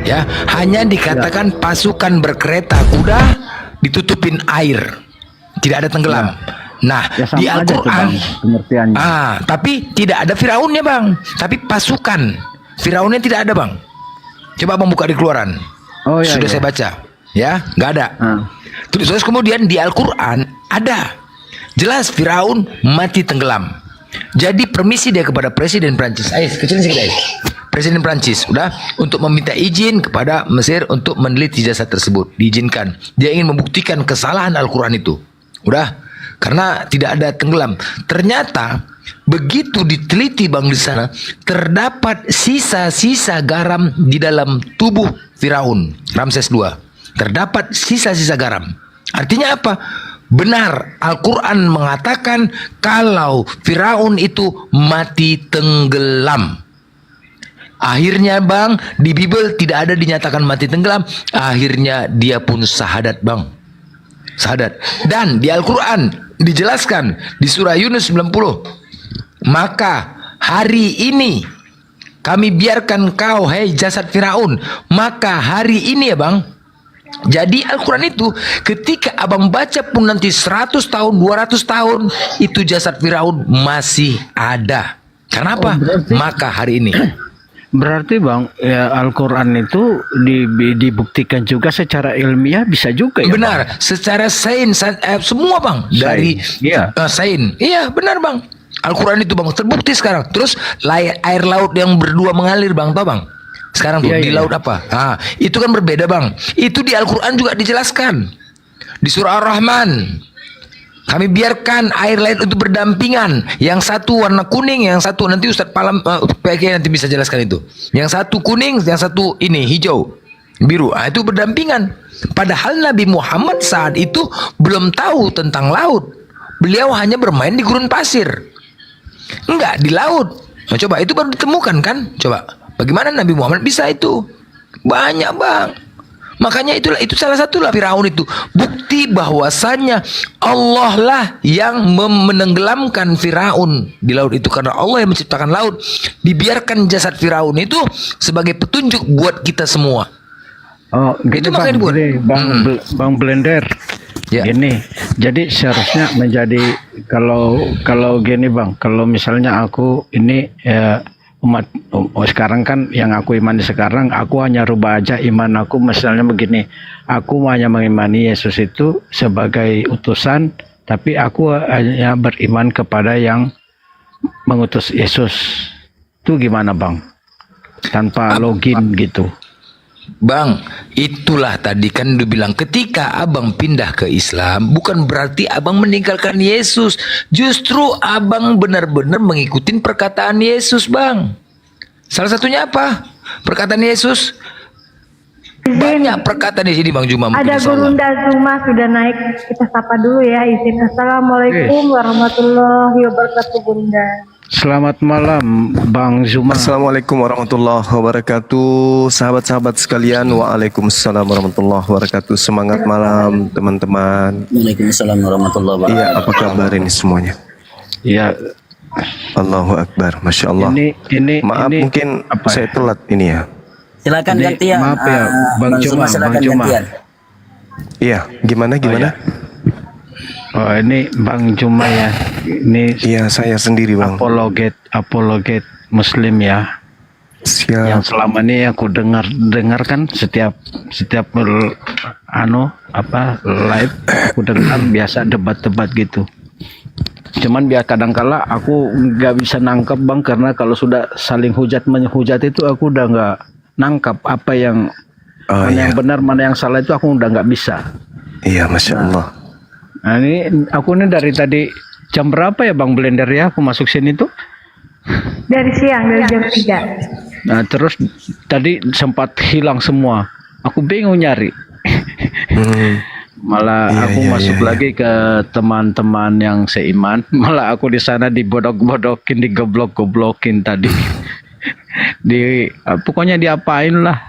Ya, hanya dikatakan pasukan berkereta kuda ditutupin air, tidak ada tenggelam. Nah, Ya di sama aja tuh Al-Quran, Bang pengertiannya. tapi tidak ada Firaunnya bang, tapi pasukan Firaunnya tidak ada bang. Coba bang buka di Keluaran, Oh ya. sudah Ya. saya baca, ya nggak ada. Terus kemudian di Al-Quran ada, jelas Firaun mati tenggelam. Jadi permisi dia kepada Presiden Prancis, kecilin sedikit Presiden Prancis udah untuk meminta izin kepada Mesir untuk meneliti jasad tersebut, diizinkan. Dia ingin membuktikan kesalahan Al-Quran itu, udah, karena tidak ada tenggelam. Ternyata begitu diteliti bang di sana, terdapat sisa-sisa garam di dalam tubuh Firaun Ramses II. Terdapat sisa-sisa garam. Artinya apa? Benar, Al-Quran mengatakan kalau Firaun itu mati tenggelam. Akhirnya bang, di Bible tidak ada dinyatakan mati tenggelam. Akhirnya dia pun syahadat bang. Syahadat. Dan di Al-Quran dijelaskan di surah Yunus 90. Maka hari ini kami biarkan kau, hei jasad Firaun. Maka hari ini ya bang. Jadi Al-Quran itu ketika abang baca pun nanti 100 tahun, 200 tahun, itu jasad Firaun masih ada. Karena apa? Maka hari ini. Berarti bang, ya Al-Quran itu dibuktikan juga secara ilmiah bisa juga ya. Benar, Bang? secara sains, semua bang. Dari sains. Iya benar bang. Al-Quran itu bang terbukti sekarang. Terus air laut yang berdua mengalir bang, tau bang? Sekarang tuh di laut apa? Itu kan berbeda bang. Itu di Al-Quran juga dijelaskan. Di surah Ar-Rahman, kami biarkan air laut itu berdampingan. Yang satu warna kuning, yang satu nanti Ustadz Palam PK nanti bisa jelaskan itu. Yang satu kuning, yang satu ini hijau, biru. Itu berdampingan. Padahal Nabi Muhammad saat itu belum tahu tentang laut. Beliau hanya bermain di gurun pasir. Enggak di laut. Nah, coba itu baru ditemukan kan? Coba. Bagaimana Nabi Muhammad bisa itu? Banyak bang. Makanya itu salah satu lah Firaun itu. Bukti bahwasannya Allah lah yang menenggelamkan Firaun di laut itu. Karena Allah yang menciptakan laut. Dibiarkan jasad Firaun itu sebagai petunjuk buat kita semua. Oh, itu bang, makanya dibuat. Bang Blender. Ya. Gini, jadi seharusnya menjadi kalau gini bang, kalau misalnya aku ini umat sekarang kan yang aku imani sekarang, aku hanya rubah aja iman aku misalnya begini, aku hanya mengimani Yesus itu sebagai utusan, tapi aku hanya beriman kepada yang mengutus Yesus. Itu gimana bang? Tanpa login gitu. Bang, itulah tadi kan lu bilang ketika abang pindah ke Islam bukan berarti abang meninggalkan Yesus. Justru abang benar-benar mengikuti perkataan Yesus bang. Salah satunya apa? Perkataan Yesus. Banyak perkataan di sini bang Juma. Ada Gurunda Zuma sudah naik, kita sapa dulu ya. Izin. Assalamualaikum warahmatullahi wabarakatuh Bunda. Selamat malam Bang Zuma. Assalamualaikum warahmatullahi wabarakatuh. Sahabat-sahabat sekalian, waalaikumsalam warahmatullahi wabarakatuh. Semangat malam teman-teman. Waalaikumsalam warahmatullahi wabarakatuh. Iya, apa kabar ini semuanya? Iya. Allahu Akbar, Masya Allah. Maaf ini mungkin saya telat ini ya. Silakan gantian. Maaf ya Bang Juma, silakan Bang Juma. gantian. Iya, gimana? Oh ini Bang Juma ya. Ini iya saya sendiri bang. Apologet Muslim ya. Siap. Yang selama ini aku dengar kan setiap live aku dengar biasa debat-debat gitu. Cuman biar kadangkala aku nggak bisa nangkap bang, karena kalau sudah saling hujat menghujat itu aku udah nggak nangkap apa yang mana yang benar mana yang salah, itu aku udah nggak bisa. Iya, Masya Allah. Nah ini aku ini dari tadi jam berapa ya Bang Blender ya aku masuk sini tuh? Dari siang, dari jam 3. Nah terus tadi sempat hilang semua. Aku bingung nyari. Malah aku masuk lagi ke teman-teman yang seiman. Malah aku di sana dibodok-bodokin, digoblok-goblokin tadi. Pokoknya diapain lah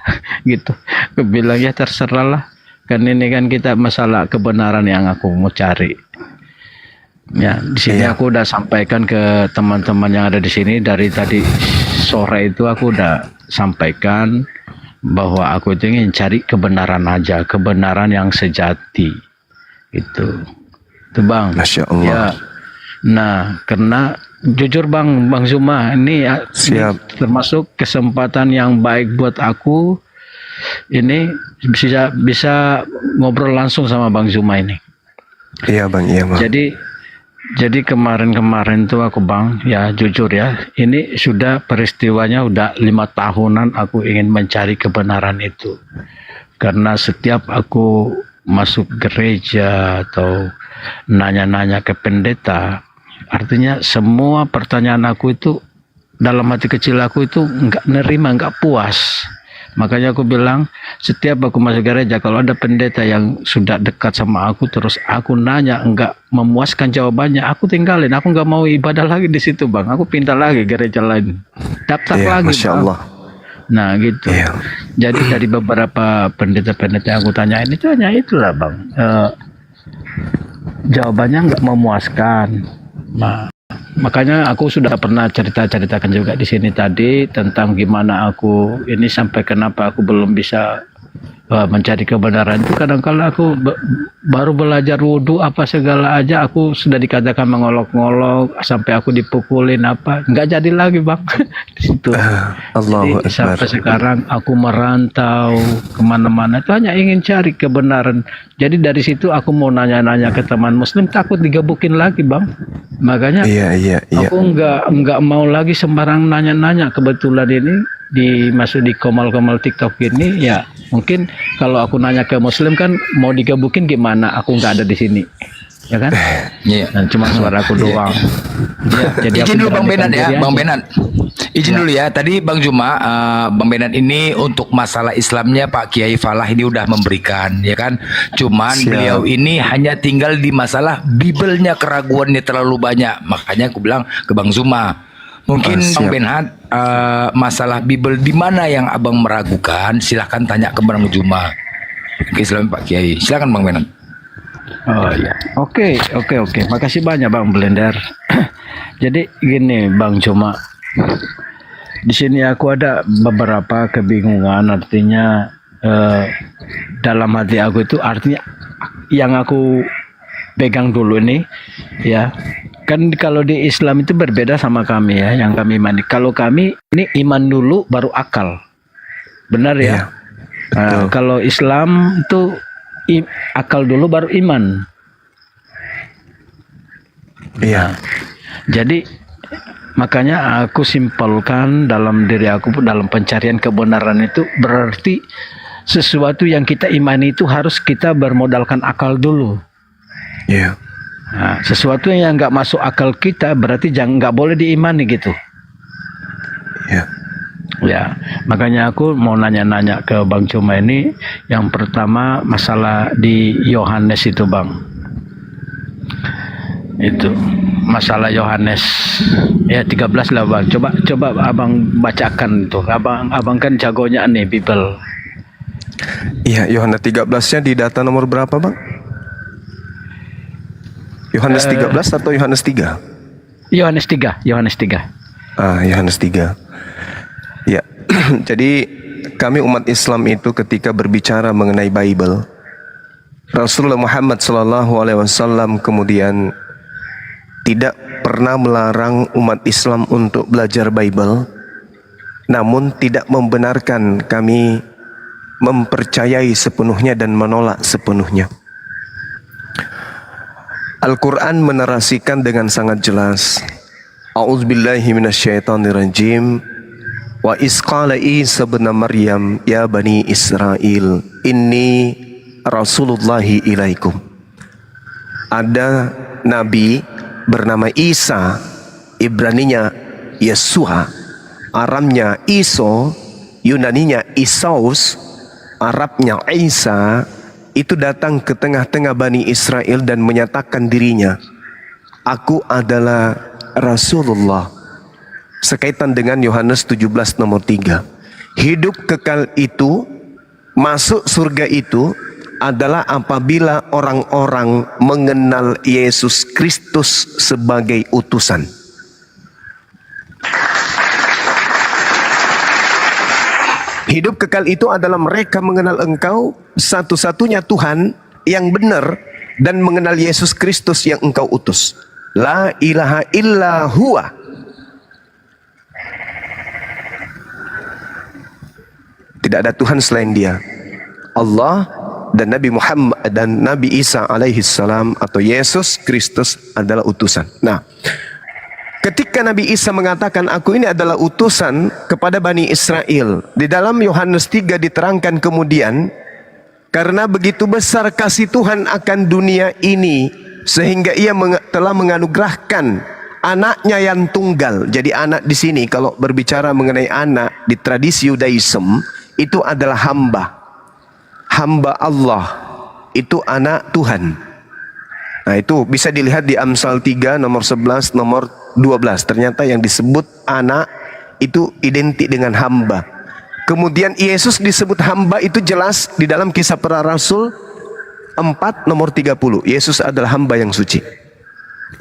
gitu. Aku bilang ya terserah lah. Kan ini kan kita masalah kebenaran yang aku mau cari. Ya, di sini aku udah sampaikan ke teman-teman yang ada di sini dari tadi sore itu aku udah sampaikan bahwa aku itu ingin cari kebenaran aja, kebenaran yang sejati. Itu Bang. Masya Allah. Ya. Nah, karena jujur Bang Zuma, ini termasuk kesempatan yang baik buat aku. Ini bisa ngobrol langsung sama Bang Zuma ini. Iya Bang, iya Bang. Jadi kemarin tuh aku Bang, ya jujur ya, ini sudah peristiwanya udah 5 tahunan aku ingin mencari kebenaran itu. Karena setiap aku masuk gereja atau nanya-nanya ke pendeta, artinya semua pertanyaan aku itu dalam hati kecil aku itu nggak nerima, nggak puas. Makanya aku bilang setiap aku masuk gereja, kalau ada pendeta yang sudah dekat sama aku terus aku nanya nggak memuaskan jawabannya, aku tinggalin. Aku nggak mau ibadah lagi di situ Bang. Aku pindah lagi gereja lain, daftar lagi Masya Bang. Allah. Nah gitu. Jadi dari beberapa pendeta-pendeta yang aku tanyain itu hanya itulah Bang. Jawabannya nggak memuaskan. Nah, makanya aku sudah pernah ceritakan juga di sini tadi tentang gimana aku ini sampai kenapa aku belum bisa mencari kebenaran itu. Kadang-kala aku baru belajar wudhu apa segala aja aku sudah dikatakan mengolok-ngolok, sampai aku dipukulin apa, nggak jadi lagi Bang. Di situ. Allahu Jadi, sampai Akbar. sekarang aku merantau kemana-mana itu hanya ingin cari kebenaran. Jadi dari situ aku mau nanya-nanya ke teman Muslim, takut digebukin lagi Bang. Makanya Iya. aku nggak mau lagi sembarang nanya-nanya. Kebetulan ini masuk di komal-komal TikTok ini ya, mungkin kalau aku nanya ke Muslim kan mau digebukin gimana, aku nggak ada di sini, ya kan? Iya. Dan cuma suara aku doang. Ya, jadi Izin dulu Bang Benan ya, Bang Benan. Benan. Izin dulu ya. Tadi Bang Juma, Bang Benan ini untuk masalah Islamnya Pak Kiai Falah ini udah memberikan, ya kan? Cuman beliau ini hanya tinggal di masalah Bibelnya, keraguannya terlalu banyak. Makanya aku bilang ke Bang Zuma, mungkin Bang Benhan masalah Bibel di mana yang abang meragukan, silahkan tanya ke Bang Zuma. Oke, selamat Pak Kiai. Silakan Bang Benan. Oh ya, oke. Makasih banyak Bang Blender. Jadi gini Bang Cuma, di sini aku ada beberapa kebingungan. Artinya dalam hati aku itu, artinya yang aku pegang dulu nih, ya kan kalau di Islam itu berbeda sama kami ya, yang kami imani. Kalau kami ini iman dulu baru akal, benar ya? Nah, kalau Islam itu akal dulu baru iman. Iya. Jadi makanya aku simpulkan dalam diri aku, dalam pencarian kebenaran itu berarti sesuatu yang kita imani itu harus kita bermodalkan akal dulu. Iya. Nah, sesuatu yang nggak masuk akal kita berarti nggak boleh diimani gitu. Iya. Ya, makanya aku mau nanya-nanya ke Bang Cuma ini. Yang pertama masalah di Yohanes itu Bang. Itu masalah Yohanes ya 13 lah Bang. Coba Abang bacakan itu. Abang kan jagonya nih Bible. Iya, Yohanes 13-nya di data nomor berapa Bang? Yohanes 13 atau Yohanes 3? Yohanes 3. Yohanes 3. Ya, jadi kami umat Islam itu ketika berbicara mengenai Bible, Rasulullah Muhammad SAW kemudian tidak pernah melarang umat Islam untuk belajar Bible, namun tidak membenarkan kami mempercayai sepenuhnya dan menolak sepenuhnya. Al-Quran menarasikan dengan sangat jelas, A'udzubillahi minasyaitonirrajim. Wa isqala Isa bin Maryam ya bani Israel inni rasulullahi ilaikum. Ada nabi bernama Isa, Ibraninya Yesua, Aramnya Iso, Yunaninya Isaus, Arabnya Isa, itu datang ke tengah-tengah Bani Israel dan menyatakan dirinya, aku adalah Rasulullah. Sekaitan dengan Yohanes 17 nomor 3. Hidup kekal itu, masuk surga itu adalah apabila orang-orang mengenal Yesus Kristus sebagai utusan. Hidup kekal itu adalah mereka mengenal Engkau satu-satunya Tuhan yang benar dan mengenal Yesus Kristus yang Engkau utus. La ilaha illa huwa. Tidak ada Tuhan selain Dia. Allah dan Nabi Muhammad dan Nabi Isa alaihi salam atau Yesus Kristus adalah utusan. Nah, ketika Nabi Isa mengatakan aku ini adalah utusan kepada Bani Israel, di dalam Yohanes 3 diterangkan kemudian, karena begitu besar kasih Tuhan akan dunia ini sehingga Ia telah menganugerahkan anaknya yang tunggal. Jadi anak di sini kalau berbicara mengenai anak di tradisi Yudaism itu adalah hamba. Hamba Allah itu anak Tuhan. Nah, itu bisa dilihat di Amsal 3 nomor 11 nomor 12. Ternyata yang disebut anak itu identik dengan hamba. Kemudian Yesus disebut hamba itu jelas di dalam Kisah Para Rasul 4 nomor 30. Yesus adalah hamba yang suci.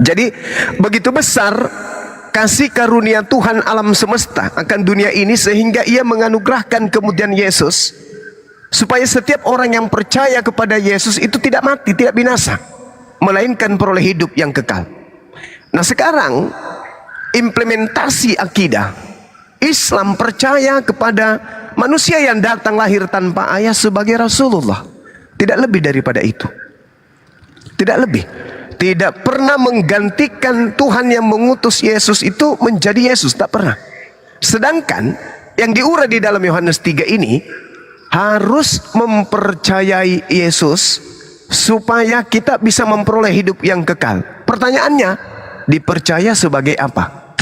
Jadi begitu besar kasih karunia Tuhan alam semesta akan dunia ini sehingga Ia menganugerahkan kemudian Yesus supaya setiap orang yang percaya kepada Yesus itu tidak mati, tidak binasa, melainkan peroleh hidup yang kekal. Nah, sekarang implementasi akidah Islam percaya kepada manusia yang datang lahir tanpa ayah sebagai Rasulullah. Tidak lebih daripada itu. Tidak lebih. Tidak pernah menggantikan Tuhan yang mengutus Yesus itu menjadi Yesus. Tak pernah. Sedangkan yang diurai di dalam Yohanes 3 ini harus mempercayai Yesus supaya kita bisa memperoleh hidup yang kekal. Pertanyaannya, dipercaya sebagai apa?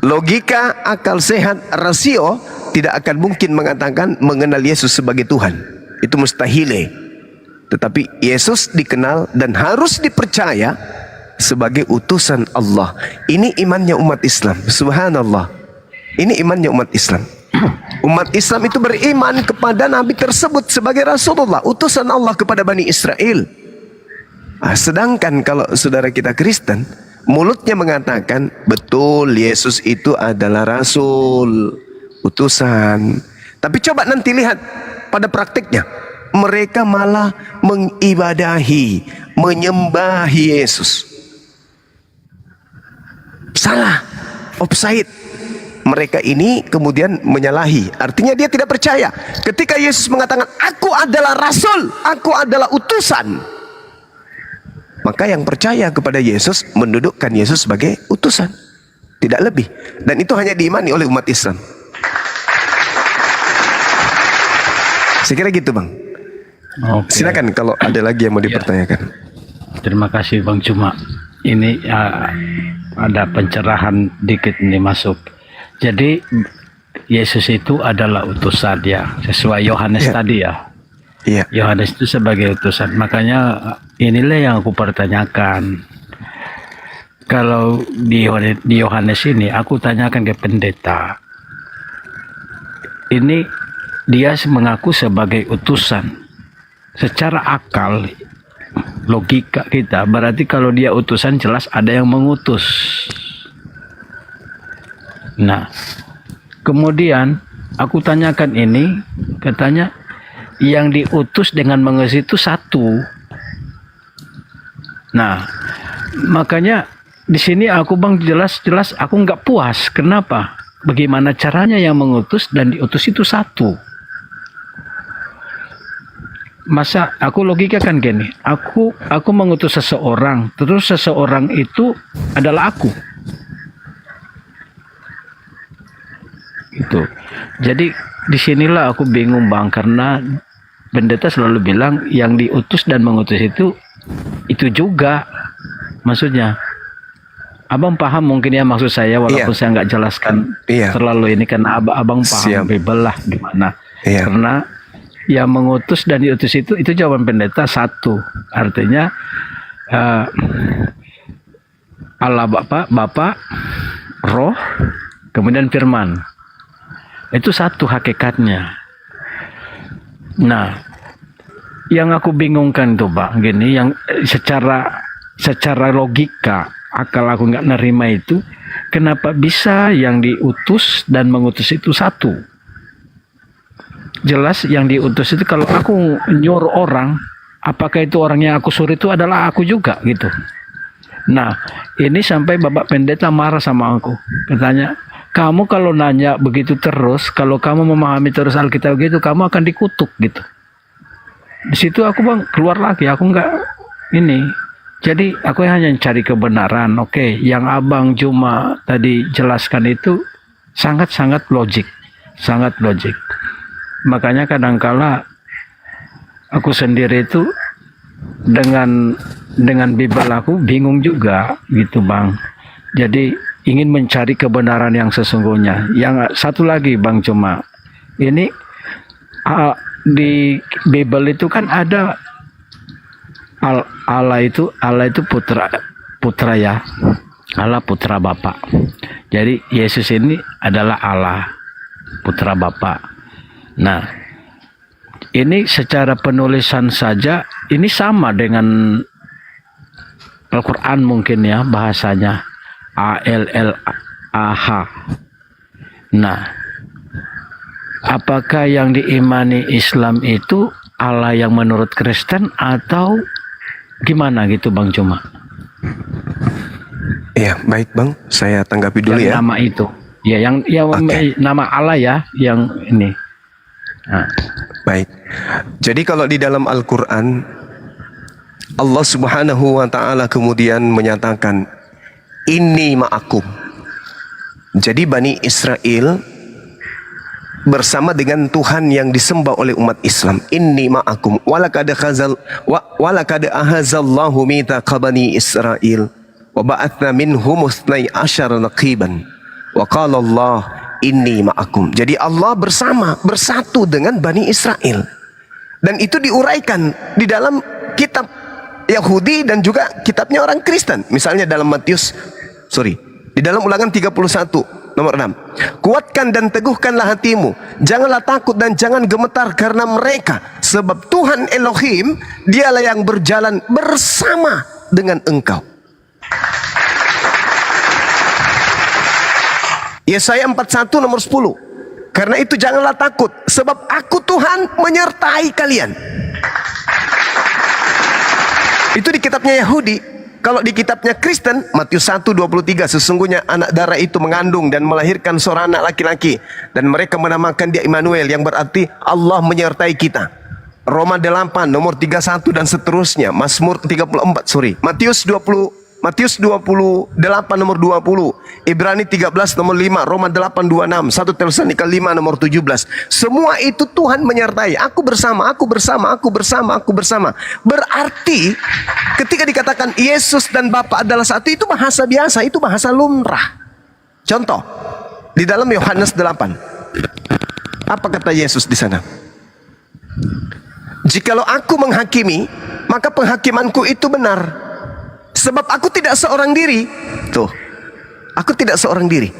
Logika, akal sehat, rasio tidak akan mungkin mengatakan mengenal Yesus sebagai Tuhan. Itu mustahil. Tetapi Yesus dikenal dan harus dipercaya sebagai utusan Allah. Ini imannya umat Islam. Subhanallah. Ini imannya umat Islam. Umat Islam itu beriman kepada Nabi tersebut sebagai Rasulullah, utusan Allah kepada Bani Israel. Nah, sedangkan kalau saudara kita Kristen, mulutnya mengatakan betul Yesus itu adalah Rasul, utusan. Tapi coba nanti lihat pada praktiknya, mereka malah mengibadahi, menyembahi Yesus. Salah, offside. Mereka ini kemudian menyalahi. Artinya dia tidak percaya. Ketika Yesus mengatakan, aku adalah Rasul, aku adalah utusan, maka yang percaya kepada Yesus mendudukkan Yesus sebagai utusan. Tidak lebih. Dan itu hanya diimani oleh umat Islam. Saya kira gitu, Bang. Oke. Silakan kalau ada lagi yang mau dipertanyakan. Terima kasih Bang Cuma. Ini ada pencerahan dikit nih masuk. Jadi Yesus itu adalah utusan ya, sesuai Yohanes tadi ya. Iya. Yohanes itu sebagai utusan. Makanya inilah yang aku pertanyakan. Kalau di Yohanes ini aku tanyakan ke pendeta. Ini dia mengaku sebagai utusan. Secara akal, logika kita berarti kalau dia utusan jelas ada yang mengutus. Nah, kemudian aku tanyakan ini, katanya yang diutus dengan mengutus itu satu. Nah, makanya di sini aku Bang jelas aku nggak puas. Kenapa? Bagaimana caranya yang mengutus dan diutus itu satu? Masa aku logika kan gini, aku mengutus seseorang, terus seseorang itu adalah aku. Itu. Jadi disinilah aku bingung Bang, karena pendeta selalu bilang yang diutus dan mengutus itu juga. Maksudnya, Abang paham mungkin ya maksud saya, walaupun saya nggak jelaskan terlalu ini karena abang paham bebel lah gimana. Karena yang mengutus dan diutus itu jawaban pendeta satu. Artinya Allah Bapa, Roh, kemudian Firman. Itu satu hakikatnya. Nah, yang aku bingungkan tuh Bang, gini, yang secara logika akal aku nggak nerima itu, kenapa bisa yang diutus dan mengutus itu satu? Jelas yang diutus itu kalau aku nyuruh orang, apakah itu orang yang aku suruh itu adalah aku juga gitu. Nah, ini sampai Bapak Pendeta marah sama aku. Katanya, kamu kalau nanya begitu terus, kalau kamu memahami terus Alkitab gitu, kamu akan dikutuk gitu. Di situ aku bang keluar lagi, aku nggak ini. Jadi aku hanya cari kebenaran. Oke, yang Abang Juma tadi jelaskan itu sangat-sangat logik, sangat logik. Makanya kadangkala aku sendiri itu dengan Bible aku bingung juga gitu bang. Jadi ingin mencari kebenaran yang sesungguhnya. Yang satu lagi bang Juma, ini di Bible itu kan ada Allah itu putra ya, Allah putra Bapa. Jadi Yesus ini adalah Allah putra Bapa. Nah, ini secara penulisan saja ini sama dengan Al-Quran mungkin ya bahasanya ALLAH. Nah, apakah yang diimani Islam itu Allah yang menurut Kristen atau gimana gitu Bang Juma? Iya, baik Bang, saya tanggapi dulu yang ya. Nama itu, ya yang Okay. nama Allah ya, yang ini. Nah. Baik. Jadi kalau di dalam Al-Quran, Allah Subhanahu wa Ta'ala kemudian menyatakan, Inni ma'akum. Jadi Bani Israel bersama dengan Tuhan yang disembah oleh umat Islam. Inni ma'akum. Walakad ahazallahu mithaqa Bani Israel. Wa ba'athna minhum 12 naqiban. Wa qala Allah, Inni ma'akum. Jadi Allah bersatu dengan Bani Israel. Dan itu diuraikan di dalam kitab Yahudi dan juga kitabnya orang Kristen. Misalnya dalam di dalam Ulangan 31 nomor 6. Kuatkan dan teguhkanlah hatimu, janganlah takut dan jangan gemetar karena mereka, sebab Tuhan Elohim, dialah yang berjalan bersama dengan engkau. Yesaya 41 nomor 10. Karena itu janganlah takut, sebab aku Tuhan menyertai kalian. Itu di kitabnya Yahudi. Kalau di kitabnya Kristen, Matius 1:23, sesungguhnya anak darah itu mengandung dan melahirkan seorang anak laki-laki, dan mereka menamakan dia Immanuel, yang berarti Allah menyertai kita. Roma 8 nomor 31 dan seterusnya. Matius 28 nomor 20, Ibrani 13 nomor 5, Roma 8:26, 1 Tesalonika 5 nomor 17. Semua itu Tuhan menyertai. Aku bersama. Berarti ketika dikatakan Yesus dan Bapa adalah satu, itu bahasa biasa, itu bahasa lumrah. Contoh, di dalam Yohanes 8. Apa kata Yesus di sana? Jikalau aku menghakimi, maka penghakimanku itu benar. Sebab aku tidak seorang diri. Tuh, aku tidak seorang diri.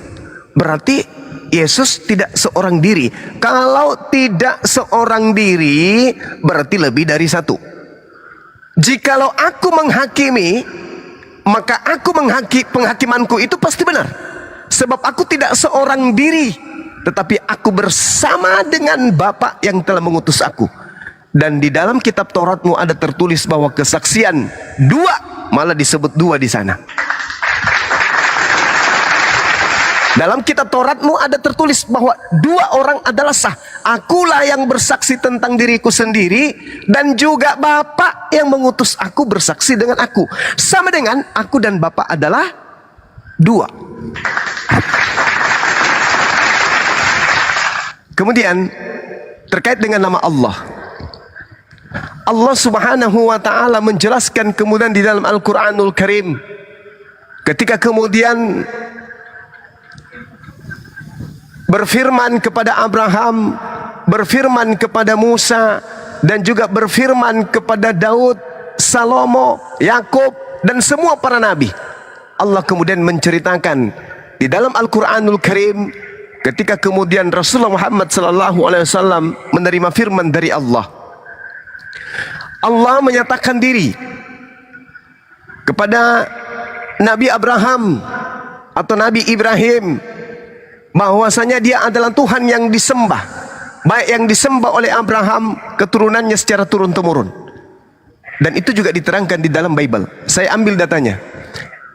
Berarti Yesus tidak seorang diri. Kalau tidak seorang diri, berarti lebih dari satu. Jikalau aku menghakimi, maka penghakimanku itu pasti benar. Sebab aku tidak seorang diri, tetapi aku bersama dengan Bapa yang telah mengutus aku. Dan di dalam kitab Tauratmu ada tertulis bahwa kesaksian dua, malah disebut dua di sana. Dalam kitab Tauratmu ada tertulis bahwa dua orang adalah sah. Akulah yang bersaksi tentang diriku sendiri, dan juga Bapa yang mengutus aku bersaksi dengan aku. Sama dengan aku dan Bapa adalah dua. Kemudian terkait dengan nama Allah, Allah Subhanahu wa Ta'ala menjelaskan kemudian di dalam Al-Quranul Karim, ketika kemudian berfirman kepada Abraham, berfirman kepada Musa, dan juga berfirman kepada Daud, Salomo, Yakub, dan semua para nabi. Allah kemudian menceritakan di dalam Al-Quranul Karim, ketika kemudian Rasulullah Muhammad SAW menerima firman dari Allah. Allah menyatakan diri kepada Nabi Abraham. atau Nabi Ibrahim, bahwasanya dia adalah Tuhan yang disembah, baik yang disembah oleh Abraham, keturunannya secara turun-temurun. Dan itu juga diterangkan di dalam Bible. Saya ambil datanya.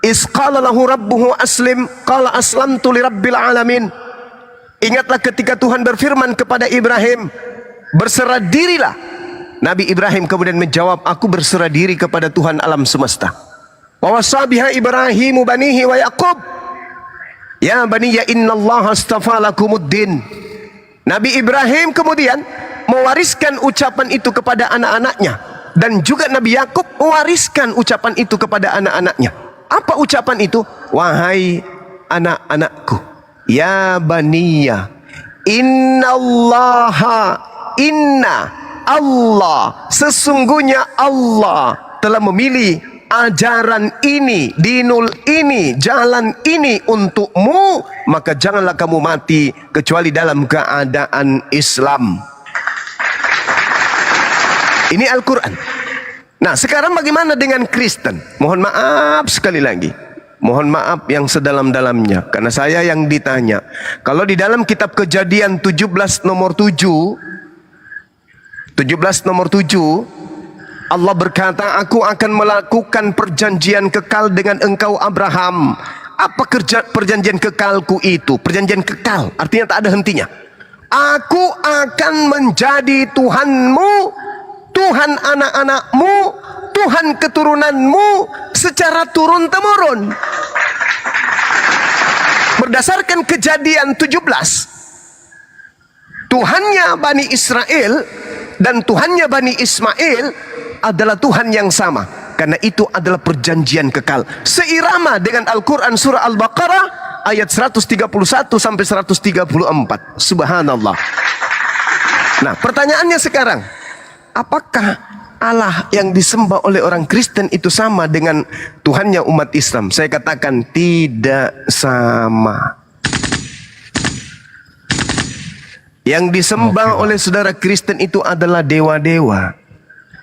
Is qala lahu rabbuhu aslim, qala aslamtu li rabbil alamin. Ingatlah ketika Tuhan berfirman kepada Ibrahim, berserah dirilah. Nabi Ibrahim kemudian menjawab, aku berserah diri kepada Tuhan alam semesta. Wa wasa biha Ibrahimu banihi wa Yaqub, ya baniya innallaha astafa lakumuddin. Nabi Ibrahim kemudian mewariskan ucapan itu kepada anak-anaknya, dan juga Nabi Yakub mewariskan ucapan itu kepada anak-anaknya. Apa ucapan itu? Wahai anak-anakku, ya baniya innallaha, inna Allah, sesungguhnya Allah telah memilih ajaran ini, dinul ini, jalan ini untukmu, maka janganlah kamu mati kecuali dalam keadaan Islam. Ini Al-Quran. Nah, sekarang bagaimana dengan Kristen? Mohon maaf sekali lagi, mohon maaf yang sedalam-dalamnya, karena saya yang ditanya. Kalau di dalam kitab Kejadian 17 nomor 7, 17 nomor 7, Allah berkata, aku akan melakukan perjanjian kekal dengan engkau Abraham. Apa perjanjian kekalku itu? Perjanjian kekal artinya tak ada hentinya. Aku akan menjadi Tuhanmu, Tuhan anak-anakmu, Tuhan keturunanmu secara turun-temurun. Berdasarkan Kejadian 17, Tuhannya Bani Israel dan Tuhannya Bani Ismail adalah Tuhan yang sama. Karena itu adalah perjanjian kekal, seirama dengan Al-Quran surah Al-Baqarah ayat 131 sampai 134. Subhanallah. Nah, pertanyaannya sekarang, apakah Allah yang disembah oleh orang Kristen itu sama dengan Tuhannya umat Islam? Saya katakan tidak sama. Yang disembah oleh saudara Kristen itu adalah dewa-dewa,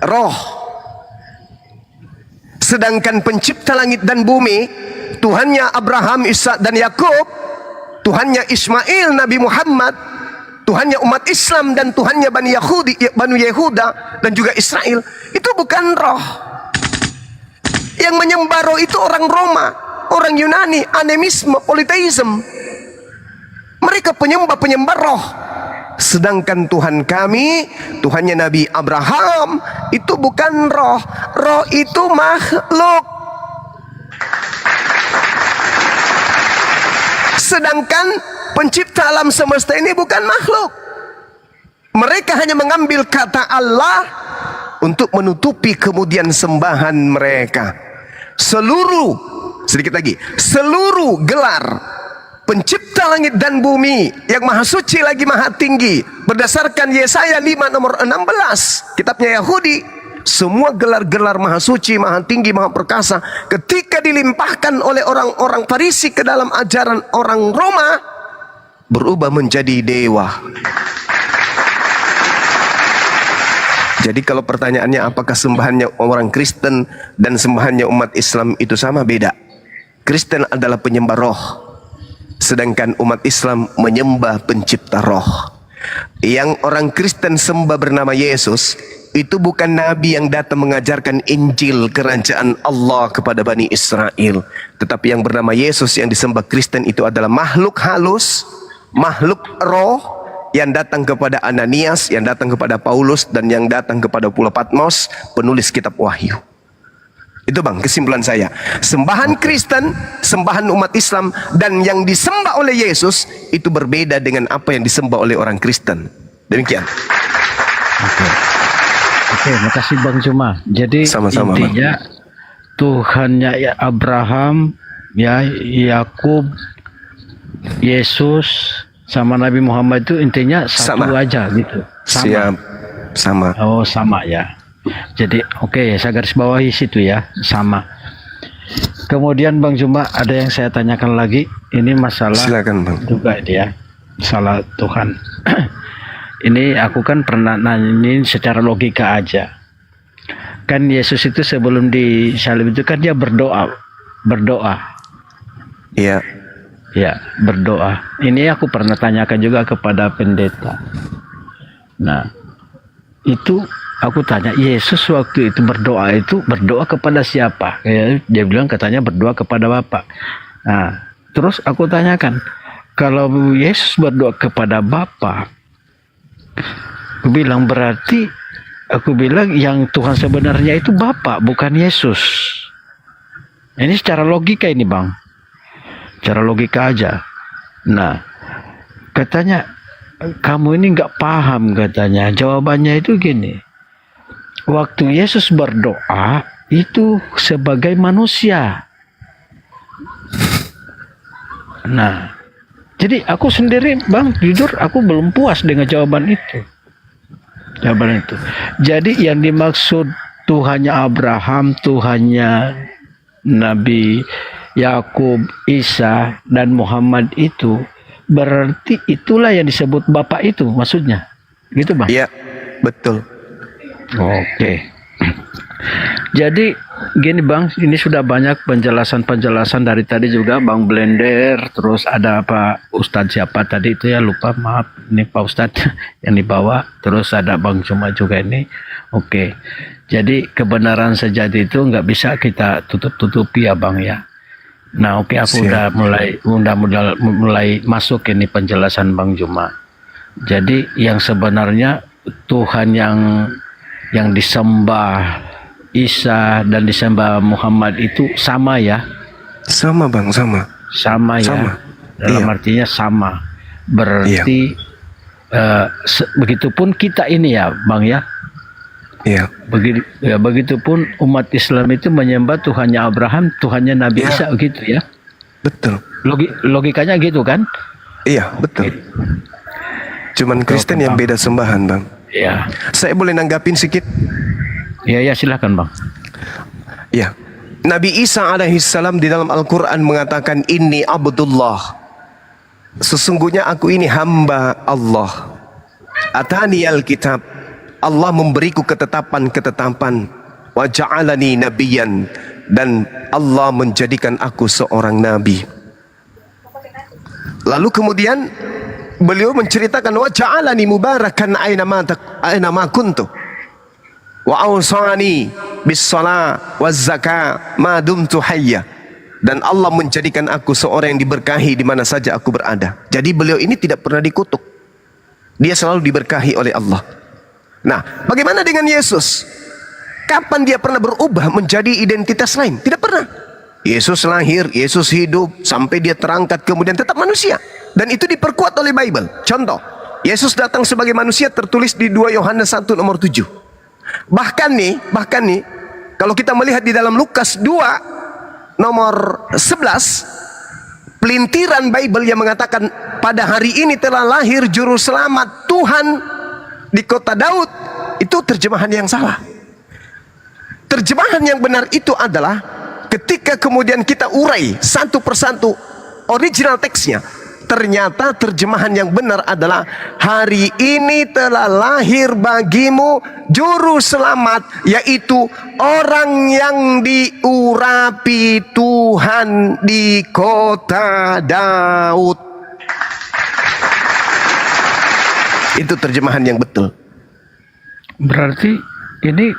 roh. Sedangkan pencipta langit dan bumi, Tuhannya Abraham, Ishak dan Yakub, Tuhannya Ismail, Nabi Muhammad, Tuhannya umat Islam dan Tuhannya Bani Yehuda dan juga Israel, itu bukan roh. Yang menyembah roh itu orang Roma, orang Yunani, animisme, politeisme. Mereka penyembah roh. Sedangkan Tuhan kami, Tuhannya Nabi Abraham, itu bukan roh. Roh itu makhluk. Sedangkan pencipta alam semesta ini bukan makhluk. Mereka hanya mengambil kata Allah untuk menutupi kemudian sembahan mereka. Sedikit lagi, seluruh gelar pencipta langit dan bumi yang maha suci lagi maha tinggi, berdasarkan Yesaya 5 nomor 16, kitabnya Yahudi, semua gelar-gelar maha suci, maha tinggi, maha perkasa, ketika dilimpahkan oleh orang-orang Farisi ke dalam ajaran orang Roma, berubah menjadi dewa. Jadi kalau pertanyaannya apakah sembahannya orang Kristen dan sembahannya umat Islam itu sama? Beda. Kristen adalah penyembah roh, sedangkan umat Islam menyembah pencipta roh. Yang orang Kristen sembah bernama Yesus, itu bukan nabi yang datang mengajarkan Injil kerajaan Allah kepada Bani Israel. Tetapi yang bernama Yesus yang disembah Kristen itu adalah makhluk halus, makhluk roh, yang datang kepada Ananias, yang datang kepada Paulus, dan yang datang kepada Pulau Patmos, penulis kitab Wahyu. Itu bang, kesimpulan saya. Sembahan Kristen, sembahan umat Islam, dan yang disembah oleh Yesus itu berbeda dengan apa yang disembah oleh orang Kristen. Demikian. Oke, makasih Bang Juma. Jadi sama-sama, intinya bang, Tuhannya ya Abraham, ya Yakub, Yesus, sama Nabi Muhammad itu intinya satu sama aja gitu. Sama. Siap, sama. Oh sama ya. Jadi oke, saya garis bawahi situ ya, sama. Kemudian Bang Juma, ada yang saya tanyakan lagi. Ini masalah silakan Bang. juga dia, salah Tuhan. Ini aku kan pernah nanyain secara logika aja. Kan Yesus itu sebelum disalib itu kan dia berdoa. Iya. Ya, berdoa. Ini aku pernah tanyakan juga kepada pendeta. Nah, itu aku tanya, Yesus waktu itu berdoa kepada siapa? Dia bilang katanya berdoa kepada Bapa. Nah, terus aku tanyakan, kalau Yesus berdoa kepada Bapa, aku bilang berarti, aku bilang yang Tuhan sebenarnya itu Bapa, bukan Yesus. Ini secara logika ini, Bang. Secara logika aja. Nah, katanya kamu ini nggak paham katanya. Jawabannya itu gini. Waktu Yesus berdoa itu sebagai manusia. Nah, jadi aku sendiri, Bang, jujur aku belum puas dengan jawaban itu. Jawaban itu. Jadi yang dimaksud Tuhannya Abraham, Tuhannya Nabi Yakub, Isa, dan Muhammad itu berarti itulah yang disebut Bapak itu maksudnya. Gitu, Bang? Iya, betul. Oke. Jadi gini, Bang, ini sudah banyak penjelasan-penjelasan dari tadi juga Bang Blender, terus ada Pak Ustadz siapa tadi itu ya, lupa, maaf, ini Pak Ustadz yang dibawa, terus ada Bang Juma juga ini. Oke. Jadi kebenaran sejati itu nggak bisa kita tutup-tutupi ya, Bang ya. Nah, oke, aku udah mulai masuk ini penjelasan Bang Juma. Jadi yang sebenarnya Tuhan yang disembah Isa dan disembah Muhammad itu sama ya? Sama, Bang, sama. Sama ya. Sama. Dalam artinya sama. Berarti begitupun kita ini ya, Bang ya. Iya. Begitupun umat Islam itu menyembah Tuhannya Abraham, Tuhannya Nabi Isa gitu ya. Betul. Logikanya gitu kan? Iya, betul. Cuman Kristen yang beda sembahan, Bang. Iya. Saya boleh nanggapin sedikit? Iya, silakan, Bang. Ya. Nabi Isa alaihissalam di dalam Al-Quran mengatakan, Inni Abdullah. Sesungguhnya aku ini hamba Allah. Ataniyal kitab. Allah memberiku ketetapan-ketetapan. Wa ja'alani nabiyan. Dan Allah menjadikan aku seorang nabi. Lalu kemudian beliau menceritakan, wa ja'alani mubarakan aina ma kuntu. Wa awsani bis shalah waz zakah ma dumtu hayya. Dan Allah menjadikan aku seorang yang diberkahi di mana saja aku berada. Jadi beliau ini tidak pernah dikutuk. Dia selalu diberkahi oleh Allah. Nah, bagaimana dengan Yesus? Kapan dia pernah berubah menjadi identitas lain? Tidak pernah. Yesus lahir, Yesus hidup, sampai dia terangkat, kemudian tetap manusia. Dan itu diperkuat oleh Bible. Contoh, Yesus datang sebagai manusia tertulis di 2 Yohanes 1 nomor 7. Bahkan nih, kalau kita melihat di dalam Lukas 2 nomor 11, pelintiran Bible yang mengatakan pada hari ini telah lahir juru selamat Tuhan di kota Daud, itu terjemahan yang salah. Terjemahan yang benar itu adalah ketika kemudian kita urai satu persatu original teksnya, ternyata terjemahan yang benar adalah hari ini telah lahir bagimu juru selamat, yaitu orang yang diurapi Tuhan di kota Daud. Itu terjemahan yang betul. Berarti ini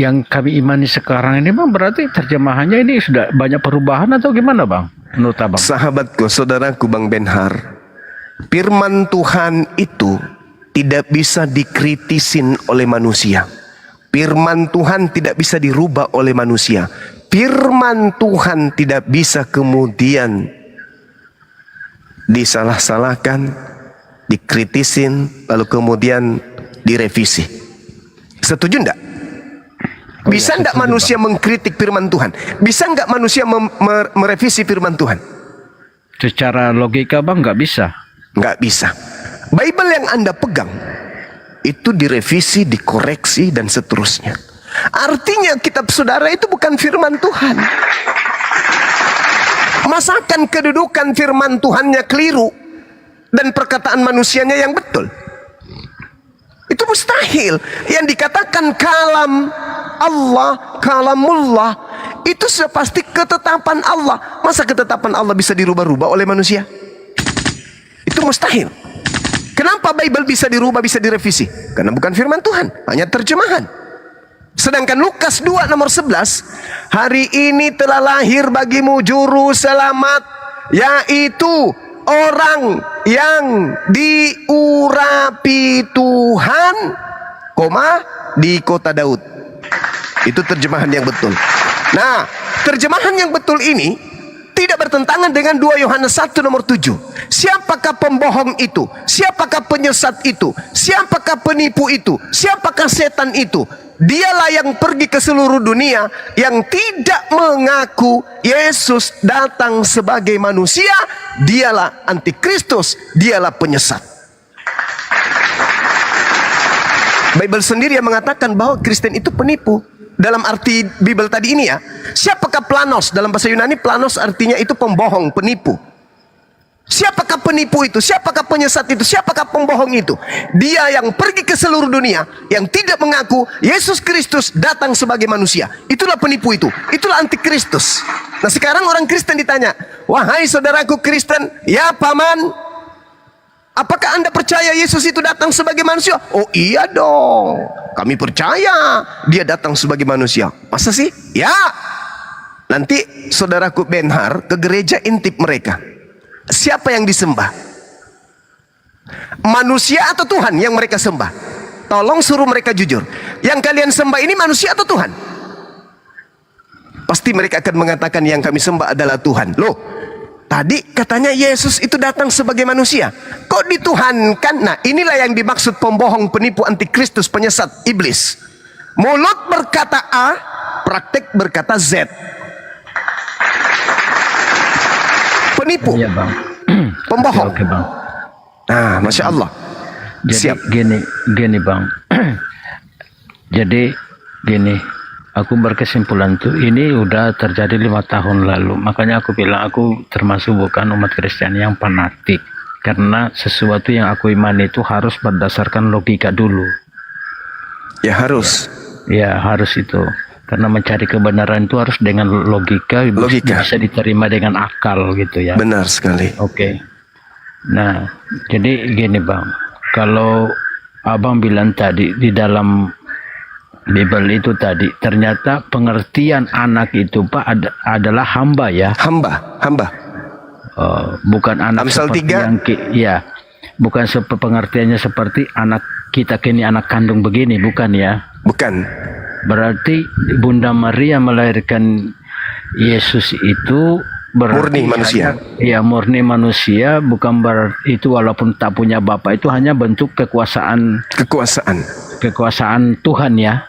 yang kami imani sekarang ini, Bang, berarti terjemahannya ini sudah banyak perubahan atau gimana, Bang? Menurut Abang? Sahabatku, saudaraku Bang Benhar, firman Tuhan itu tidak bisa dikritisin oleh manusia. Firman Tuhan tidak bisa dirubah oleh manusia. Firman Tuhan tidak bisa kemudian disalah-salahkan, dikritisin, lalu kemudian direvisi. Setuju enggak? Bisa enggak manusia mengkritik firman Tuhan? Bisa enggak manusia merevisi firman Tuhan? Secara logika, Bang, enggak bisa. Enggak bisa. Bible yang Anda pegang itu direvisi, dikoreksi, dan seterusnya. Artinya kitab saudara itu bukan firman Tuhan. Masakan kedudukan firman Tuhannya keliru dan perkataan manusianya yang betul? Itu mustahil. Yang dikatakan kalam Allah, kalamullah, itu sudah pasti ketetapan Allah. Masa ketetapan Allah bisa dirubah-rubah oleh manusia? Itu mustahil. Kenapa Bible bisa dirubah, bisa direvisi? Karena bukan firman Tuhan, hanya terjemahan. Sedangkan Lukas 2 nomor 11, hari ini telah lahir bagimu juru selamat, yaitu orang yang diurapi Tuhan, di kota Daud. Itu terjemahan yang betul. Nah, terjemahan yang betul ini tidak bertentangan dengan 2 Yohanes 1 nomor 7. Siapakah pembohong itu? Siapakah penyesat itu? Siapakah penipu itu? Siapakah setan itu? Dialah yang pergi ke seluruh dunia, yang tidak mengaku Yesus datang sebagai manusia. Dialah antikristus, dialah penyesat. Bible sendiri yang mengatakan bahwa Kristen itu penipu. Dalam arti Bible tadi ini ya, siapakah planos? Dalam bahasa Yunani planos artinya itu pembohong, penipu. Siapakah penipu itu? Siapakah penyesat itu? Siapakah pembohong itu? Dia yang pergi ke seluruh dunia, yang tidak mengaku Yesus Kristus datang sebagai manusia. Itulah penipu itu. Itulah antikristus. Nah, sekarang orang Kristen ditanya, wahai saudaraku Kristen, ya paman, apakah Anda percaya Yesus itu datang sebagai manusia? Oh iya dong, kami percaya dia datang sebagai manusia. Masa sih? Ya. Nanti saudaraku Benhar ke gereja intip mereka. Siapa yang disembah? Manusia atau Tuhan yang mereka sembah? Tolong suruh mereka jujur. Yang kalian sembah ini manusia atau Tuhan? Pasti mereka akan mengatakan yang kami sembah adalah Tuhan. Loh, tadi katanya Yesus itu datang sebagai manusia. Kok dituhankan? Nah, inilah yang dimaksud pembohong, penipu, antikristus, penyesat, iblis. Mulut berkata A, praktek berkata Z. Penipu, Iya bang. pembohong. Oke, bang. Nah, Masya Allah. Jadi Siap. gini bang. Jadi gini, aku berkesimpulan tuh ini udah terjadi 5 tahun lalu. Makanya aku bilang aku termasuk bukan umat Kristen yang fanatik. Karena sesuatu yang aku imani itu harus berdasarkan logika dulu. Ya harus. Ya harus itu. Karena mencari kebenaran itu harus dengan logika. Bisa diterima dengan akal gitu ya. Benar sekali. Oke. Nah, jadi gini bang, kalau abang bilang tadi di dalam Bible itu tadi, ternyata pengertian anak itu Pak adalah hamba ya. Hamba. Bukan anak Amsal seperti 3. yang ya, bukan pengertiannya seperti anak kita kini anak kandung begini, bukan ya? Bukan. Berarti Bunda Maria melahirkan Yesus itu berarti Murni manusia. Ya murni manusia, bukan berarti itu walaupun tak punya bapak itu hanya bentuk kekuasaan Tuhan ya.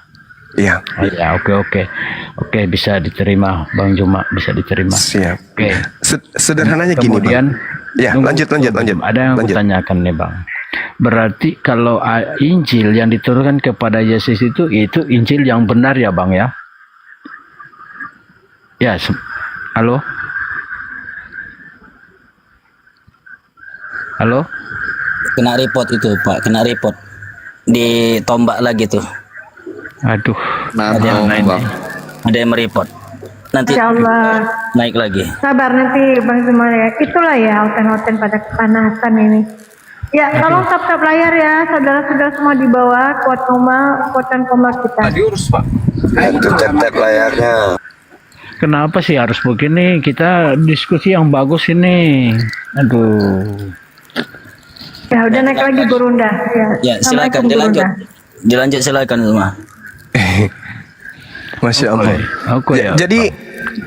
Iya. Oh, ya oke bisa diterima Bang Juma, bisa diterima. Siap. Oke. Sederhananya Kemudian, gini, Bang. Ya, lanjut. Ada yang aku tanyakan nih Bang. Berarti kalau Injil yang diturunkan kepada Yesus itu Injil yang benar ya Bang ya? Ya, halo? Halo? Kena report itu Pak, kena report. Ditombak lagi tuh. Aduh. Ada yang mereport. Nanti Insya Allah. naik lagi. Sabar nanti Bang Jumal ya. Itulah ya hoten-hoten pada kepanasan ini. Ya, tolong tap layar ya, saudara-saudara semua di bawah, kuatan koma kita. Diurus Pak. Itu tap layarnya. Kenapa sih harus begini? Kita diskusi yang bagus ini. Aduh. Ya, udah naik lagi Burunda. Ya, silakan Assalamualaikum, dilanjut silakan semua. Masya Allah. Jadi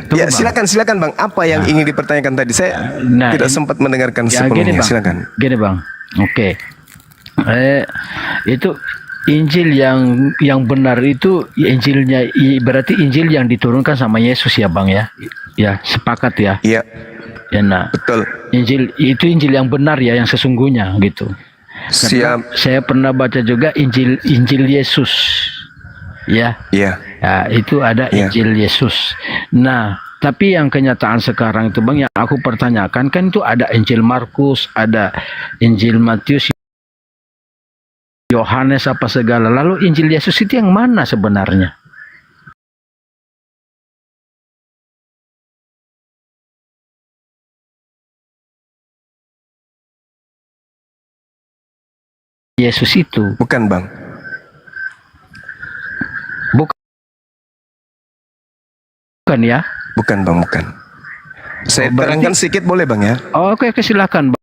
Tunggu, silakan Bang. Apa yang ingin dipertanyakan tadi? Saya tidak sempat mendengarkan sepenuhnya. Silakan. Gini Bang. Oke. Itu Injil yang benar itu Injilnya berarti Injil yang diturunkan sama Yesus ya Bang ya. Ya, sepakat ya. Iya. Ya nah. Betul. Injil yang benar ya, yang sesungguhnya gitu. Siap. Saya pernah baca juga Injil Yesus. Ya. Iya. Ya, itu ada Injil Yesus. Nah, tapi yang kenyataan sekarang itu Bang yang aku pertanyakan kan itu ada Injil Markus, ada Injil Matius, Yohanes apa segala. Lalu Injil Yesus itu yang mana sebenarnya? Yesus itu. Bukan bang. Bukan ya? Bukan bang, bukan. Saya berarti- terangkan sedikit boleh bang ya? Oh, oke, silakan.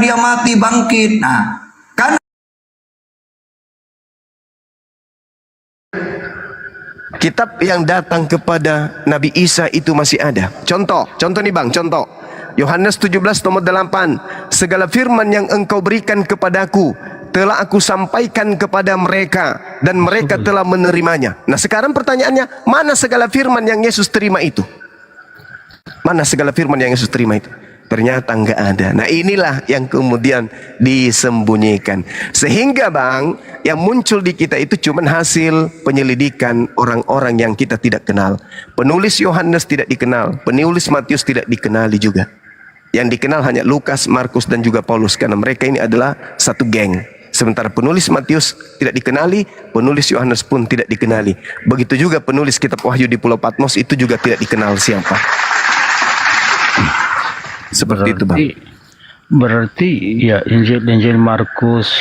dia mati bangkit. Nah, kan kitab yang datang kepada Nabi Isa itu masih ada. Contoh nih bang, contoh. Yohanes 17 nomor 8. Segala firman yang engkau berikan kepadaku telah aku sampaikan kepada mereka dan mereka telah menerimanya. Nah sekarang pertanyaannya, mana segala firman yang Yesus terima itu? Mana segala firman yang Yesus terima itu? Ternyata enggak ada. Nah inilah yang kemudian disembunyikan. Sehingga bang, yang muncul di kita itu cuma hasil penyelidikan orang-orang yang kita tidak kenal. Penulis Yohanes tidak dikenal, penulis Matius tidak dikenali juga. Yang dikenal hanya Lukas, Markus dan juga Paulus, karena mereka ini adalah satu geng. Sementara penulis Matius tidak dikenali, penulis Yohanes pun tidak dikenali. Begitu juga penulis kitab Wahyu di Pulau Patmos itu juga tidak dikenal siapa. Seperti itu bang. Berarti ya Injil Markus,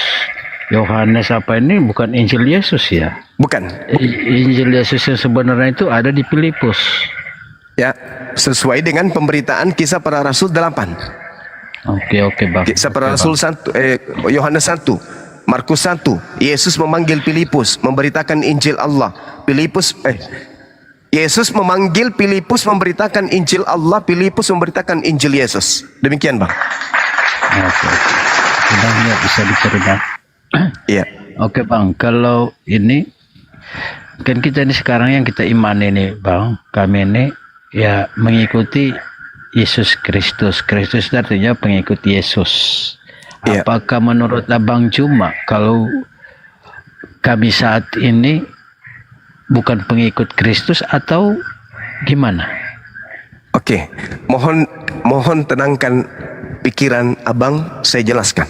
Yohanes apa ini bukan Injil Yesus ya? Bukan. Injil Yesus yang sebenarnya itu ada di Filipus. Ya, sesuai dengan pemberitaan Kisah Para Rasul 8. Oke bang. Kisah Para Rasul 1, Yohanes 1, Markus 1. Yesus memanggil Filipus memberitakan Injil Allah. Yesus memanggil Filipus memberitakan Injil Allah, Filipus memberitakan Injil Yesus. Demikian bang. Oke. Sudah ya, bisa diterima. Iya. Oke bang, kalau ini kan kita ini sekarang yang kita imani nih bang, kami ini ya mengikuti Yesus Kristus. Kristus artinya pengikut Yesus. Iya. Apakah menurut Abang Juma kalau kami saat ini bukan pengikut Kristus atau gimana? Oke, mohon tenangkan pikiran abang, saya jelaskan.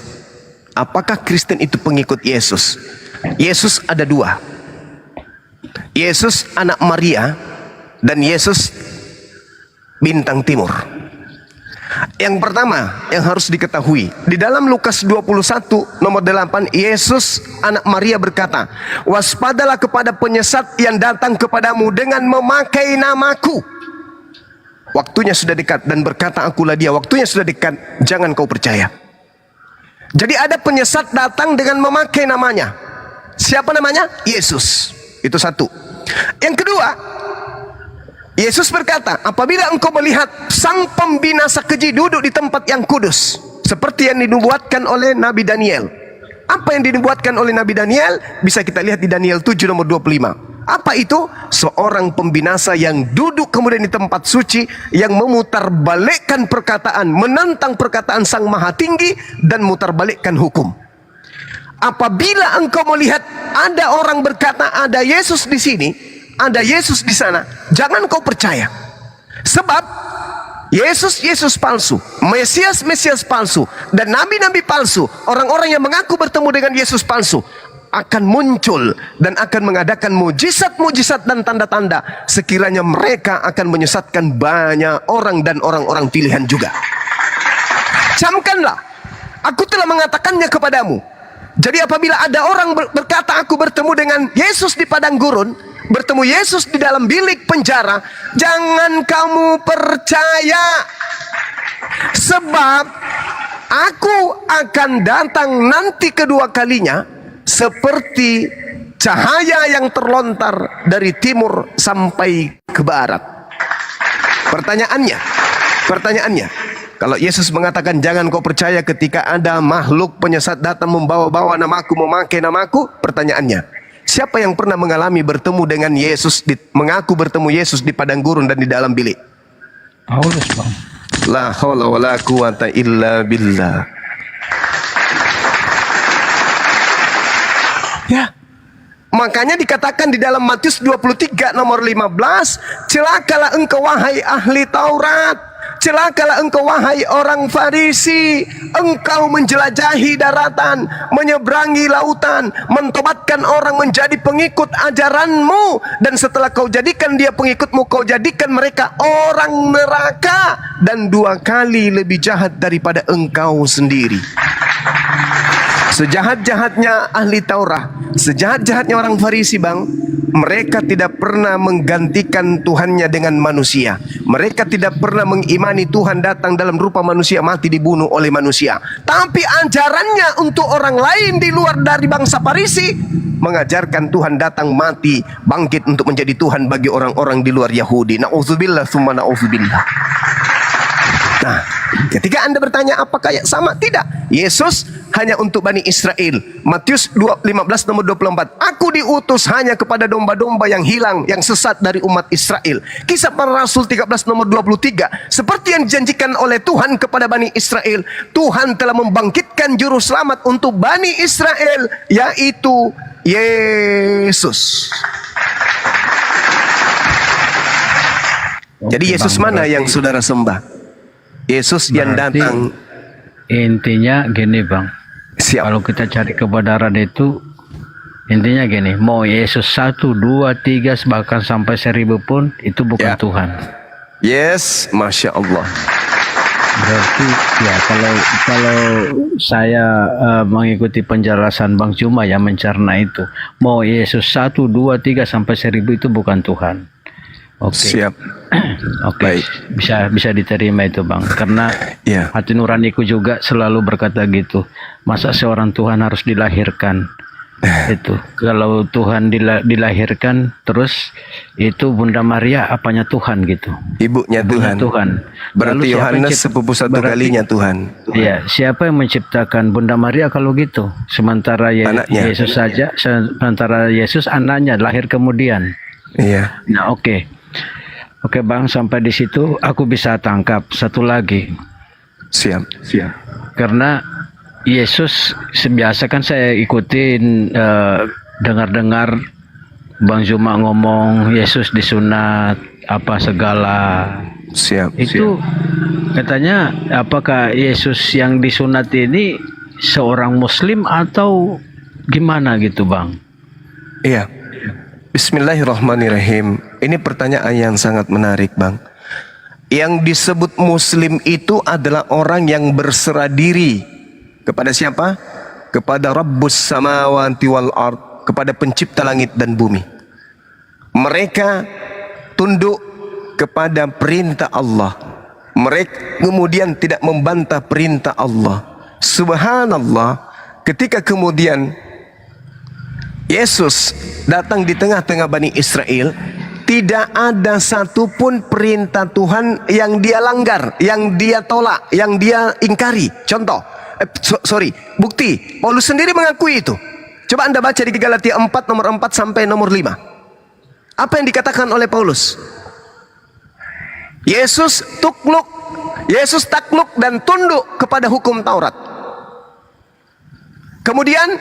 Apakah Kristen itu pengikut Yesus? Yesus ada dua. Yesus anak Maria dan Yesus bintang timur. Yang pertama yang harus diketahui, di dalam Lukas 21 nomor 8, Yesus anak Maria berkata, waspadalah kepada penyesat yang datang kepadamu dengan memakai namaku. Waktunya sudah dekat, dan berkata akulah dia. Waktunya sudah dekat, jangan kau percaya. Jadi ada penyesat datang dengan memakai namanya. Siapa namanya? Yesus. Itu satu. Yang kedua, Yesus berkata, apabila engkau melihat sang pembinasa keji duduk di tempat yang kudus, seperti yang dinubuatkan oleh Nabi Daniel. Apa yang dinubuatkan oleh Nabi Daniel? Bisa kita lihat di Daniel 7 nomor 25. Apa itu? Seorang pembinasa yang duduk kemudian di tempat suci, yang memutarbalikkan perkataan, menentang perkataan Sang Maha Tinggi, dan mutarbalikkan hukum. Apabila engkau melihat ada orang berkata ada Yesus di sini, ada Yesus di sana, jangan kau percaya. Sebab Yesus palsu, Mesias palsu, dan nabi-nabi palsu, orang-orang yang mengaku bertemu dengan Yesus palsu akan muncul dan akan mengadakan mujizat-mujizat dan tanda-tanda. Sekiranya mereka akan menyesatkan banyak orang dan orang-orang pilihan juga. Camkanlah, aku telah mengatakannya kepadamu. Jadi apabila ada orang berkata aku bertemu dengan Yesus di padang gurun, bertemu Yesus di dalam bilik penjara, jangan kamu percaya. Sebab aku akan datang nanti kedua kalinya seperti cahaya yang terlontar dari timur sampai ke barat. Pertanyaannya, kalau Yesus mengatakan jangan kau percaya ketika ada makhluk penyesat datang membawa-bawa namaku, memakai namaku, pertanyaannya, siapa yang pernah mengalami bertemu dengan Yesus, mengaku bertemu Yesus di padang gurun dan di dalam bilik? Paulus bang. La haula wala quwata illa billah. Ya. Makanya dikatakan di dalam Matius 23 nomor 15, celakalah engkau wahai ahli Taurat, celakalah engkau wahai orang Farisi, engkau menjelajahi daratan, menyeberangi lautan, mentobatkan orang menjadi pengikut ajaranmu, dan setelah kau jadikan dia pengikutmu, kau jadikan mereka orang neraka, dan 2 kali lebih jahat daripada engkau sendiri. Sejahat-jahatnya ahli Taurat, sejahat-jahatnya orang Farisi bang, Mereka tidak pernah menggantikan Tuhannya dengan manusia. Mereka tidak pernah mengimani Tuhan datang dalam rupa manusia, mati dibunuh oleh manusia. Tapi ajarannya untuk orang lain di luar dari bangsa Parisi mengajarkan Tuhan datang, mati, bangkit untuk menjadi Tuhan bagi orang-orang di luar Yahudi. Na'udzubillah summa na'udzubillah. Nah, ketika Anda bertanya apakah sama? Tidak. Yesus hanya untuk Bani Israel. Matius 15 nomor 24. Aku diutus hanya kepada domba-domba yang hilang, yang sesat dari umat Israel. Kisah Para Rasul 13 nomor 23. Seperti yang dijanjikan oleh Tuhan kepada Bani Israel, Tuhan telah membangkitkan juru selamat untuk Bani Israel, yaitu Yesus. Jadi Yesus mana yang saudara sembah? Yesus yang Berarti datang. intinya gini Bang, Siap. kalau kita cari kebenaran itu intinya gini, mau Yesus 1, 2, 3 bahkan sampai 1000 pun itu bukan Ya. Tuhan. Yes, Masya Allah. Berarti ya kalau saya mengikuti penjelasan Bang Cuma yang mencerna itu, mau Yesus 1, 2, 3 sampai 1000 itu bukan Tuhan. Oke. Siap. Oke, Baik. bisa diterima itu Bang, karena Ya. hati nuraniku juga selalu berkata gitu. Masa seorang Tuhan harus dilahirkan? Itu kalau Tuhan dilahirkan terus itu Bunda Maria apanya Tuhan gitu? Ibunya Ibunya Tuhan. Tuhan. Berarti Lalu siapa yang Yohanes sepupu satu kalinya Tuhan. Iya, siapa yang menciptakan Bunda Maria kalau gitu? Sementara Anaknya. Yesus saja, sementara Yesus anaknya lahir kemudian. Iya. Nah, oke. Oke Bang, sampai di situ aku bisa tangkap satu lagi. Siap. Karena Yesus sebiasa kan saya ikutin dengar-dengar Bang Zuma ngomong Yesus disunat apa segala. Siap. Itu katanya apakah Yesus yang disunat ini seorang muslim atau gimana gitu Bang? Iya. Bismillahirrahmanirrahim. Ini pertanyaan yang sangat menarik, Bang. Yang disebut muslim itu adalah orang yang berserah diri kepada siapa? Kepada Rabbus samawati wal ard, kepada pencipta langit dan bumi. Mereka tunduk kepada perintah Allah. Mereka kemudian tidak membantah perintah Allah. Subhanallah, ketika kemudian Yesus datang di tengah-tengah Bani Israel, tidak ada satupun perintah Tuhan yang dia langgar, yang dia tolak, yang dia ingkari. Contoh, bukti, Paulus sendiri mengakui itu. Coba Anda baca di Galatia 4 nomor 4 sampai nomor 5. Apa yang dikatakan oleh Paulus? Yesus takluk dan tunduk kepada hukum Taurat. Kemudian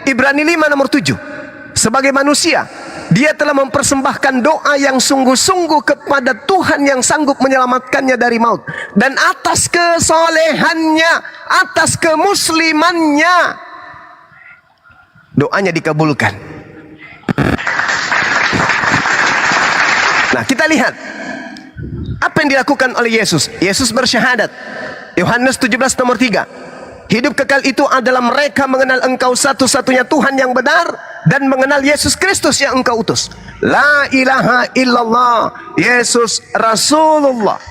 Ibrani 5 nomor 7. Sebagai manusia, dia telah mempersembahkan doa yang sungguh-sungguh kepada Tuhan yang sanggup menyelamatkannya dari maut. Dan atas kesolehannya, atas kemuslimannya, doanya dikabulkan. Nah, kita lihat apa yang dilakukan oleh Yesus. Yesus bersyahadat. Yohanes 17 nomor 3. Hidup kekal itu adalah mereka mengenal Engkau satu-satunya Tuhan yang benar dan mengenal Yesus Kristus yang Engkau utus. La ilaha illallah, Yesus Rasulullah.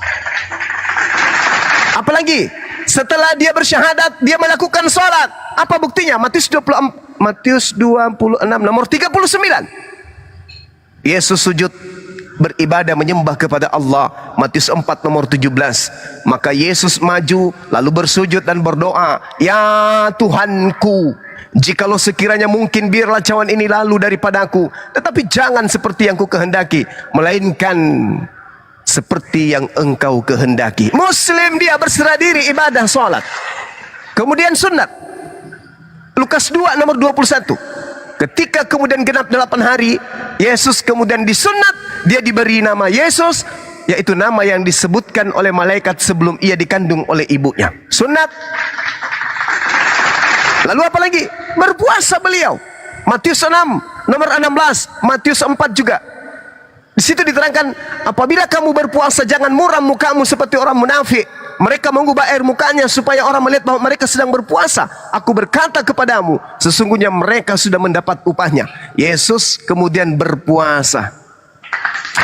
Apalagi setelah dia bersyahadat, dia melakukan sholat. Apa buktinya? Matius 26 nomor 39. Yesus sujud beribadah menyembah kepada Allah. Matius 4 nomor 17. Maka Yesus maju lalu bersujud dan berdoa, ya Tuhanku, jikalau sekiranya mungkin biarlah cawan ini lalu daripadaku, tetapi jangan seperti yang ku kehendaki, melainkan seperti yang Engkau kehendaki. Muslim, dia berserah diri, ibadah, sholat. Kemudian sunat. Lukas 2 nomor 21. Ketika kemudian genap 8 hari, Yesus kemudian disunat. Dia diberi nama Yesus, yaitu nama yang disebutkan oleh malaikat sebelum ia dikandung oleh ibunya. Sunat. Lalu apa lagi? Berpuasa beliau. Matius 6 nomor 16, Matius 4 juga. Di situ diterangkan, apabila kamu berpuasa jangan muram mukamu seperti orang munafik. Mereka mengubah air mukanya supaya orang melihat bahwa mereka sedang berpuasa. Aku berkata kepadamu, sesungguhnya mereka sudah mendapat upahnya. Yesus kemudian berpuasa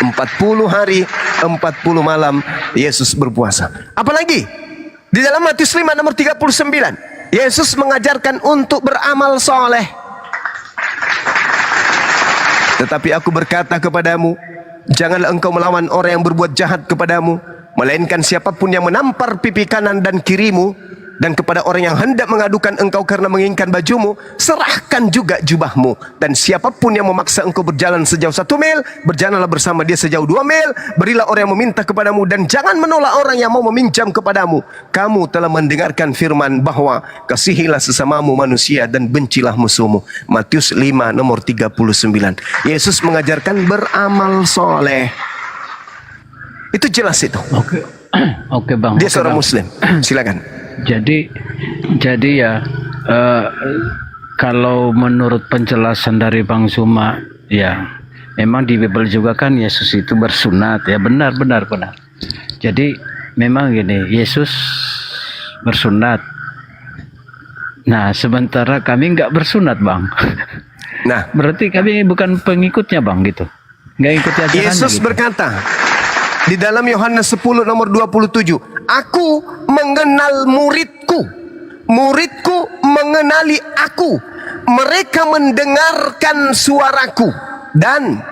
40 hari 40 malam. Yesus berpuasa. Apalagi di dalam Matius 5 nomor 39, Yesus mengajarkan untuk beramal soleh. Tetapi aku berkata kepadamu, janganlah engkau melawan orang yang berbuat jahat kepadamu, melainkan siapapun yang menampar pipi kanan dan kirimu, dan kepada orang yang hendak mengadukan engkau karena menginginkan bajumu, serahkan juga jubahmu. Dan siapapun yang memaksa engkau berjalan sejauh 1 mil, berjalanlah bersama dia sejauh 2 mil. Berilah orang yang meminta kepadamu, dan jangan menolak orang yang mau meminjam kepadamu. Kamu telah mendengarkan firman bahwa kasihilah sesamamu manusia dan bencilah musuhmu. Matius 5 nomor 39. Yesus mengajarkan beramal soleh. Itu jelas itu. Oke. Oke Bang. Dia Oke, seorang Bang. Muslim. Silakan. Jadi ya kalau menurut penjelasan dari Bang Zuma, ya memang di Bible juga kan Yesus itu bersunat, ya benar. Jadi memang gini, Yesus bersunat. Nah sementara kami nggak bersunat Bang. Nah, Berarti kami bukan pengikutnya Bang gitu, nggak ikuti ajarannya. Yesus gitu. berkata di dalam Yohanes 10 nomor 27, aku mengenal muridku, muridku mengenali aku, mereka mendengarkan suaraku dan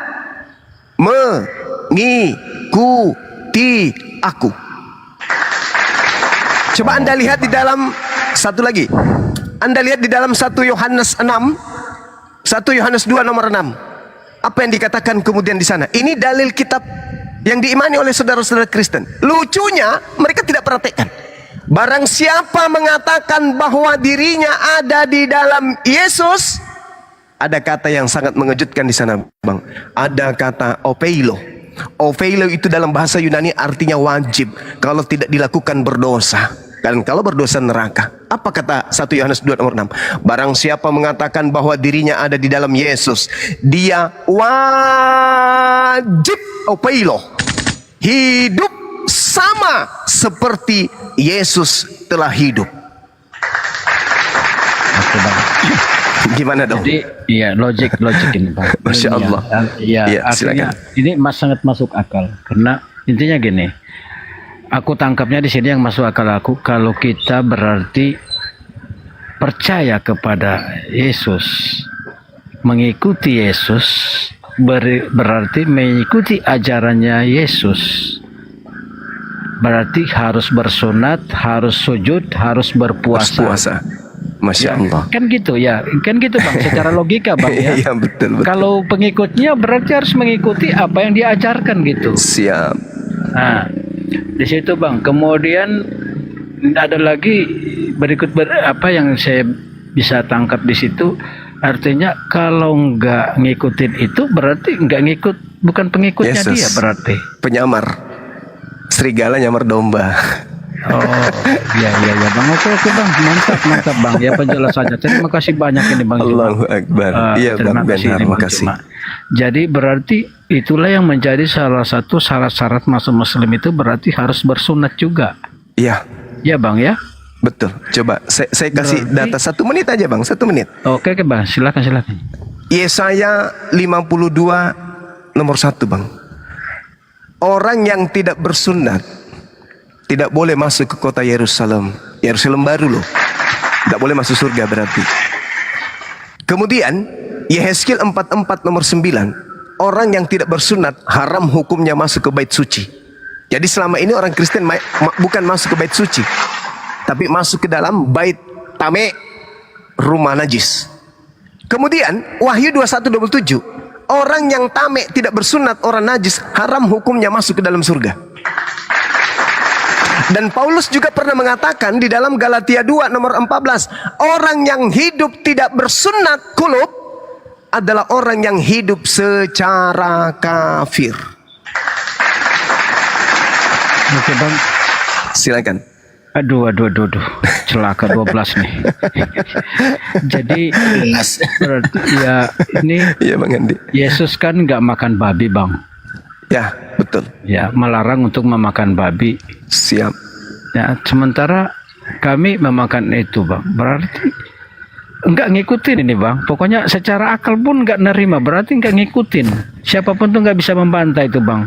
mengikuti aku. Coba Anda lihat di dalam satu lagi, Anda lihat di dalam 1 Yohanes 6, 1 Yohanes 2 nomor 6. Apa yang dikatakan kemudian di sana? Ini dalil kitab yang diimani oleh saudara-saudara Kristen. Lucunya mereka tidak praktekkan. Barang siapa mengatakan bahwa dirinya ada di dalam Yesus, ada kata yang sangat mengejutkan di sana, Bang. Ada kata opeilo. Opeilo itu dalam bahasa Yunani artinya wajib. Kalau tidak dilakukan berdosa. Dan kalau berdosa neraka. Apa kata 1 Yohanes 2 nomor 6? Barang siapa mengatakan bahwa dirinya ada di dalam Yesus, dia wajib opeilo, hidup sama seperti Yesus telah hidup. Oke Bang. Gimana dong? Jadi iya logik ini Bang. Masya Allah. Ya, Ya, artinya silakan. ini sangat masuk akal karena intinya gini. Aku tangkapnya di sini yang masuk akal aku, kalau kita berarti percaya kepada Yesus, mengikuti Yesus, berarti mengikuti ajarannya Yesus. Berarti harus bersunat, harus sujud, harus berpuasa. Puasa. Masya Allah. Kan gitu Bang, secara logika Bang ya. Iya betul. Kalau pengikutnya berarti harus mengikuti apa yang diajarkan gitu. Siap. Nah, di situ Bang. Kemudian ada lagi apa yang saya bisa tangkap di situ, artinya kalau nggak ngikutin itu berarti nggak ngikut, bukan pengikutnya Yesus. dia berarti. Penyamar. Serigala nyamar domba. Oh, iya Bang. Oke Bang, mantap Bang. Ya penjelasannya. Terima kasih banyak ini Bang. Allahu Akbar. Iya terima Bang kasih Benar, ini Bang makasih. Cuma. Jadi berarti itulah yang menjadi salah satu syarat-syarat masuk Muslim itu berarti harus bersunat juga. Iya. Ya Bang ya. Betul. Coba saya kasih Berarti- data 1 menit aja Bang, 1 menit. Oke Bang, silakan. Yesaya 52 nomor 1 Bang. Orang yang tidak bersunat tidak boleh masuk ke kota Yerusalem. Yerusalem baru loh. Tidak boleh masuk surga berarti. Kemudian Yehezkiel 44 nomor 9. Orang yang tidak bersunat haram hukumnya masuk ke bait suci. Jadi selama ini orang Kristen bukan masuk ke bait suci, tapi masuk ke dalam bait tame, rumah najis. Kemudian Wahyu 21:27, orang yang tame tidak bersunat, orang najis, haram hukumnya masuk ke dalam surga. Dan Paulus juga pernah mengatakan di dalam Galatia 2 nomor 14, orang yang hidup tidak bersunat kulub adalah orang yang hidup secara kafir. Oke Bang. Silakan. Aduh. Celaka 12 nih. Jadi berarti ya ini Iya Bang Andi. Yesus kan nggak makan babi Bang. Ya betul. Ya melarang untuk memakan babi. Siap. Ya, sementara kami memakan itu, Bang. Berarti enggak ngikutin ini, Bang. Pokoknya secara akal pun enggak nerima. Berarti enggak ngikutin. Siapapun tuh enggak bisa membantah itu, Bang.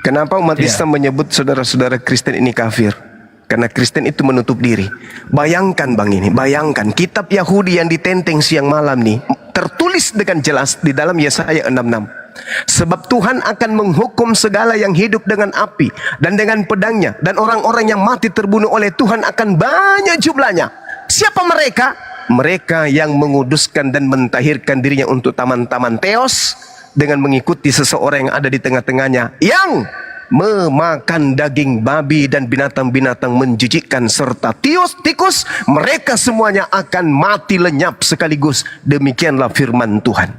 Kenapa umat Iya. Islam menyebut saudara-saudara Kristen ini kafir? Karena Kristen itu menutup diri. Bayangkan Bang ini, bayangkan kitab Yahudi yang ditenteng siang malam nih, tertulis dengan jelas di dalam Yesaya 66. Sebab Tuhan akan menghukum segala yang hidup dengan api dan dengan pedangnya, dan orang-orang yang mati terbunuh oleh Tuhan akan banyak jumlahnya. Siapa mereka? Mereka yang menguduskan dan mentahirkan dirinya untuk taman-taman teos dengan mengikuti seseorang yang ada di tengah-tengahnya yang memakan daging babi dan binatang-binatang menjijikkan serta tikus. Mereka semuanya akan mati lenyap sekaligus. Demikianlah firman Tuhan.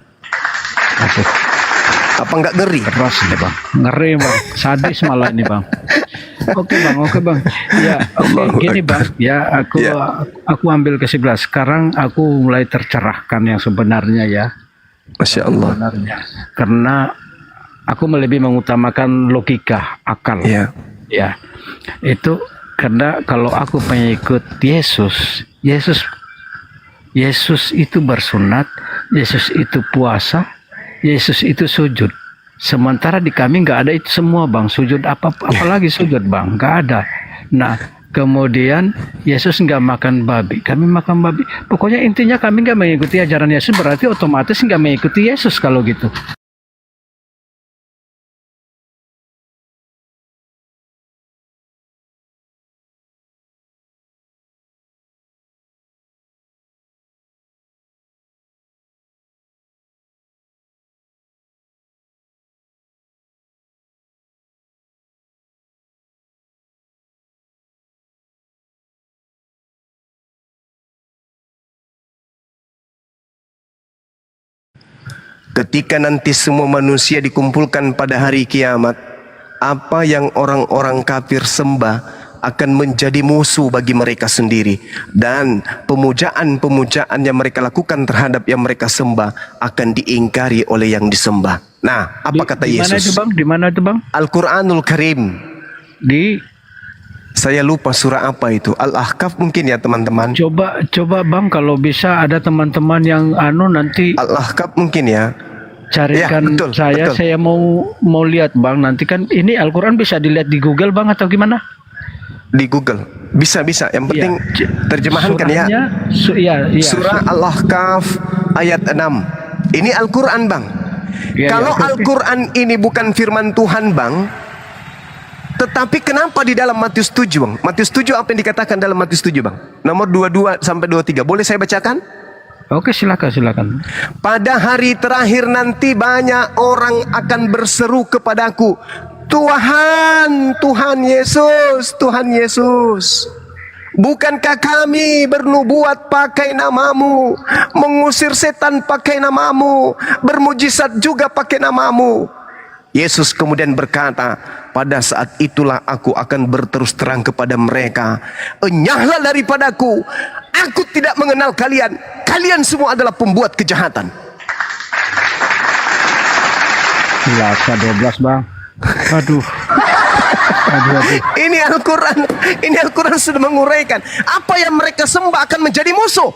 Aduh, Apa enggak ngeri? keras nih, Bang. Ngeri, Bang. Sadis malah ini, Bang. Oke, Bang. Ya, oke, gini, Bang. Ya, aku ambil kesimpulan. Sekarang aku mulai tercerahkan yang sebenarnya ya. Masya Allah. Sebenarnya. Karena aku lebih mengutamakan logika, akal. Ya. Ya, itu karena kalau aku pengikut Yesus itu bersunat, Yesus itu puasa, Yesus itu sujud. Sementara di kami nggak ada itu semua, Bang. Sujud apalagi sujud, Bang, nggak ada. Nah, kemudian Yesus nggak makan babi, kami makan babi. Pokoknya intinya kami nggak mengikuti ajaran Yesus, berarti otomatis nggak mengikuti Yesus kalau gitu. Ketika nanti semua manusia dikumpulkan pada hari kiamat, apa yang orang-orang kafir sembah akan menjadi musuh bagi mereka sendiri, dan pemujaan-pemujaan yang mereka lakukan terhadap yang mereka sembah akan diingkari oleh yang disembah. Nah, apa kata Yesus? Di mana itu, Bang? Al-Quranul Karim. Saya lupa surah apa itu. Al-Ahqaf mungkin ya teman-teman. Coba Bang, kalau bisa ada teman-teman yang nanti Al-Ahqaf mungkin ya. carikan Ya, betul, betul. saya mau lihat, Bang. Nanti kan ini Al-Quran bisa dilihat di Google, Bang, atau gimana? Di Google. Bisa. Yang penting terjemahan kan ya. Iya. Surah Al-Ahqaf ayat 6. Ini Al-Quran, Bang. Kalau oke. Al-Quran ini bukan firman Tuhan, Bang, tetapi kenapa di dalam Matius 7, Bang? Matius 7 apa yang dikatakan dalam Matius 7, Bang? Nomor 22 sampai 23. Boleh saya bacakan? Oke, silakan. Pada hari terakhir nanti banyak orang akan berseru kepadaku, Tuhan Yesus, bukankah kami bernubuat pakai namamu, mengusir setan pakai namamu, bermujizat juga pakai namamu? Yesus kemudian berkata, pada saat itulah aku akan berterus terang kepada mereka, enyahlah daripadaku, aku tidak mengenal kalian. Kalian semua adalah pembuat kejahatan. Silaka 12, Bang. Aduh. Ini Al-Quran sudah menguraikan apa yang mereka sembah akan menjadi musuh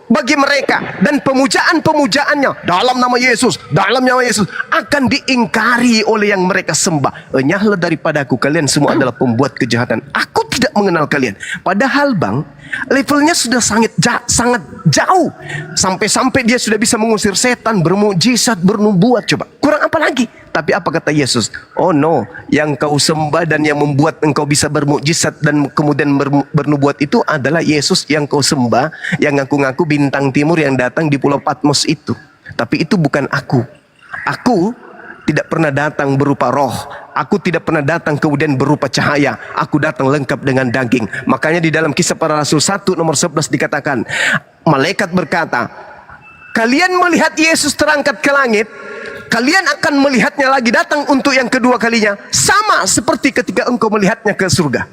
bagi mereka, dan pemujaan-pemujaannya dalam nama Yesus akan diingkari oleh yang mereka sembah. Enyahlah daripadaku, kalian semua adalah pembuat kejahatan. Aku tidak mengenal kalian. Padahal, Bang, levelnya sudah sangat jauh, sampai dia sudah bisa mengusir setan, bermukjizat, bernubuat. Coba kurang apa lagi? Tapi apa kata Yesus? Oh no, yang kau sembah dan yang membuat engkau bisa bermukjizat dan kemudian bernubuat itu adalah Yesus yang kau sembah, yang ngaku-ngaku bintang timur yang datang di Pulau Patmos itu. Tapi itu bukan aku. Aku tidak pernah datang berupa roh. Aku tidak pernah datang kemudian berupa cahaya. Aku datang lengkap dengan daging. Makanya di dalam Kisah Para Rasul 1 nomor 11 dikatakan, malaikat berkata, kalian melihat Yesus terangkat ke langit, kalian akan melihatnya lagi datang untuk yang kedua kalinya, sama seperti ketika engkau melihatnya ke surga.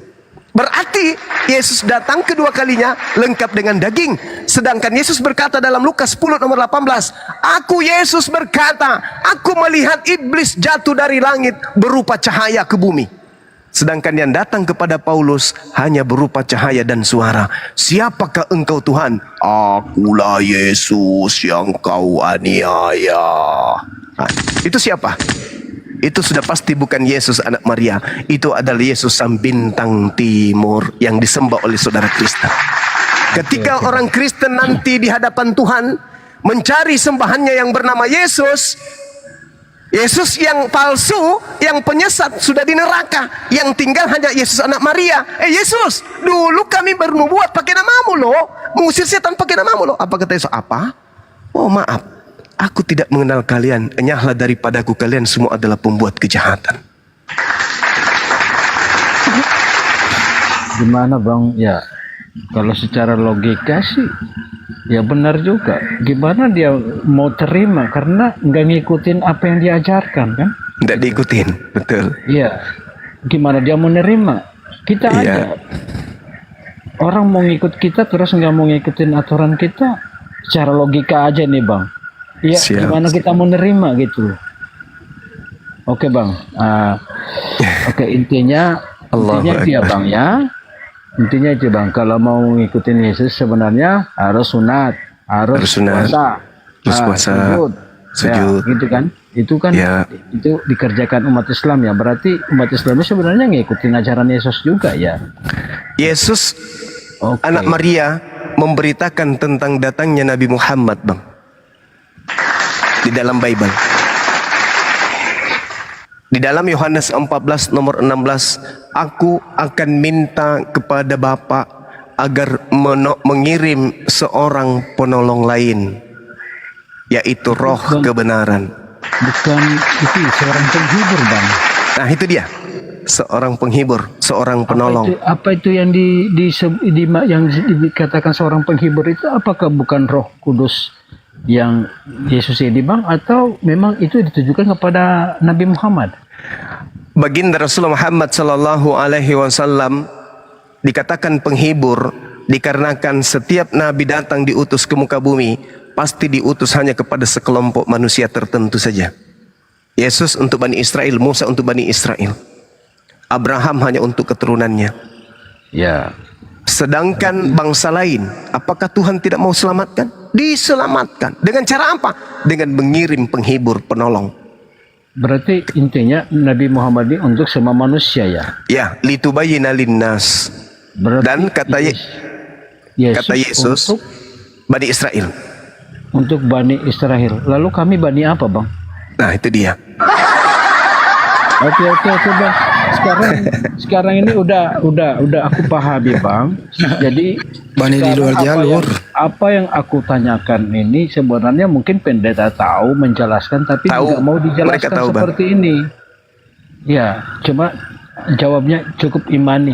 Berarti Yesus datang kedua kalinya lengkap dengan daging. Sedangkan Yesus berkata dalam Lukas 10 nomor 18, aku Yesus berkata, aku melihat iblis jatuh dari langit berupa cahaya ke bumi. Sedangkan yang datang kepada Paulus hanya berupa cahaya dan suara. Siapakah engkau Tuhan? Akulah Yesus yang kau aniaya. Nah, itu siapa? Itu sudah pasti bukan Yesus anak Maria. Itu adalah Yesus sang bintang timur yang disembah oleh saudara Kristen. Ketika orang Kristen nanti di hadapan Tuhan mencari sembahannya yang bernama Yesus, Yesus yang palsu, yang penyesat sudah di neraka. Yang tinggal hanya Yesus anak Maria. Yesus, dulu kami bernubuat pakai namamu loh, mengusir setan pakai namamu loh. Apa kata Yesus? Apa? Oh maaf, aku tidak mengenal kalian. Enyahlah daripadaku, kalian semua adalah pembuat kejahatan. Gimana bang? Ya, kalau secara logika sih ya benar juga. Gimana dia mau terima karena nggak ngikutin apa yang diajarkan kan? Tidak diikutin, betul. Iya. Gimana dia mau nerima? Kita aja. Orang mau ngikut kita terus nggak mau ngikutin aturan kita. Secara logika aja nih bang. Iya. Gimana kita mau nerima gitu? Oke bang. Oke intinya dia bang ya. Intinya itu bang, kalau mau ngikutin Yesus sebenarnya harus sunat, harus puasa, sujud, ya, gitu kan? Itu kan itu dikerjakan umat Islam ya. Berarti umat Islam sebenarnya ngikutin ajaran Yesus juga ya. Yesus anak Maria memberitakan tentang datangnya Nabi Muhammad bang di dalam Bible. Di dalam Yohanes 14 nomor 16, aku akan minta kepada Bapa agar mengirim seorang penolong lain, yaitu Roh kebenaran. Bukan itu seorang penghibur bang. Nah itu dia, seorang penghibur, seorang penolong. Apa itu yang yang dikatakan seorang penghibur itu? Apakah bukan Roh Kudus yang Yesus ini bang, atau memang itu ditujukan kepada Nabi Muhammad? Baginda Rasulullah Muhammad sallallahu alaihi wasallam dikatakan penghibur dikarenakan setiap nabi datang diutus ke muka bumi pasti diutus hanya kepada sekelompok manusia tertentu saja. Yesus untuk Bani Israel, Musa untuk Bani Israel, Abraham hanya untuk keturunannya. Ya. Sedangkan bangsa lain, apakah Tuhan tidak mau selamatkan? Diselamatkan. Dengan cara apa? Dengan mengirim penghibur, penolong. Berarti intinya Nabi Muhammad ini untuk semua manusia ya? Ya, litubayyina linnas. Dan kata Yesus untuk Bani Israel. Untuk Bani Israel. Lalu kami Bani apa bang? Nah itu dia. Oke bang. Sekarang ini udah aku pahami bang. Jadi Bani di luar jalur. Apa yang aku tanyakan ini sebenarnya mungkin pendeta tahu menjelaskan tapi nggak mau dijelaskan seperti ini. Ya, cuma jawabnya cukup imani.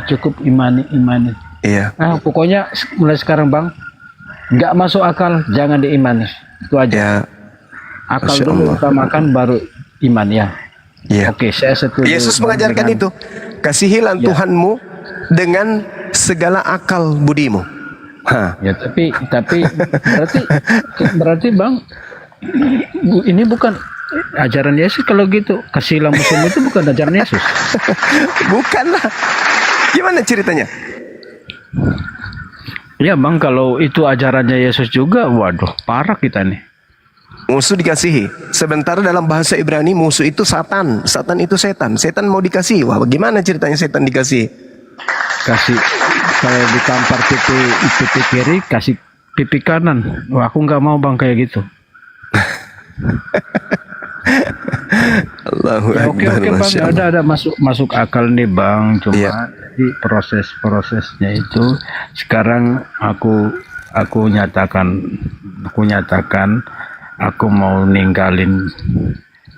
Iya. Nah, pokoknya mulai sekarang bang, nggak masuk akal jangan diimani. Itu aja. Ya. Akal dulu utamakan baru iman ya. Yeah. Oke, saya setuju. Yesus mengajarkan itu. Kasihilah Tuhanmu dengan segala akal budimu. Ya, tapi berarti bang, ini bukan ajaran Yesus kalau gitu. Kasihilah musuhmu itu bukan ajaran Yesus. Bukanlah. Gimana ceritanya? Ya bang, kalau itu ajarannya Yesus juga, waduh, parah kita nih. Musuh dikasihi. Sementara dalam bahasa Ibrani musuh itu Satan. Satan itu setan. Setan mau dikasihi. Wah, bagaimana ceritanya setan dikasihi? Kasih kalau ditampar pipi kiri, kasih pipi kanan. Wah, aku nggak mau bang kayak gitu. Allahu Akbar. Oke bang, ada masuk akal nih bang. Cuma di prosesnya itu sekarang aku nyatakan. Aku mau ninggalin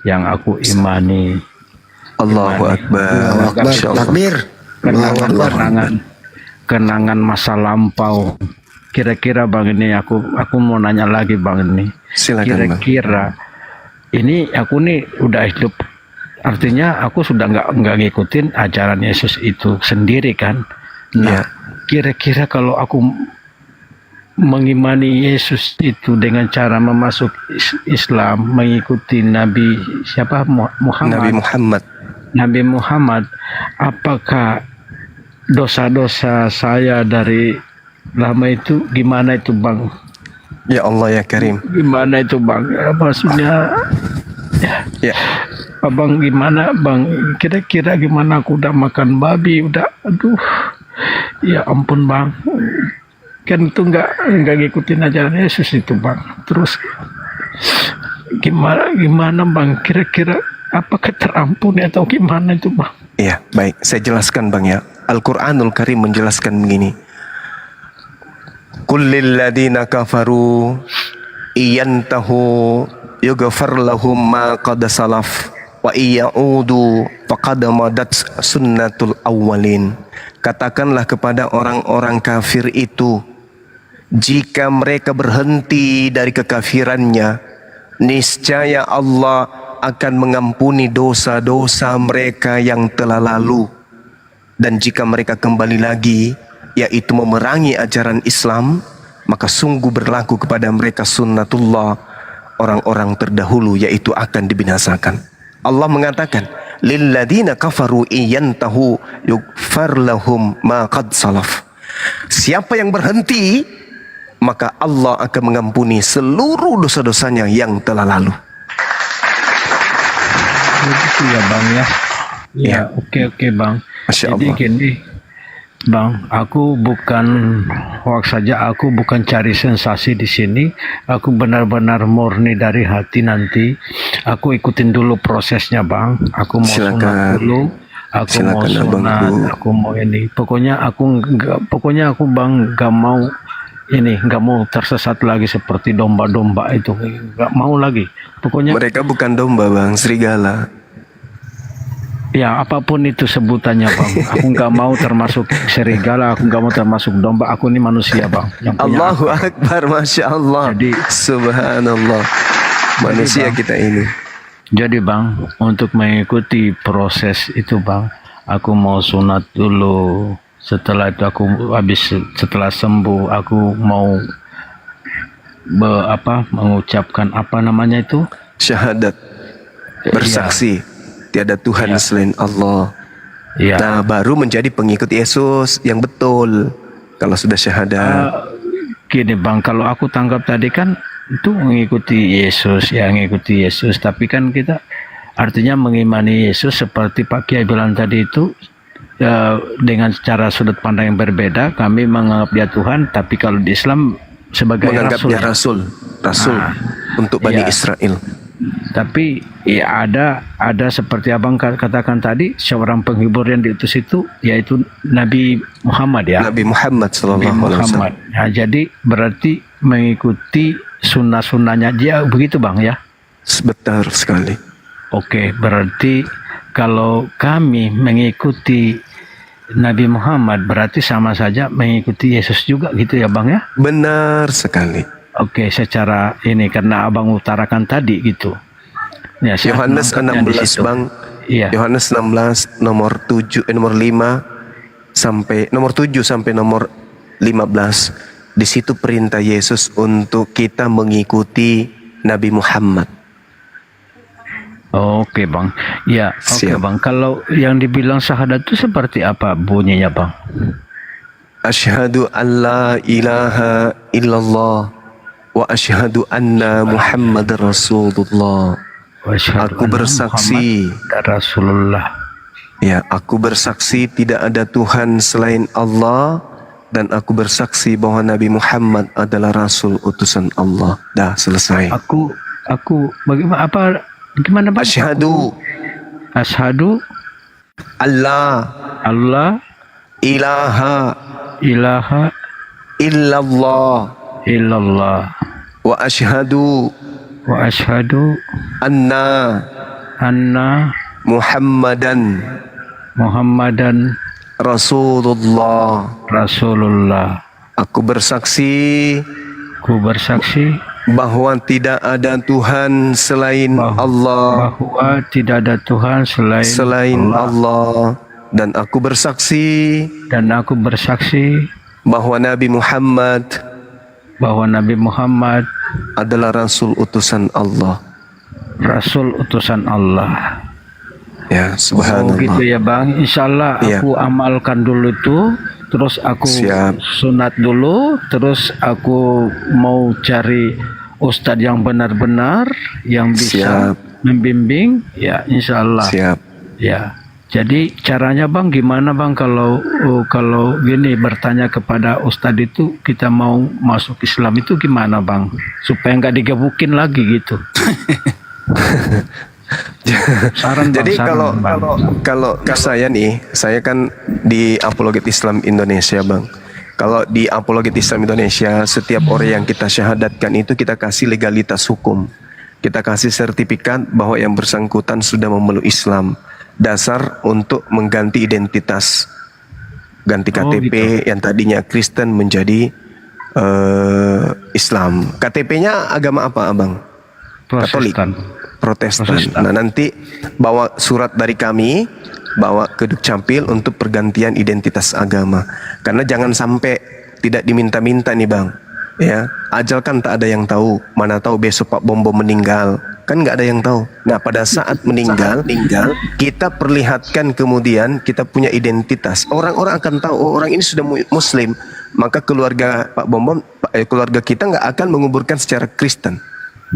yang aku imani. Allahu Akbar. Takbir. Kenangan masa lampau. Kira-kira bang ini aku mau nanya lagi bang ini. Silakan, kira-kira ini aku nih udah hidup. Artinya aku sudah nggak ngikutin ajaran Yesus itu sendiri kan. Nah, kira-kira kalau aku mengimani Yesus itu dengan cara memasuk Islam, mengikuti Nabi siapa Muhammad. Nabi Muhammad. Nabi Muhammad, apakah dosa-dosa saya dari lama itu gimana itu Bang? Ya Allah ya Karim. Gimana itu Bang? Maksudnya Ya. Abang gimana Bang? Kira-kira gimana aku udah makan babi, udah aduh. Ya ampun Bang. Kan itu nggak ngikutin ajaran Yesus itu Bang. Terus gimana Bang? Kira-kira apakah terampuni atau gimana itu Bang? Iya, baik. Saya jelaskan Bang ya. Al-Quranul Karim menjelaskan begini. Kullil ladina kafaru iyantahu yughfar lahum ma qad salaf wa iyaudu faqad madat sunnatul awwalin. Katakanlah kepada orang-orang kafir itu, jika mereka berhenti dari kekafirannya, niscaya Allah akan mengampuni dosa-dosa mereka yang telah lalu. Dan jika mereka kembali lagi, yaitu memerangi ajaran Islam, maka sungguh berlaku kepada mereka sunnatullah, orang-orang terdahulu, yaitu akan dibinasakan. Allah mengatakan, lilladina kafaru iyantahu yughfar lahum ma qad salaf. Siapa yang berhenti, maka Allah akan mengampuni seluruh dosa-dosanya yang telah lalu. Begitu ya Bang ya. Ya, oke Bang. Masya Jadi Allah. gini Bang, aku bukan hoax saja, aku bukan cari sensasi di sini. Aku benar-benar murni dari hati nanti. Aku ikutin dulu prosesnya Bang. Aku mau sunat dulu. Aku mau sunat, aku mau ini. Pokoknya aku Bang gak mau ini, gak mau tersesat lagi seperti domba-domba itu. Gak mau lagi. Pokoknya Mereka bukan domba Bang, serigala. ya apapun itu sebutannya Bang, aku nggak mau termasuk serigala, aku nggak mau termasuk domba, aku ini manusia Bang. Yang punya Allahu Akbar, Masya Allah. Jadi, Subhanallah. Manusia Bang, kita ini. Jadi Bang, untuk mengikuti proses itu Bang, aku mau sunat dulu. Setelah itu setelah sembuh, aku mau mengucapkan apa namanya itu? Syahadat. Bersaksi. Tiada Tuhan selain Allah. Ya. Nah, baru menjadi pengikut Yesus yang betul. Kalau sudah syahadat. Gini Bang, kalau aku tangkap tadi kan itu mengikuti Yesus, ya mengikuti Yesus. Tapi kan kita artinya mengimani Yesus seperti Pak Kiai bilang tadi itu dengan cara sudut pandang yang berbeda. Kami menganggap dia Tuhan, tapi kalau di Islam sebagai menganggapnya Rasul. Rasul untuk Bani Israel. Tapi ya ada seperti abang katakan tadi, seorang penghibur yang diutus itu yaitu Nabi Muhammad ya. Nabi Muhammad sallallahu alaihi wasallam. Nah, jadi berarti mengikuti sunnah-sunnahnya dia begitu Bang ya. Betul sekali. Oke, berarti kalau kami mengikuti Nabi Muhammad berarti sama saja mengikuti Yesus juga gitu ya Bang ya. Benar sekali. Oke, secara ini karena abang utarakan tadi gitu. Ya, Yohanes 16 Bang. Iya. Yohanes 16 nomor 5 sampai nomor 7 sampai nomor 15. Di situ perintah Yesus untuk kita mengikuti Nabi Muhammad. Oke Bang. Ya, oke Bang. Kalau yang dibilang syahadat itu seperti apa bunyinya Bang? Asyhadu an la ilaha illallah wa asyhadu anna Muhammadar Rasulullah. Aku bersaksi Rasulullah. Ya, aku bersaksi tidak ada Tuhan selain Allah, dan aku bersaksi bahwa Nabi Muhammad adalah Rasul utusan Allah. Dah selesai. Aku gimana Bang? Asyhadu Allah ilaha illallah wa asyhadu anna Muhammadan Rasulullah. Aku bersaksi bahwa tidak ada Tuhan selain Allah. Allah. Dan aku bersaksi bahwa Nabi Muhammad adalah Rasul utusan Allah. Ya, Oh subhanallah. gitu ya bang. Insyaallah Iya. aku amalkan dulu tuh. Terus aku Siap. sunat dulu. Terus aku mau cari ustadz yang benar-benar yang bisa Siap. membimbing. Ya insyaallah. Siap. Ya. Jadi caranya bang gimana bang kalau gini bertanya kepada ustadz itu kita mau masuk Islam itu gimana bang supaya nggak digebukin lagi gitu. Saran bang, Jadi saran, bang. kalau saya nih, saya kan di Apologet Islam Indonesia, Bang. Kalau di Apologet Islam Indonesia, setiap orang yang kita syahadatkan itu kita kasih legalitas hukum. Kita kasih sertifikat bahwa yang bersangkutan sudah memeluk Islam. Dasar untuk mengganti identitas. Ganti KTP yang tadinya Kristen menjadi Islam. KTP-nya agama apa, Abang? Katolik. Protestan. Nah, nanti bawa surat dari kami, bawa ke Dukcapil untuk pergantian identitas agama. Karena jangan sampai tidak diminta-minta nih, Bang. Ya, ajal kan tak ada yang tahu. Mana tahu besok Pak Bombo meninggal. Kan nggak ada yang tahu. Nah, pada saat meninggal, kita perlihatkan kemudian kita punya identitas. Orang-orang akan tahu, oh, orang ini sudah Muslim. Maka keluarga Pak Bombo, keluarga kita nggak akan menguburkan secara Kristen,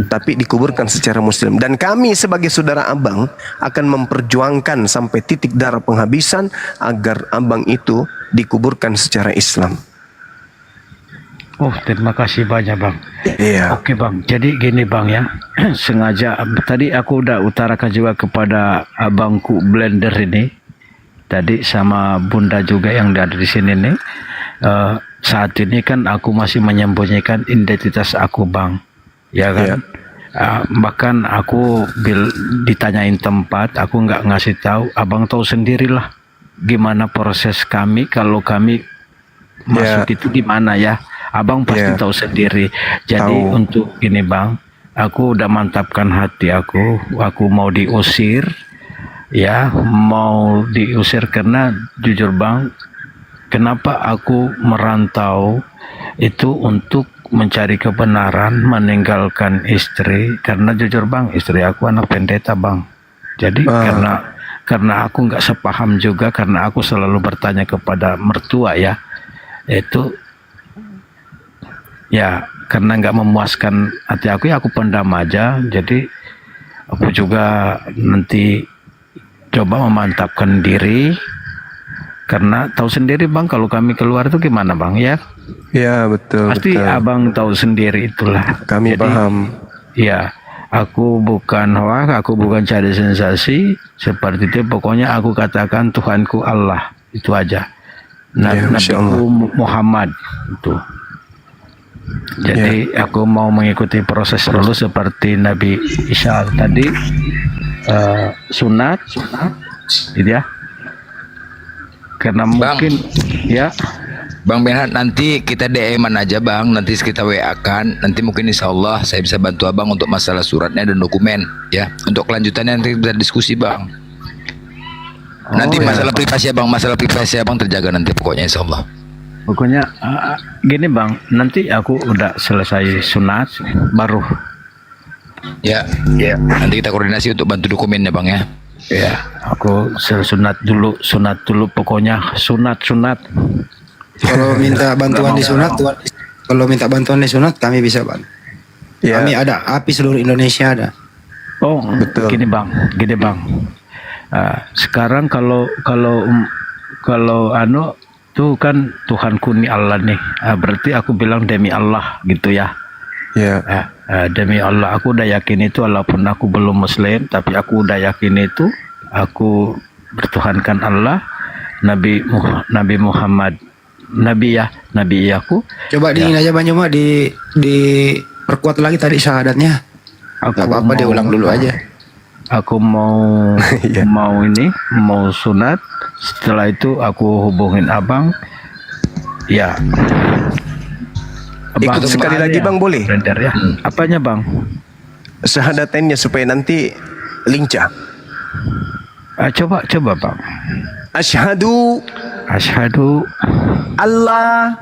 tapi dikuburkan secara Muslim. Dan kami sebagai saudara abang akan memperjuangkan sampai titik darah penghabisan agar abang itu dikuburkan secara Islam. Oh, terima kasih banyak bang. Iya. Oke bang, jadi gini bang ya, sengaja tadi aku udah utarakan juga kepada abangku blender ini, tadi sama bunda juga yang ada di sini nih. Saat ini kan aku masih menyembunyikan identitas aku bang, ya kan. Bahkan aku ditanyain tempat, aku nggak ngasih tahu. Abang tahu sendirilah gimana proses kami kalau kami masuk itu gimana ya. Abang pasti tahu sendiri. Jadi untuk ini bang, aku udah mantapkan hati aku mau diusir, ya mau diusir karena jujur bang, kenapa aku merantau itu untuk mencari kebenaran, meninggalkan istri, karena jujur bang, istri aku anak pendeta bang. Jadi karena aku nggak sepaham juga, karena aku selalu bertanya kepada mertua ya, itu ya karena nggak memuaskan hati aku ya aku pendam aja. Jadi aku juga nanti coba memantapkan diri, karena tahu sendiri bang kalau kami keluar itu gimana bang ya. Ya betul. Pasti betul. abang tahu sendiri itulah. Kami Jadi, paham. Ya, aku bukan hoak, aku bukan cari sensasi seperti itu. Pokoknya aku katakan Tuhanku Allah, itu aja. Nabiku Muhammad itu. Jadi aku mau mengikuti proses dulu seperti Nabi Isa tadi, sunat, gitu ya. Karena mungkin ya. Bang Benhard, nanti kita DM-an aja bang, nanti kita WA-kan, nanti mungkin insya Allah saya bisa bantu abang untuk masalah suratnya dan dokumen ya. Untuk kelanjutannya nanti kita diskusi bang. Nanti masalah privasi abang terjaga nanti pokoknya insya Allah. Pokoknya gini bang, nanti aku udah selesai sunat baru. Ya, nanti kita koordinasi untuk bantu dokumennya bang ya. Ya, aku sunat dulu pokoknya sunat. Kalau minta bantuan di sunat, kami bisa bantu. Ya. Kami ada api seluruh Indonesia ada. Oh, betul. Gini bang. Sekarang kalau tuh kan Tuhanku nih Allah nih. Berarti aku bilang demi Allah gitu ya. Ya. Demi Allah aku udah yakin itu, walaupun aku belum Muslim, tapi aku udah yakin itu. Aku bertuhankan Allah, Nabi Muhammad. Nabi aku. Coba diingin aja Bang Joma, di perkuat lagi tadi syahadatnya. Gak apa-apa, diulang dulu aja. Aku mau mau sunat. Setelah itu aku hubungin abang. Ya. Abang, Ikut sekali lagi bang boleh? Beredar ya. Apanya bang? Syahadatannya supaya nanti lincah. Coba bang. Asyhadu Allah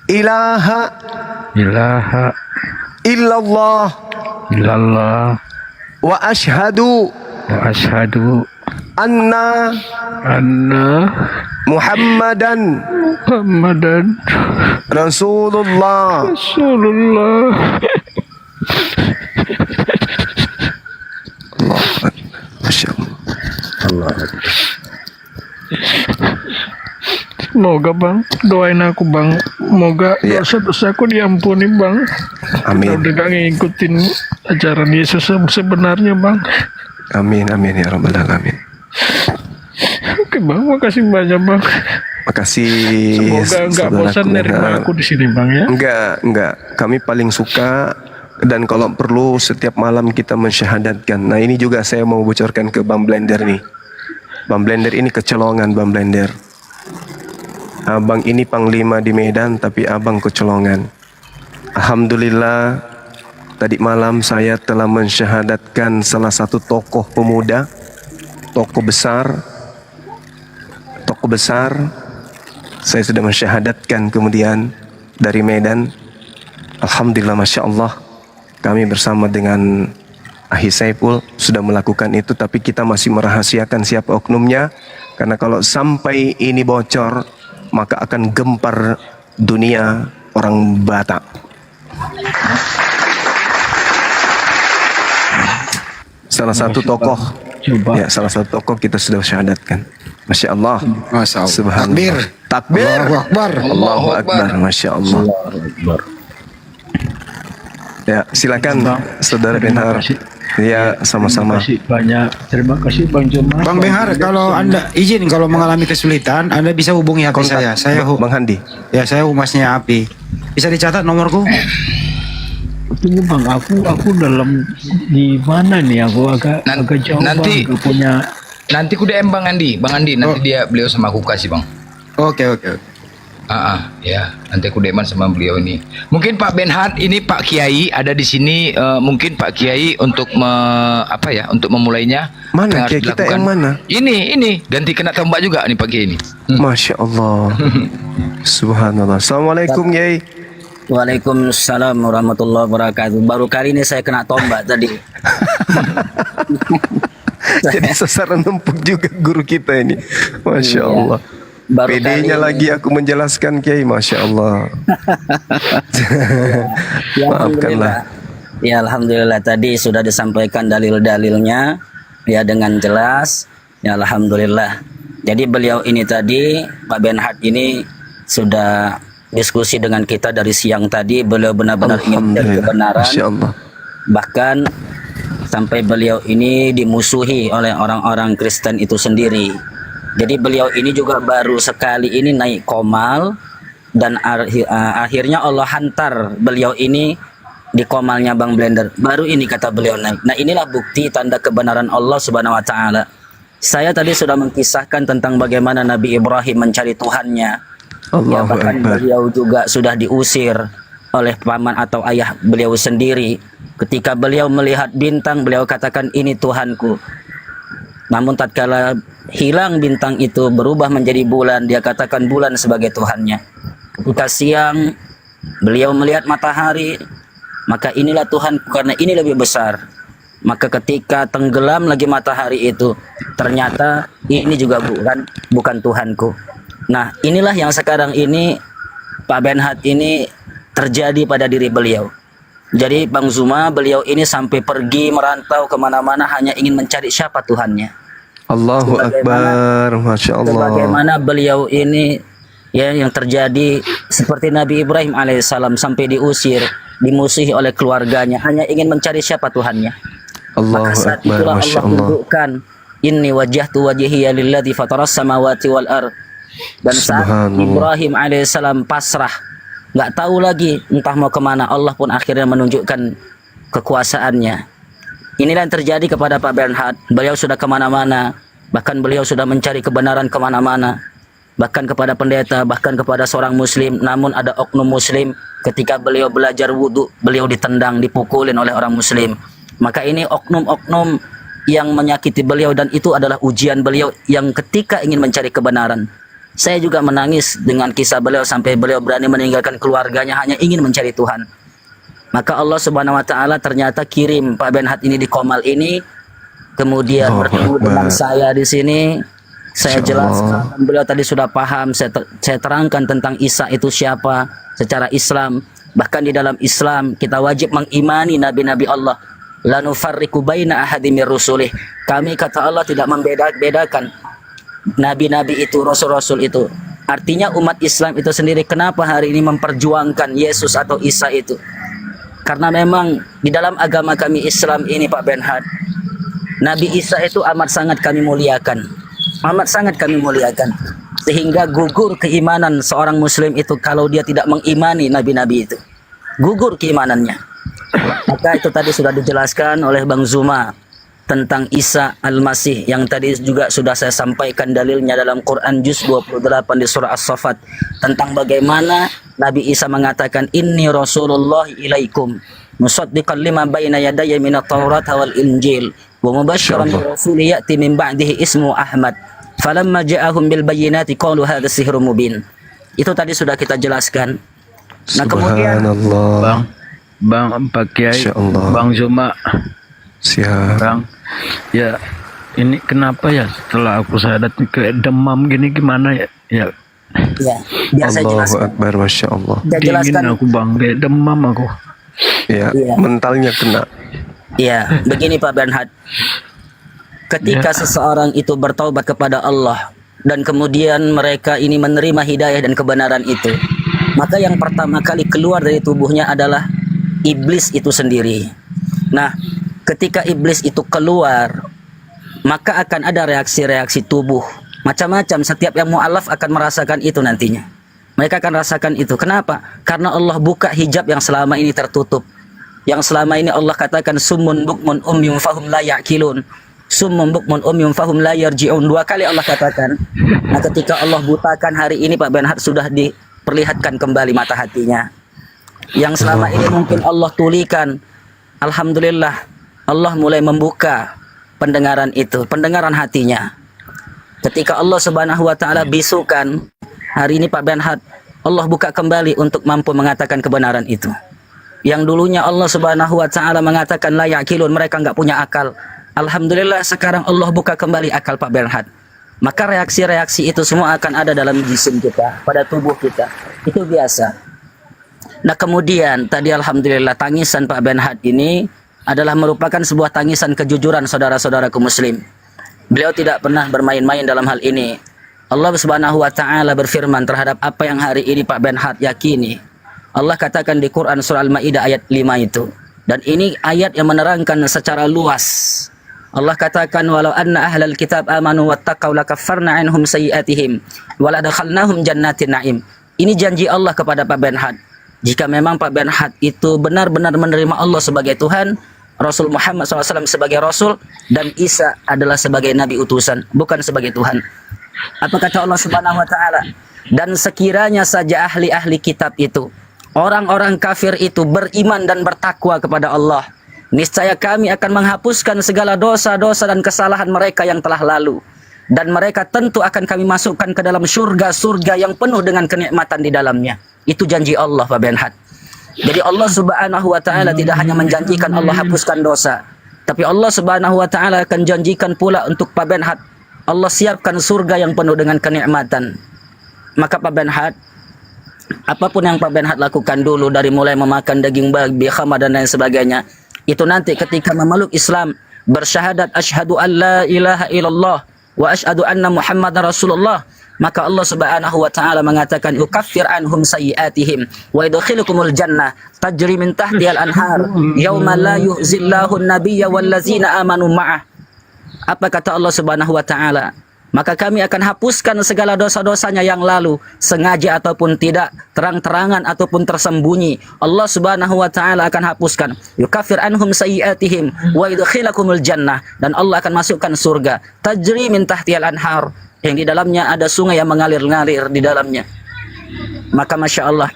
ilaha illallah illallah wa asyhadu wa asyhadu anna anna Muhammadan Muhammadan Rasulullah. Rasulullah. Allah Akbar. Masya Allah. Semoga bang, doain aku bang, semoga dosa-dosaku diampuni bang. Amin. Udah gak ngikutin ajaran Yesus sebenarnya bang. Amin, amin ya rabbal alamin. Oke bang, makasih banyak bang. Makasih. Semoga nggak bosan nerima aku di sini bang ya. Enggak. Kami paling suka, dan kalau perlu setiap malam kita mensyahadatkan. Nah ini juga saya mau bocorkan ke Bang Blender nih. Bang Blender ini kecolongan Bang Blender. Abang ini panglima di Medan tapi abang kecolongan. Alhamdulillah tadi malam saya telah mensyahadatkan salah satu tokoh pemuda, tokoh besar. Saya sudah mensyahadatkan kemudian dari Medan. Alhamdulillah, Masya Allah, kami bersama dengan Ahi Saiful sudah melakukan itu, tapi kita masih merahasiakan siapa oknumnya, karena kalau sampai ini bocor maka akan gempar dunia orang Batak. Salah satu tokoh, salah satu tokoh kita sudah syahadatkan. Masya Allah. Masya Allah. Subhanallah. Takbir. Allahu Akbar. Allahu Akbar. Masya Allah. Ya, silakan Saudara Benhar. Ya, sama-sama. Terima kasih banyak. Terima kasih Bang Jemaah. Bang Benhar, kalau Anda izin kalau mengalami kesulitan, Anda bisa hubungi Api saya. Saya Bang Handi. ya saya humasnya Api. Bisa dicatat nomorku? Tunggu Bang, aku dalam di mana nih? Aku agak jauh nanti Bang, punya. Nanti ku DM Bang Andi, nanti beliau sama aku kasih Bang. Oke. Ya, nanti aku DM sama beliau ini. Mungkin Pak Benhard ini Pak Kiai ada di sini, mungkin Pak Kiai untuk untuk memulainya. Mana Kiai kita yang mana? Ini ganti kena tombak juga nih Pak Kiai ini. Masya Allah. Subhanallah. Assalamualaikum Yai. Waalaikumsalam warahmatullahi wabarakatuh. Baru kali ini saya kena tombak tadi. Jadi sasaran empuk juga guru kita ini. Masya Allah. PD-nya lagi aku menjelaskan Kiai, Masya Allah. Maafkanlah. Ya Alhamdulillah tadi sudah disampaikan dalil-dalilnya ya dengan jelas. Ya Alhamdulillah. Jadi beliau ini tadi, Pak Benhard ini sudah diskusi dengan kita dari siang tadi. Beliau benar-benar ingin mencari kebenaran. Masya Allah. Bahkan sampai beliau ini dimusuhi oleh orang-orang Kristen itu sendiri. Jadi beliau ini juga baru sekali ini naik komal, dan akhirnya Allah hantar beliau ini di komalnya Bang Blender. Baru ini kata beliau naik. Nah inilah bukti tanda kebenaran Allah Subhanahu Wa Taala. Saya tadi sudah mengkisahkan tentang bagaimana Nabi Ibrahim mencari Tuhannya. Ya, bahkan beliau juga sudah diusir oleh paman atau ayah beliau sendiri. Ketika beliau melihat bintang, beliau katakan ini Tuhanku. Namun tatkala hilang bintang itu berubah menjadi bulan, dia katakan bulan sebagai Tuhannya. Ketika siang beliau melihat matahari, maka inilah Tuhanku karena ini lebih besar. Maka ketika tenggelam lagi matahari itu, ternyata ini juga bukan Tuhanku. Nah inilah yang sekarang ini Pak Benhard ini terjadi pada diri beliau. Jadi Bang Zuma, beliau ini sampai pergi merantau kemana-mana hanya ingin mencari siapa Tuhannya. Allahu Akbar, Masya Allah. Bagaimana beliau ini ya yang terjadi seperti Nabi Ibrahim alaihissalam sampai diusir, dimusuhi oleh keluarganya, hanya ingin mencari siapa Tuhannya. Maka saat itulah Allah tunjukkan, inni wajjahtu wajhiya lilladzi fataras samawati wal ard. Dan saat Ibrahim alaihissalam pasrah, nggak tahu lagi entah mau kemana, Allah pun akhirnya menunjukkan kekuasaannya. Inilah yang terjadi kepada Pak Benhard. Beliau sudah kemana-mana, bahkan beliau sudah mencari kebenaran kemana-mana, bahkan kepada pendeta, bahkan kepada seorang muslim. Namun ada oknum muslim, ketika beliau belajar wudhu, beliau ditendang, dipukulin oleh orang muslim. Maka ini oknum-oknum yang menyakiti beliau, dan itu adalah ujian beliau yang ketika ingin mencari kebenaran. Saya juga menangis dengan kisah beliau sampai beliau berani meninggalkan keluarganya hanya ingin mencari Tuhan. Maka Allah Subhanahu Wa Taala ternyata kirim Pak Benhard ini di komal ini kemudian Allahu bertemu dengan Akbar. saya di sini. Saya jelaskan, beliau tadi sudah paham, saya terangkan tentang Isa itu siapa secara Islam. Bahkan di dalam Islam kita wajib mengimani nabi-nabi Allah. La nufarriqu baina ahadin mir rusulih. Kami, kata Allah, tidak membeda-bedakan nabi-nabi itu, rasul-rasul itu. Artinya umat Islam itu sendiri kenapa hari ini memperjuangkan Yesus atau Isa itu? Karena memang di dalam agama kami Islam ini, Pak Benhad, Nabi Isa itu amat sangat kami muliakan. Amat sangat kami muliakan. Sehingga gugur keimanan seorang muslim itu kalau dia tidak mengimani nabi-nabi itu. Gugur keimanannya. Maka itu tadi sudah dijelaskan oleh Bang Zuma tentang Isa Al-Masih yang tadi juga sudah saya sampaikan dalilnya dalam Quran juz 28 di surah As-Saffat tentang bagaimana Nabi Isa mengatakan inni Rasulullah ilaikum musaddiqan lima baina yadayya minat Taurat wal Injil wa mubasysyiran bi rasulin ya'ti min ba'dihi ismu Ahmad falamma ja'ahum bil bayyinati qalu hadza sihrun mubin. Itu tadi sudah kita jelaskan. Nah, kemudian Subhanallah. Bang Pak Kiai, Masya Allah. Bang Zuma, Siap. Bang, ya ini kenapa ya setelah aku syahadat kayak demam gini gimana ya? Ya, ya, biar saya Allahu jelaskan. Akbar, Masya Allah. Saya dingin jelaskan. aku bang, kayak demam aku. Ya, Iya. mentalnya kena. Ya, begini Pak Bernhard. Ketika seseorang itu bertaubat kepada Allah dan kemudian mereka ini menerima hidayah dan kebenaran itu, maka yang pertama kali keluar dari tubuhnya adalah iblis itu sendiri. Nah, ketika iblis itu keluar, maka akan ada reaksi-reaksi tubuh macam-macam. Setiap yang mu'alaf akan merasakan itu nantinya. Mereka akan rasakan itu. Kenapa? Karena Allah buka hijab yang selama ini tertutup. Yang selama ini Allah katakan summun bukmun umyum fahum la ya'kilun. Summun bukmun umyum fahum la yarji'un. 2 kali Allah katakan. Nah, ketika Allah butakan hari ini Pak Benhard sudah diperlihatkan kembali mata hatinya. Yang selama ini mungkin Allah tulikan. Alhamdulillah Allah mulai membuka pendengaran itu, pendengaran hatinya. Ketika Allah Subhanahu wa taala bisukan, hari ini Pak Benhard, Allah buka kembali untuk mampu mengatakan kebenaran itu. Yang dulunya Allah Subhanahu wa taala mengatakan la yaqilun, mereka enggak punya akal. Alhamdulillah sekarang Allah buka kembali akal Pak Benhard. Maka reaksi-reaksi itu semua akan ada dalam jisim kita, pada tubuh kita. Itu biasa. Nah, kemudian tadi alhamdulillah tangisan Pak Benhard ini adalah merupakan sebuah tangisan kejujuran saudara-saudaraku muslim. Beliau tidak pernah bermain-main dalam hal ini. Allah Subhanahu wa taala berfirman terhadap apa yang hari ini Pak Benhard yakini. Allah katakan di Quran surah Al-Maidah ayat 5 itu. Dan ini ayat yang menerangkan secara luas. Allah katakan walau anna ahlal kitab amanu wattaqau lakaffarna anhum sayyi'atihim wa ladakhalnahum jannatin na'im. Ini janji Allah kepada Pak Benhard. Jika memang Pak Benhard itu benar-benar menerima Allah sebagai Tuhan, Rasul Muhammad SAW sebagai Rasul, dan Isa adalah sebagai Nabi utusan, bukan sebagai Tuhan. Apa kata Allah Subhanahu wa taala? Dan sekiranya saja ahli-ahli kitab itu, orang-orang kafir itu beriman dan bertakwa kepada Allah, niscaya kami akan menghapuskan segala dosa-dosa dan kesalahan mereka yang telah lalu. Dan mereka tentu akan kami masukkan ke dalam surga-surga yang penuh dengan kenikmatan di dalamnya. Itu janji Allah Pak Benhard. Jadi Allah Subhanahu wa taala tidak hanya menjanjikan Allah hapuskan dosa, tapi Allah Subhanahu wa taala akan janjikan pula untuk Pak Benhard Allah siapkan surga yang penuh dengan kenikmatan. Maka Pak Benhard, apapun yang Pak Benhard lakukan dulu dari mulai memakan daging babi, khamar dan lain sebagainya, itu nanti ketika memeluk Islam, bersyahadat asyhadu an la ilaha illallah wa asyhadu anna Muhammadar Rasulullah, maka Allah Subhanahu wa taala mengatakan yukaffir anhum sayyi'atihim wa yudkhilukumul jannah tajri min tahtihal anhar yauma la yuhzillahu an-nabiyya wallazina amanu ma'ah. Apa kata Allah Subhanahu wa taala? Maka kami akan hapuskan segala dosa-dosanya yang lalu, sengaja ataupun tidak, terang-terangan ataupun tersembunyi. Allah Subhanahu wa taala akan hapuskan. Yukaffir anhum sayyi'atihim wa yudkhilukumul jannah, dan Allah akan masukkan surga tajri min tahtihal anhar, yang di dalamnya ada sungai yang mengalir-ngalir di dalamnya. Maka Masya Allah,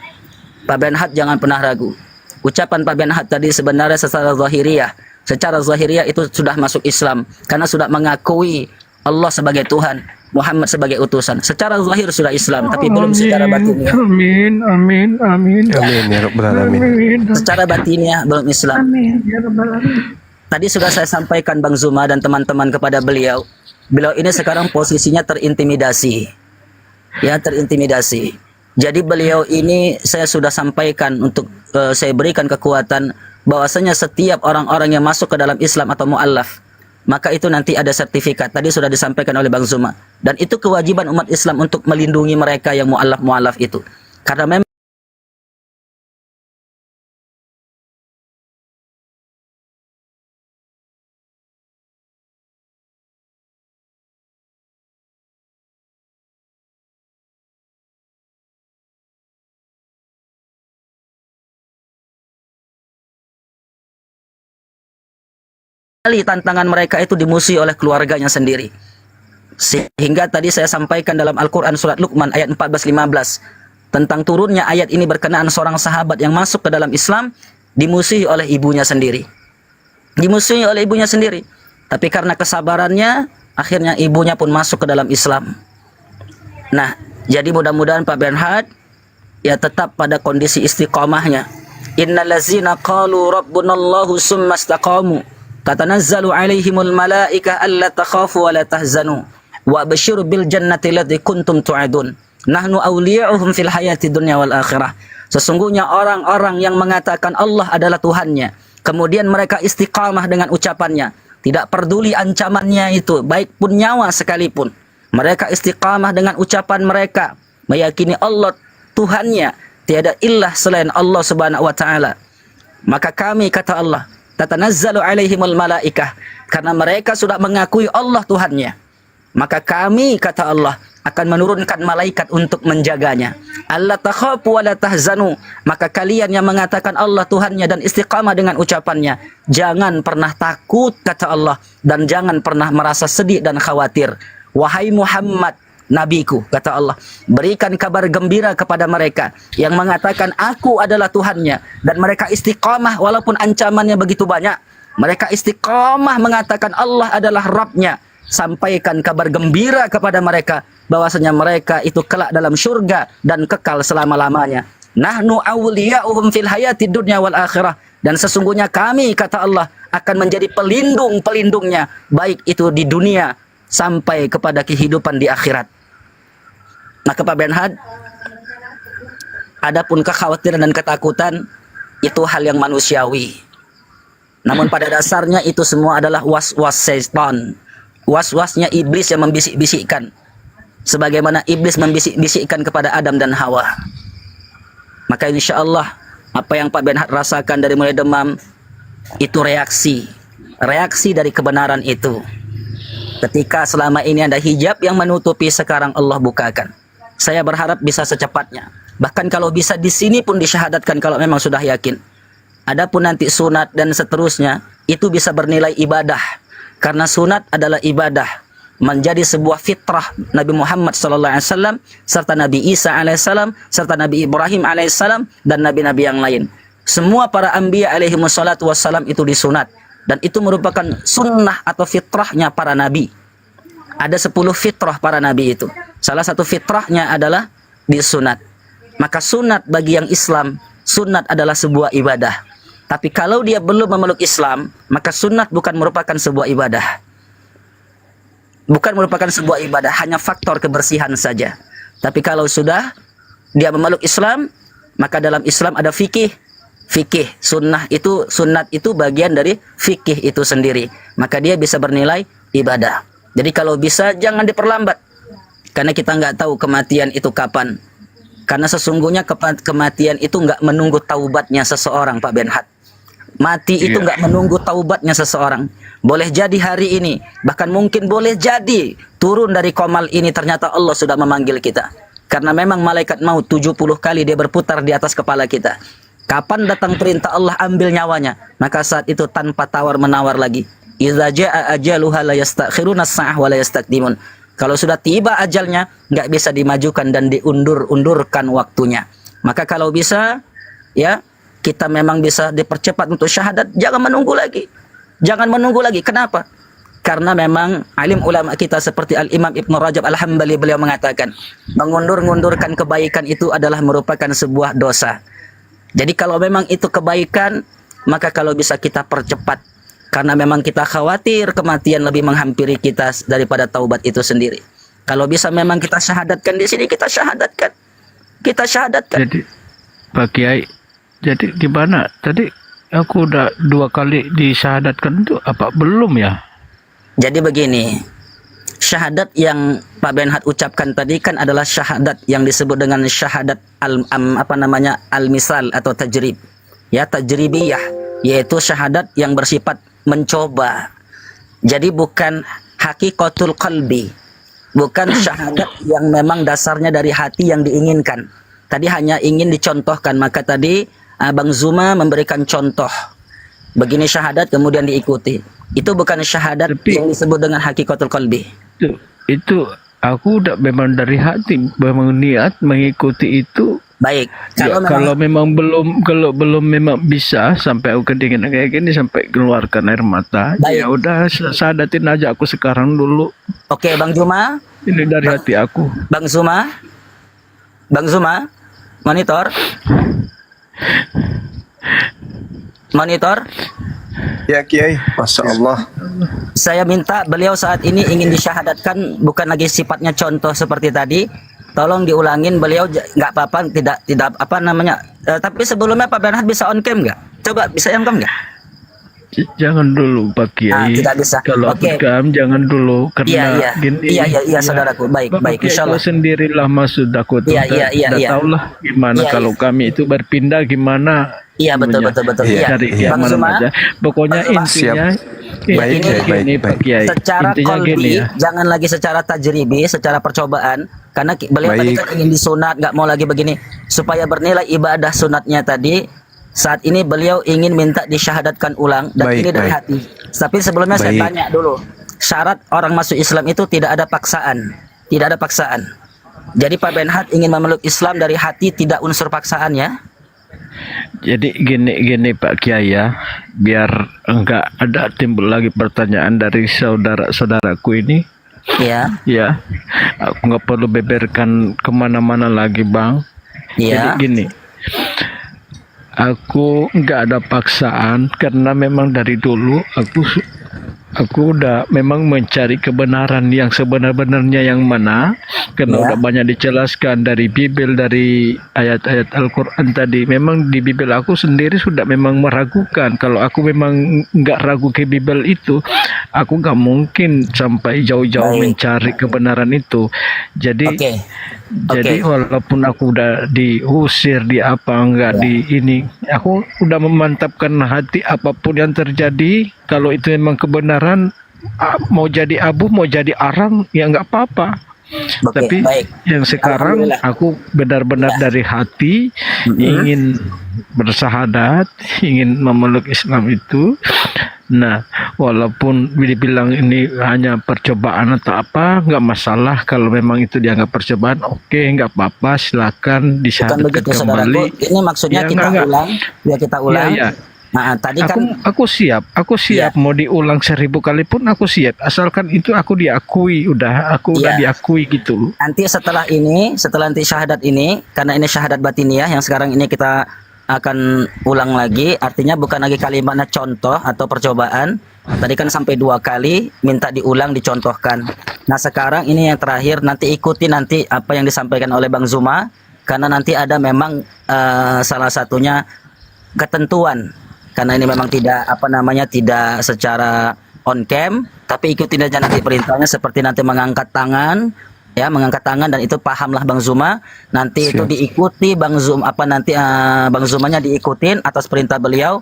Pak Benhard jangan pernah ragu. Ucapan Pak Benhard tadi sebenarnya secara zahiriyah. Secara zahiriyah itu sudah masuk Islam, karena sudah mengakui Allah sebagai Tuhan, Muhammad sebagai utusan. Secara zahir sudah Islam, tapi belum secara batinnya. Amin, amin, amin. Amin ya Rabbal Alamin. Amin. Secara batinnya belum Islam. Amin ya rabbal alamin. tadi sudah saya sampaikan Bang Zuma dan teman-teman kepada beliau. Beliau ini sekarang posisinya terintimidasi. Ya, terintimidasi. Jadi beliau ini saya sudah sampaikan untuk saya berikan kekuatan bahwasanya setiap orang-orang yang masuk ke dalam Islam atau mu'allaf, maka itu nanti ada sertifikat. Tadi sudah disampaikan oleh Bang Zuma. Dan itu kewajiban umat Islam untuk melindungi mereka yang mu'allaf-mu'allaf itu. Karena memang tantangan mereka itu dimusuhi oleh keluarganya sendiri. Sehingga tadi saya sampaikan dalam Al-Quran surat Luqman ayat 14-15 tentang turunnya ayat ini berkenaan seorang sahabat yang masuk ke dalam Islam dimusuhi oleh ibunya sendiri. Dimusuhi oleh ibunya sendiri. Tapi karena kesabarannya, akhirnya ibunya pun masuk ke dalam Islam. Nah, jadi mudah-mudahan Pak Bernhard ya tetap pada kondisi istiqomahnya. Innallazina qalu rabbunallahu summa istaqamu tatanazzalu alaihimul malaika alla takhafu wa la tahzanu wa abshiru bil jannati allati kuntum tu'adun nahnu awliya'uhum fil hayati dunya wal akhirah. Sesungguhnya orang-orang yang mengatakan Allah adalah Tuhannya, kemudian mereka istiqamah dengan ucapannya, tidak peduli ancamannya itu baik pun nyawa sekalipun, mereka istiqamah dengan ucapan mereka, meyakini Allah Tuhannya, tiada ilah selain Allah Subhanahu wa taala. Maka kami, kata Allah, tatanazzalu alaihimul malaikah, karena mereka sudah mengakui Allah Tuhannya, maka kami, kata Allah, akan menurunkan malaikat untuk menjaganya. Alla takhafu wa la tahzanu, maka kalian yang mengatakan Allah Tuhannya dan istiqamah dengan ucapannya, jangan pernah takut, kata Allah, dan jangan pernah merasa sedih dan khawatir. Wahai Muhammad, nabiku, kata Allah, berikan kabar gembira kepada mereka yang mengatakan aku adalah Tuhannya, dan mereka istiqamah walaupun ancamannya begitu banyak. Mereka istiqamah mengatakan Allah adalah Rabbnya. Sampaikan kabar gembira kepada mereka bahwasanya mereka itu kelak dalam surga dan kekal selama-lamanya. Nahnu awliya'uhum fil hayati dunya wal akhirah, dan sesungguhnya kami, kata Allah, akan menjadi pelindung-pelindungnya baik itu di dunia sampai kepada kehidupan di akhirat. Maka Pak Bernhard, adapun kekhawatiran dan ketakutan itu hal yang manusiawi. Namun pada dasarnya itu semua adalah was-was syaitan. Was-wasnya iblis yang membisik-bisikkan. Sebagaimana iblis membisik-bisikkan kepada Adam dan Hawa. Maka insya Allah apa yang Pak Bernhard rasakan dari mulai demam itu reaksi. Reaksi dari kebenaran itu. Ketika selama ini ada hijab yang menutupi, sekarang Allah bukakan. Saya berharap bisa secepatnya. Bahkan kalau bisa di sini pun disyahadatkan kalau memang sudah yakin. Adapun nanti sunat dan seterusnya itu bisa bernilai ibadah. Karena sunat adalah ibadah, menjadi sebuah fitrah Nabi Muhammad SAW, serta Nabi Isa alaihissalam, serta Nabi Ibrahim alaihissalam, dan nabi-nabi yang lain. Semua para anbiya alaihi wassalatu wassalam itu disunat. Dan itu merupakan sunnah atau fitrahnya para nabi. Ada 10 fitrah para nabi itu. Salah satu fitrahnya adalah disunat. Maka sunat bagi yang Islam, sunat adalah sebuah ibadah. Tapi kalau dia belum memeluk Islam, maka sunat bukan merupakan sebuah ibadah. Bukan merupakan sebuah ibadah, hanya faktor kebersihan saja. Tapi kalau sudah dia memeluk Islam, maka dalam Islam ada fikih. Fikih, sunat itu bagian dari fikih itu sendiri. Maka dia bisa bernilai ibadah. Jadi kalau bisa jangan diperlambat. Karena kita nggak tahu kematian itu kapan. Karena sesungguhnya kematian itu nggak menunggu taubatnya seseorang, Pak Bernhard. Mati itu nggak menunggu taubatnya seseorang. Boleh jadi hari ini, bahkan mungkin boleh jadi turun dari komal ini ternyata Allah sudah memanggil kita. Karena memang malaikat maut 70 kali dia berputar di atas kepala kita. Kapan datang perintah Allah ambil nyawanya, maka saat itu tanpa tawar-menawar lagi. Idza jaa ajaluha la yastakhiruna as-sa'ah wa la yastaqdimun. Kalau sudah tiba ajalnya, nggak bisa dimajukan dan diundur-undurkan waktunya. Maka kalau bisa, ya, kita memang bisa dipercepat untuk syahadat, jangan menunggu lagi. Jangan menunggu lagi. Kenapa? Karena memang alim ulama kita seperti Al-Imam Ibn Rajab Al-Hambali, beliau mengatakan, mengundur-undurkan kebaikan itu adalah merupakan sebuah dosa. Jadi kalau memang itu kebaikan, maka kalau bisa kita percepat. Karena memang kita khawatir kematian lebih menghampiri kita daripada taubat itu sendiri. Kalau bisa memang kita syahadatkan di sini, kita syahadatkan. Kita syahadatkan. Jadi Pak Kiai, jadi gimana? Tadi aku udah 2 kali disyahadatkan itu apa belum ya? Jadi begini, syahadat yang Pak Benhat ucapkan tadi kan adalah syahadat yang disebut dengan syahadat al-misal atau tajrib. Ya, tajribiyah, yaitu syahadat yang bersifat mencoba. Jadi bukan hakikatul qalbi, bukan syahadat yang memang dasarnya dari hati yang diinginkan. Tadi hanya ingin dicontohkan, maka tadi Bang Zuma memberikan contoh. Begini syahadat kemudian diikuti. Itu bukan syahadat yang disebut dengan hakikatul qalbi. Itu aku udah memang dari hati, memang niat mengikuti itu. Baik. Kalau memang belum memang bisa sampai aku kedinginan kayak gini sampai keluarkan air mata. Baik. Ya udah sadatin aja aku sekarang dulu. Oke, Bang Zuma. Ini dari hati aku. Bang Zuma, monitor. Ya Kiai, Masya Allah. Saya minta beliau saat ini ingin disyahadatkan, bukan lagi sifatnya contoh seperti tadi. Tolong diulangin, beliau nggak apa-apa, tidak apa namanya. Tapi sebelumnya Pak Benhat bisa on cam nggak? Coba bisa on cam nggak? Jangan dulu Pak Kiai. Tidak bisa. Kalau rekam jangan dulu karena gini. Iya, saudaraku. Baik, Insyaallah. Sendirilah maksud aku tuh. Iya. Tahulah gimana kalau kami itu berpindah gimana. Iya, betul. Iya. Dari Bang mana Zuma, aja. Pokoknya intinya Baik, gini Pak Kiai. Secara Intinya kolbi, gini ya. jangan lagi secara tajribi, secara percobaan. Karena beliau tadi kan ingin disunat, nggak mau lagi begini. Supaya bernilai ibadah sunatnya tadi, saat ini beliau ingin minta disyahadatkan ulang. Dan ini dari hati. Tapi sebelumnya saya tanya dulu. Syarat orang masuk Islam itu tidak ada paksaan. Tidak ada paksaan. Jadi Pak Benhat ingin memeluk Islam dari hati, tidak unsur paksaan ya. Jadi gini Pak Kiai ya, biar enggak ada timbul lagi pertanyaan dari saudara-saudaraku ini. Iya. Ya, aku nggak perlu beberkan kemana-mana lagi Bang. Iya. Jadi gini, aku nggak ada paksaan karena memang dari dulu aku udah memang mencari kebenaran yang sebenar-benarnya yang mana, karena udah banyak dijelaskan dari Bible, dari ayat-ayat Al-Quran tadi. Memang di Bible aku sendiri sudah memang meragukan. Kalau aku memang nggak ragu ke Bible itu, aku nggak mungkin sampai jauh-jauh mencari kebenaran itu. Jadi jadi walaupun aku udah diusir di apa enggak di ini, aku udah memantapkan hati apapun yang terjadi. Kalau itu memang kebenaran, mau jadi abu mau jadi arang ya nggak apa-apa. Tapi yang sekarang aku benar-benar dari hati ingin bersahadat, ingin memeluk Islam itu. Nah, walaupun dibilang ini hanya percobaan atau apa, nggak masalah. Kalau memang itu dianggap percobaan, oke, nggak apa-apa, silakan disyahadatkan kembali. Ini maksudnya kita ulang. Ya. Nah, tadi aku siap mau diulang 1000 kali pun aku siap, asalkan itu aku diakui, udah diakui gitu. Nanti setelah nanti syahadat ini, karena ini syahadat batiniah yang sekarang ini kita akan ulang lagi, artinya bukan lagi kalimatnya contoh atau percobaan. Tadi kan sampai 2 kali minta diulang, dicontohkan. Nah sekarang ini yang terakhir, nanti ikuti nanti apa yang disampaikan oleh Bang Zuma, karena nanti ada memang salah satunya ketentuan. Karena ini memang tidak secara on cam, tapi ikutin aja nanti perintahnya, seperti nanti mengangkat tangan, dan itu pahamlah Bang Zuma. Nanti itu diikuti Bang Zuma, Bang Zumanya diikutin atas perintah beliau,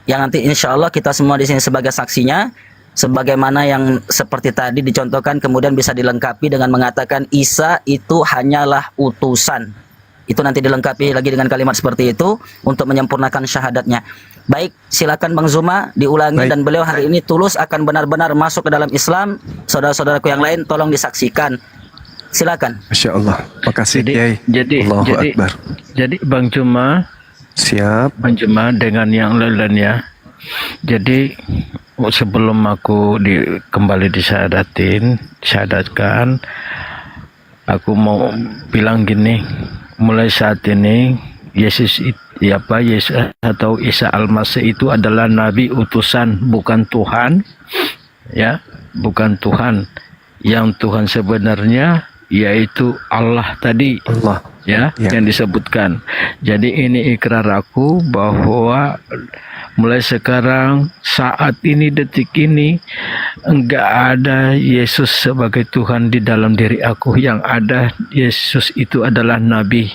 yang nanti insya Allah kita semua di sini sebagai saksinya, sebagaimana yang seperti tadi dicontohkan, kemudian bisa dilengkapi dengan mengatakan Isa itu hanyalah utusan. Itu nanti dilengkapi lagi dengan kalimat seperti itu untuk menyempurnakan syahadatnya. Baik, silakan Bang Zuma diulangi. Dan beliau hari ini tulus akan benar-benar masuk ke dalam Islam. Saudara-saudaraku yang lain tolong disaksikan. Silakan. Masya Allah. Makasih Kiai. Allahu Akbar. Jadi Bang Zuma siap. Bang Zuma dengan yang lainnya. Jadi sebelum aku kembali disyahadatkan, aku mau bilang gini. Mulai saat ini ya Pak, Yesus atau Isa Al-Masih itu adalah nabi utusan, bukan Tuhan, ya, bukan Tuhan. Yang Tuhan sebenarnya yaitu Allah tadi, Allah. ya, yang disebutkan. Jadi ini ikrar aku bahwa mulai sekarang, saat ini, detik ini, enggak ada Yesus sebagai Tuhan di dalam diri aku. Yang ada Yesus itu adalah nabi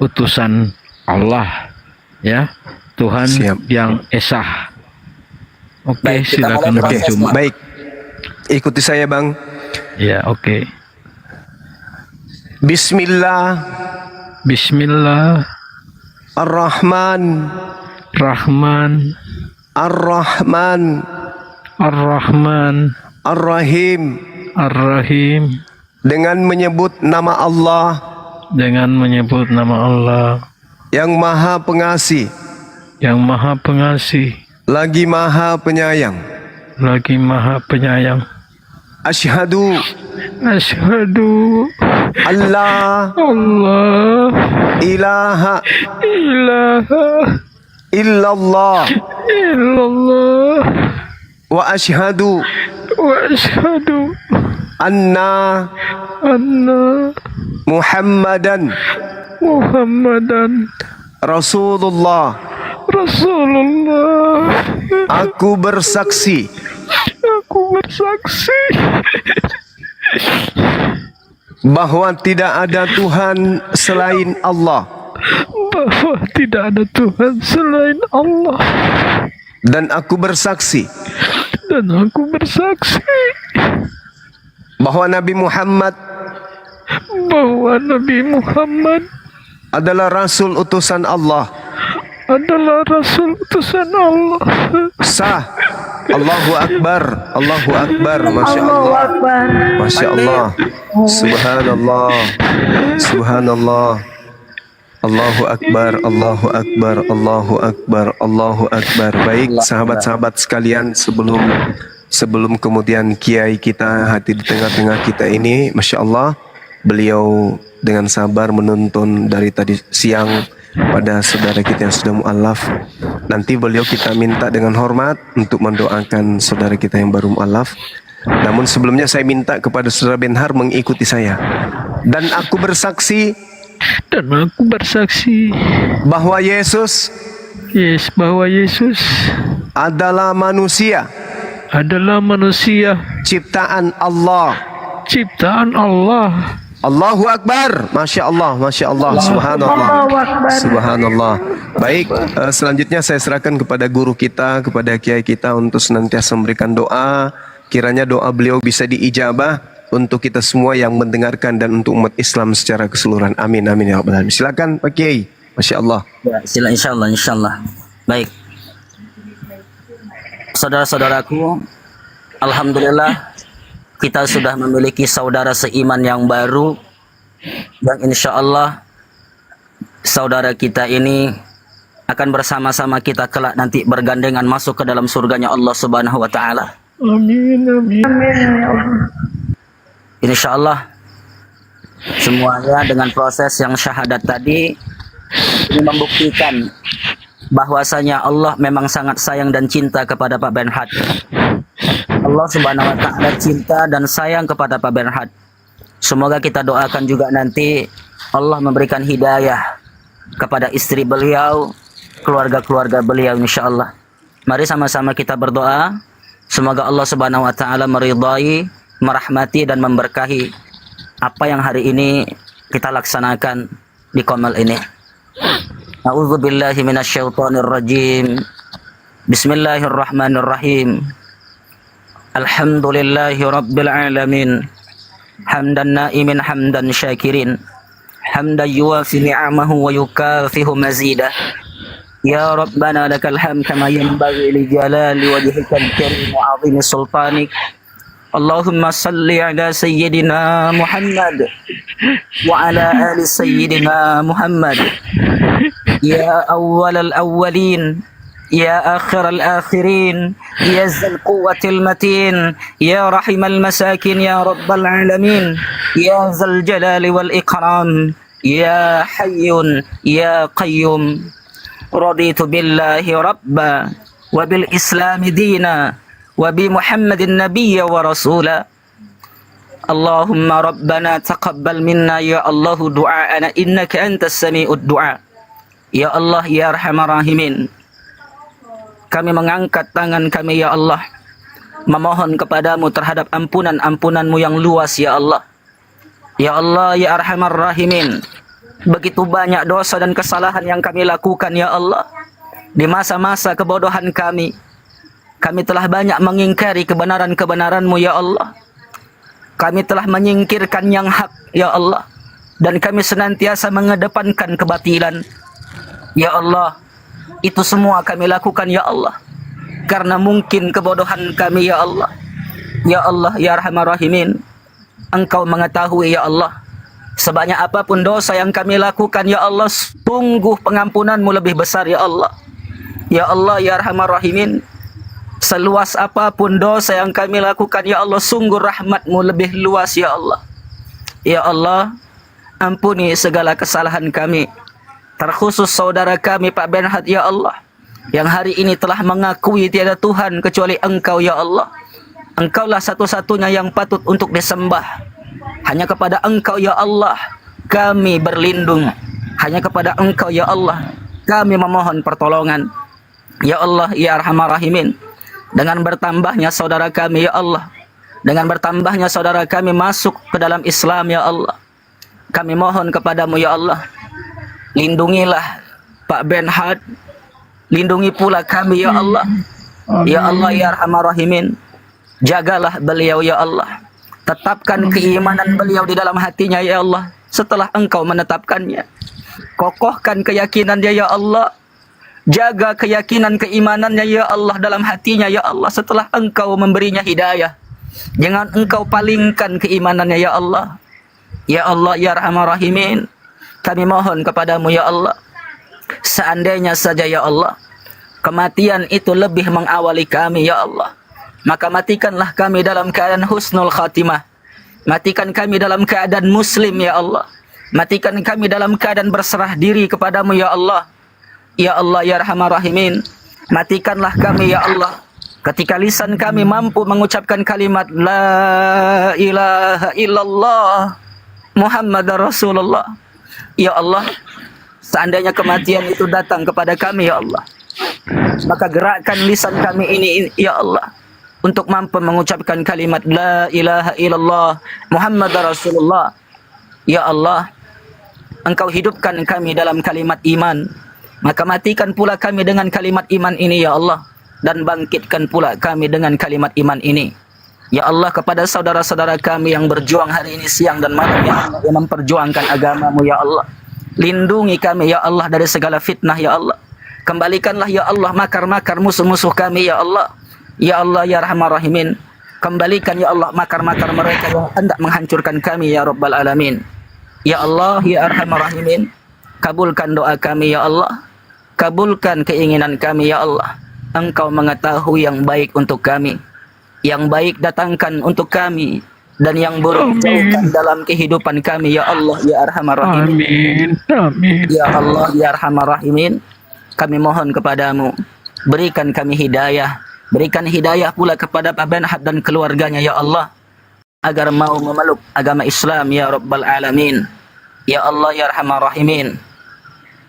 utusan Allah, ya, Tuhan yang Esa. Oke, Baik, kita silakan mulai Bang proses, Cuma. Baik. Ikuti saya, Bang. Ya, oke. Bismillah Bismillah ar-Rahman Rahman ar-Rahman Ar-Rahman ar-Rahim. Ar-Rahim. Dengan menyebut nama Allah Dengan menyebut nama Allah yang Maha Pengasih, yang Maha Pengasih, lagi Maha Penyayang. lagi Maha Penyayang. Asyhadu Asyhadu Allah Allah ilaha ilaha illallah illallah wa asyhadu wa asyhadu anna anna Muhammadan Muhammadan Rasulullah. Rasulullah. Aku bersaksi Aku bersaksi bahwa tidak ada Tuhan selain Allah, bahwa tidak ada Tuhan selain Allah, dan aku bersaksi dan aku bersaksi bahwa Nabi Muhammad bahwa Nabi Muhammad adalah Rasul utusan Allah. adalah Rasul utusan Allah. Sah. Allahu Akbar, Allahu Akbar, Masya Allahu Allah, Akbar. Masya Allah, Subhanallah, Subhanallah, Allahu Akbar, Allahu Akbar, Allahu Akbar, Allahu Akbar. Baik sahabat-sahabat sekalian, sebelum kemudian kiai kita hadir di tengah-tengah kita ini, Masya Allah, beliau dengan sabar menuntun dari tadi siang pada saudara kita yang sudah mu'alaf. Nanti beliau kita minta dengan hormat untuk mendoakan saudara kita yang baru mu'alaf. Namun sebelumnya saya minta kepada saudara Benhar mengikuti saya. Dan aku bersaksi bahwa Yesus Bahwa Yesus adalah manusia ciptaan Allah. Allahu Akbar, Masya Allah, Masya Allah, Subhanallah, Allahu Akbar. Subhanallah. Baik, selanjutnya saya serahkan kepada guru kita, kepada kiai kita untuk senantiasa memberikan doa. Kiranya doa beliau bisa diijabah untuk kita semua yang mendengarkan dan untuk umat Islam secara keseluruhan. Amin, amin ya rabbal alamin. Silakan Pak Kiai, Masya Allah. Ya, sila insyaallah, insyaallah. Baik. Saudara-saudaraku, alhamdulillah kita sudah memiliki saudara seiman yang baru, yang insya Allah saudara kita ini akan bersama-sama kita kelak nanti bergandengan masuk ke dalam surganya Allah Subhanahu wa Ta'ala. Amin, amin. Insya Allah semuanya dengan proses yang syahadat tadi ini membuktikan bahwasanya Allah memang sangat sayang dan cinta kepada Pak Benhard. Allah Subhanahu wa Ta'ala cinta dan sayang kepada Pak Benhard. Semoga kita doakan juga nanti Allah memberikan hidayah kepada istri beliau, keluarga-keluarga beliau insyaallah. Mari sama-sama kita berdoa. Semoga Allah Subhanahu wa Ta'ala meridai, merahmati dan memberkahi apa yang hari ini kita laksanakan di Komal ini. A'udzubillahi minasyaitonirrajim. Bismillahirrahmanirrahim. Alhamdulillahi rabbil alamin. Hamdan na'imin hamdan syakirin. Hamdan yuwafi ni'amahu wa yukafihu mazidah. Ya Rabbana lakal hamd kama yanbaghi li jalali wajhikal karim wa 'azimi sultanik. Allahumma salli ala sayyidina Muhammad wa ala ali sayyidina Muhammad. Ya awwalal awwalin, ya akhiral akhirin, ya zal quwwatil matin, ya rahimal masakin, ya rabbal alamin, ya zal jalali wal ikram, ya hayyun ya qayyum. Raditu billahi rabba wa bil islami dina wa bi Muhammadin nabiyya wa rasula. Allahumma rabbana taqabbal minna ya Allah du'aana innaka antas sami'ud du'a. Ya Allah ya arhamar rahimin, kami mengangkat tangan kami ya Allah, memohon kepadamu terhadap ampunan-ampunanmu yang luas ya Allah. Ya Allah ya arhamar rahimin, begitu banyak dosa dan kesalahan yang kami lakukan ya Allah. Di masa-masa kebodohan kami telah banyak mengingkari kebenaran-kebenaran-Mu ya Allah. Kami telah menyingkirkan yang hak ya Allah, dan kami senantiasa mengedepankan kebatilan. Ya Allah, itu semua kami lakukan ya Allah karena mungkin kebodohan kami ya Allah. Ya Allah ya arhamar rahimin, Engkau mengetahui ya Allah, sebanyak apapun dosa yang kami lakukan ya Allah, sungguh pengampunan-Mu lebih besar ya Allah. Ya Allah ya arhamar rahimin, seluas apapun dosa yang kami lakukan ya Allah, sungguh rahmat-Mu lebih luas ya Allah. Ya Allah, ampuni segala kesalahan kami, terkhusus saudara kami Pak Benhad ya Allah, yang hari ini telah mengakui tiada Tuhan kecuali Engkau ya Allah. Engkaulah satu-satunya yang patut untuk disembah. Hanya kepada Engkau ya Allah kami berlindung. Hanya kepada Engkau ya Allah kami memohon pertolongan. Ya Allah ya arhamar rahimin, dengan bertambahnya saudara kami ya Allah, dengan bertambahnya saudara kami masuk ke dalam Islam ya Allah, kami mohon kepadamu ya Allah, lindungilah Pak Benhad, lindungi pula kami ya Allah. Ya Allah ya arhamar rahimin, jagalah beliau ya Allah, tetapkan keimanan beliau di dalam hatinya ya Allah setelah Engkau menetapkannya. Kokohkan keyakinannya ya Allah, jaga keyakinan keimanannya ya Allah dalam hatinya ya Allah setelah Engkau memberinya hidayah. Jangan Engkau palingkan keimanannya ya Allah. Ya Allah ya arhamar rahimin, kami mohon kepadamu ya Allah, seandainya saja ya Allah kematian itu lebih mengawali kami ya Allah, maka matikanlah kami dalam keadaan husnul khatimah. Matikan kami dalam keadaan muslim ya Allah. Matikan kami dalam keadaan berserah diri kepadamu ya Allah. Ya Allah ya arhamar rahimin, matikanlah kami ya Allah ketika lisan kami mampu mengucapkan kalimat la ilaha illallah Muhammadar Rasulullah. Ya Allah, seandainya kematian itu datang kepada kami ya Allah, maka gerakkan lisan kami ini ya Allah untuk mampu mengucapkan kalimat la ilaha illallah Muhammadar Rasulullah. Ya Allah, Engkau hidupkan kami dalam kalimat iman, maka matikan pula kami dengan kalimat iman ini ya Allah, dan bangkitkan pula kami dengan kalimat iman ini. Ya Allah, kepada saudara-saudara kami yang berjuang hari ini siang dan malam yang memperjuangkan agama-Mu ya Allah, lindungi kami ya Allah dari segala fitnah ya Allah. Kembalikanlah ya Allah makar-makar musuh-musuh kami ya Allah. Ya Allah ya arhamar rahimin, kembalikan ya Allah makar-makar mereka yang hendak menghancurkan kami ya Rabbal Alamin. Ya Allah ya arhamar rahimin, kabulkan doa kami ya Allah, kabulkan keinginan kami ya Allah. Engkau mengetahui yang baik untuk kami, yang baik datangkan untuk kami, dan yang buruk jauhkan dalam kehidupan kami ya Allah ya arhamar rahimin. Amin. Amin. Ya Allah ya arhamar rahimin, kami mohon kepadamu, berikan kami hidayah, berikan hidayah pula kepada Pak Benhad dan keluarganya ya Allah, agar mau memeluk agama Islam ya Rabbal Alamin. Ya Allah ya arhamar rahimin,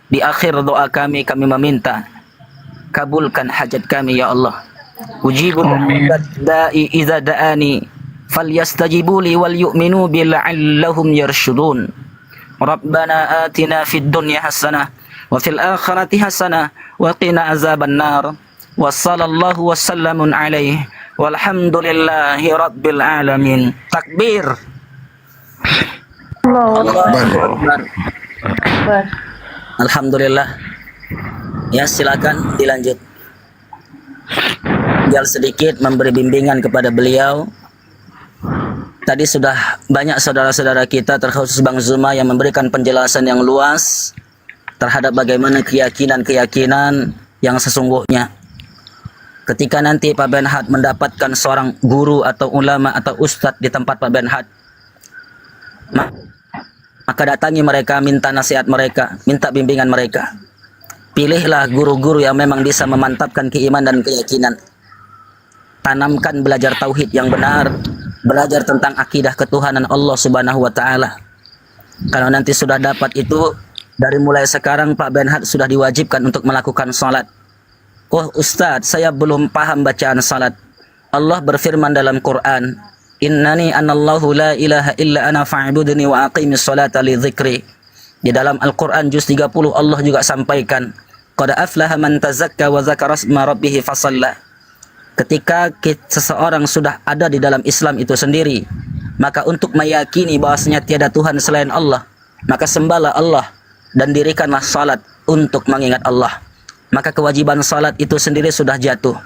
di akhir doa kami meminta, kabulkan hajat kami ya Allah. Ujibu da'i idza da'ani falyastajibu li wal yu'minu bi la'allahum yarshudun. Rabbana atina fid dunya hasanah wa fil akhirati hasanah wa qina azaban nar. Wa sallallahu wasallamun alaihi walhamdulillahi rabbil alamin. Takbir. Allahu Akbar. Alhamdulillah. Ya, silakan dilanjut. Tinggal sedikit memberi bimbingan kepada beliau. Tadi sudah banyak saudara-saudara kita, terkhusus Bang Zuma, yang memberikan penjelasan yang luas terhadap bagaimana keyakinan-keyakinan yang sesungguhnya. Ketika nanti Pak Benhad mendapatkan seorang guru atau ulama atau ustadz di tempat Pak Benhad, maka datangi mereka, minta nasihat mereka, minta bimbingan mereka. Pilihlah guru-guru yang memang bisa memantapkan keimanan dan keyakinan. Tanamkan belajar tauhid yang benar, belajar tentang akidah ketuhanan Allah Subhanahu wa taala. Kalau nanti sudah dapat itu, dari mulai sekarang Pak Benhad sudah diwajibkan untuk melakukan salat. Oh Ustadz, saya belum paham bacaan salat. Allah berfirman dalam Quran, Innani anallahu la ilaha illa ana fa'budni wa aqimis salata li dzikri. Di dalam Al-Quran juz 30 Allah juga sampaikan, Qad aflaha man tazakka wa dzakara isma rabbih fasalla. Ketika seseorang sudah ada di dalam Islam itu sendiri, maka untuk meyakini bahwasanya tiada Tuhan selain Allah, maka sembahlah Allah dan dirikanlah salat untuk mengingat Allah. Maka kewajiban salat itu sendiri sudah jatuh.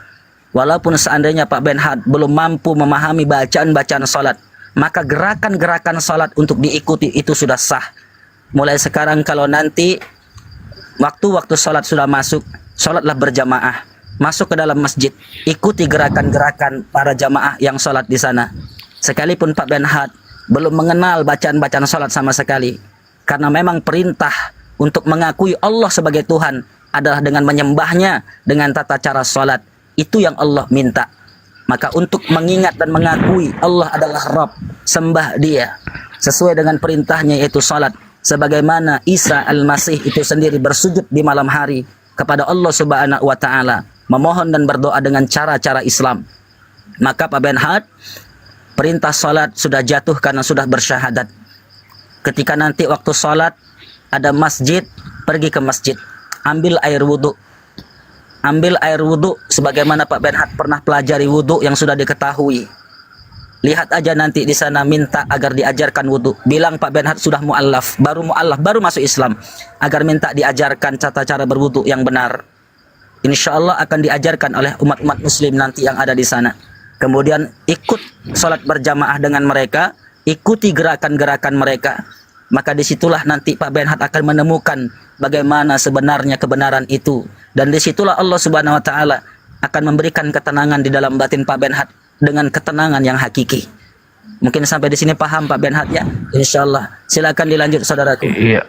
Walaupun seandainya Pak Benhad belum mampu memahami bacaan-bacaan salat, maka gerakan-gerakan salat untuk diikuti itu sudah sah. Mulai sekarang kalau nanti waktu-waktu salat sudah masuk, salatlah berjamaah. Masuk ke dalam masjid, ikuti gerakan-gerakan para jamaah yang salat di sana. Sekalipun Pak Benhad belum mengenal bacaan-bacaan salat sama sekali, karena memang perintah untuk mengakui Allah sebagai Tuhan adalah dengan menyembahnya dengan tata cara salat. Itu yang Allah minta. Maka untuk mengingat dan mengakui Allah adalah Rabb, sembah Dia sesuai dengan perintahnya yaitu salat. Sebagaimana Isa Al-Masih itu sendiri bersujud di malam hari kepada Allah Subhanahu wa taala, memohon dan berdoa dengan cara-cara Islam. Maka Pak Benhad, perintah salat sudah jatuh karena sudah bersyahadat. Ketika nanti waktu salat ada masjid, pergi ke masjid, ambil air wudhu. Ambil air wudhu sebagaimana Pak Benhad pernah pelajari wudhu yang sudah diketahui. Lihat aja nanti di sana, minta agar diajarkan wudhu. Bilang Pak Benhad sudah mu'allaf, baru masuk Islam, agar minta diajarkan tata cara berwudhu yang benar. Insya Allah akan diajarkan oleh umat-umat muslim nanti yang ada di sana. Kemudian ikut sholat berjamaah dengan mereka, ikuti gerakan-gerakan mereka. Maka disitulah nanti Pak Benhad akan menemukan bagaimana sebenarnya kebenaran itu. Dan disitulah Allah Subhanahu wa taala akan memberikan ketenangan di dalam batin Pak Benhad dengan ketenangan yang hakiki. Mungkin sampai di sini paham Pak Benhad ya? Insya Allah. Silakan dilanjut saudaraku. Iya.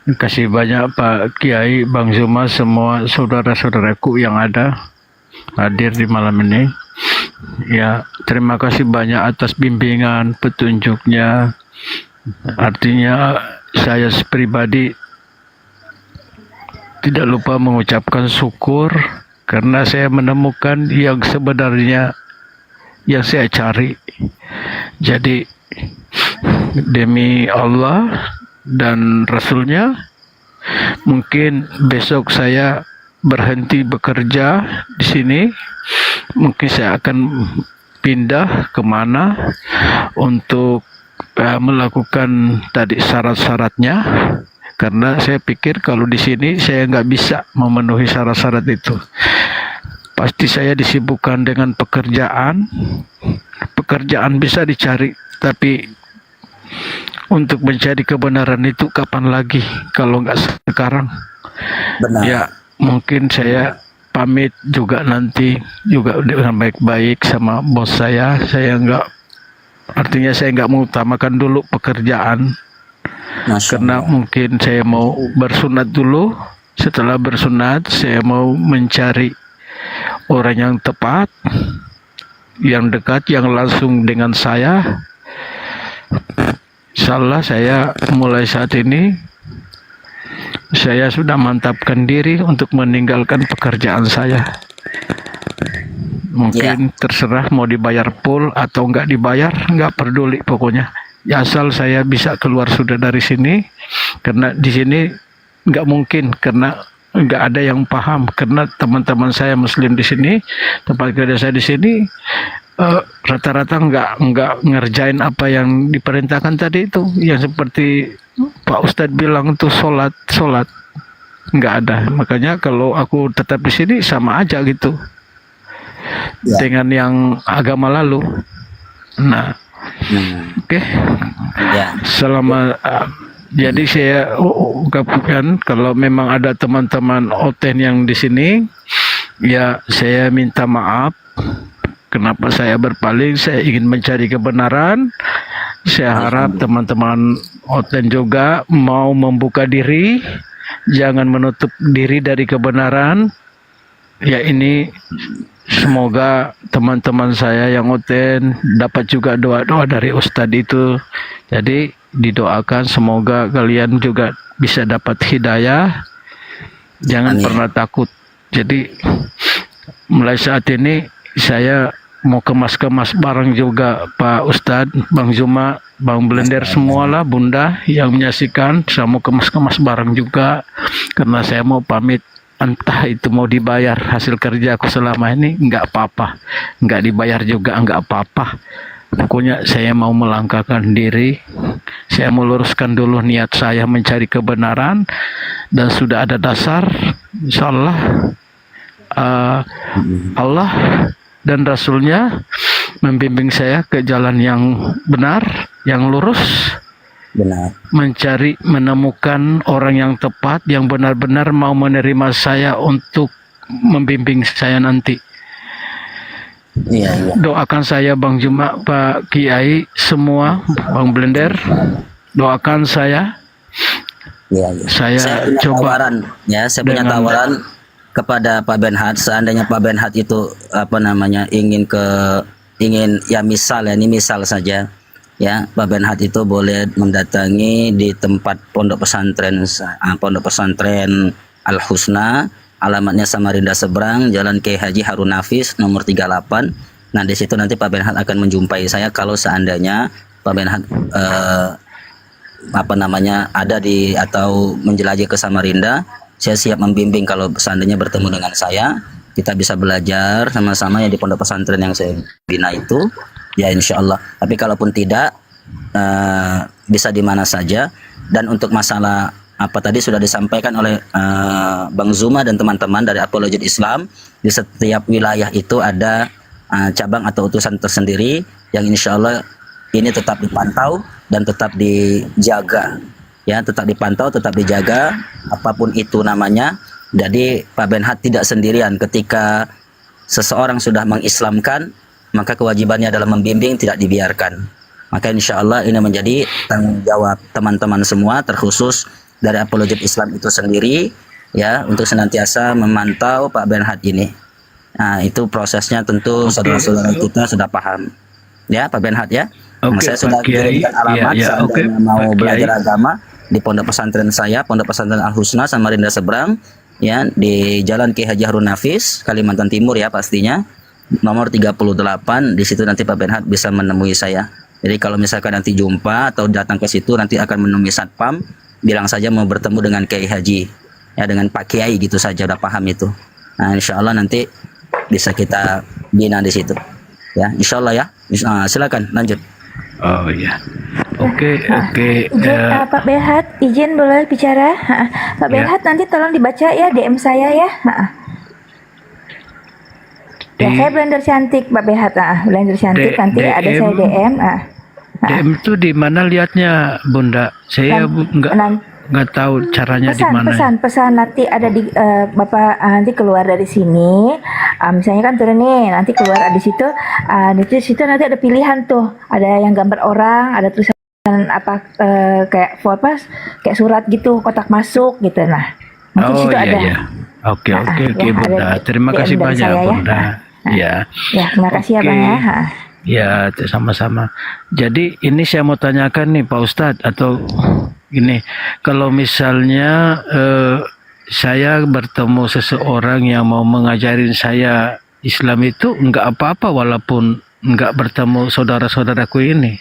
Terima kasih banyak Pak Kiai, Bang Zuma, semua saudara-saudaraku yang ada hadir di malam ini. Ya, terima kasih banyak atas bimbingan, petunjuknya. Artinya saya pribadi tidak lupa mengucapkan syukur karena saya menemukan yang sebenarnya yang saya cari. Jadi demi Allah dan Rasulnya, mungkin besok saya berhenti bekerja di sini. Mungkin saya akan pindah kemana untuk melakukan tadi syarat-syaratnya, karena saya pikir kalau di sini saya nggak bisa memenuhi syarat-syarat itu. Pasti saya disibukkan dengan pekerjaan bisa dicari, tapi untuk mencari kebenaran itu kapan lagi kalau nggak sekarang. Benar. Ya mungkin saya pamit juga nanti juga dengan baik-baik sama bos saya nggak mengutamakan dulu pekerjaan. Karena mungkin saya mau bersunat dulu. Setelah bersunat saya mau mencari orang yang tepat, yang dekat, yang langsung dengan saya. Insyaallah saya mulai saat ini saya sudah mantapkan diri untuk meninggalkan pekerjaan saya. Mungkin terserah mau dibayar full atau nggak dibayar, nggak peduli pokoknya. Ya asal saya bisa keluar sudah dari sini, karena di sini nggak mungkin, karena nggak ada yang paham. Karena teman-teman saya Muslim di sini, tempat kerja saya di sini, rata-rata nggak ngerjain apa yang diperintahkan tadi itu, yang seperti Pak Ustadz bilang tuh sholat nggak ada. Makanya kalau aku tetap di sini sama aja gitu dengan yang agama lalu. Nah, oke. Selama jadi saya ungkapkan kalau memang ada teman-teman Oten yang di sini, ya saya minta maaf. Kenapa saya berpaling? Saya ingin mencari kebenaran Saya harap teman-teman Oten juga mau membuka diri, jangan menutup diri dari kebenaran. Ya, ini semoga teman-teman saya yang Oten dapat juga doa-doa dari Ustadz itu. Jadi didoakan semoga kalian juga bisa dapat hidayah. Jangan pernah takut. Jadi mulai saat ini saya mau kemas-kemas barang juga Pak Ustadz, Bang Zuma, Bang Blender, semualah Bunda yang menyaksikan. Saya mau kemas-kemas barang juga karena saya mau pamit. Entah itu mau dibayar hasil kerja aku selama ini, nggak apa-apa. Nggak dibayar juga nggak apa-apa. Pokoknya saya mau melangkahkan diri. Saya meluruskan dulu niat saya mencari kebenaran. Dan sudah ada dasar, insya Allah Allah dan Rasulnya membimbing saya ke jalan yang benar, yang lurus. Benar. Mencari, menemukan orang yang tepat, yang benar-benar mau menerima saya untuk membimbing saya nanti. Iya, iya. Doakan saya Bang Juma, Pak Kiai, semua, Bang Blender, doakan saya. Iya, iya. Saya punya coba tawaran, ya, saya punya dengan- tawaran kepada Pak Benhad. Seandainya Pak Benhad itu ingin ya misal ya, ini misal saja. Ya, Pak Benhad itu boleh mendatangi di tempat pondok pesantren Al Husna, alamatnya Samarinda Seberang, Jalan Kiai Haji Harun Nafis nomor 38. Nah, di situ nanti Pak Benhad akan menjumpai saya kalau seandainya Pak Benhad ada di atau menjelajah ke Samarinda. Saya siap membimbing kalau seandainya bertemu dengan saya. Kita bisa belajar sama-sama ya di pondok pesantren yang saya bina itu. Ya, insya Allah. Tapi kalaupun tidak, bisa di mana saja. Dan untuk masalah apa tadi sudah disampaikan oleh Bang Zuma dan teman-teman dari Apologet Islam, di setiap wilayah itu ada cabang atau utusan tersendiri yang insya Allah ini tetap dipantau dan tetap dijaga. Ya, tetap dipantau, tetap dijaga, apapun itu namanya. Jadi Pak Benhad tidak sendirian ketika seseorang sudah mengislamkan, maka kewajibannya adalah membimbing, tidak dibiarkan. Maka insya Allah ini menjadi tanggung jawab teman-teman semua, terkhusus dari Apologet Islam itu sendiri, ya, untuk senantiasa memantau Pak Benhad ini. Nah, itu prosesnya tentu saudara-saudara kita sudah paham, ya, Pak Benhad ya. Nah, saya sudah kirimkan alamat seandainya mau belajar agama di pondok pesantren saya, Pondok Pesantren Al Husna Samarinda Seberang, ya, di Jalan Kiai Haji Harun Nafis, Kalimantan Timur ya pastinya, nomor 38. Di situ nanti Pak Benhad bisa menemui saya. Jadi kalau misalkan nanti jumpa atau datang ke situ, nanti akan menemui satpam, bilang saja mau bertemu dengan Kiai Haji, ya, dengan Pak Kiai gitu saja, udah paham itu. Nah, insya Allah nanti bisa kita bina di situ, ya, insya Allah ya. Silakan lanjut. Oh iya, oke. Pak Benhad, izin boleh bicara? Pak Benhad, nanti tolong dibaca ya DM saya ya. Ya, saya Blender Cantik, Pak Benhad. Blender Cantik, nanti DM, ada saya DM. DM itu di mana lihatnya, Bunda? Saya nggak tahu caranya di mana. Pesan nanti ada di Bapak nanti keluar dari sini. Misalnya kan turun nih, nanti keluar di situ. Di situ nanti ada pilihan tuh. Ada yang gambar orang, ada tulisan apa kayak kayak surat gitu, kotak masuk gitu. Nah, nanti Oh situ iya, ada. iya. Oke, ya, Bunda. Terima DM kasih dari banyak, saya, ya. Bunda. Ya. Ya, terima kasih ya, Oke. Bang ya. Ya, sama-sama. Jadi ini saya mau tanyakan nih Pak Ustadz, atau gini, kalau misalnya saya bertemu seseorang yang mau mengajarin saya Islam itu, nggak apa-apa walaupun nggak bertemu saudara-saudaraku ini.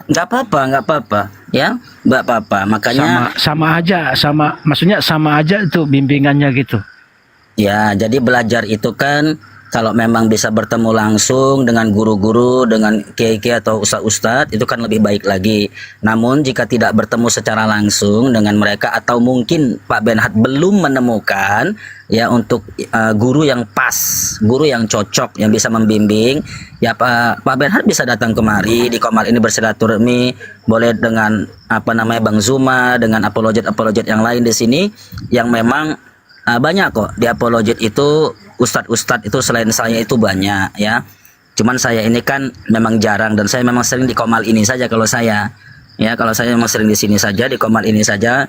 Nggak apa-apa, ya, nggak apa-apa. Makanya Sama aja, maksudnya sama aja itu bimbingannya gitu. ya, jadi belajar itu kan kalau memang bisa bertemu langsung dengan guru-guru, dengan kiai-kiai atau ustadz-ustadz, itu kan lebih baik lagi. Namun jika tidak bertemu secara langsung dengan mereka, atau mungkin Pak Benhad belum menemukan ya untuk guru yang pas, guru yang cocok, yang bisa membimbing, ya Pak Benhad bisa datang kemari di Komal ini bersilaturahmi, boleh dengan Bang Zuma, dengan apologet yang lain di sini, yang memang banyak kok di Apologet itu, ustadz-ustadz itu selain saya itu banyak ya. Cuman saya ini kan memang jarang dan saya memang sering di Komal ini saja kalau saya. Ya, kalau saya memang sering di sini saja, di Komal ini saja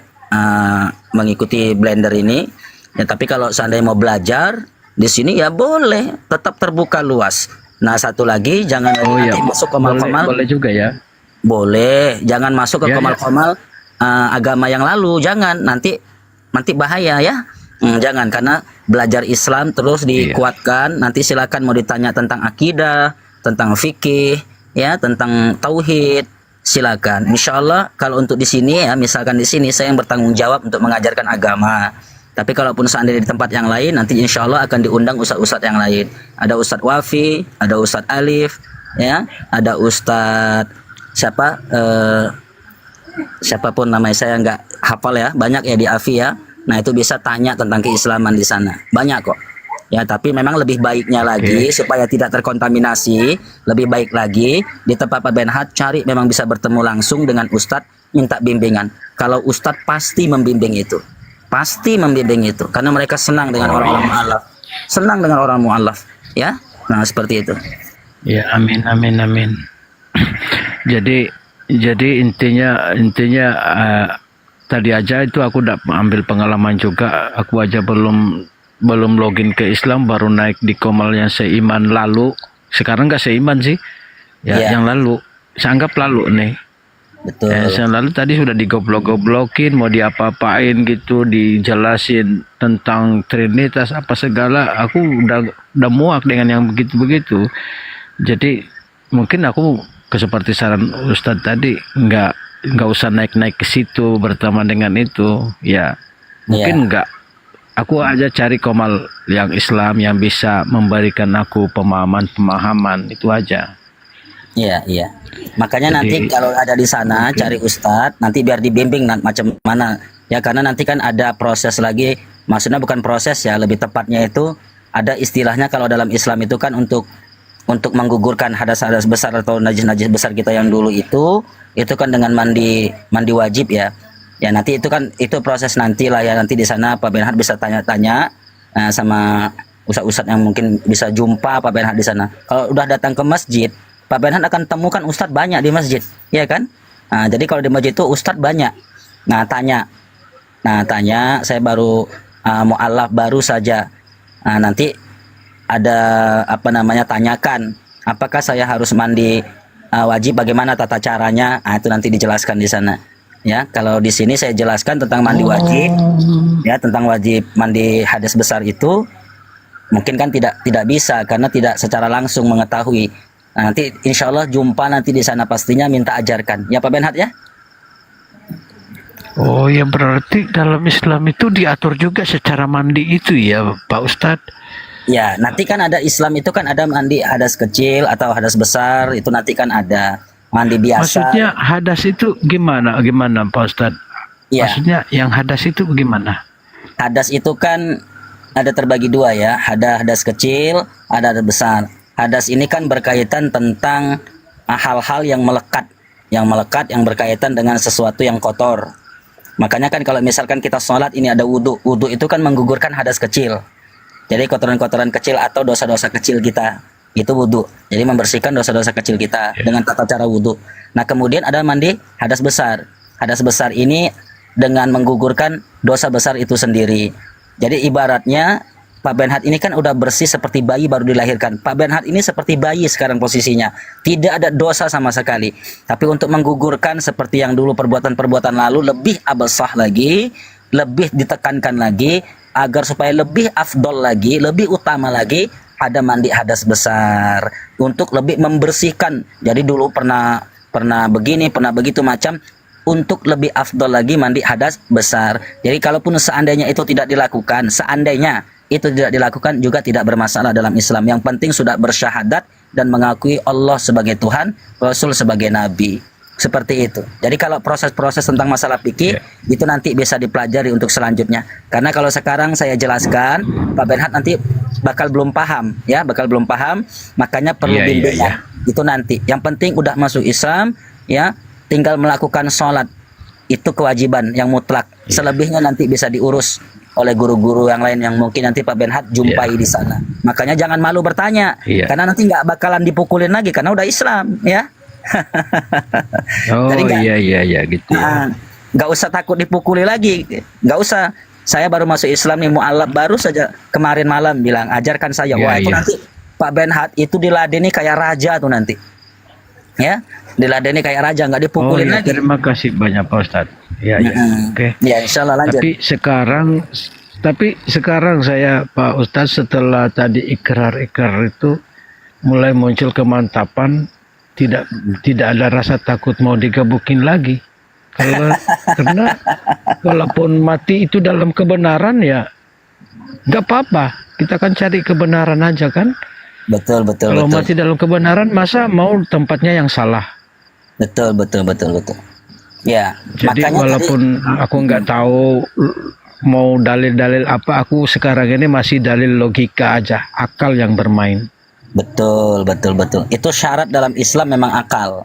mengikuti blender ini. Ya, tapi kalau seandainya mau belajar di sini ya boleh, tetap terbuka luas. Nah, satu lagi jangan nanti masuk Komal-Komal. Boleh juga ya. Boleh, jangan masuk ke Komal-Komal agama yang lalu, jangan nanti bahaya ya. Jangan, karena belajar Islam terus dikuatkan. Nanti silakan mau ditanya tentang akidah, tentang fikih, ya, tentang tauhid, silakan. Insya Allah kalau untuk di sini ya, misalkan di sini saya yang bertanggung jawab untuk mengajarkan agama. Tapi kalaupun seandainya di tempat yang lain, nanti insya Allah akan diundang ustadz-ustadz yang lain. Ada Ustadz Wafi, ada Ustadz Alif, ya, ada Ustadz siapapun namanya saya nggak hafal ya, banyak ya di Afi ya. Nah, itu bisa tanya tentang keislaman di sana. Banyak kok. Ya, tapi memang lebih baiknya lagi supaya tidak terkontaminasi, lebih baik lagi di tempat Pak Benhad cari memang bisa bertemu langsung dengan ustadz, minta bimbingan. Kalau ustadz pasti membimbing itu. Pasti membimbing itu karena mereka senang dengan orang-orang mu'alaf. Senang dengan orang mu'alaf, ya. Nah, seperti itu. Ya, amin. Jadi intinya tadi aja itu aku udah ambil pengalaman juga. Aku aja belum login ke Islam, baru naik di Komal yang seiman lalu. Sekarang nggak seiman sih, ya. Yang lalu, saya anggap lalu nih. Betul. Yang lalu tadi sudah digoblok-goblokin, mau diapa-apain gitu, dijelasin tentang Trinitas apa segala. Aku udah muak dengan yang begitu-begitu. Jadi mungkin aku seperti saran Ustadz tadi, nggak usah naik ke situ berteman dengan itu, ya. Mungkin nggak. Aku aja cari Komal yang Islam yang bisa memberikan aku pemahaman itu aja. Iya. Makanya nanti kalau ada di sana cari ustadz, nanti biar dibimbing macam mana. Ya, karena nanti kan ada proses lagi. Maksudnya bukan proses ya, lebih tepatnya itu ada istilahnya kalau dalam Islam itu kan untuk menggugurkan hadas-hadas besar atau najis-najis besar kita yang dulu itu kan dengan mandi wajib ya. Ya, nanti itu proses nanti lah ya, nanti di sana Pak Benhad bisa tanya-tanya sama ustadz-ustadz yang mungkin bisa jumpa Pak Benhad di sana. Kalau udah datang ke masjid, Pak Benhad akan temukan ustadz banyak di masjid, ya kan? Nah, jadi kalau di masjid itu ustadz banyak. Nah, tanya, saya baru mu'alaf baru saja. Nah, nanti ada tanyakan, apakah saya harus mandi wajib, bagaimana tata caranya? Nah, itu nanti dijelaskan di sana. Ya, kalau di sini saya jelaskan tentang mandi wajib, ya, tentang wajib mandi hadas besar itu mungkin kan tidak bisa karena tidak secara langsung mengetahui. Nah, nanti insya Allah jumpa nanti di sana pastinya minta ajarkan. Ya Pak Benhad ya. Oh ya, berarti dalam Islam itu diatur juga secara mandi itu ya Pak Ustadz. Ya, nanti kan ada Islam itu kan ada mandi hadas kecil atau hadas besar, itu nanti kan ada mandi biasa. Maksudnya hadas itu gimana Pak Ustadz? Ya. Maksudnya yang hadas itu gimana? Hadas itu kan ada terbagi dua ya, ada hadas kecil, ada hadas besar. Hadas ini kan berkaitan tentang hal-hal yang melekat yang berkaitan dengan sesuatu yang kotor. Makanya kan kalau misalkan kita sholat ini ada wudhu itu kan menggugurkan hadas kecil. Jadi kotoran-kotoran kecil atau dosa-dosa kecil kita itu wudhu. Jadi membersihkan dosa-dosa kecil kita dengan tata cara wudhu. Nah, kemudian ada mandi hadas besar. Hadas besar ini dengan menggugurkan dosa besar itu sendiri. Jadi ibaratnya Pak Benhad ini kan udah bersih seperti bayi baru dilahirkan. Pak Benhad ini seperti bayi sekarang posisinya. Tidak ada dosa sama sekali. Tapi untuk menggugurkan seperti yang dulu perbuatan-perbuatan lalu lebih abasah lagi, lebih ditekankan lagi agar supaya lebih afdol lagi, lebih utama lagi ada mandi hadas besar untuk lebih membersihkan. Jadi dulu pernah begini, pernah begitu macam, untuk lebih afdol lagi mandi hadas besar. Jadi kalaupun seandainya itu tidak dilakukan, juga tidak bermasalah dalam Islam. Yang penting sudah bersyahadat dan mengakui Allah sebagai Tuhan, Rasul sebagai Nabi. Seperti itu. Jadi kalau proses-proses tentang masalah fikih itu nanti bisa dipelajari untuk selanjutnya. Karena kalau sekarang saya jelaskan, Pak Benhad nanti bakal belum paham, ya, makanya perlu bimbingan. Itu nanti. Yang penting udah masuk Islam, ya, tinggal melakukan sholat. Itu kewajiban yang mutlak. Selebihnya nanti bisa diurus oleh guru-guru yang lain yang mungkin nanti Pak Benhard jumpai di sana. Makanya jangan malu bertanya, karena nanti nggak bakalan dipukulin lagi karena udah Islam, ya. Oh Jadi iya gitu ya. nggak usah takut dipukuli lagi, nggak usah. Saya baru masuk Islam nih, mualaf baru saja kemarin malam bilang ajarkan saya. Wah itu nanti Pak Benhard itu diladeni kayak raja tuh nanti, ya, diladeni kayak raja, nggak dipukulin lagi. Terima kasih banyak Pak Ustadz. Ya, oke. Ya insya Allah lanjut. Tapi sekarang saya Pak Ustadz setelah tadi ikrar itu mulai muncul kemantapan, tidak ada rasa takut mau digebukin lagi. Karena walaupun mati itu dalam kebenaran ya nggak apa-apa, kita kan cari kebenaran aja kan. Betul. Kalau mati dalam kebenaran masa mau tempatnya yang salah. Betul. Ya. Jadi makanya walaupun aku nggak tahu mau dalil-dalil apa, aku sekarang ini masih dalil logika aja, akal yang bermain. Betul. Itu syarat dalam Islam memang akal.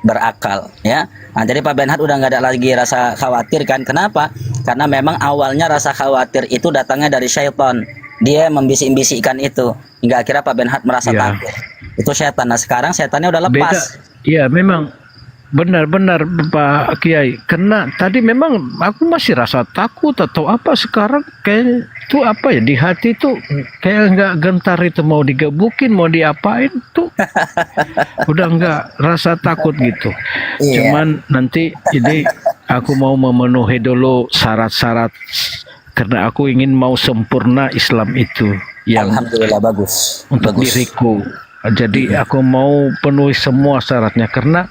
Berakal, ya. Nah, jadi Pak Benhard udah nggak ada lagi rasa khawatir kan? Kenapa? Karena memang awalnya rasa khawatir itu datangnya dari syaitan. Dia membisik-bisikkan itu hingga akhirnya Pak Benhard merasa takut. Itu setan. Nah sekarang setannya udah lepas. Iya memang benar-benar Pak Kiai. Karena tadi memang aku masih rasa takut atau apa, sekarang kayak itu apa ya, di hati tuh kayak nggak gentar itu mau digebukin, mau diapain tuh. Udah nggak rasa takut gitu. Cuman nanti ini aku mau memenuhi dulu syarat-syarat karena aku ingin mau sempurna Islam itu yang Alhamdulillah bagus untuk diriku. Jadi aku mau penuhi semua syaratnya, karena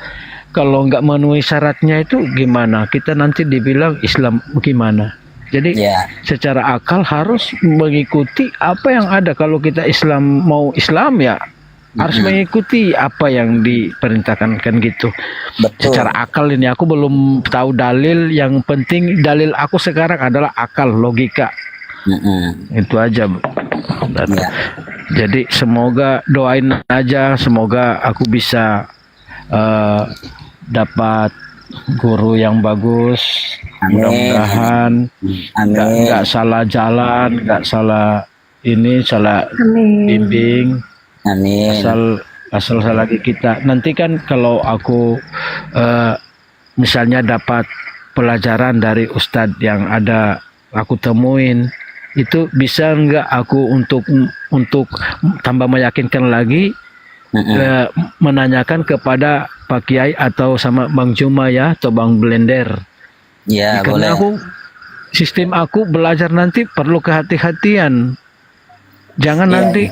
kalau nggak memenuhi syaratnya itu gimana? Kita nanti dibilang Islam gimana? Jadi secara akal harus mengikuti apa yang ada. Kalau kita Islam mau Islam ya harus mengikuti apa yang diperintahkan kan gitu. Betul. Secara akal ini aku belum tahu dalil. Yang penting dalil aku sekarang adalah akal, logika. Itu aja. Jadi semoga doain aja, semoga aku bisa dapat guru yang bagus. Mudah-mudahan nggak salah jalan, nggak salah ini, salah bimbing. Amin. Asal lagi kita nanti kan kalau aku misalnya dapat pelajaran dari ustadz yang ada aku temuin, itu bisa nggak aku untuk tambah meyakinkan lagi, menanyakan kepada Pak Kiai atau sama Bang Juma ya, atau Bang Blender. Ya, karena boleh. Sistem aku belajar nanti perlu kehati-hatian. Jangan nanti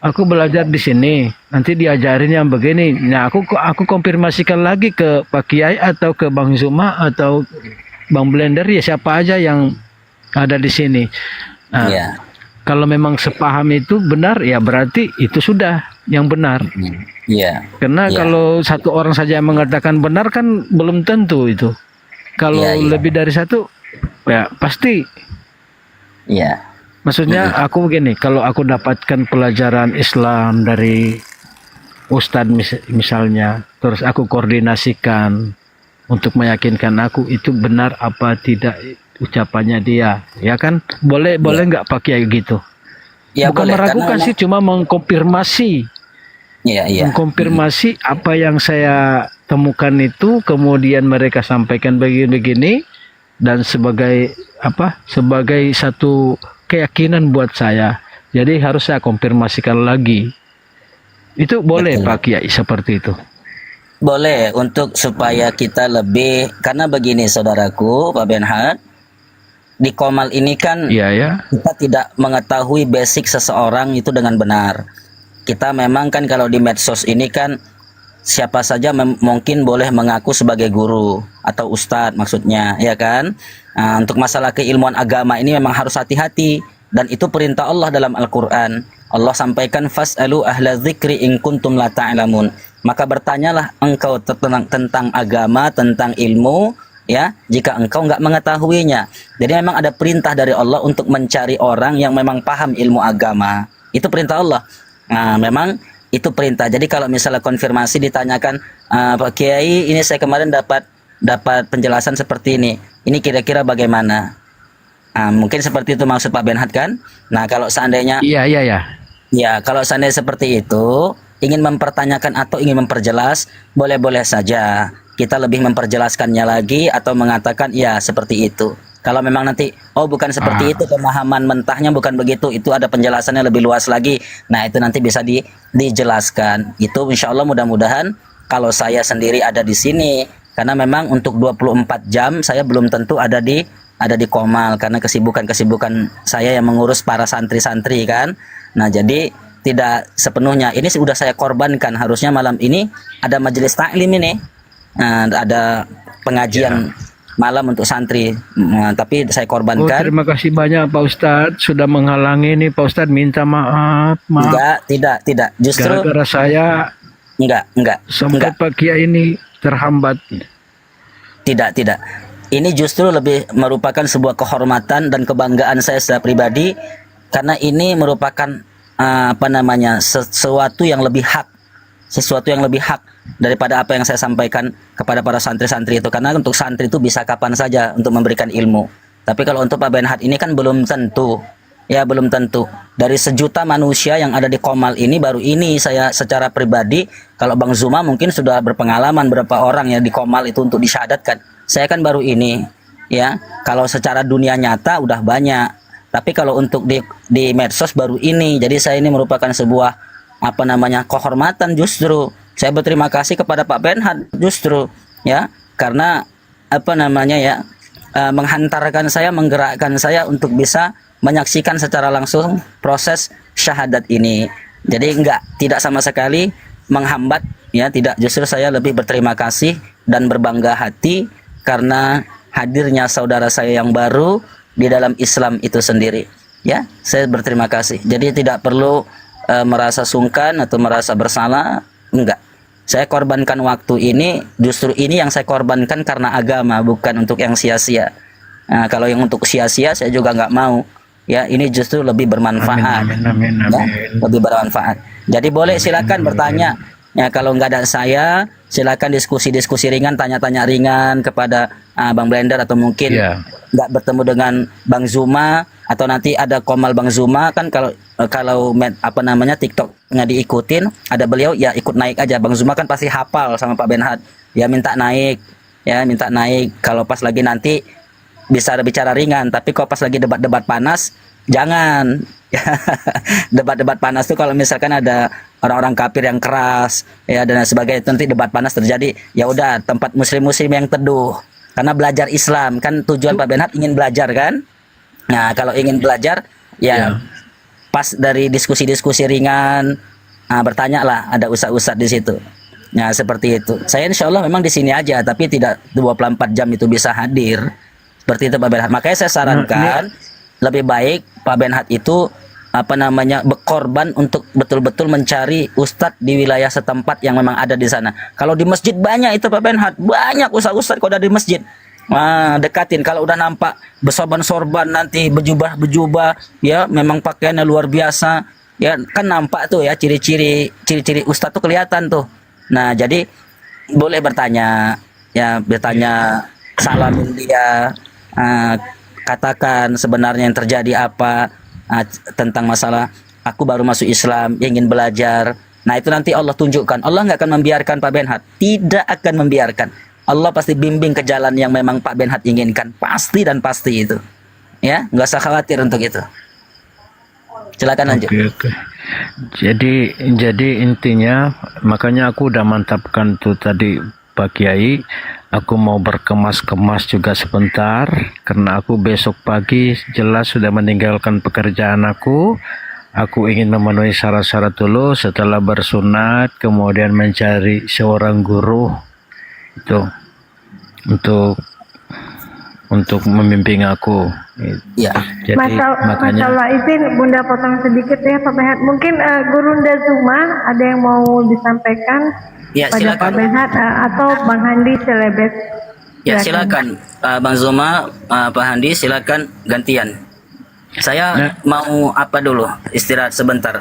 aku belajar di sini, nanti diajarin yang begini. Nah, aku konfirmasikan lagi ke Pak Kiai atau ke Bang Zuma atau Bang Blender, ya siapa aja yang ada di sini. Nah, kalau memang sepaham itu benar, ya berarti itu sudah yang benar. Karena kalau satu orang saja yang mengatakan benar kan belum tentu itu. Kalau lebih dari satu, ya pasti. Maksudnya aku begini, kalau aku dapatkan pelajaran Islam dari Ustadz misalnya, terus aku koordinasikan untuk meyakinkan aku itu benar apa tidak ucapannya dia, ya kan? Boleh nggak Pak Kiai gitu? Ya, bukan boleh, meragukan sih, cuma mengkonfirmasi. Mengkonfirmasi apa yang saya temukan itu, kemudian mereka sampaikan begini-begini, dan sebagai satu keyakinan buat saya. Jadi harus saya konfirmasikan lagi. Itu boleh Pak Kiai seperti itu? Boleh, untuk supaya kita lebih, karena begini saudaraku Pak Benhard, di Qomal ini kan kita tidak mengetahui basic seseorang itu dengan benar. Kita memang kan kalau di medsos ini kan siapa saja mungkin boleh mengaku sebagai guru atau ustadz maksudnya, ya kan? Nah, untuk masalah keilmuan agama ini memang harus hati-hati, dan itu perintah Allah dalam Al-Quran. Allah sampaikan fas'alu ahla dzikri in kuntum la ta'lamun. Maka bertanyalah engkau tentang agama, tentang ilmu, ya, jika engkau nggak mengetahuinya. Jadi memang ada perintah dari Allah untuk mencari orang yang memang paham ilmu agama. Itu perintah Allah. Nah, memang itu perintah. Jadi kalau misalnya konfirmasi ditanyakan, Pak Kiai, ini saya kemarin dapat penjelasan seperti ini kira-kira bagaimana? Mungkin seperti itu maksud Pak Benhad kan? Nah, kalau seandainya Iya, iya, ya. ya, kalau seandainya seperti itu, ingin mempertanyakan atau ingin memperjelas, boleh-boleh saja. Kita lebih memperjelaskannya lagi atau mengatakan ya seperti itu. Kalau memang nanti, oh bukan seperti itu, pemahaman mentahnya bukan begitu, itu ada penjelasannya lebih luas lagi. Nah, itu nanti bisa dijelaskan. Itu insya Allah mudah-mudahan kalau saya sendiri ada di sini. Karena memang untuk 24 jam saya belum tentu ada di Komal. Karena kesibukan-kesibukan saya yang mengurus para santri-santri kan. Nah, jadi tidak sepenuhnya ini sudah saya korbankan. Harusnya malam ini ada majelis taklim ini, ada pengajian malam untuk santri, tapi saya korbankan. Terima kasih banyak Pak Ustadz sudah menghalangi nih. Pak Ustadz minta maaf. Tidak. Justru gara-gara saya enggak. Sampai Pak Kiai ini terhambat. Tidak. Ini justru lebih merupakan sebuah kehormatan dan kebanggaan saya secara pribadi. Karena ini merupakan sesuatu yang lebih hak daripada apa yang saya sampaikan kepada para santri-santri itu. Karena untuk santri itu bisa kapan saja untuk memberikan ilmu. Tapi kalau untuk Pak Benhad ini kan belum tentu. Dari sejuta manusia yang ada di Komal ini, baru ini saya secara pribadi, kalau Bang Zuma mungkin sudah berpengalaman berapa orang yang di Komal itu untuk disyahadatkan. Saya kan baru ini, ya. Kalau secara dunia nyata udah banyak. Tapi kalau untuk di medsos baru ini. Jadi saya ini merupakan sebuah kehormatan justru. Saya berterima kasih kepada Pak Benhad justru, ya. Karena menghantarkan saya, menggerakkan saya untuk bisa menyaksikan secara langsung proses syahadat ini. Jadi tidak sama sekali menghambat, ya, tidak. Justru saya lebih berterima kasih dan berbangga hati karena hadirnya saudara saya yang baru di dalam Islam itu sendiri, ya. Saya berterima kasih. Jadi tidak perlu merasa sungkan atau merasa bersalah, enggak. Saya korbankan waktu ini, justru ini yang saya korbankan karena agama, bukan untuk yang sia-sia. Nah, kalau yang untuk sia-sia saya juga nggak mau, ya. Ini justru lebih bermanfaat. Amin. Ya, lebih bermanfaat. Jadi boleh silakan bertanya. Ya, kalau nggak ada saya, silakan diskusi-diskusi ringan, tanya-tanya ringan kepada Bang Blender, atau mungkin nggak bertemu dengan Bang Zuma, atau nanti ada Komal Bang Zuma kan, kalau TikToknya diikutin, ada beliau, ya ikut naik aja. Bang Zuma kan pasti hafal sama Pak Benhad, ya minta naik. Kalau pas lagi nanti bisa bicara ringan, tapi kalau pas lagi debat-debat panas jangan. Debat-debat panas tuh kalau misalkan ada orang-orang kafir yang keras, ya, dan sebagainya, nanti debat panas terjadi. Ya udah, tempat muslim-muslim yang teduh, karena belajar Islam kan tujuan Pak Benhad ingin belajar kan. Nah, kalau ingin belajar, ya pas dari diskusi-diskusi ringan, bertanyalah, ada ustaz-ustaz di situ. Nah, seperti itu. Saya insya Allah memang di sini aja, tapi tidak 24 jam itu bisa hadir. Seperti itu Pak Benhad. Makanya saya sarankan lebih baik Pak Benhad itu berkorban untuk betul-betul mencari ustadz di wilayah setempat yang memang ada di sana. Kalau di masjid banyak itu Pak Benhad, banyak ustadz-ustadz kalau ada di masjid. Dekatin, kalau udah nampak bersorban-sorban, nanti berjubah, ya, memang pakaiannya luar biasa, ya kan, nampak tuh ya ciri-ciri ustadz tuh kelihatan tuh. Nah, jadi boleh bertanya, salamin dia, katakan sebenarnya yang terjadi apa, tentang masalah aku baru masuk Islam, ingin belajar. Nah, itu nanti Allah tunjukkan. Allah nggak akan membiarkan Pak Benhad, tidak akan membiarkan. Allah pasti bimbing ke jalan yang memang Pak Benhad inginkan, pasti itu, ya, nggak usah khawatir untuk itu. Silakan lanjut. Oke. Jadi intinya, makanya aku udah mantapkan tuh tadi Pak Kiai. Aku mau berkemas-kemas juga sebentar, karena aku besok pagi jelas sudah meninggalkan pekerjaan aku. Aku ingin memenuhi syarat-syarat dulu, setelah bersunat, kemudian mencari seorang guru itu untuk membimbing aku. Ya. Jadi makanya. Masalah izin Bunda potong sedikit ya Pak Benhad. Mungkin Gurunda Zuma ada yang mau disampaikan Ya, pada silakan. Pak Benhad atau Bang Handi Selebes. Ya, silakan Bang Zuma, Pak Handi, silakan gantian. Saya mau dulu, istirahat sebentar.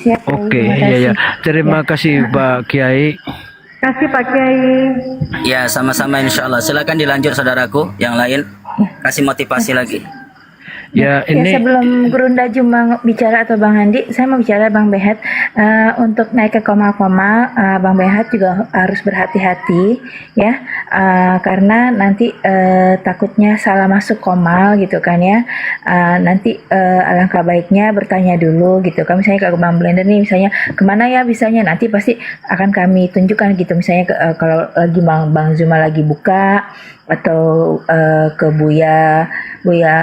Siap, Oke, terima kasih. ya. Terima kasih Pak Kiai. Terima kasih Pak Kiai. Ya, sama-sama insya Allah. Silakan dilanjut saudaraku yang lain. kasih motivasi lagi. Ya Ya, ini sebelum Gurunda cuma bicara atau Bang Handi, saya mau bicara Bang Behat. Untuk naik ke koma-koma, Bang Behat juga harus berhati-hati ya, karena nanti takutnya salah masuk komal gitu kan ya. Nanti alangkah baiknya bertanya dulu gitu. Kalau misalnya ke Bang Blender nih, misalnya kemana ya bisanya, nanti pasti akan kami tunjukkan gitu. Misalnya kalau lagi Bang Zuma lagi buka, atau ke Buya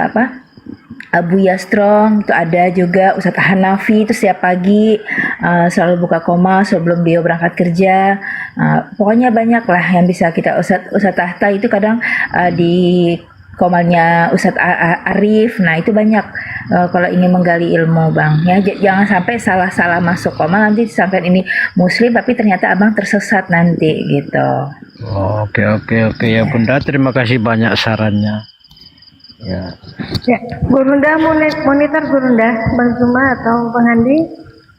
apa? Buya Strong itu ada juga, Ustadz Hanafi itu setiap pagi selalu buka koma sebelum beliau berangkat kerja. Pokoknya banyak lah yang bisa kita, Ustadz Tahta itu kadang di komalnya Ustadz Arif. Nah itu banyak kalau ingin menggali ilmu Bang ya. Jangan sampai salah-salah masuk koma, nanti sampai ini muslim tapi ternyata Abang tersesat nanti gitu. oke ya Bunda, terima kasih banyak sarannya. Ya. Ya, Gurunda monitor Gurunda, Bang Zuma atau Bang Handi,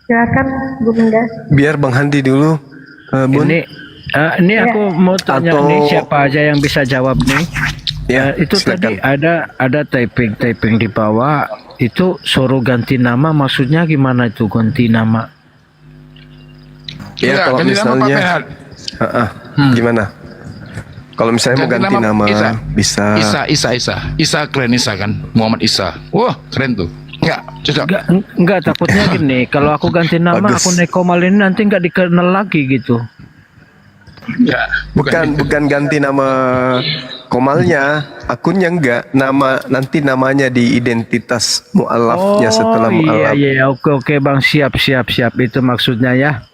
silakan Gurunda. Biar Bang Handi dulu, Bun. Ini aku mau tanya Atau- nih, siapa aja yang bisa jawab nih? Ya, Itu silakan. tadi ada typing di bawah itu suruh ganti nama, maksudnya gimana itu ganti nama? Ya, kalau ganti nama Pak misalnya, Behat. gimana? Kalau misalnya mau ganti nama, Isa. bisa. Isa keren Isa kan, Muhammad Isa. Wah keren tuh. Enggak, cocok. Enggak, takutnya gini, kalau aku ganti nama, Bagus. aku Nekomal ini nanti nggak dikenal lagi gitu. Enggak, Bukan ganti nama komalnya, akunnya enggak. Nanti namanya di identitas mualafnya setelah mualaf. iya, oke Bang, siap itu maksudnya ya.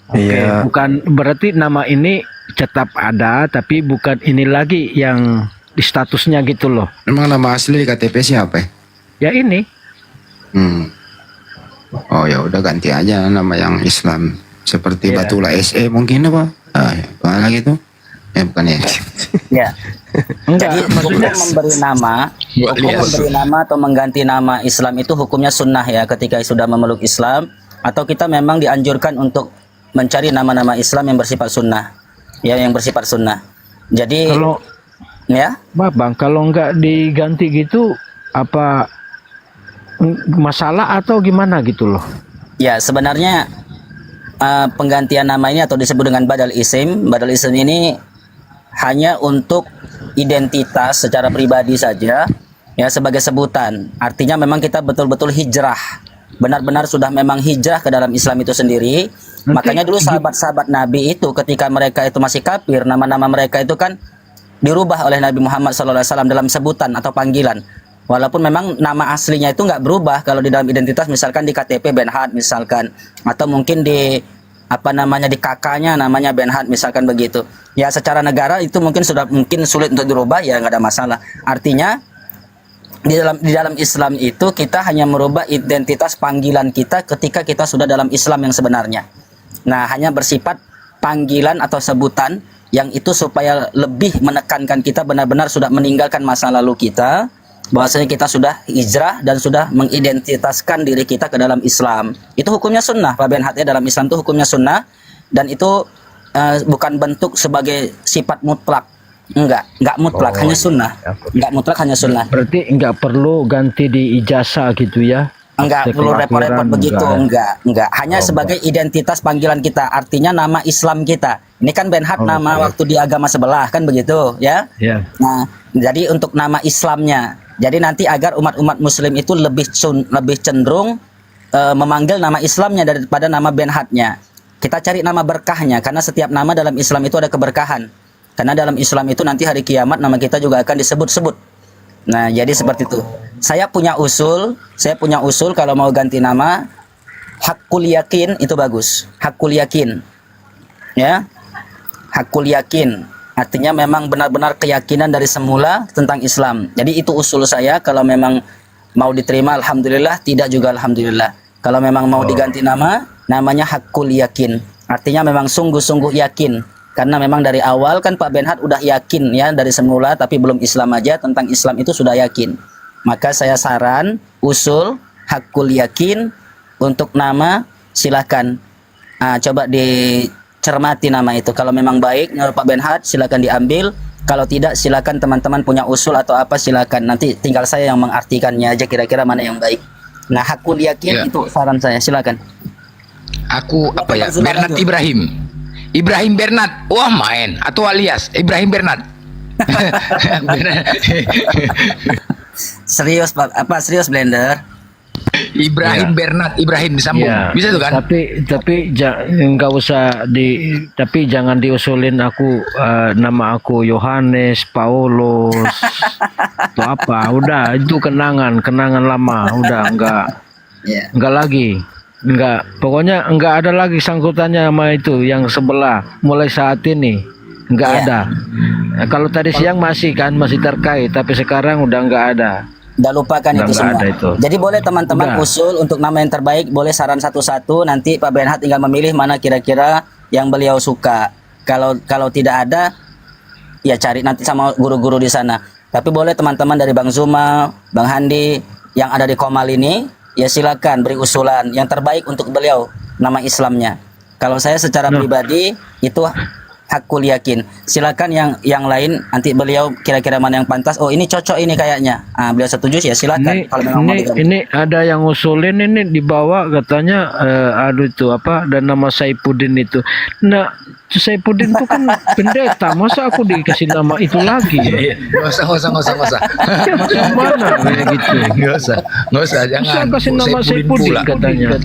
Oke, Iya. bukan berarti nama ini tetap ada, tapi bukan ini lagi yang di statusnya gitu loh. Emang nama asli di KTP siapa ya? Ya ini. Oh ya udah ganti aja nama yang Islam. Seperti Iya. Batula SE mungkin apa? Apa lagi tuh? Bukan ya. Ya. Enggak, Jadi hukum memberi nama atau mengganti nama Islam itu hukumnya sunnah ya, ketika sudah memeluk Islam, atau kita memang dianjurkan untuk mencari nama-nama Islam yang bersifat sunnah, ya, yang bersifat sunnah. Jadi kalau ya, Bang, kalau nggak diganti gitu apa masalah atau gimana gitu loh? ya sebenarnya penggantian nama ini atau disebut dengan badal isim ini hanya untuk identitas secara pribadi saja, ya, sebagai sebutan. Artinya memang kita betul-betul hijrah, benar-benar sudah memang hijrah ke dalam Islam itu sendiri. Makanya dulu sahabat-sahabat Nabi itu ketika mereka itu masih kafir, nama-nama mereka itu kan dirubah oleh Nabi Muhammad SAW dalam sebutan atau panggilan. Walaupun memang nama aslinya itu nggak berubah kalau di dalam identitas, misalkan di KTP Benhad misalkan, atau mungkin di di kakaknya namanya Benhad misalkan begitu. Ya secara negara itu mungkin sulit untuk dirubah, ya nggak ada masalah. Artinya di dalam Islam itu kita hanya merubah identitas panggilan kita ketika kita sudah dalam Islam yang sebenarnya. Nah, hanya bersifat panggilan atau sebutan yang itu supaya lebih menekankan kita benar-benar sudah meninggalkan masa lalu kita, bahwasanya kita sudah hijrah dan sudah mengidentitaskan diri kita ke dalam Islam. Itu hukumnya sunnah, Pak Benhat, ya, dalam Islam itu hukumnya sunnah, dan itu bukan bentuk sebagai sifat mutlak. Enggak mutlak, hanya sunnah. Enggak mutlak, hanya sunnah. Berarti nggak perlu ganti di ijazah gitu ya? Enggak Akte perlu repot-repot kelahiran, begitu, enggak. Hanya Oh, sebagai identitas panggilan kita, artinya nama Islam kita. Ini kan Benhat nama waktu di agama sebelah kan begitu, ya. Ya. Nah, jadi untuk nama Islamnya. Jadi nanti agar umat-umat muslim itu lebih cenderung memanggil nama Islamnya daripada nama Benhatnya. Kita cari nama berkahnya, karena setiap nama dalam Islam itu ada keberkahan. Karena dalam Islam itu nanti hari kiamat nama kita juga akan disebut-sebut. Nah, jadi seperti itu. Saya punya usul kalau mau ganti nama, Hakul Yakin itu bagus. Hakul Yakin. Ya. Hakul Yakin. Artinya memang benar-benar keyakinan dari semula tentang Islam. Jadi itu usul saya, kalau memang mau diterima alhamdulillah, tidak juga alhamdulillah. Kalau memang mau diganti nama, namanya Hakul Yakin. Artinya memang sungguh-sungguh yakin. Karena memang dari awal kan Pak Benhat udah yakin ya dari semula, tapi belum Islam aja, tentang Islam itu sudah yakin. Maka saya saran, usul Hakul Yakin untuk nama, silakan coba dicermati nama itu. Kalau memang baik menurut Pak Benhat, silakan diambil. Kalau tidak silakan teman-teman punya usul atau apa silakan. Nanti tinggal saya yang mengartikannya aja kira-kira mana yang baik. Nah, hakul yakin itu saran saya, silakan. Aku apa ya? Bernard Ibrahim. Ibrahim Bernard. Wah, main atau alias Ibrahim Bernard. Serius Pak, apa serius Blender? Ibrahim Bernard, Ibrahim disambung. Bisa tuh kan? Tapi nggak usah tapi jangan diusulin aku nama aku Yohanes, Paulus, atau apa. Udah itu kenangan lama. Udah nggak lagi. Pokoknya nggak ada lagi sangkutannya sama itu yang sebelah. Mulai saat ini nggak ada. Nah, kalau tadi siang masih terkait, tapi sekarang udah nggak ada. Udah lupakan itu semua. Jadi boleh teman-teman usul untuk nama yang terbaik, boleh saran satu-satu. Nanti Pak Benhat tinggal memilih mana kira-kira yang beliau suka. Kalau tidak ada, ya cari nanti sama guru-guru di sana. Tapi boleh teman-teman dari Bang Zuma, Bang Handi yang ada di Komal ini, ya silakan beri usulan yang terbaik untuk beliau nama Islamnya. Kalau saya secara pribadi itu hakul yakin. Silakan yang lain nanti beliau kira-kira mana yang pantas. Oh ini cocok ini kayaknya. Beliau setuju ya silakan. Kalau memang mau ini ada yang usulin ini dibawa katanya aduh itu apa dan nama Saifuddin itu. Nah Saifuddin itu kan pendeta. Masa aku dikasih nama itu lagi? Nggak usah. Mana kayak gitu? Nggak usah. Jangan. Kasih nama Saifuddin katanya.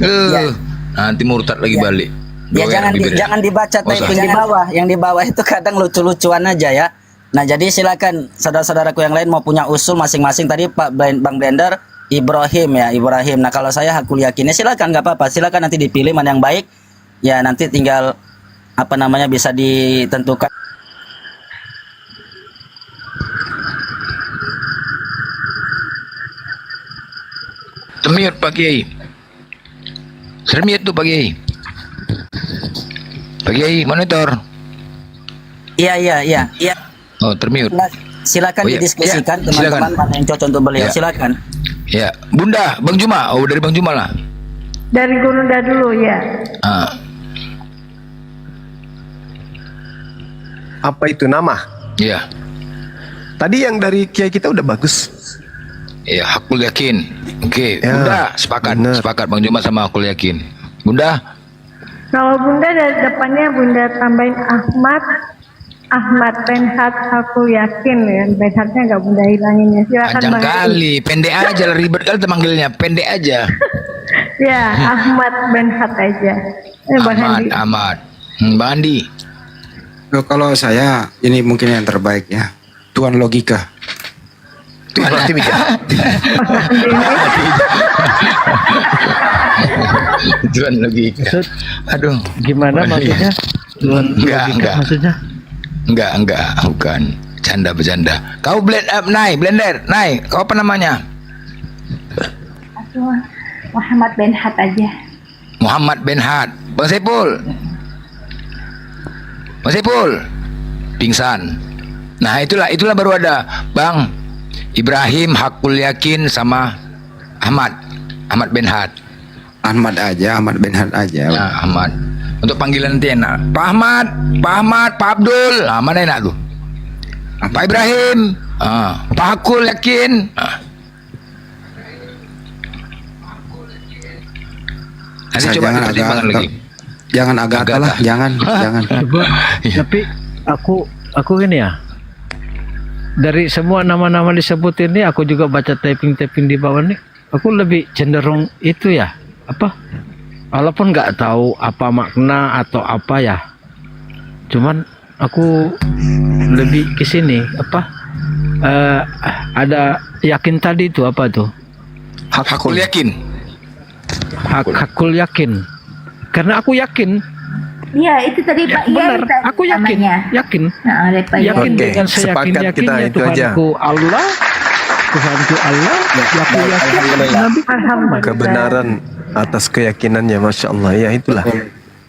Nanti murtad lagi balik. Ya jangan dibaca typing di bawah. Yang di bawah itu kadang lucu-lucuan aja ya. Nah jadi silakan saudara-saudaraku yang lain mau punya usul masing-masing. Tadi Bang Blender Ibrahim. Nah kalau saya hakul yakinnya silakan nggak apa-apa. Silakan nanti dipilih mana yang baik. Ya nanti tinggal apa namanya bisa ditentukan. Termute Pak Kiai. Termute tuh Pak Kiai. Pak Kiai monitor. Iya. Oh termute. Silakan didiskusikan teman-teman mana yang cocok untuk beliau. Silakan. Ya, Bunda, Bang Juma. Oh dari Bang Juma lah. Dari Gununda dulu ya. Apa itu nama? Iya. Tadi yang dari Kiai kita udah bagus. Ya, hakul yakin. Oke, Bunda sepakat Bang Juma sama hakul yakin. Bunda? Kalau Bunda dari depannya Bunda tambahin Ahmad Benhat hakul yakin ya. Benhatnya nggak Bunda hilangin ya. Silakan Panjang Bang. kali, pendek aja lah, ribet kali manggilnya, pendek aja. Ya, Ahmad Benhat aja. Ahmad. Bang Andi. Kalau saya ini mungkin yang terbaik ya. Tuan logika. Tuan berarti bijak. Tuan logika. Aduh, gimana maksudnya? Tuan enggak. Maksudnya? Enggak, bukan. Bercanda. Kau Blender, kau apa namanya? Aku Muhammad Benhat aja. Muhammad Benhat. Bang Saiful. Pingsan. Nah, itulah baru ada Bang Ibrahim hakul yakin sama Ahmad Benhat. Ahmad Benhat aja. Nah, Ahmad. Untuk panggilan nanti enak. Pak Ahmad, Pak Abdul. Mana enak tuh? Pak Ibrahim. Pak Hakul yakin. Nanti coba pertimbangan lagi. Jangan agak lah, jangan. Coba. Tapi aku ini ya. Dari semua nama-nama disebut ini, aku juga baca typing di bawah nih. Aku lebih cenderung itu ya, apa? Walaupun nggak tahu apa makna atau apa ya. Cuman aku lebih ke sini, apa? Ada yakin tadi itu apa tuh? Hakul yakin. Hakul yakin. Karena aku yakin. Iya itu tadi Pak Iya. Aku yakin. Nah, Yakin Oke, dengan sepakat kita yakinnya itu aja. Tuhanku Allah. Aku yakin Nabi Muhammad. Kebenaran atas keyakinannya, masya Allah. Ya itulah.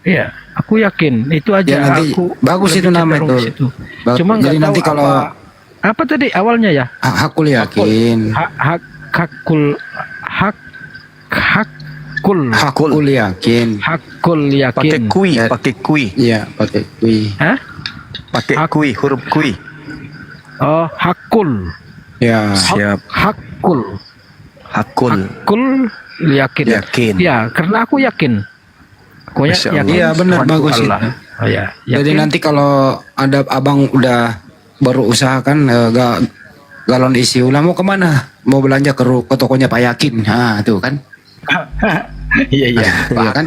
Iya, aku yakin itu aja. Ya, nanti aku bagus itu nama itu. Cuma Jadi nggak nanti tahu kalau apa tadi awalnya ya? hakul yakin. Hakul yakin. Pakai kui. Iya, pakai kui. Hah? Pakai kui, huruf kui. Oh, hakul. Ya. Siap. Hakul. Hakul. Hakul yakin. Yakin. Ya, karena aku yakin. Aku Masya Allah. yakin. Iya, benar, Tuhan bagus Allah. itu. Oh, ya, Jadi yakin. nanti kalau ada abang udah baru usaha kan galon isi ulang mau kemana? Mau belanja ke tokonya Pak Yakin. Nah, tuh kan. Iya iya. Iya kan?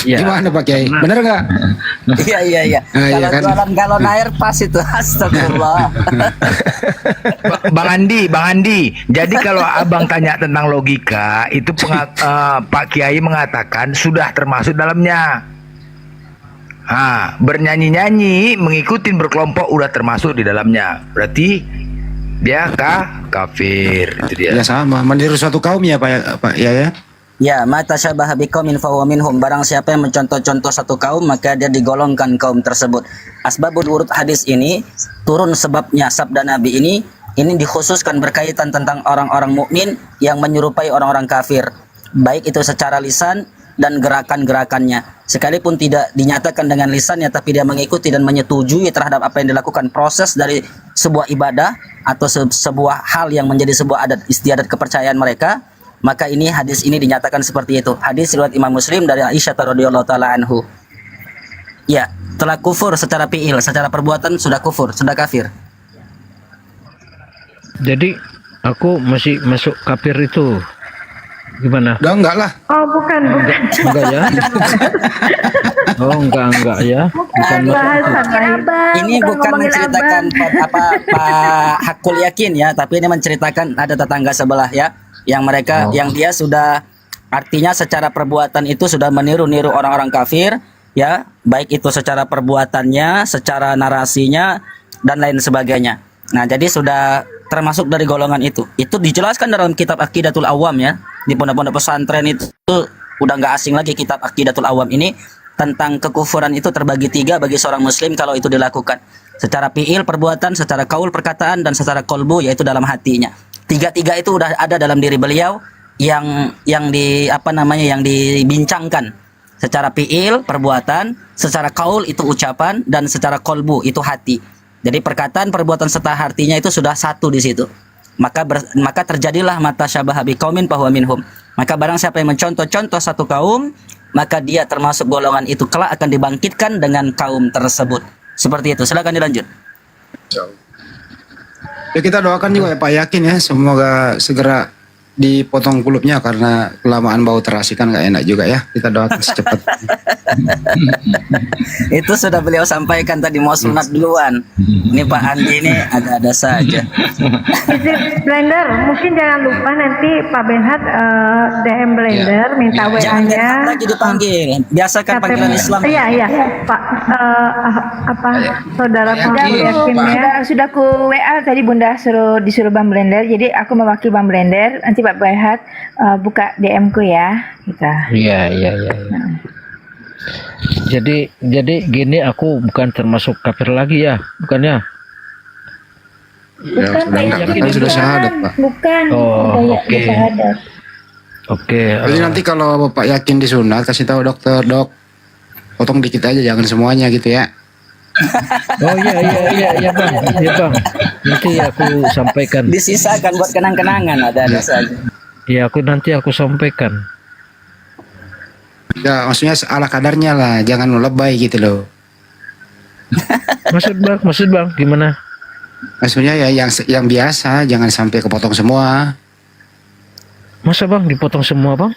Ya. Gimana Pak Kiai? Bener nggak? Iya iya iya. Ah, iya Kalau kan? jualan galon air pas itu. Astagfirullah. Bang Andi. Jadi kalau abang tanya tentang logika, itu Pak Kiai mengatakan sudah termasuk dalamnya. Bernyanyi-nyanyi, mengikutin berkelompok udah termasuk di dalamnya. Berarti dia kafir. Itu dia. Ya sama, meniru suatu kaum ya Pak ya. Ya, mata syabaha biqaumin fahuwa minhum. Barang siapa yang mencontoh-contoh satu kaum, maka dia digolongkan kaum tersebut. Asbabun urut hadis ini turun sebabnya sabda Nabi ini dikhususkan berkaitan tentang orang-orang mukmin yang menyerupai orang-orang kafir, baik itu secara lisan dan gerakan-gerakannya. Sekalipun tidak dinyatakan dengan lisannya, tapi dia mengikuti dan menyetujui terhadap apa yang dilakukan, proses dari sebuah ibadah atau sebuah hal yang menjadi sebuah adat istiadat kepercayaan mereka, maka hadis ini dinyatakan seperti itu. Hadis riwayat Imam Muslim dari Aisyah radhiyallahu taala anhu. Ya, telah kufur secara fi'il, secara perbuatan sudah kufur, sudah kafir. Jadi aku masih masuk kafir itu. Gimana? Udah enggak lah. Oh, bukan. Enggak ya? Oh, enggak ya. Bukan Bahasan lain. Ini bukan menceritakan Pak Hakul Yakin ya, tapi ini menceritakan ada tetangga sebelah ya, yang mereka yang dia sudah, artinya secara perbuatan itu sudah meniru-niru orang-orang kafir ya, baik itu secara perbuatannya, secara narasinya dan lain sebagainya. Nah, jadi sudah termasuk dari golongan itu. Itu dijelaskan dalam kitab Aqidatul Awam ya. Di pondok-pondok pesantren itu udah nggak asing lagi kitab Aqidatul Awam ini, tentang kekufuran itu terbagi 3 bagi seorang muslim kalau itu dilakukan. Secara fi'il perbuatan, secara kaul perkataan, dan secara kolbu yaitu dalam hatinya. 3 itu udah ada dalam diri beliau yang dibincangkan. Secara fi'il perbuatan, secara kaul itu ucapan, dan secara kolbu itu hati. Jadi perkataan, perbuatan serta hatinya itu sudah satu di situ. Maka terjadilah mata syabaha biqaumin fahuwa minhum. Maka barang siapa yang mencontoh-contoh satu kaum, maka dia termasuk golongan itu, kelak akan dibangkitkan dengan kaum tersebut. Seperti itu. Silakan dilanjut. Ya kita doakan juga ya Pak Yakin ya, semoga segera dipotong kulupnya karena kelamaan bau terasi kan nggak enak juga ya. Kita doakan secepat. Itu sudah beliau sampaikan tadi, mau sunat duluan. Ini Pak Andi ini ada-ada saja. Visit Blender, mungkin jangan lupa nanti Pak Benhat DM Blender, minta Jangan WA-nya. lagi dipanggil. Biasakan panggilan Islam. Iya, Pak, saudara Pak Yakin ya. Sudah ku WA tadi Bunda disuruh Bang Blender, jadi aku mewakili Bang Blender. Nanti Pak Behat buka DM ku ya kita. Iya. Jadi gini, aku bukan termasuk kafir lagi ya, bukannya? Ya, Bukan, sudah Pak enggak, Yakin, kan sudah bukan. syahadat Pak. Bukan. Oh, Udah oke. syahadat. Oke. Jadi nanti kalau Bapak Yakin disunat, kasih tahu dokter, dok, potong dikit aja, jangan semuanya gitu ya. Oh iya bang, nanti aku sampaikan. Disisakan buat kenang-kenangan, ada saja. Ya nanti aku sampaikan. Ya maksudnya ala kadarnya lah, jangan lebay gitu loh. Maksud bang gimana? Maksudnya ya yang biasa, jangan sampai kepotong semua. Masa bang dipotong semua bang?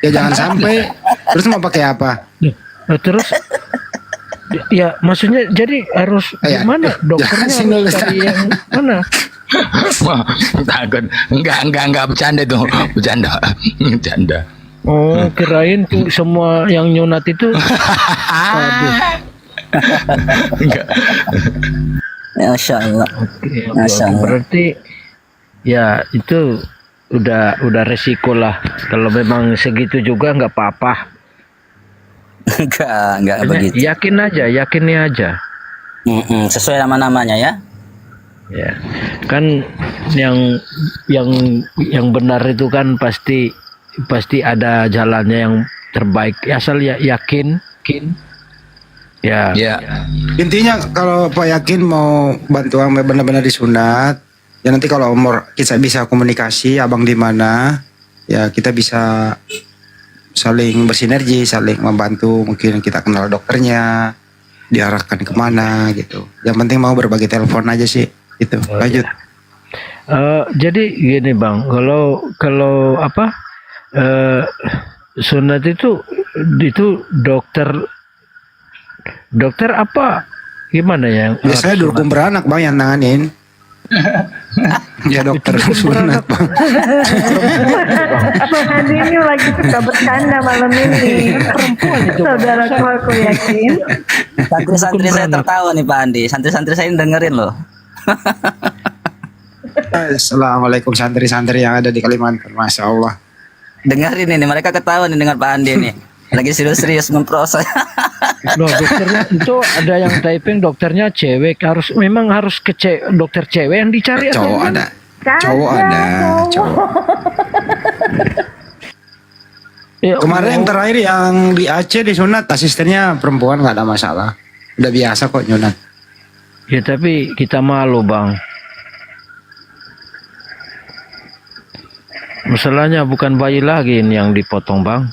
Ya jangan sampai. Terus mau pakai apa? Terus ya maksudnya jadi harus Ya, gimana dokternya jangan harus sih, cari yang mana? Takut. Enggak bercanda itu. Bercanda. Oh kirain tuh semua yang nyunat itu. Aduh. Enggak. Masya Allah. Oke, Masya Allah. berarti ya itu udah resiko lah. Kalau memang segitu juga nggak apa-apa. Enggak begitu. Yakini aja. Sesuai nama-namanya ya. Ya, kan yang benar itu kan pasti ada jalannya yang terbaik. Asal ya yakin. Ya. Ya. Intinya kalau Pak Yakin mau bantuan benar-benar disunat, ya nanti kalau kita bisa komunikasi abang di mana, ya kita bisa saling bersinergi, saling membantu. Mungkin kita kenal dokternya, diarahkan kemana gitu. Yang penting mau berbagi telepon aja sih. Itu. Lanjut. Jadi gini Bang, kalau apa sunat itu dokter apa gimana ya? Biasanya dukun beranak Bang yang nanganin. Ya dokter sunat Bang. Bang Andi ini lagi suka bercanda malam ini. Perempuan itu. Saudaraku aku yakin. Santri-santri saya tertawa nih Pak Andi. Santri-santri saya ini dengerin loh. Assalamualaikum santri-santri yang ada di Kalimantan, Masya Allah. Dengerin ini, mereka ketawa nih dengan Pak Andi nih. Lagi serius-serius memproses. Loh, dokternya itu ada yang typing dokternya cewek, memang harus dokter cewek yang dicari atau Cowok gimana? ada, cowok ada, cowok. Ya, Kemarin yang terakhir yang di Aceh disunat asistennya perempuan, nggak ada masalah. Udah biasa kok nyunat. ya tapi kita malu Bang. Masalahnya bukan bayi lagi ini yang dipotong Bang.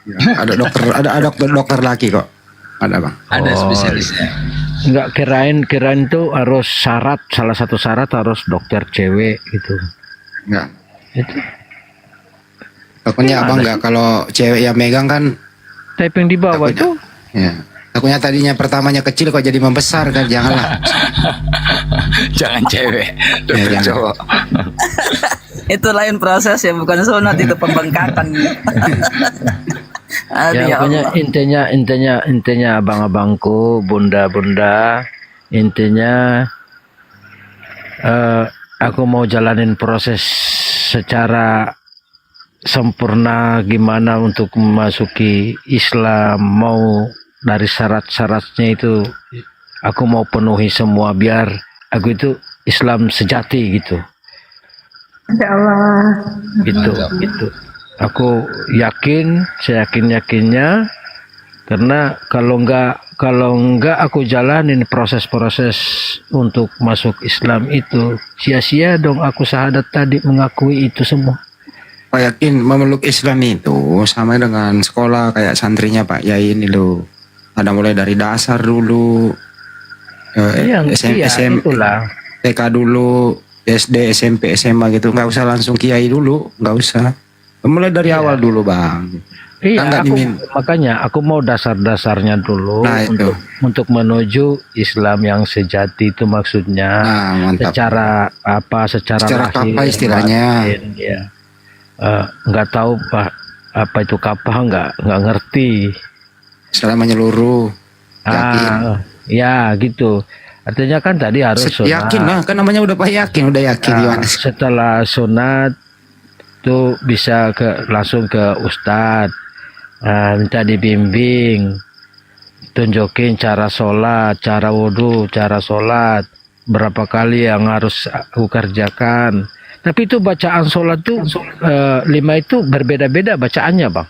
Ya, ada dokter laki kok. Ada Bang. Ada spesialisnya. Enggak, kirain tuh harus salah satu syarat harus dokter cewek gitu. Enggak. Itu Takutnya abang nggak kalau cewek yang megang kan. typing di bawah Takutnya. itu. Ya. Takutnya tadinya pertamanya kecil kok jadi membesar kan, janganlah. Jangan cewek, dokter jangan. cowok. Itu lain proses ya, bukan sunat, itu pembengkakan. Aduh, Ya, ya pokoknya Allah. intinya abang-abangku, bunda-bunda, intinya aku mau jalanin proses secara sempurna gimana untuk memasuki Islam, mau dari syarat-syaratnya itu aku mau penuhi semua biar aku itu Islam sejati gitu. Insya Allah. Gitu. Aku yakin, saya yakinnya karena kalau enggak aku jalanin proses-proses untuk masuk Islam itu sia-sia dong aku syahadat tadi mengakui itu semua. Pak Yakin memeluk Islam itu sama dengan sekolah kayak santrinya Pak Yai ini loh. Ada mulai dari dasar dulu, Itulah. TK dulu, SD, SMP, SMA gitu. Nggak usah langsung kiai dulu, nggak usah. Mulai dari awal dulu Bang. Iya, Kan nggak makanya aku mau dasar-dasarnya dulu Nah, itu. untuk menuju Islam yang sejati itu maksudnya. Nah, mantap. Secara Secara lahir, apa istilahnya? batin, ya. Nggak tahu Pak apa itu kapah, nggak ngerti. Secara menyeluruh. Yakin. Ya gitu. Artinya kan tadi harus sunat. Yakin lah, kan namanya udah Pak Yakin, udah yakin gimana? Setelah sunat tuh bisa langsung ke ustadz, minta dibimbing, tunjukin cara sholat, cara wudhu, cara sholat, berapa kali yang harus aku kerjakan. Tapi itu bacaan sholat tuh 5 itu berbeda-beda bacaannya Bang.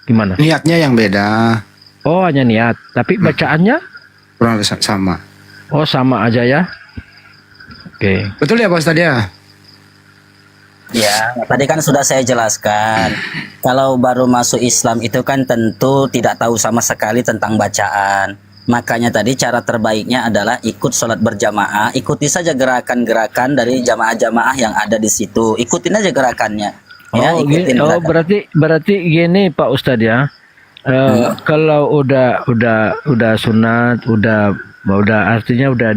Gimana? Niatnya yang beda, Oh hanya niat, tapi bacaannya kurang lebih sama. oh sama aja ya. Oke. Betul ya Pak Ustadz ya? Ya, tadi kan sudah saya jelaskan. Kalau baru masuk Islam itu kan tentu tidak tahu sama sekali tentang bacaan. Makanya tadi cara terbaiknya adalah ikut sholat berjamaah. Ikuti saja gerakan-gerakan dari jamaah-jamaah yang ada di situ. Ikutin aja gerakannya. Ya, ikutin gerakan. berarti gini Pak Ustadz ya. Kalau udah sunat, udah artinya udah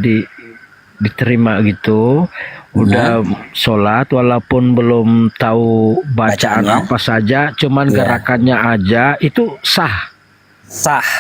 diterima gitu, udah sholat walaupun belum tahu bacaan Bacaannya. apa saja, cuman Iya. gerakannya aja itu sah. Sah.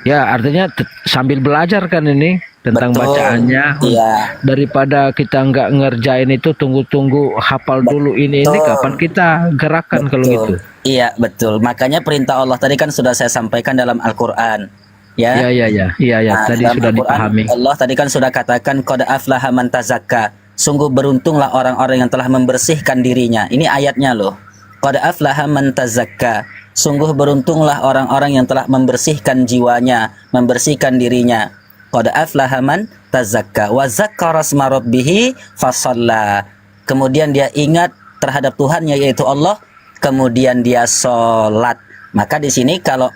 Ya artinya sambil belajar kan ini tentang Betul. bacaannya. Iya. Daripada kita nggak ngerjain itu tunggu-tunggu hafal dulu ini kapan kita gerakan kalau gitu. Iya, betul. Makanya perintah Allah tadi kan sudah saya sampaikan dalam Al-Qur'an. Ya. Iya. Nah, Tadi dalam sudah Al-Quran, dipahami. Allah tadi kan sudah katakan qad aflaha man tazakka. Sungguh beruntunglah orang-orang yang telah membersihkan dirinya. Ini ayatnya loh. Qad aflaha man tazakka. sungguh beruntunglah orang-orang yang telah membersihkan jiwanya, membersihkan dirinya. Qad aflaha man tazakka wa dzakkara asma rabbih fasalla. Kemudian dia ingat terhadap Tuhannya yaitu Allah, kemudian dia sholat. Maka di sini kalau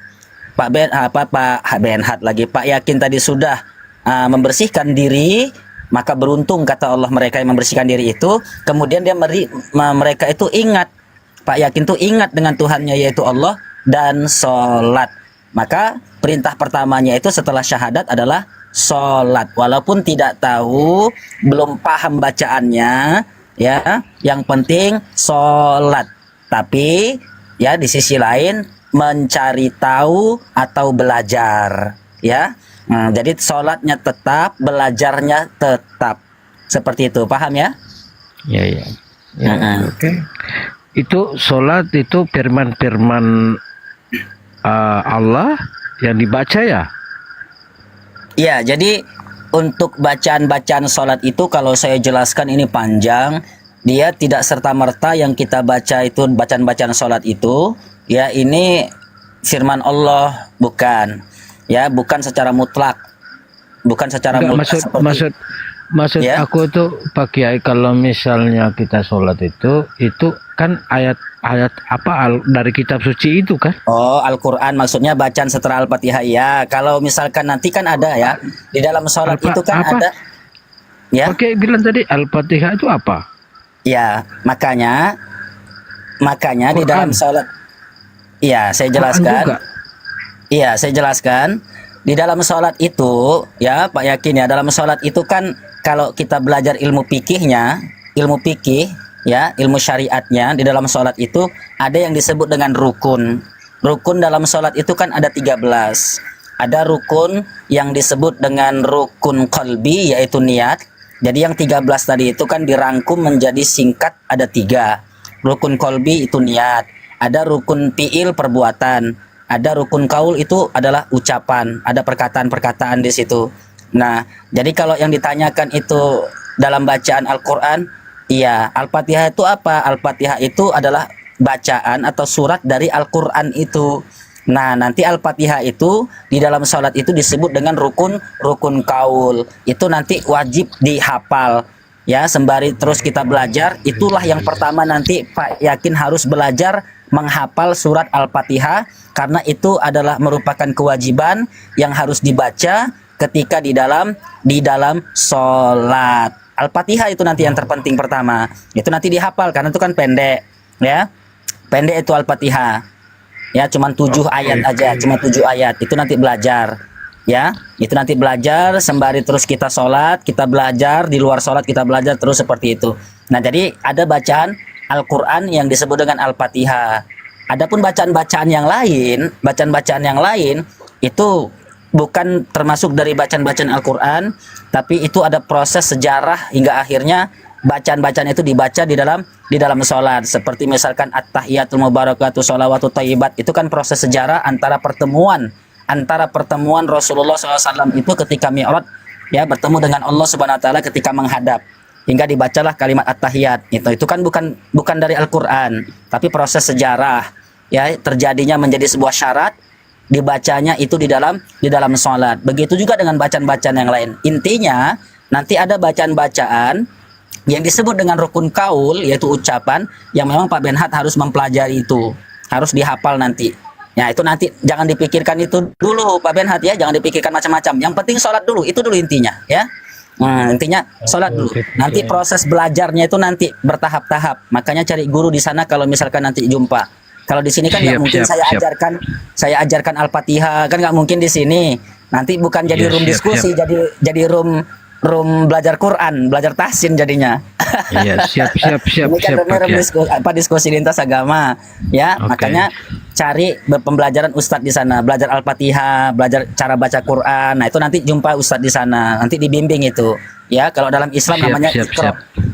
Pak Benhat lagi, Pak Yakin tadi sudah membersihkan diri, maka beruntung kata Allah mereka yang membersihkan diri itu. Kemudian mereka itu ingat, Pak Yakin tuh ingat dengan Tuhannya yaitu Allah dan sholat. Maka perintah pertamanya itu setelah syahadat adalah sholat. Walaupun tidak tahu, belum paham bacaannya, ya, yang penting sholat. Tapi ya di sisi lain mencari tahu atau belajar, ya. Jadi sholatnya tetap, belajarnya tetap, seperti itu, paham ya? Ya, ya. Oke. Itu sholat itu firman-firman Allah yang dibaca ya? Ya, jadi untuk bacaan-bacaan sholat itu kalau saya jelaskan ini panjang. Dia tidak serta-merta yang kita baca itu bacaan-bacaan sholat itu, ya ini firman Allah, bukan. Ya, bukan secara mutlak. Bukan secara mutlak Maksud ya? aku tuh Pak Kiai, kalau misalnya kita sholat itu kan ayat apa dari kitab suci itu kan? Oh, Al-Quran maksudnya bacaan setelah Al-Fatihah ya. Kalau misalkan nanti kan ada ya di dalam sholat itu kan apa? ada. Ya. Pak Kiai bilang tadi Al-Fatihah itu apa? Ya, makanya di dalam sholat. Iya, saya jelaskan. Iya, saya jelaskan. Di dalam sholat itu, ya Pak Yakin ya, dalam sholat itu kan kalau kita belajar ilmu fikihnya, ilmu fikih, ya, ilmu syariatnya, di dalam sholat itu ada yang disebut dengan rukun. Rukun dalam sholat itu kan ada 13. Ada rukun yang disebut dengan rukun qalbi, yaitu niat. Jadi yang 13 tadi itu kan dirangkum menjadi singkat, ada 3. Rukun qalbi itu niat. Ada rukun fi'il perbuatan. Ada rukun kaul itu adalah ucapan. Ada perkataan-perkataan di situ. Nah, jadi kalau yang ditanyakan itu dalam bacaan Al-Quran, iya, Al-Fatihah itu apa? Al-Fatihah itu adalah bacaan atau surat dari Al-Quran itu. Nah, nanti Al-Fatihah itu di dalam sholat itu disebut dengan rukun kaul. Itu nanti wajib dihafal. Ya, sembari terus kita belajar, itulah yang pertama nanti Pak Yakin harus belajar menghafal surat Al-Fatihah, karena itu adalah merupakan kewajiban yang harus dibaca ketika di dalam sholat. Al-Fatihah itu nanti yang terpenting pertama. Itu nanti dihafal karena itu kan pendek, ya. Pendek itu Al-Fatihah. Ya, cuma 7 ayat aja, cuma 7 ayat. Itu nanti belajar, ya. Itu nanti belajar sembari terus kita sholat, kita belajar di luar sholat, kita belajar terus seperti itu. Nah, jadi ada bacaan Al-Quran yang disebut dengan Al-Fatihah. Adapun bacaan-bacaan yang lain itu bukan termasuk dari bacaan-bacaan Al-Quran, tapi itu ada proses sejarah hingga akhirnya bacaan-bacaan itu dibaca di dalam sholat. Seperti misalkan at-tahiyatul mubarakatuh sholawatu thayyibat, itu kan proses sejarah antara pertemuan Rasulullah SAW itu ketika Mi'raj, ya, bertemu dengan Allah Subhanahu Wa Taala ketika menghadap, hingga dibacalah kalimat at-tahiyat. Itu kan bukan dari Al-Quran, tapi proses sejarah, ya, terjadinya menjadi sebuah syarat dibacanya itu di dalam sholat. Begitu juga dengan bacaan-bacaan yang lain. Intinya nanti ada bacaan-bacaan yang disebut dengan rukun kaul, yaitu ucapan yang memang Pak Benhat harus mempelajari, itu harus dihafal nanti. Ya, itu nanti jangan dipikirkan itu dulu Pak Benhat ya, jangan dipikirkan macam-macam. Yang penting sholat dulu, itu dulu intinya ya. Nah, intinya sholat dulu. Nanti proses belajarnya itu nanti bertahap-tahap. Makanya cari guru di sana kalau misalkan nanti jumpa. Kalau di sini kan nggak mungkin saya ajarkan Al-Fatihah, kan nggak mungkin di sini. Nanti bukan jadi room diskusi, jadi room belajar Quran, belajar tahsin jadinya. Iya, siap. Ini kan diskusi lintas agama, ya. Okay. Makanya cari pembelajaran ustadz di sana, belajar Al-Fatihah, belajar cara baca Quran. Nah, itu nanti jumpa ustadz di sana, nanti dibimbing itu. Ya, kalau dalam Islam namanya Iqra.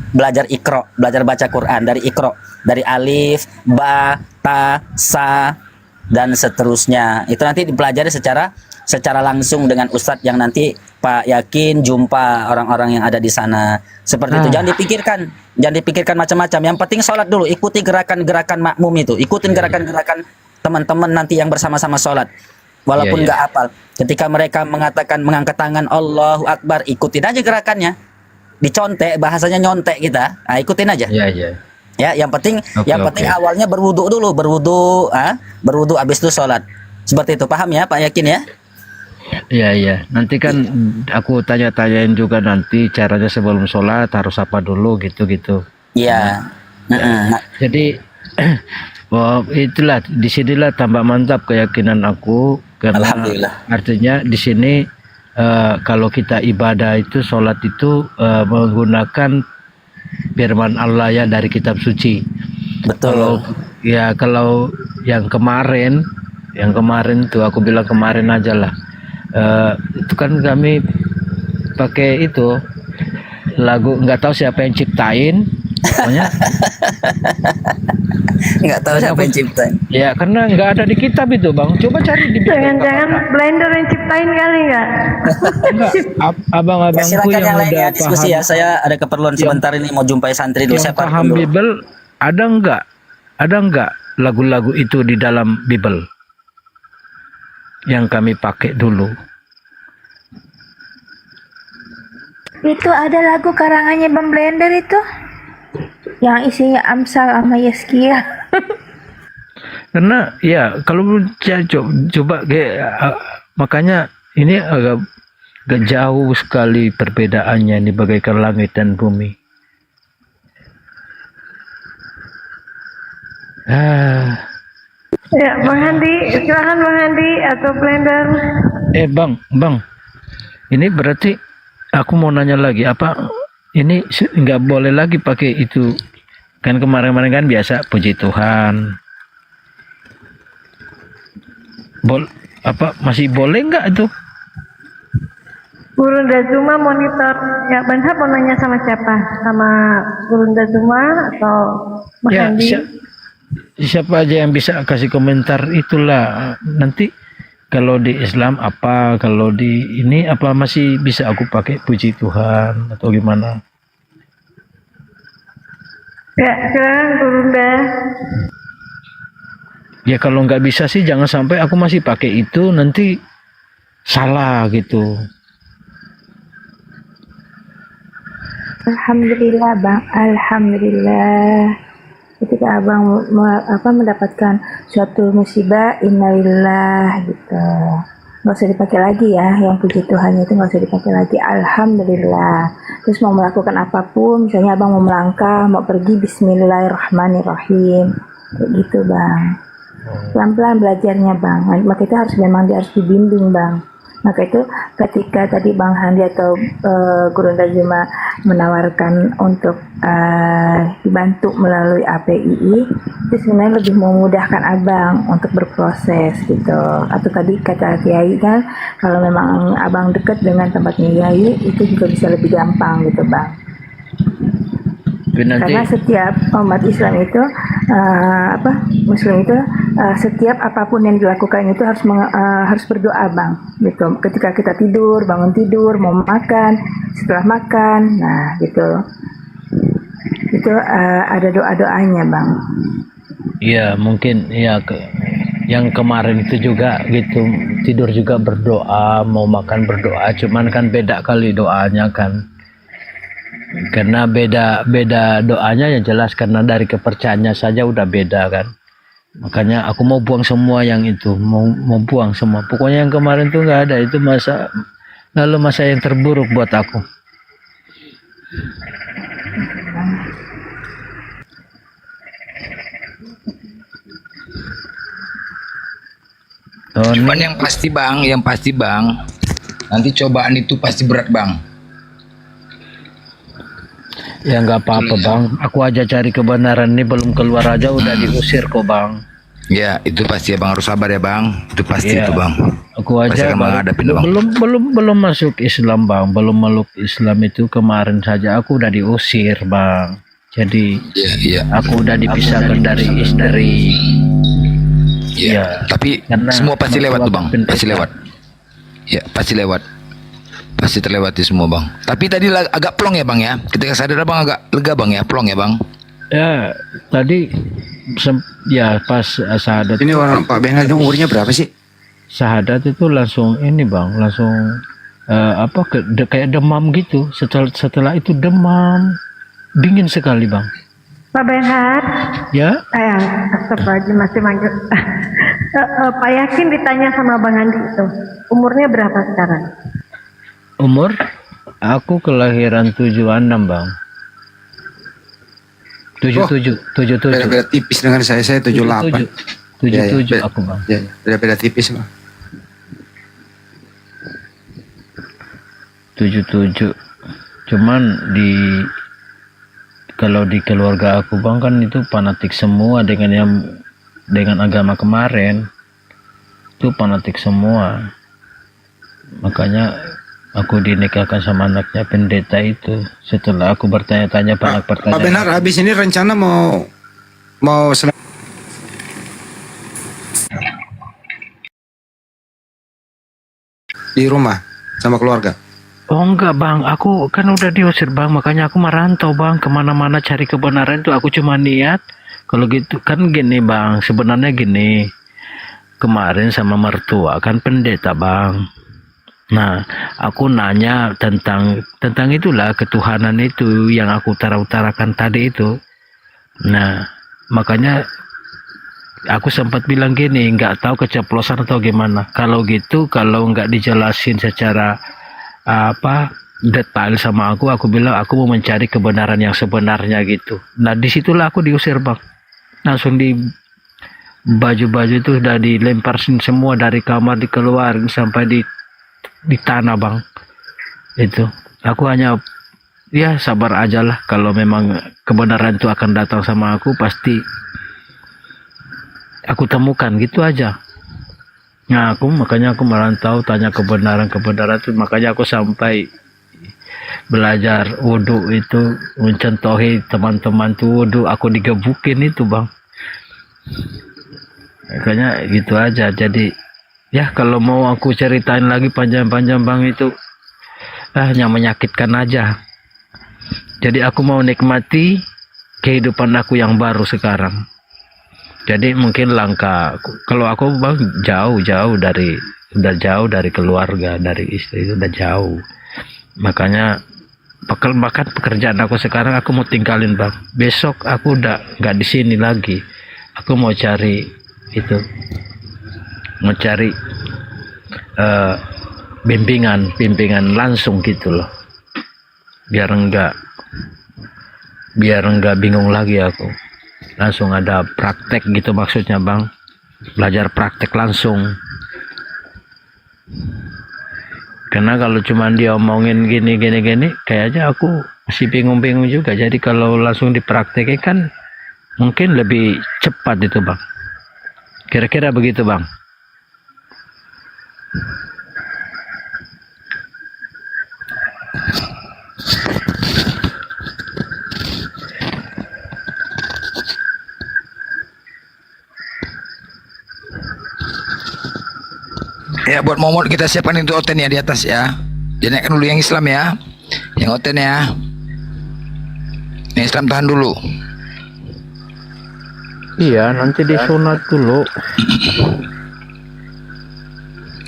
Belajar Iqra, belajar baca Quran dari Iqra, dari alif, ba, ta, sa, dan seterusnya. Itu nanti dipelajari secara langsung dengan ustadz yang nanti Pak Yakin jumpa orang-orang yang ada di sana. Seperti itu. Jangan dipikirkan macam-macam. Yang penting sholat dulu, ikuti gerakan-gerakan makmum itu, ikutin gerakan-gerakan teman-teman nanti yang bersama-sama sholat, walaupun nggak hafal, ketika mereka mengatakan mengangkat tangan Allahu Akbar, ikutin aja gerakannya, dicontek, bahasanya nyontek kita, nah, ikutin aja. Iya, iya. Ya, yang penting Oke. awalnya berwudu dulu, berwudu habis itu sholat. Seperti itu, paham ya Pak Yakin ya? Iya, iya. Nanti kan aku tanya-tanyain juga nanti caranya sebelum sholat harus apa dulu gitu-gitu. Iya. Jadi wah, itulah disinilah tambah mantap keyakinan aku karena Alhamdulillah. artinya di sini kalau kita ibadah itu sholat itu menggunakan firman Allah ya dari kitab suci. Betul. Kalau yang kemarin tuh aku bilang kemarin aja lah. Itu kan kami pakai itu lagu nggak tahu siapa yang ciptain, pokoknya Nggak tahu siapa yang ciptain. ya karena nggak ada di kitab itu bang. Coba cari di Jangan-jangan blender yang ciptain kali nggak? abang-abangku Silakan yang lain udah ya diskusi ya. Saya ada keperluan sebentar ini mau jumpai santri dulu. yang Saya paham dulu. Bible ada nggak lagu-lagu itu di dalam Bible yang kami pakai dulu? Itu ada lagu karangannya Bang Blender itu, yang isinya Amsal sama Yeskia. Karena ya kalau coba makanya ini agak jauh sekali perbedaannya ini bagaikan langit dan bumi. Ya, Bang Handi, silakan Bang Handi atau blender. Bang, ini berarti aku mau nanya lagi apa ini nggak boleh lagi pakai itu kan kemarin-kemarin kan biasa puji Tuhan. Masih boleh nggak itu? Guru Dazuma monitor. Ya, Bang Hab mau nanya sama siapa? Sama Guru Dazuma atau Bang Ya, Handi? siapa aja yang bisa kasih komentar itulah nanti kalau di Islam apa, kalau di ini apa masih bisa aku pakai puji Tuhan atau gimana? Ya, silakan Guru Dah. Ya kalau nggak bisa sih jangan sampai aku masih pakai itu nanti salah gitu. Alhamdulillah Bang, Alhamdulillah. Ketika Abang mendapatkan suatu musibah, innalillah gitu. Nggak usah dipakai lagi ya, yang puji Tuhan itu nggak usah dipakai lagi. Alhamdulillah. Terus mau melakukan apapun, misalnya Abang mau melangkah, mau pergi, Bismillahirrahmanirrahim, kayak gitu Bang. Pelan-pelan belajarnya Bang. Maka itu memang harus dibimbing Bang. Maka itu ketika tadi Bang Handi atau Guru Dazuma menawarkan untuk dibantu melalui APII, itu sebenarnya lebih memudahkan Abang untuk berproses gitu. Atau tadi kata Kiai kan, kalau memang Abang dekat dengan tempatnya Kiai, itu juga bisa lebih gampang gitu Bang. Karena setiap umat Islam itu Muslim itu setiap apapun yang dilakukan itu harus berdoa Bang gitu. Ketika kita tidur, bangun tidur, mau makan, setelah makan, nah gitu itu ada doa-doanya Bang. Iya mungkin ya yang kemarin itu juga gitu, tidur juga berdoa, mau makan berdoa, cuman kan beda kali doanya kan. Karena beda doanya yang jelas karena dari kepercayaannya saja udah beda kan. Makanya aku mau buang semua yang itu, mau buang semua. Pokoknya yang kemarin tuh nggak ada, itu masa yang terburuk buat aku. Cuman yang pasti bang, nanti cobaan itu pasti berat bang. Ya nggak apa-apa bang, aku aja cari kebenaran ini belum keluar aja udah diusir kok bang. Ya itu pasti abang harus sabar ya bang, itu pasti Ya, itu bang. aku aja belum masuk Islam bang, belum meluk Islam itu kemarin saja aku udah diusir bang. Jadi aku udah dipisahkan dari istri. Ya, tapi semua pasti lewat tuh bang, pasti lewat. Ya pasti lewat. Pasti terlewati semua bang. Tapi tadi agak plong ya bang ya. Ketika sadar abang agak lega bang ya, plong ya bang. Ya tadi ya pas syahadat Ini orang Pak Benhar ini umurnya berapa sih? syahadat itu langsung ini bang, langsung kayak demam gitu. Setelah itu demam, dingin sekali bang. Pak Benhar, Ya, astagfirullahaladzim, masih manggil. Pak Yakin ditanya sama Bang Andi itu, umurnya berapa sekarang? umur aku kelahiran 76 bang. 77. Beda-beda tipis dengan saya 78. 77 aku bang. Ya, beda-beda tipis Bang. 77. Cuman kalau di keluarga aku bang kan itu fanatik semua dengan agama kemarin. Itu fanatik semua. Makanya aku dinikahkan sama anaknya pendeta itu. Setelah aku bertanya-tanya banyak Pak pertanyaan. Benhar, habis ini rencana mau di rumah sama keluarga. Oh enggak bang, aku kan udah diusir bang, makanya aku merantau bang, kemana-mana cari kebenaran itu. Aku cuma niat, kalau gitu kan gini bang, sebenarnya gini, kemarin sama mertua kan pendeta bang. Nah, aku nanya tentang itulah ketuhanan itu yang aku utarakan tadi itu. Nah, makanya aku sempat bilang gini, nggak tahu keceplosan atau gimana. Kalau gitu, kalau nggak dijelasin secara detail sama aku bilang aku mau mencari kebenaran yang sebenarnya gitu. Nah disitulah aku diusir bang, langsung di baju-baju itu udah dilemparin semua dari kamar, dikeluarin sampai di tanah bang. Itu aku hanya ya sabar aja lah, kalau memang kebenaran itu akan datang sama aku pasti aku temukan, gitu aja. Nah, makanya aku merantau, tanya kebenaran itu, makanya aku sampai belajar wudhu itu, mencontohi teman-teman tuh wudhu, aku digebukin itu bang. Makanya gitu aja. Jadi ya kalau mau aku ceritain lagi panjang-panjang bang, itu hanya menyakitkan aja. Jadi aku mau nikmati kehidupan aku yang baru sekarang. Jadi mungkin langkah, kalau aku bang udah jauh dari keluarga, dari istri, itu udah jauh. Makanya bahkan pekerjaan aku sekarang aku mau tinggalin bang. Besok aku udah nggak di sini lagi. Aku mau cari bimbingan langsung gitu loh. Biar enggak bingung lagi aku. Langsung ada praktek gitu maksudnya bang, belajar praktek langsung. Karena kalau cuma dia omongin gini kayaknya aku masih bingung juga. Jadi kalau langsung dipraktekin kan mungkin lebih cepat itu bang. Kira-kira begitu bang. Ya buat momot kita siapkan itu oten ya di atas ya. Dinaikkan dulu yang Islam ya. Yang oten ya. Yang Islam tahan dulu. Iya, nanti disunat dulu.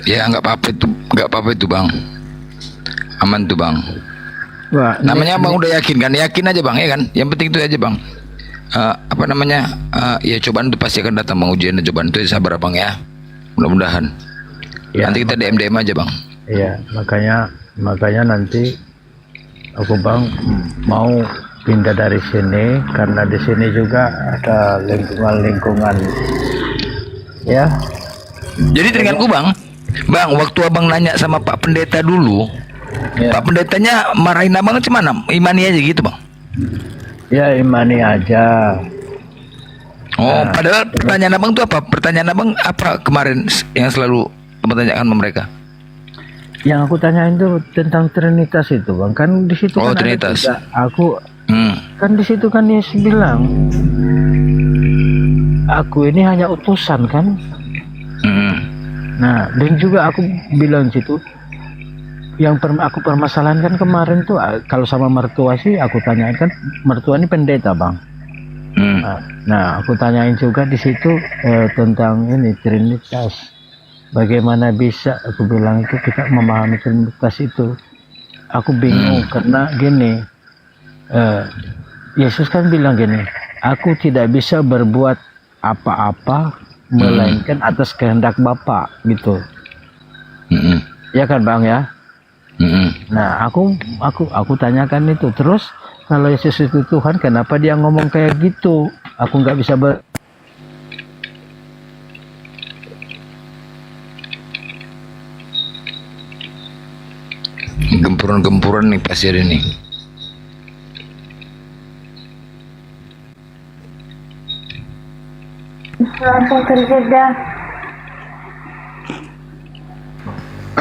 Ya nggak apa-apa itu bang. Aman tuh bang. Wah, Namanya bang udah yakin kan? Yakin aja bang ya kan. Yang penting itu aja bang. Ya cobaan itu pasti akan datang bang, ujian dan cobaan itu, sabar bang ya. Mudah-mudahan. ya, Nanti kita DM aja bang. Iya, makanya nanti aku bang mau pindah dari sini, karena di sini juga ada lingkungan ya. Jadi teringatku bang, waktu abang nanya sama Pak Pendeta dulu, Ya. Pak Pendetanya marahin abang cuman imani aja gitu bang. Ya imani aja. Oh, padahal pertanyaan abang tuh apa? Pertanyaan abang apa kemarin yang selalu mempertanyakan sama mereka? Yang aku tanyain tuh tentang Trinitas itu bang, kan di situ kan Trinitas. ada tiga. Aku kan di situ kan Yesus bilang, aku ini hanya utusan kan. Nah, dan juga aku bilang situ, yang aku permasalahan kan kemarin tuh, kalau sama mertua sih aku tanyain kan, mertua ini pendeta bang. Nah, aku tanyain juga di situ tentang ini Trinitas. Bagaimana bisa aku bilang itu kita memahami Trinitas itu? Aku bingung karena gini, Yesus kan bilang gini, aku tidak bisa berbuat apa-apa melainkan atas kehendak Bapa gitu. Ya kan Bang ya? Nah, aku tanyakan itu. Terus kalau Yesus itu Tuhan, kenapa dia ngomong kayak gitu? Aku nggak bisa Gempuran-gempuran nih pasir ini. Langsung kerja dah.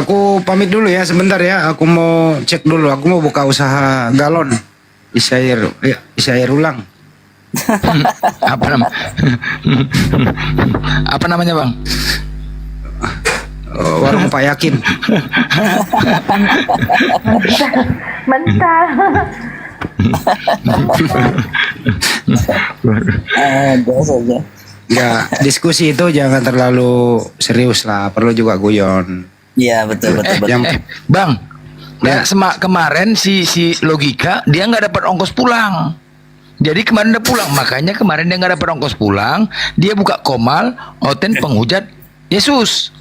Aku pamit dulu ya sebentar ya. Aku mau cek dulu. Aku mau buka usaha galon. Isi air ulang. Apa nama? Apa namanya Bang? Warung Pak Yakin. Mental. Biasa aja. Ya, diskusi itu jangan terlalu serius lah. Perlu juga guyon. Iya betul. Bang, Ya. kemarin si Logika dia nggak dapat ongkos pulang. Jadi kemarin udah pulang, makanya kemarin dia nggak dapat ongkos pulang. Dia buka Komal, Oten penghujat Yesus.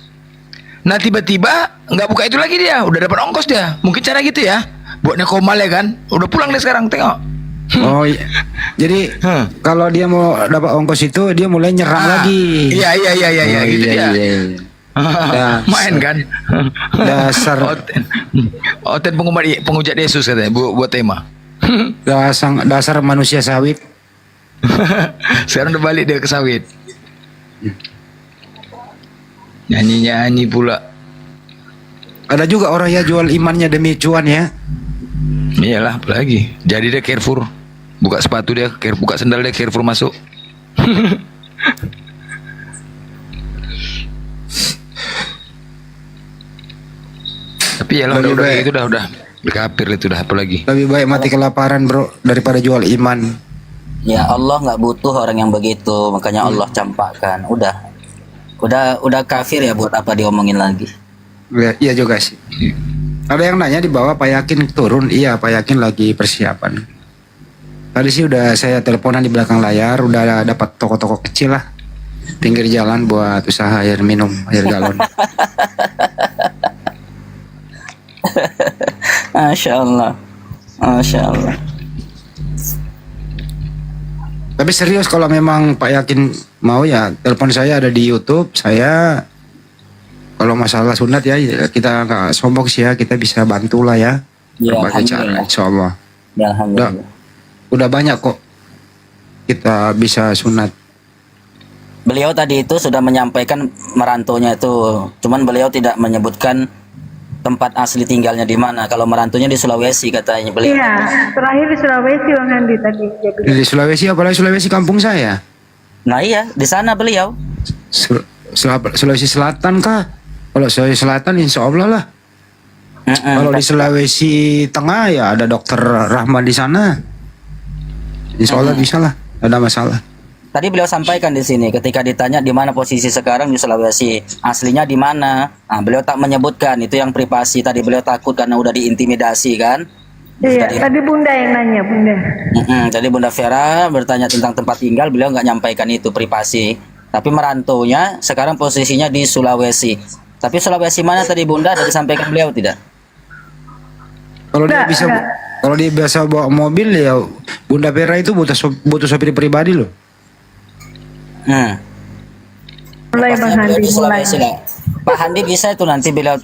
Nah tiba-tiba nggak buka itu lagi dia, udah dapat ongkos dia. Mungkin cara gitu ya, buatnya Komal ya kan. Udah pulang deh sekarang, tengok. Oh iya. Jadi kalau dia mau dapat ongkos itu dia mulai nyerang lagi. Iya Oh, gitu iya, dia. iya. Main kan. Dasar Oten penghujat Yesus katanya buat tema. dasar manusia sawit. Sekarang udah balik dia ke sawit. Nyanyi pula. Ada juga orang ya jual imannya demi cuan ya. Iyalah, apalagi. Jadi dia Carrefour. Buka sepatu dia, buka sendal dia Carrefour masuk. Tapi ya Lebih udah baik. itu udah kafir itu dah apalagi. Lebih baik mati kelaparan bro daripada jual iman. Ya Allah nggak butuh orang yang begitu, makanya Allah campakkan. Udah kafir ya, buat apa diomongin lagi? Ya, iya juga sih. Ada yang nanya di bawah Pak Yakin turun. Iya, Pak Yakin lagi persiapan. Tadi sih udah saya teleponan di belakang layar, udah dapat toko-toko kecil lah pinggir jalan buat usaha air minum, air galon. Masya Allah. Tapi serius kalau memang Pak Yakin mau ya telepon saya ada di YouTube. Saya kalau masalah sunat ya kita nggak sombong sih ya, kita bisa bantu lah ya. Ya, Berbagai cara, alhamdulillah. insya Allah. Ya, alhamdulillah. Udah banyak kok kita bisa sunat. Beliau tadi itu sudah menyampaikan merantaunya itu, cuman beliau tidak menyebutkan tempat asli tinggalnya di mana. Kalau merantaunya di Sulawesi katanya beliau. Iya, terakhir di Sulawesi Bang Andi tadi. Jadi. Di Sulawesi, apalagi Sulawesi kampung saya. Nah iya, di sana beliau. Sulawesi Selatan kah? Kalau Sulawesi Selatan insya Allah lah. Kalau di Sulawesi Tengah ya ada Dokter Rahman di sana. Insya Allah bisa lah, ada masalah. Tadi beliau sampaikan di sini ketika ditanya di mana posisi sekarang di Sulawesi, aslinya di mana? Nah, beliau tak menyebutkan, itu yang privasi. Tadi beliau takut karena udah diintimidasi kan. Iya, tadi Bunda yang nanya, Bunda. Tadi Bunda Vera bertanya tentang tempat tinggal, beliau nggak nyampaikan itu privasi. Tapi merantaunya sekarang posisinya di Sulawesi. Tapi Sulawesi mana tadi Bunda? Ada disampaikan beliau tidak? Kalau dia bisa, kalau dia biasa bawa mobil ya Bunda Vera itu butuh sopir pribadi loh. Mulai Bang Beliau Handi, di mulai. Sulawesi lah. Pak Handi bisa itu nanti beliau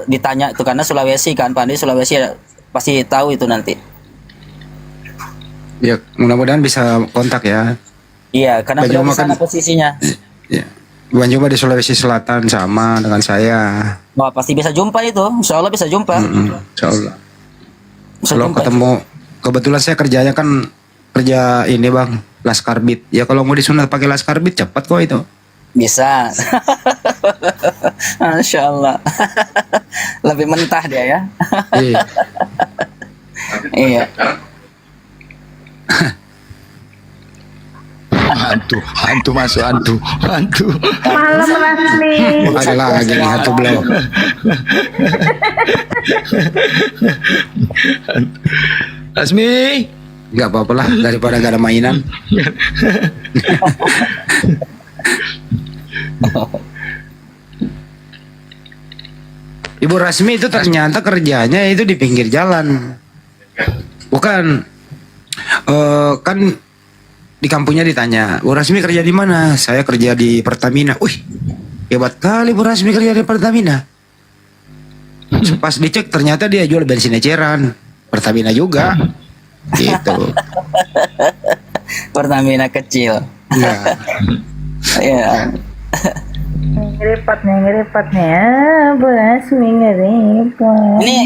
ditanya itu karena Sulawesi kan, Pak Handi Sulawesi pasti tahu itu nanti. Ya mudah-mudahan bisa kontak ya. Iya, karena beliau di Banyumas sana kan- posisinya. Ya. Banyumas di Sulawesi Selatan sama dengan saya. Wah, pasti bisa jumpa itu. Insya Allah bisa jumpa. Insya Allah. Bisa Kalau jumpa. ketemu, kebetulan saya kerjanya kan kerja ini bang, laskar bit. Ya kalau mau disunat pakai laskar bit cepat kok itu. Bisa. Masya Allah. Lebih mentah dia ya. Iya. Iya. hantu masuk hantu. Malam Rasmi. Ada lagi nih hantu beliau. Rasmi. Nggak apa-apa lah daripada gak ada mainan. Ibu Rasmi itu ternyata kerjanya itu di pinggir jalan. Bukan kan di kampungnya ditanya, Bu Rasmi kerja di mana? Saya kerja di Pertamina. Wih, hebat kali Bu Rasmi kerja di Pertamina. Pas dicek ternyata dia jual bensin eceran. Pertamina juga. Gitu. Pertamina kecil. Iya. Ya. Ngeripat nih. Bu Rasmi ngeripat. Ini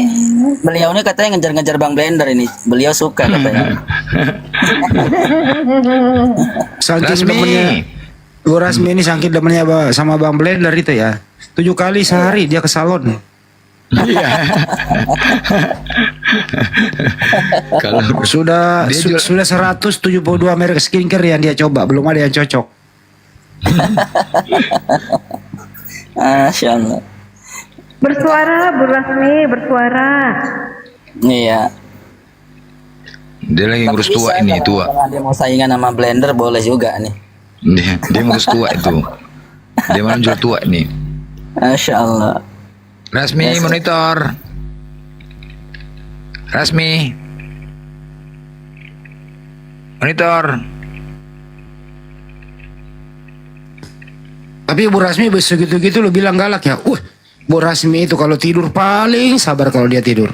beliau ini katanya ngejar-ngejar Bang Blender ini. Beliau suka katanya. Saking Rasmi. demennya Bu Rasmi ini saking demennya sama Bang Blender itu ya. 7 kali sehari dia ke salon. Iya. Kalau Sudah Dia jual- sudah 172 merek skincare yang dia coba, belum ada yang cocok. Masya Allah. Bersuara Bu Rasmi, bersuara. Iya. dia lagi ngurus Tapi tua bisa ini, kalau tua. Dia mau saingan sama Blender boleh juga nih. Dia ngurus tua itu. Dia mau jual tua ini. Masya Allah. Rasmi Yes. monitor. Rasmi. Monitor. Tapi Bu Rasmi segitu-gitu lu bilang galak ya. Bu Rasmi itu kalau tidur paling sabar kalau dia tidur.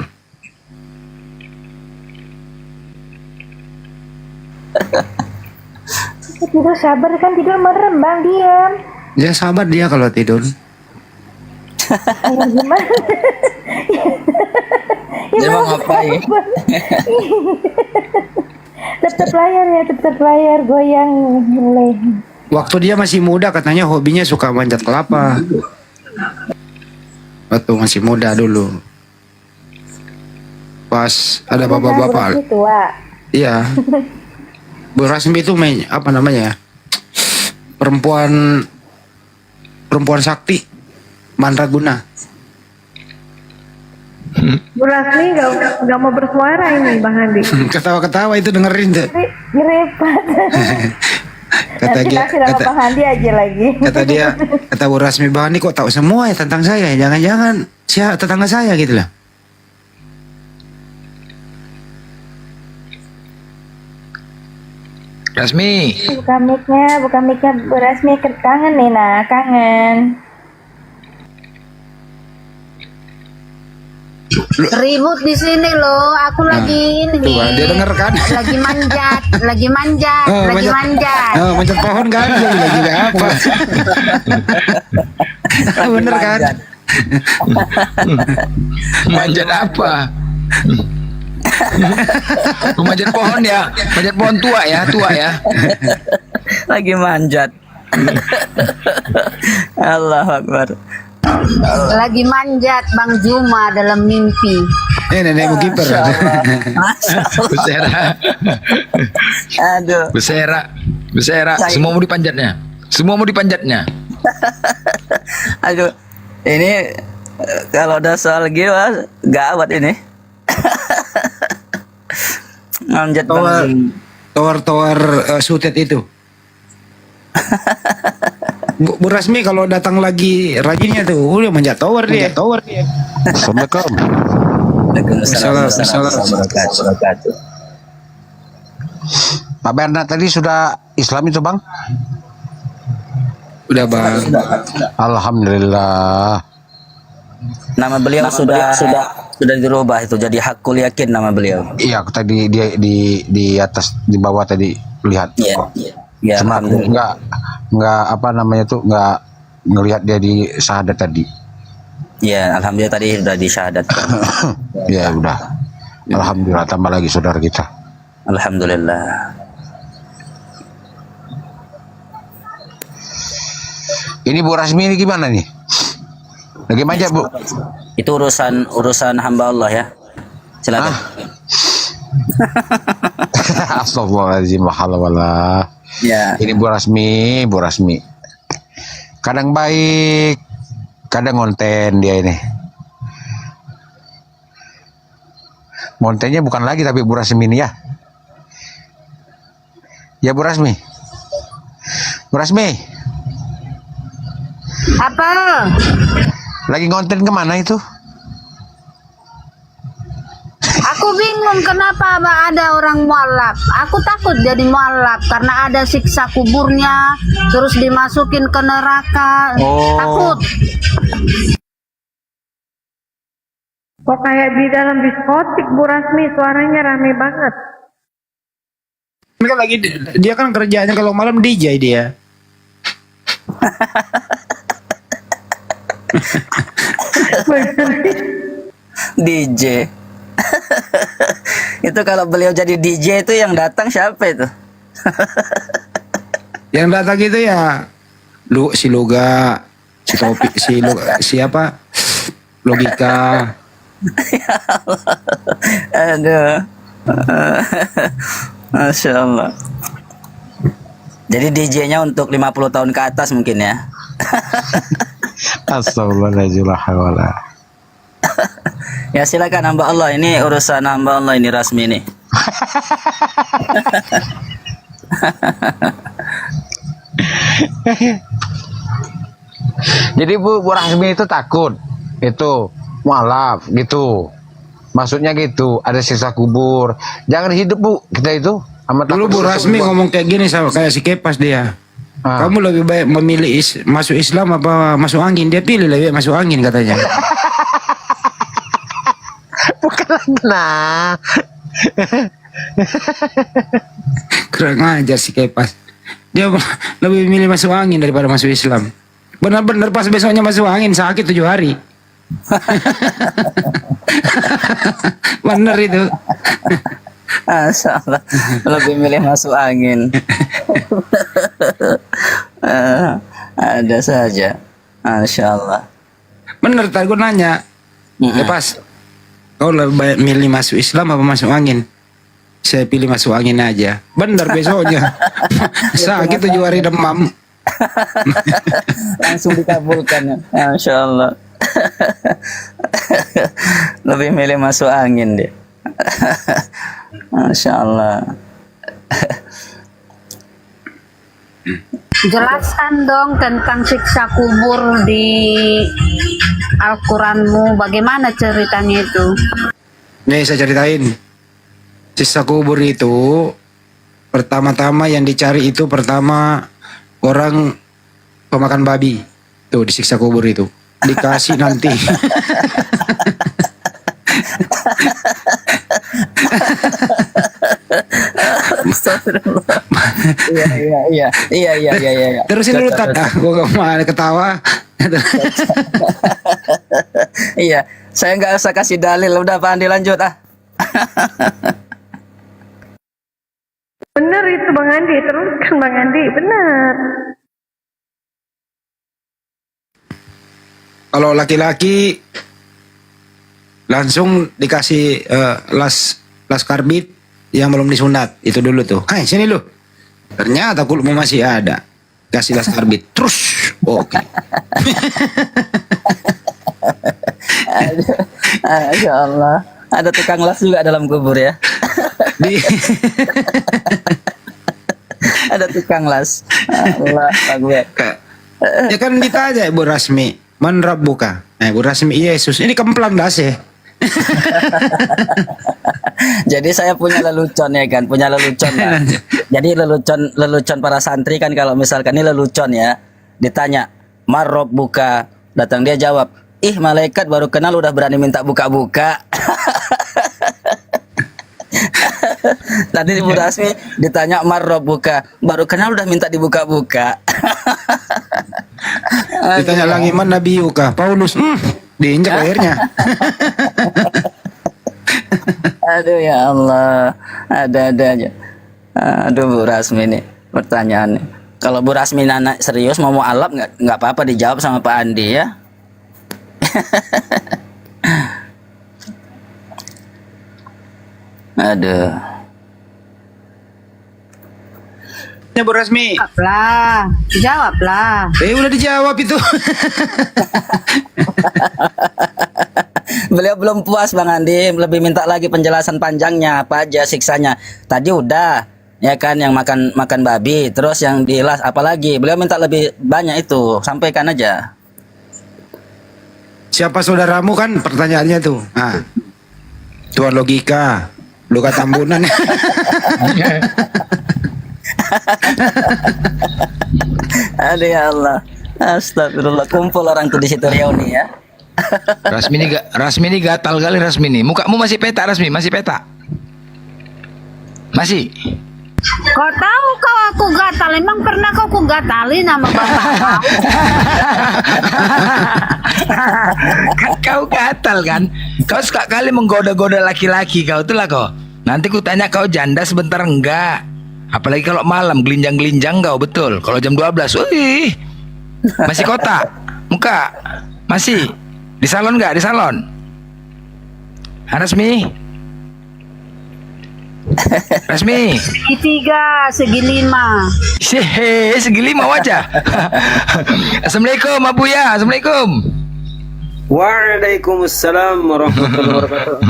Tidur sabar kan, tidur merem Bang, diam. Dia sabar dia kalau tidur. Ayo gimana? Dia mau ngapain? Tetap layar goyang mulai. Waktu dia masih muda katanya hobinya suka manjat kelapa. Waktu masih muda dulu. Pas ada bapak-bapak. Tua. Iya. Bu Rasmi itu apa namanya? Perempuan sakti, mandraguna. Bu Rasmi nggak mau bersuara ini Bang Handi. Ketawa-ketawa itu dengerin tuh. Ngeripat. Nanti kasih nama Bang Handi aja lagi. Kata Bu Rasmi, Bang Handi kok tahu semua ya tentang saya? Jangan-jangan tetangga saya gitu lah. Rasmi. Buka mic-nya Bu Rasmi, kangen nih nah, kangen. Ribut di sini loh, aku lagi ini. Tuh, dia denger kan? Lagi manjat. Oh, manjat pohon kan? Dia bilang juga apa? Bener kan? Manjat apa? Manjat pohon ya, manjat pohon tua ya. Lagi manjat. Allahu Akbar. Lagi manjat Bang Juma dalam mimpi. Nenekmu kiper. Besera. Aduh. Besera. Semua mau dipanjatnya. Aduh. Ini kalau ada soal gila gawat ini. Manjat Bang. Tower sutet itu. Bu Rasmi kalau datang lagi rajinnya tuh, udah manjat tower dia. Assalamualaikum. Waalaikumsalam. Wabarakatuh. Pak Bernard tadi sudah Islam itu Bang? Udah Bang. Alhamdulillah. Nama beliau sudah dirubah itu jadi Hakul Yakin nama beliau. Iya tadi dia di atas di bawah tadi lihat. Iya. Ya, Cuma aku nggak apa namanya tuh nggak ngelihat dia di syahadat tadi. Ya, alhamdulillah tadi sudah disyahadatkan. Ya udah. Alhamdulillah tambah lagi saudara kita. Alhamdulillah. Ini Bu Rasmi ini gimana nih? Lagi manja Bu? Itu urusan hamba Allah ya. Silakan. Astagfirullahaladzim. Ya. Ini Bu Rasmi, Bu Rasmi. Kadang baik, kadang konten dia ini. Kontennya bukan lagi tapi Bu Rasmi ini ya. Ya Bu Rasmi. Bu Rasmi, Apa? lagi konten kemana itu? Aku bingung kenapa ada orang mualaf. Aku takut jadi mualaf karena ada siksa kuburnya, terus dimasukin ke neraka. Oh. Takut. Kok kayak di dalam diskotik Bu Rasmi, suaranya rame banget. Ini kan lagi dia kan kerjanya kalau malam DJ dia. DJ. Itu kalau beliau jadi DJ itu yang datang siapa itu? Yang datang itu ya si Loga, si Topi, siapa? Logika. Aduh. Masya Allah. Jadi DJ-nya untuk 50 tahun ke atas mungkin ya. Astagfirullahaladzim. Ya silakan hamba Allah, ini urusan hamba Allah ini Rasmi ini. Jadi Bu Rasmi itu takut, itu mualaf gitu. Maksudnya gitu, ada siksa kubur. Jangan hidup Bu, kita itu amat Dulu Bu Rasmi ngomong kayak gini sama kayak si Kepas dia. Kamu lebih baik memilih masuk Islam apa masuk angin? Dia pilih lebih baik masuk angin katanya. bukan nah. Kurang ajar si Kepas. Dia lebih milih masuk angin daripada masuk Islam. Benar-benar pas besoknya masuk angin sakit 7 hari. Bener itu. Masya Allah, lebih milih masuk angin. Ada saja. Masya Allah. Bener tadi gue nanya. Pas kau lebih baik milih masuk Islam apa masuk angin? Saya pilih masuk angin aja. Bener besoknya. Sakit 7 hari demam. Langsung dikabulkan ya. Masya Allah. Lebih milih masuk angin dia. Masya Allah. Jelaskan dong tentang siksa kubur di Al-Quranmu. Bagaimana ceritanya itu? Nih saya ceritain. Siksa kubur itu pertama-tama yang dicari itu pertama orang pemakan babi. Tuh disiksa kubur itu. Dikasih nanti. Astagfirullah. Iya. Terusin dulu Tat. Gue gak mau ketawa. Iya, saya nggak usah kasih dalil. Udah Pak Andi lanjut ah. Bener itu Bang Andi, teruskan Bang Andi, bener. Kalau laki-laki langsung dikasih las karbit yang belum disunat itu dulu tuh. Hai sini lu. Ternyata kulitmu masih ada. Kasih las karbit terus. Oke. Masya Allah. Ada tukang las juga dalam kubur ya. Ada tukang las. Allah Akbar. Ya kan ditanya Ibu Rasmi, man rabbuka? Ibu Rasmi Yesus. Ini kemplang das ya. Jadi saya punya lelucon ya kan, punya lelucon ya. Jadi lelucon para santri kan kalau misalkan ini lelucon ya, ditanya man rabbuka, datang dia jawab, ih malaikat baru kenal udah berani minta buka-buka. Tadi Ibu Rasmi ditanya man rabbuka, baru kenal udah minta dibuka-buka. Ditanya lagi man nabiyuka? Paulus. Diinjak akhirnya. Aduh ya Allah, ada aja. Aduh Bu Rasmi ini pertanyaannya. Kalau Bu Rasmi nanya serius mau alap nggak apa-apa dijawab sama Pak Andi ya. Aduh. Bu Rasmi. Jawablah. Udah dijawab itu. Beliau belum puas Bang Andi, lebih minta lagi penjelasan panjangnya apa aja siksanya. Tadi udah ya kan yang makan babi, terus yang dilas apalagi. Beliau minta lebih banyak itu, sampaikan aja. Siapa saudaramu kan pertanyaannya tuh. Nah, Tuan logika, luka tambunan. Aduh ya Allah. Astagfirullah, kumpul orang tuh di situ reuni ya. Rasmi ini gatal kali Rasmi ini. Mukamu masih peta Rasmi, masih peta. Masih. Kau tahu kau aku gatal, emang pernah kau gatalin sama bapak kau? Kan kau gatal kan. Kau suka kali menggoda-goda laki-laki kau itulah kau. Nanti ku tanya kau janda sebentar enggak. Apalagi kalau malam gelinjang-gelinjang kau betul. Kalau jam 12, wih. Masih kotak. Muka. Masih. Di salon enggak? Di salon. Rasmi. Rasmi. Segi 3, segi 5. Segi 5 wajah. Assalamualaikum Abuya. Assalamualaikum. Waalaikumsalam warahmatullahi wabarakatuh.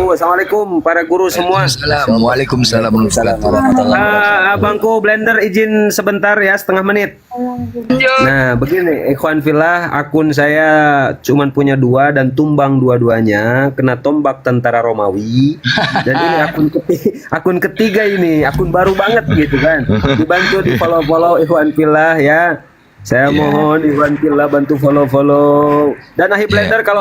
Assalamualaikum para guru semua. Waalaikumsalam warahmatullahi wabarakatuh. Abangku Blender izin sebentar ya, setengah menit. Nah begini ikhwan fillah, akun saya cuman punya 2 dan tumbang dua-duanya, kena tombak tentara Romawi. Dan ini akun ketiga ini, akun baru banget gitu kan. Dibantu di follow ikhwan fillah ya. Saya mohon Iwan Pillah bantu follow. Dan Ahi Blender kalau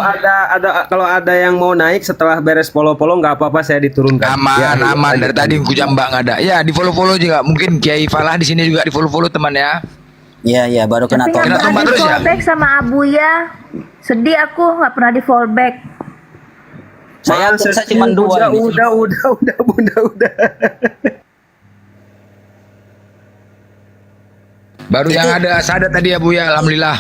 ada yang mau naik setelah beres follow nggak apa-apa, saya diturunkan. Aman. Dari tadi ku jambak nggak ada. Ya di follow juga. Mungkin Kiai Falah di sini juga di follow teman ya. Iya baru kena tombak. Kena tombak terus ya. Fallback sama Abu ya. Sedih aku nggak pernah di fallback. Saya cuma 2. Udah. Baru yang ada sadat tadi ya Bu ya, alhamdulillah.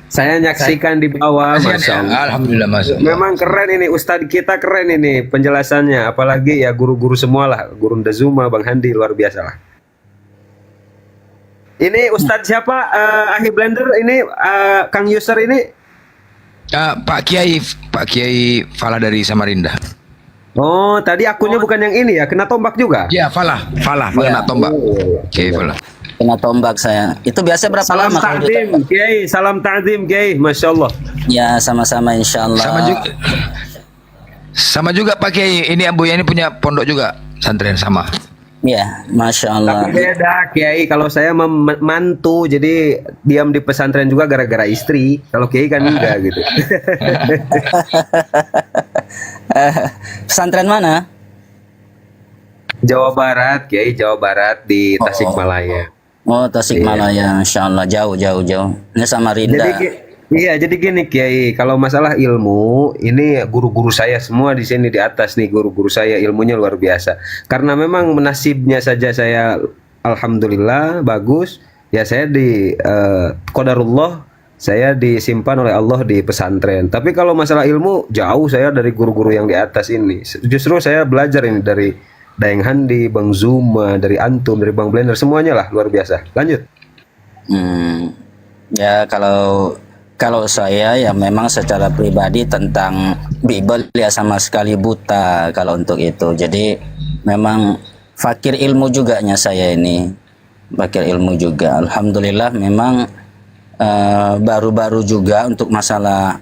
Saya nyaksikan di bawah, Masya Allah. Alhamdulillah Mas. Memang keren ini, Ustadz kita keren ini penjelasannya. Apalagi ya guru-guru semua lah, Guru Ndazuma, Bang Handi luar biasa lah. Ini Ustadz siapa? Ahi Blender ini Kang User ini? Pak Kiai Falah dari Samarinda. Oh, tadi akunnya bukan yang ini ya, kena tombak juga? Ya Falah kena tombak. Kiai Falah. Kena tombak saya. Itu biasa berapa Salam lama? ta'zim, Kiai. Salam ta'zim, Kiai. Masya Allah. Ya, sama-sama insyaallah. Sama juga Pak Kiai. Ini Abu ya, ini punya pondok juga, santren sama. Ya, Masya Allah. Tapi beda, Kiai. Kalau saya mantu, jadi diam di pesantren juga gara-gara istri. Kalau Kiai kan enggak gitu. Pesantren mana? Jawa Barat, Kiai. Jawa Barat di Tasikmalaya. Oh, Tasikmalaya, Insya Allah jauh. Ini Samarinda. Jadi gini Kiai, kalau masalah ilmu, ini guru-guru saya semua di sini di atas nih, guru-guru saya ilmunya luar biasa. Karena memang nasibnya saja saya, alhamdulillah bagus. Ya saya di qadarullah, saya disimpan oleh Allah di pesantren. Tapi kalau masalah ilmu, jauh saya dari guru-guru yang di atas ini. Justru saya belajar ini dari Daeng Handi, Bang Zuma, dari Antum, dari Bang Blender, semuanya lah luar biasa. Lanjut. Ya kalau saya ya memang secara pribadi tentang Bible ya sama sekali buta kalau untuk itu. Jadi memang fakir ilmu juga nya saya ini. Fakir ilmu juga. Alhamdulillah memang baru-baru juga untuk masalah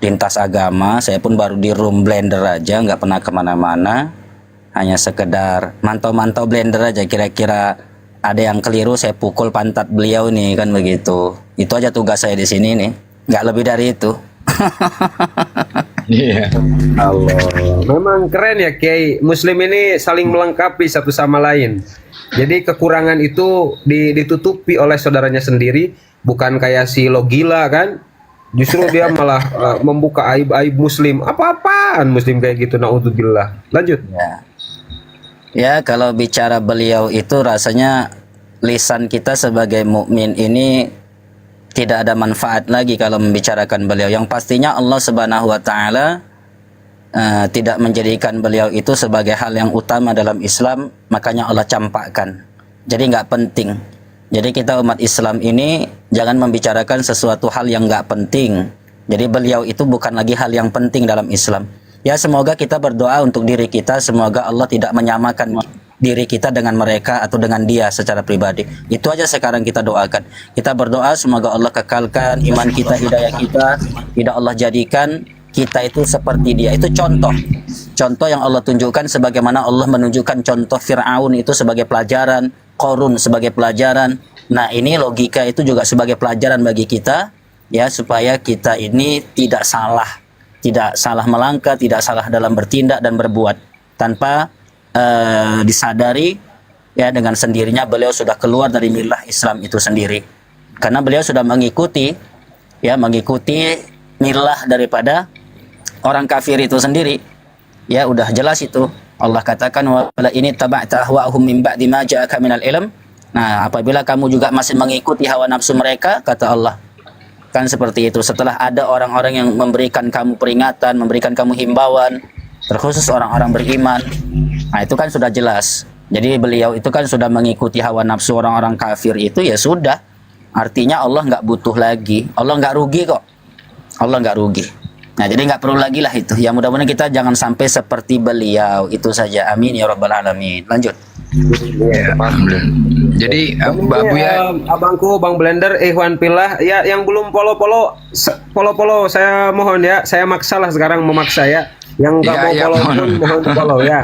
lintas agama. Saya pun baru di room Blender aja, nggak pernah kemana-mana. Hanya sekedar mantau-mantau Blender aja, kira-kira ada yang keliru saya pukul pantat beliau nih kan begitu. Itu aja tugas saya di sini nih, nggak lebih dari itu. Iya. Allah, memang keren ya Kiai. Muslim ini saling melengkapi satu sama lain. Jadi kekurangan itu ditutupi oleh saudaranya sendiri, bukan kayak si lo gila kan. Justru dia malah membuka aib-aib Muslim. Apa-apaan Muslim kayak gitu, naudzubillah. Lanjut. Ya, kalau bicara beliau itu rasanya lisan kita sebagai mukmin ini tidak ada manfaat lagi kalau membicarakan beliau. Yang pastinya Allah Subhanahu wa taala tidak menjadikan beliau itu sebagai hal yang utama dalam Islam, makanya Allah campakkan. Jadi nggak penting. Jadi kita umat Islam ini jangan membicarakan sesuatu hal yang nggak penting. Jadi beliau itu bukan lagi hal yang penting dalam Islam. Ya semoga kita berdoa untuk diri kita, semoga Allah tidak menyamakan diri kita dengan mereka atau dengan dia secara pribadi. Itu aja sekarang kita doakan. Kita berdoa semoga Allah kekalkan iman kita, hidayah kita, tidak Allah jadikan kita itu seperti dia. Itu contoh yang Allah tunjukkan, sebagaimana Allah menunjukkan contoh Fir'aun itu sebagai pelajaran, Qarun sebagai pelajaran. Nah ini logika itu juga sebagai pelajaran bagi kita, ya, supaya kita ini tidak salah melangkah, tidak salah dalam bertindak dan berbuat tanpa disadari, ya, dengan sendirinya beliau sudah keluar dari milah Islam itu sendiri, karena beliau sudah mengikuti milah daripada orang kafir itu sendiri. Ya udah jelas itu. Allah katakan wala ini taba'ta ahwa'hum min ba'di ma ja'aka minal ilm. Nah, apabila kamu juga masih mengikuti hawa nafsu mereka, kata Allah, kan seperti itu. Setelah ada orang-orang yang memberikan kamu peringatan, memberikan kamu himbauan, terkhusus orang-orang beriman, nah itu kan sudah jelas. Jadi beliau itu kan sudah mengikuti hawa nafsu orang-orang kafir itu, ya sudah. Artinya Allah nggak butuh lagi. Allah nggak rugi kok. Allah nggak rugi. Nah jadi nggak perlu lagi lah itu. Ya mudah-mudahan kita jangan sampai seperti beliau. Itu saja. Amin ya rabbal alamin. Lanjut. Ya, Jadi Mbak Buya, abangku Bang Blender, Ikhwan Pillah, ya yang belum follow saya mohon ya, saya maksalah sekarang memaksa ya. Yang nggak mau follow pun mohon follow ya.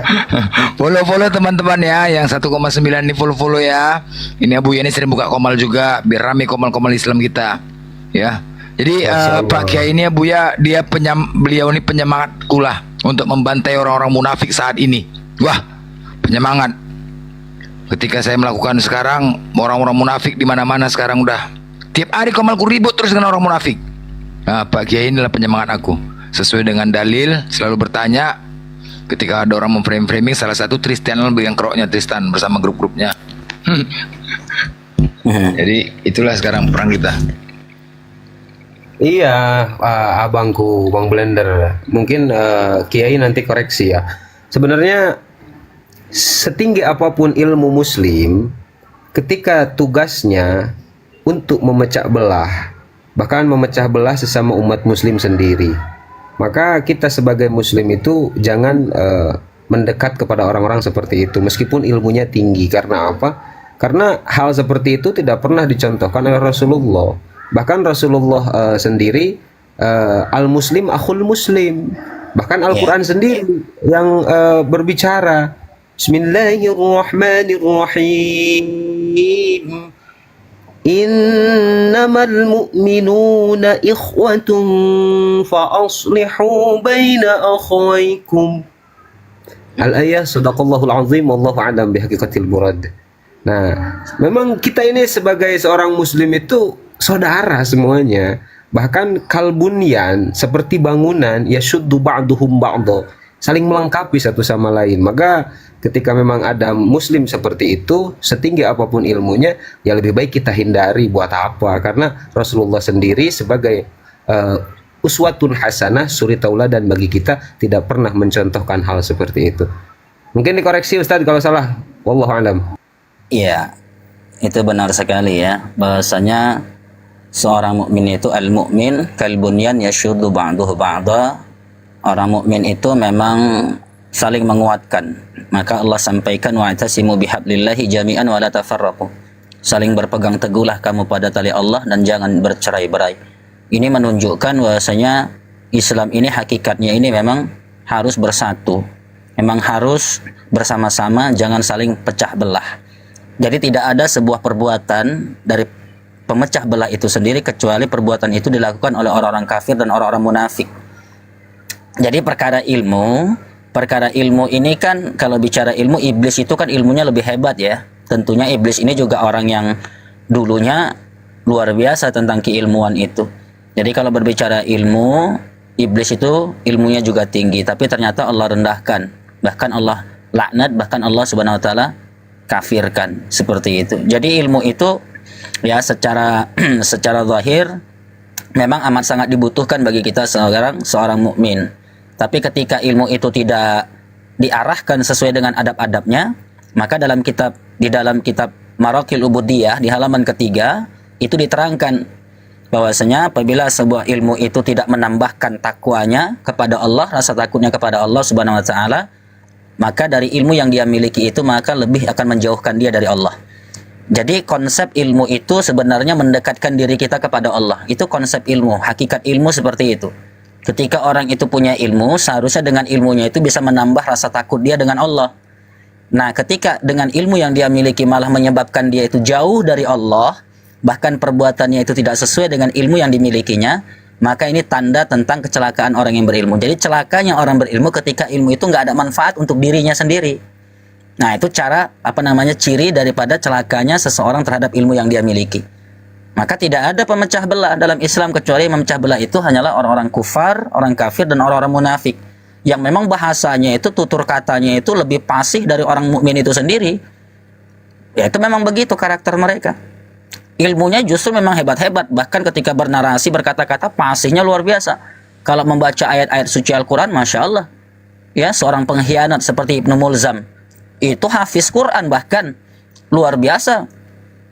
follow teman-teman ya, yang 1,9 nih follow ya. Ini Abu Yani sering buka komal juga, biar rame komal-komal Islam kita, ya. Jadi Pak Kiai ini Abu ya, beliau ini penyemangatku lah untuk membantai orang-orang munafik saat ini. Wah, penyemangat. Ketika saya melakukan sekarang, orang-orang munafik di mana-mana sekarang udah tiap hari komalku ribut terus dengan orang munafik. Nah, Pak Kiai inilah penyemangat aku. Sesuai dengan dalil, selalu bertanya ketika ada orang memframing salah satu Tristan yang keroknya Tristan bersama grup-grupnya. Jadi itulah sekarang perang kita. Iya, abangku Bang Blender, mungkin Kiai nanti koreksi ya. Sebenarnya setinggi apapun ilmu Muslim, ketika tugasnya untuk memecah belah, bahkan memecah belah sesama umat Muslim sendiri, maka kita sebagai Muslim itu jangan mendekat kepada orang-orang seperti itu, meskipun ilmunya tinggi. Karena apa? Karena hal seperti itu tidak pernah dicontohkan oleh Rasulullah. Bahkan Rasulullah sendiri al-Muslim akhul Muslim. Bahkan Al-Quran sendiri yang berbicara Bismillahirrahmanirrahim. Innamal mu'minuna ikhwatun fa aslihu baina akhawaykum. Al-ayah sadaqallahul azim wallahu a'lam bihaqiqatil murad. Nah, memang kita ini sebagai seorang muslim itu saudara semuanya. Bahkan kalbunyan, seperti bangunan, yashuddu ba'duhum ba'da, saling melengkapi satu sama lain. Maka ketika memang ada muslim seperti itu, setinggi apapun ilmunya, ya lebih baik kita hindari. Buat apa? Karena Rasulullah sendiri sebagai uswatun hasanah, suri tauladan bagi kita, tidak pernah mencontohkan hal seperti itu. Mungkin dikoreksi Ustadz kalau salah. Wallahu a'lam. Iya, itu benar sekali ya, bahwasanya seorang mukmin itu al-mu'min kalbunyan yashuddu ba'duhu ba'da. Orang mukmin itu memang saling menguatkan. Maka Allah sampaikan wa'tasimu bihablillahi jami'an wa la tafarraqu. Saling berpegang teguhlah kamu pada tali Allah dan jangan bercerai-berai. Ini menunjukkan bahwasanya Islam ini hakikatnya ini memang harus bersatu. Memang harus bersama-sama, jangan saling pecah belah. Jadi tidak ada sebuah perbuatan dari pemecah belah itu sendiri kecuali perbuatan itu dilakukan oleh orang-orang kafir dan orang-orang munafik. Jadi perkara ilmu ini kan, kalau bicara ilmu, iblis itu kan ilmunya lebih hebat ya. Tentunya iblis ini juga orang yang dulunya luar biasa tentang keilmuan itu. Jadi kalau berbicara ilmu, iblis itu ilmunya juga tinggi, tapi ternyata Allah rendahkan, bahkan Allah laknat, bahkan Allah Subhanahu wa taala kafirkan, seperti itu. Jadi ilmu itu ya secara zahir memang amat sangat dibutuhkan bagi kita seorang mukmin. Tapi ketika ilmu itu tidak diarahkan sesuai dengan adab-adabnya, maka di dalam kitab Maraqil Ubudiyah di halaman ketiga itu diterangkan bahwasanya apabila sebuah ilmu itu tidak menambahkan takwanya kepada Allah, rasa takutnya kepada Allah Subhanahu wa taala, maka dari ilmu yang dia miliki itu maka lebih akan menjauhkan dia dari Allah. Jadi konsep ilmu itu sebenarnya mendekatkan diri kita kepada Allah. Itu konsep ilmu, hakikat ilmu seperti itu. Ketika orang itu punya ilmu, seharusnya dengan ilmunya itu bisa menambah rasa takut dia dengan Allah. Nah, ketika dengan ilmu yang dia miliki malah menyebabkan dia itu jauh dari Allah, bahkan perbuatannya itu tidak sesuai dengan ilmu yang dimilikinya, maka ini tanda tentang kecelakaan orang yang berilmu. Jadi celakanya orang berilmu ketika ilmu itu nggak ada manfaat untuk dirinya sendiri. Nah, itu ciri daripada celakanya seseorang terhadap ilmu yang dia miliki. Maka tidak ada pemecah belah dalam Islam, kecuali memecah belah itu hanyalah orang-orang kufar, orang kafir, dan orang-orang munafik. Yang memang bahasanya itu, tutur katanya itu lebih fasih dari orang mukmin itu sendiri. Ya, itu memang begitu karakter mereka. Ilmunya justru memang hebat-hebat. Bahkan ketika bernarasi, berkata-kata, fasihnya luar biasa. Kalau membaca ayat-ayat suci Al-Quran, Masya Allah. Ya, seorang pengkhianat seperti Ibnu Mulzam, itu hafiz Quran bahkan. Luar biasa.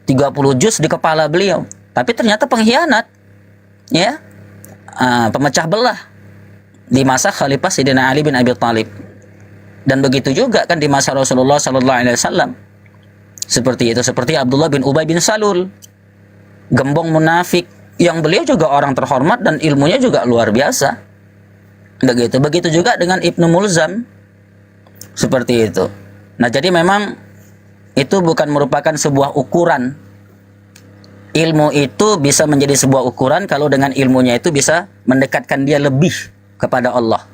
30 juz di kepala beliau. Tapi ternyata pengkhianat. Ya, pemecah belah. Di masa Khalifah Sayyidina Ali bin Abi Thalib. Dan begitu juga kan di masa Rasulullah SAW. Seperti itu. Seperti Abdullah bin Ubay bin Salul. Gembong munafik. Yang beliau juga orang terhormat dan ilmunya juga luar biasa. Begitu juga dengan Ibnu Mulzam. Seperti itu. Nah, jadi memang itu bukan merupakan sebuah ukuran. Ilmu itu bisa menjadi sebuah ukuran kalau dengan ilmunya itu bisa mendekatkan dia lebih kepada Allah.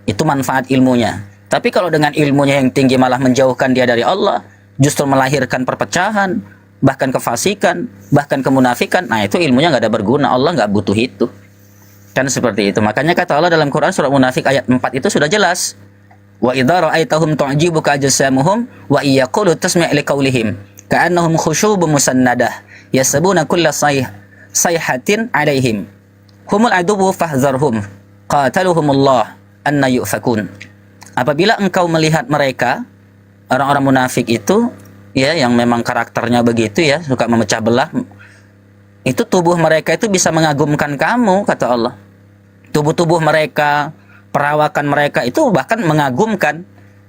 Itu manfaat ilmunya. Tapi kalau dengan ilmunya yang tinggi malah menjauhkan dia dari Allah, justru melahirkan perpecahan, bahkan kefasikan, bahkan kemunafikan, nah itu ilmunya nggak ada berguna. Allah nggak butuh itu. Kan seperti itu. Makanya kata Allah dalam Quran surah Munafik ayat 4 itu sudah jelas. Wa idza ra'aitahum tu'jibuka ajsamuhum wa iyaqulu tasmi' liqaulihim ka'annahum khusyubun musannadah yasbuna kulla sayhatin 'alaihim humul aduwwu fahzarhum qataluhumullah anna yufakun. Apabila engkau melihat mereka, orang-orang munafik itu ya, yang memang karakternya begitu ya, suka memecah belah, itu tubuh mereka itu bisa mengagumkan kamu, kata Allah. Tubuh-tubuh mereka, perawakan mereka itu bahkan mengagumkan.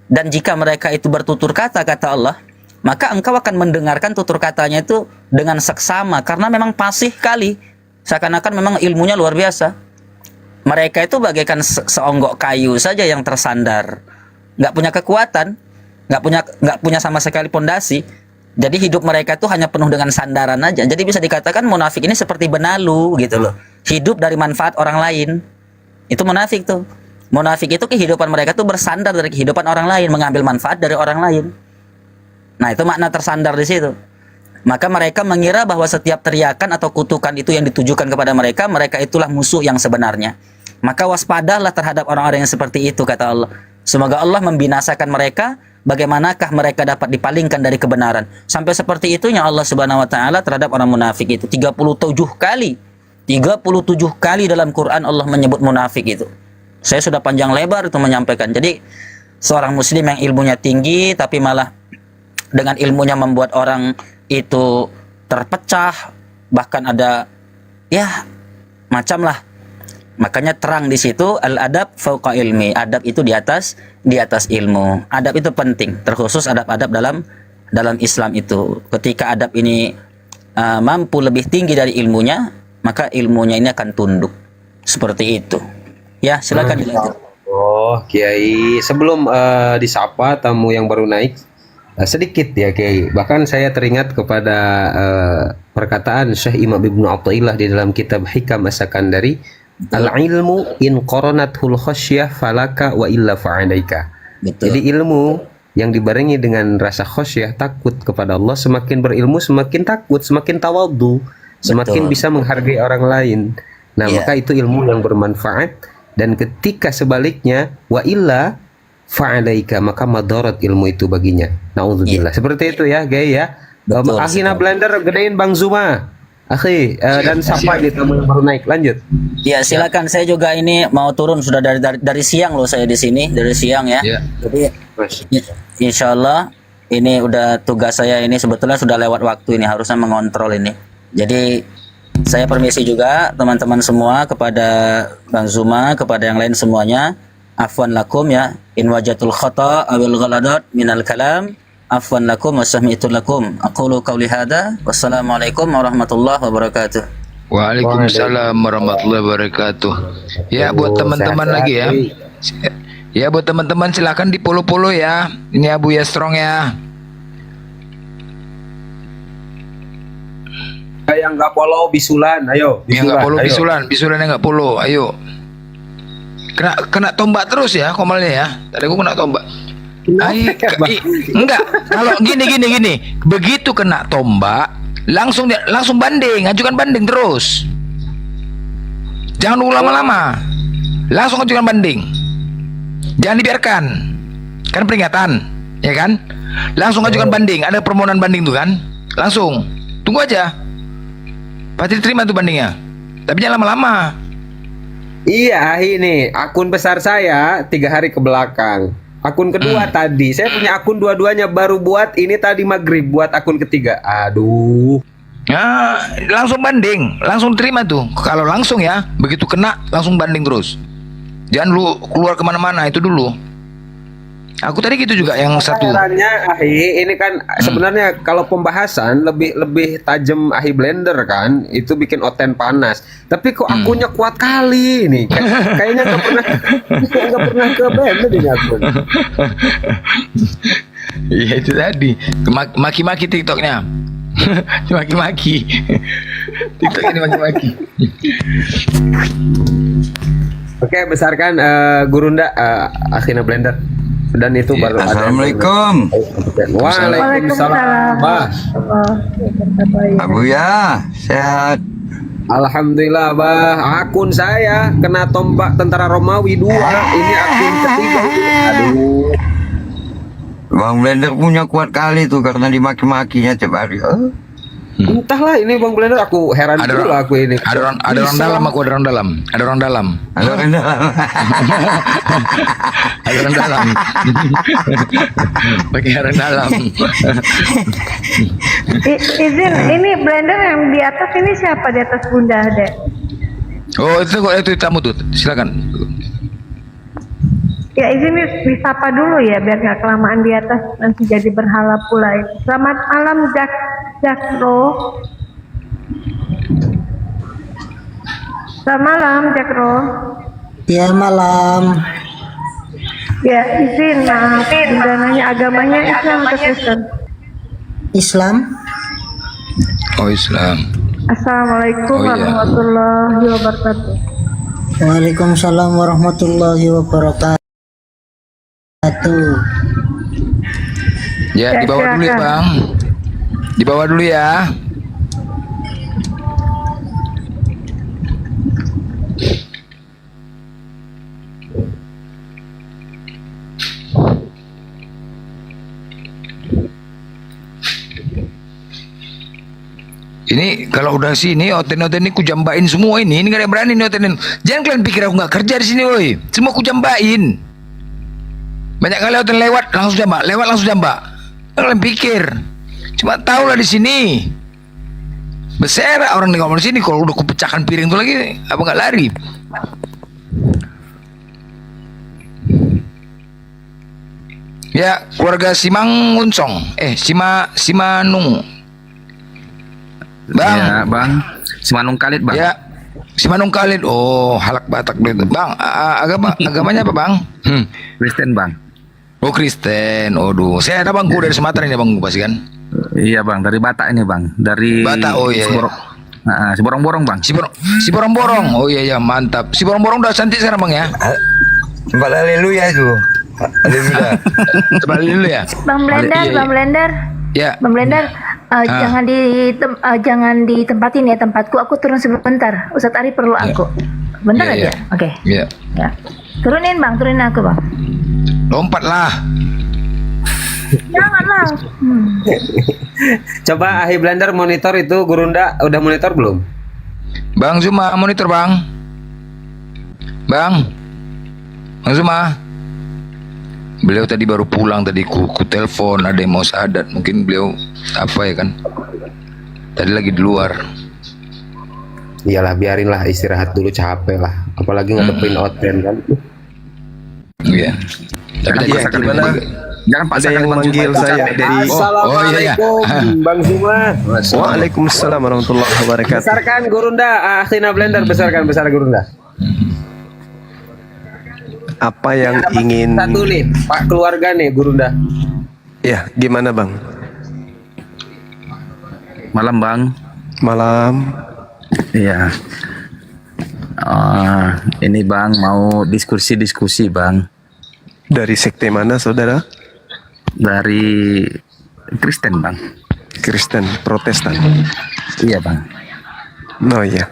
Dan jika mereka itu bertutur kata, kata Allah, maka engkau akan mendengarkan tutur katanya itu dengan seksama, karena memang fasih kali, seakan-akan memang ilmunya luar biasa. Mereka itu bagaikan seonggok kayu saja yang tersandar, nggak punya kekuatan, nggak punya sama sekali pondasi. Jadi hidup mereka itu hanya penuh dengan sandaran aja. Jadi bisa dikatakan munafik ini seperti benalu gitu loh, hidup dari manfaat orang lain. Itu munafik tuh. Munafik itu kehidupan mereka tuh bersandar dari kehidupan orang lain, mengambil manfaat dari orang lain. Nah, itu makna tersandar di situ. Maka mereka mengira bahwa setiap teriakan atau kutukan itu yang ditujukan kepada mereka, mereka itulah musuh yang sebenarnya. Maka waspadalah terhadap orang-orang yang seperti itu, kata Allah. Semoga Allah membinasakan mereka. Bagaimanakah mereka dapat dipalingkan dari kebenaran? Sampai seperti itunya Allah Subhanahu wa taala terhadap orang munafik itu. 37 kali. 37 kali dalam Quran Allah menyebut munafik itu. Saya sudah panjang lebar itu menyampaikan. Jadi seorang muslim yang ilmunya tinggi tapi malah dengan ilmunya membuat orang itu terpecah, bahkan ada ya macam lah. Makanya terang di situ al-adab fauqa ilmi. Adab itu di atas ilmu. Adab itu penting, terkhusus adab-adab dalam Islam itu. Ketika adab ini mampu lebih tinggi dari ilmunya, maka ilmunya ini akan tunduk. Seperti itu. Ya, silakan dilanjut. Oh, Kiai, sebelum disapa tamu yang baru naik, sedikit ya Kiai. Bahkan saya teringat kepada perkataan Syekh Imam Ibnu Athaillah di dalam kitab Hikam As-Sakandari, al-ilmu in qoronathul khasyah falaka wa illa fa'alaika. Jadi ilmu yang dibarengi dengan rasa khasyah, takut kepada Allah, semakin berilmu semakin takut, semakin tawadhu, semakin bisa menghargai orang lain. Nah, maka itu ilmu yang bermanfaat. Dan ketika sebaliknya wa illa fa'alaika, maka madarat ilmu itu baginya. Nauzubillah. Seperti itu ya, guys ya. Akhina Blender gedein Bang Zuma. Akhi, dan siapa di tamu yang baru naik, lanjut. Ya, silakan. Saya juga ini mau turun sudah dari siang loh, saya di sini dari siang ya. Jadi insyaallah ini udah tugas saya ini sebetulnya sudah lewat waktu ini, harusnya mengontrol ini. Jadi saya permisi juga teman-teman semua, kepada Bang Zuma, kepada yang lain semuanya. Afwan lakum ya, in wajatul khata awil ghaladat minal kalam, afwan lakum wa sami'tu lakum. Aqulu qawli hadza, wassalamualaikum warahmatullahi wabarakatuh. Waalaikumsalam warahmatullahi wabarakatuh. Ya buat teman-teman lagi ya. Ya buat teman-teman silakan di follow ya. Ini Abuya Strong ya. Yang nggak follow bisulan, ayo. Yang nggak follow bisulan yang nggak follow, ayo. Kena tombak terus ya komalnya ya. Tadi aku kena tombak. Enggak. Kalau gini. Begitu kena tombak, langsung banding, ajukan banding terus. Jangan nunggu lama-lama. Langsung ajukan banding. Jangan dibiarkan. Kan peringatan, ya kan? Langsung ajukan banding. Ada permohonan banding tuh kan? Langsung. Tunggu aja. Pasti diterima tuh bandingnya. Tapi jangan lama-lama. Iya, ini akun besar saya 3 hari ke belakang. Akun kedua tadi, saya punya akun dua-duanya baru buat ini tadi maghrib, buat akun ketiga. Aduh. Ya, langsung banding, langsung terima tuh. Kalau langsung ya, begitu kena langsung banding terus. Jangan lu keluar kemana-mana, itu dulu. Aku tadi gitu juga yang satu. Caranya Ahi, ini kan sebenarnya kalau pembahasan lebih tajam Ahi Blender kan, itu bikin oten panas. Tapi kok akunnya kuat kali ini. Kayaknya nggak pernah ke Blender ini akun. Iya itu tadi. Maki-maki TikToknya. Maki-maki. TikTok ini maki-maki. Oke, besarkan Gurunda Akhina Blender. Dan itu baru Assalamualaikum. Waalaikumsalam. Abu ya, sehat. Alhamdulillah, Bah. Akun saya kena tombak tentara Romawi 2. Ini akun ketiga. Aduh. Bang Blender punya kuat kali tuh karena dimaki-makinya tiap hari. Entahlah ini Bang Blender, aku heran dulu aku ini. Ada orang dalam, aku ada orang dalam. Ada orang dalam. Ada orang dalam. Ada orang dalam. Pakai orang dalam. Izin, ini blender yang di atas ini siapa di atas Bunda Dek? Oh itu tamu tuh, silakan. Ya izin disapa dulu ya biar nggak kelamaan di atas nanti jadi berhala pula. Selamat malam Jakro. Selamat malam Jakro. Ya malam. Ya izin, udah nanya agamanya Islam atau Kristen? Islam. Oh Islam. Assalamualaikum Oh, iya. warahmatullahi wabarakatuh. Waalaikumsalam warahmatullahi wabarakatuh. Ya, Ya, dibawa dulu ya silakan. Bang. Dibawa dulu ya. Ini kalau udah sini oten-oten ini kujambain semua ini gak ada yang berani nih otenin. Jangan kalian pikir aku nggak kerja di sini, woi. Semua kujambain. Banyak kali oten lewat langsung jambak, lewat langsung jambak. Kalian pikir cuma tahu lah di sini. Bersera orang nih ngomong di sini, kalau udah kupecahkan piring tuh lagi apa nggak lari? Ya keluarga Simangunsong, Simanung. Bang, Ya, Bang. Simanung Kalit, Bang. ya Simanung Khalid. Oh, halak Batak itu. Bang, agamanya apa, Bang? Kristen, Bang. Oh, Kristen. Aduh, saya ada Bangku dari Sumatera ini, Bang, pasti kan? Iya, Bang. Dari Batak ini, Bang. Dari Batak, oh iya. Siborong-borong, Bang. Siborong-borong. Oh iya, mantap. Siborong-borong udah cantik sekarang, Bang ya? Tempat haleluya itu. Haleluya. Coba dulu ya. Bang Blender, Iya, iya. Bang Blender. Ya. Bang Blender, jangan ditempatin ya tempatku. Aku turun sebentar. Ustadz Ari perlu aku. Bentar Iya, aja. Oke. Iya. Ya. Turunin Bang, turunin aku Bang. Lompatlah. Janganlah. Coba Ahi Blender monitor itu Gurunda udah monitor belum? Bang Zuma monitor, Bang. Bang Zuma. Beliau tadi baru pulang tadi, ku telepon, ada yang mau syahadat, mungkin beliau apa ya kan, tadi lagi di luar. Iyalah, biarinlah istirahat dulu, capek lah, apalagi ngadepin outband kan. Iya. Tapi tadi Iya, gimana? Jangan Ada paksakan yang Bang manggil Jumat, saya capek. dari Assalamualaikum Bang Zuma. Waalaikumsalam warahmatullahi wabarakatuh. Besarkan Gurunda, Akhina Blender, besar Gurunda. Apa yang ingin Satu nih, Pak keluarga nih Gurunda. ya gimana Bang? Malam Bang. Malam. Iya. Ini Bang mau diskusi Bang. Dari sekte mana saudara? Dari Kristen Bang. Kristen Protestan. Iya Bang. Oh iya.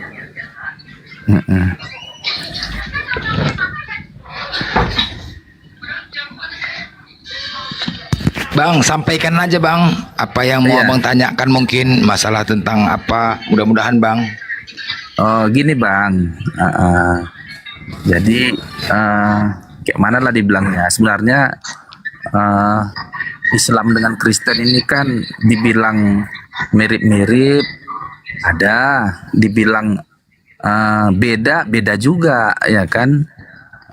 Bang, sampaikan aja Bang, apa yang mau Iya. Abang tanyakan, mungkin masalah tentang apa, mudah-mudahan Bang. Oh gini Bang. Jadi kayak mana lah dibilangnya. Sebenarnya Islam dengan Kristen ini kan dibilang mirip-mirip, ada dibilang beda juga ya kan.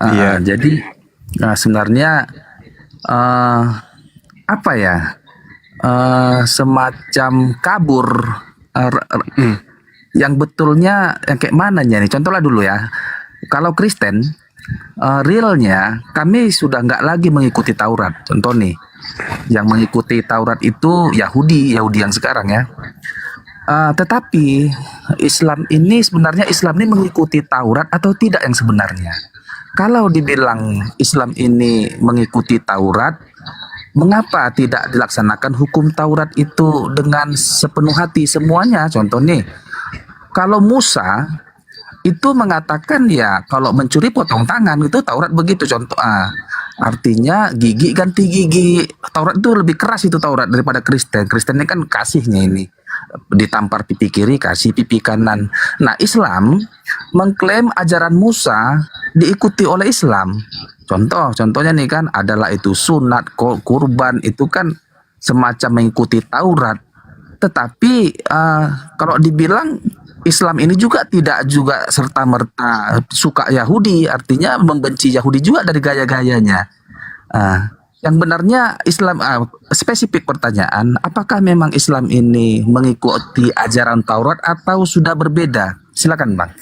Iya. Jadi sebenarnya apa ya, semacam kabur yang betulnya yang kayak mananya nih. Contohnya dulu ya, kalau Kristen realnya kami sudah nggak lagi mengikuti Taurat. Contoh nih, yang mengikuti Taurat itu Yahudi yang sekarang ya. Tetapi Islam ini sebenarnya mengikuti Taurat atau tidak yang sebenarnya? Kalau dibilang Islam ini mengikuti Taurat, mengapa tidak dilaksanakan hukum Taurat itu dengan sepenuh hati semuanya? Contoh nih, kalau Musa itu mengatakan ya kalau mencuri potong tangan, itu Taurat begitu. Contoh, artinya gigi ganti gigi. Taurat itu lebih keras itu Taurat daripada Kristen. Kristen ini kan kasihnya ini, ditampar pipi kiri kasih pipi kanan. Nah Islam mengklaim ajaran Musa diikuti oleh Islam. Contohnya nih kan adalah itu sunat, kurban, itu kan semacam mengikuti Taurat. Tetapi kalau dibilang Islam ini juga tidak juga serta-merta suka Yahudi, artinya membenci Yahudi juga dari gaya-gayanya. Yang benarnya Islam, spesifik pertanyaan, apakah memang Islam ini mengikuti ajaran Taurat atau sudah berbeda? Silakan Bang.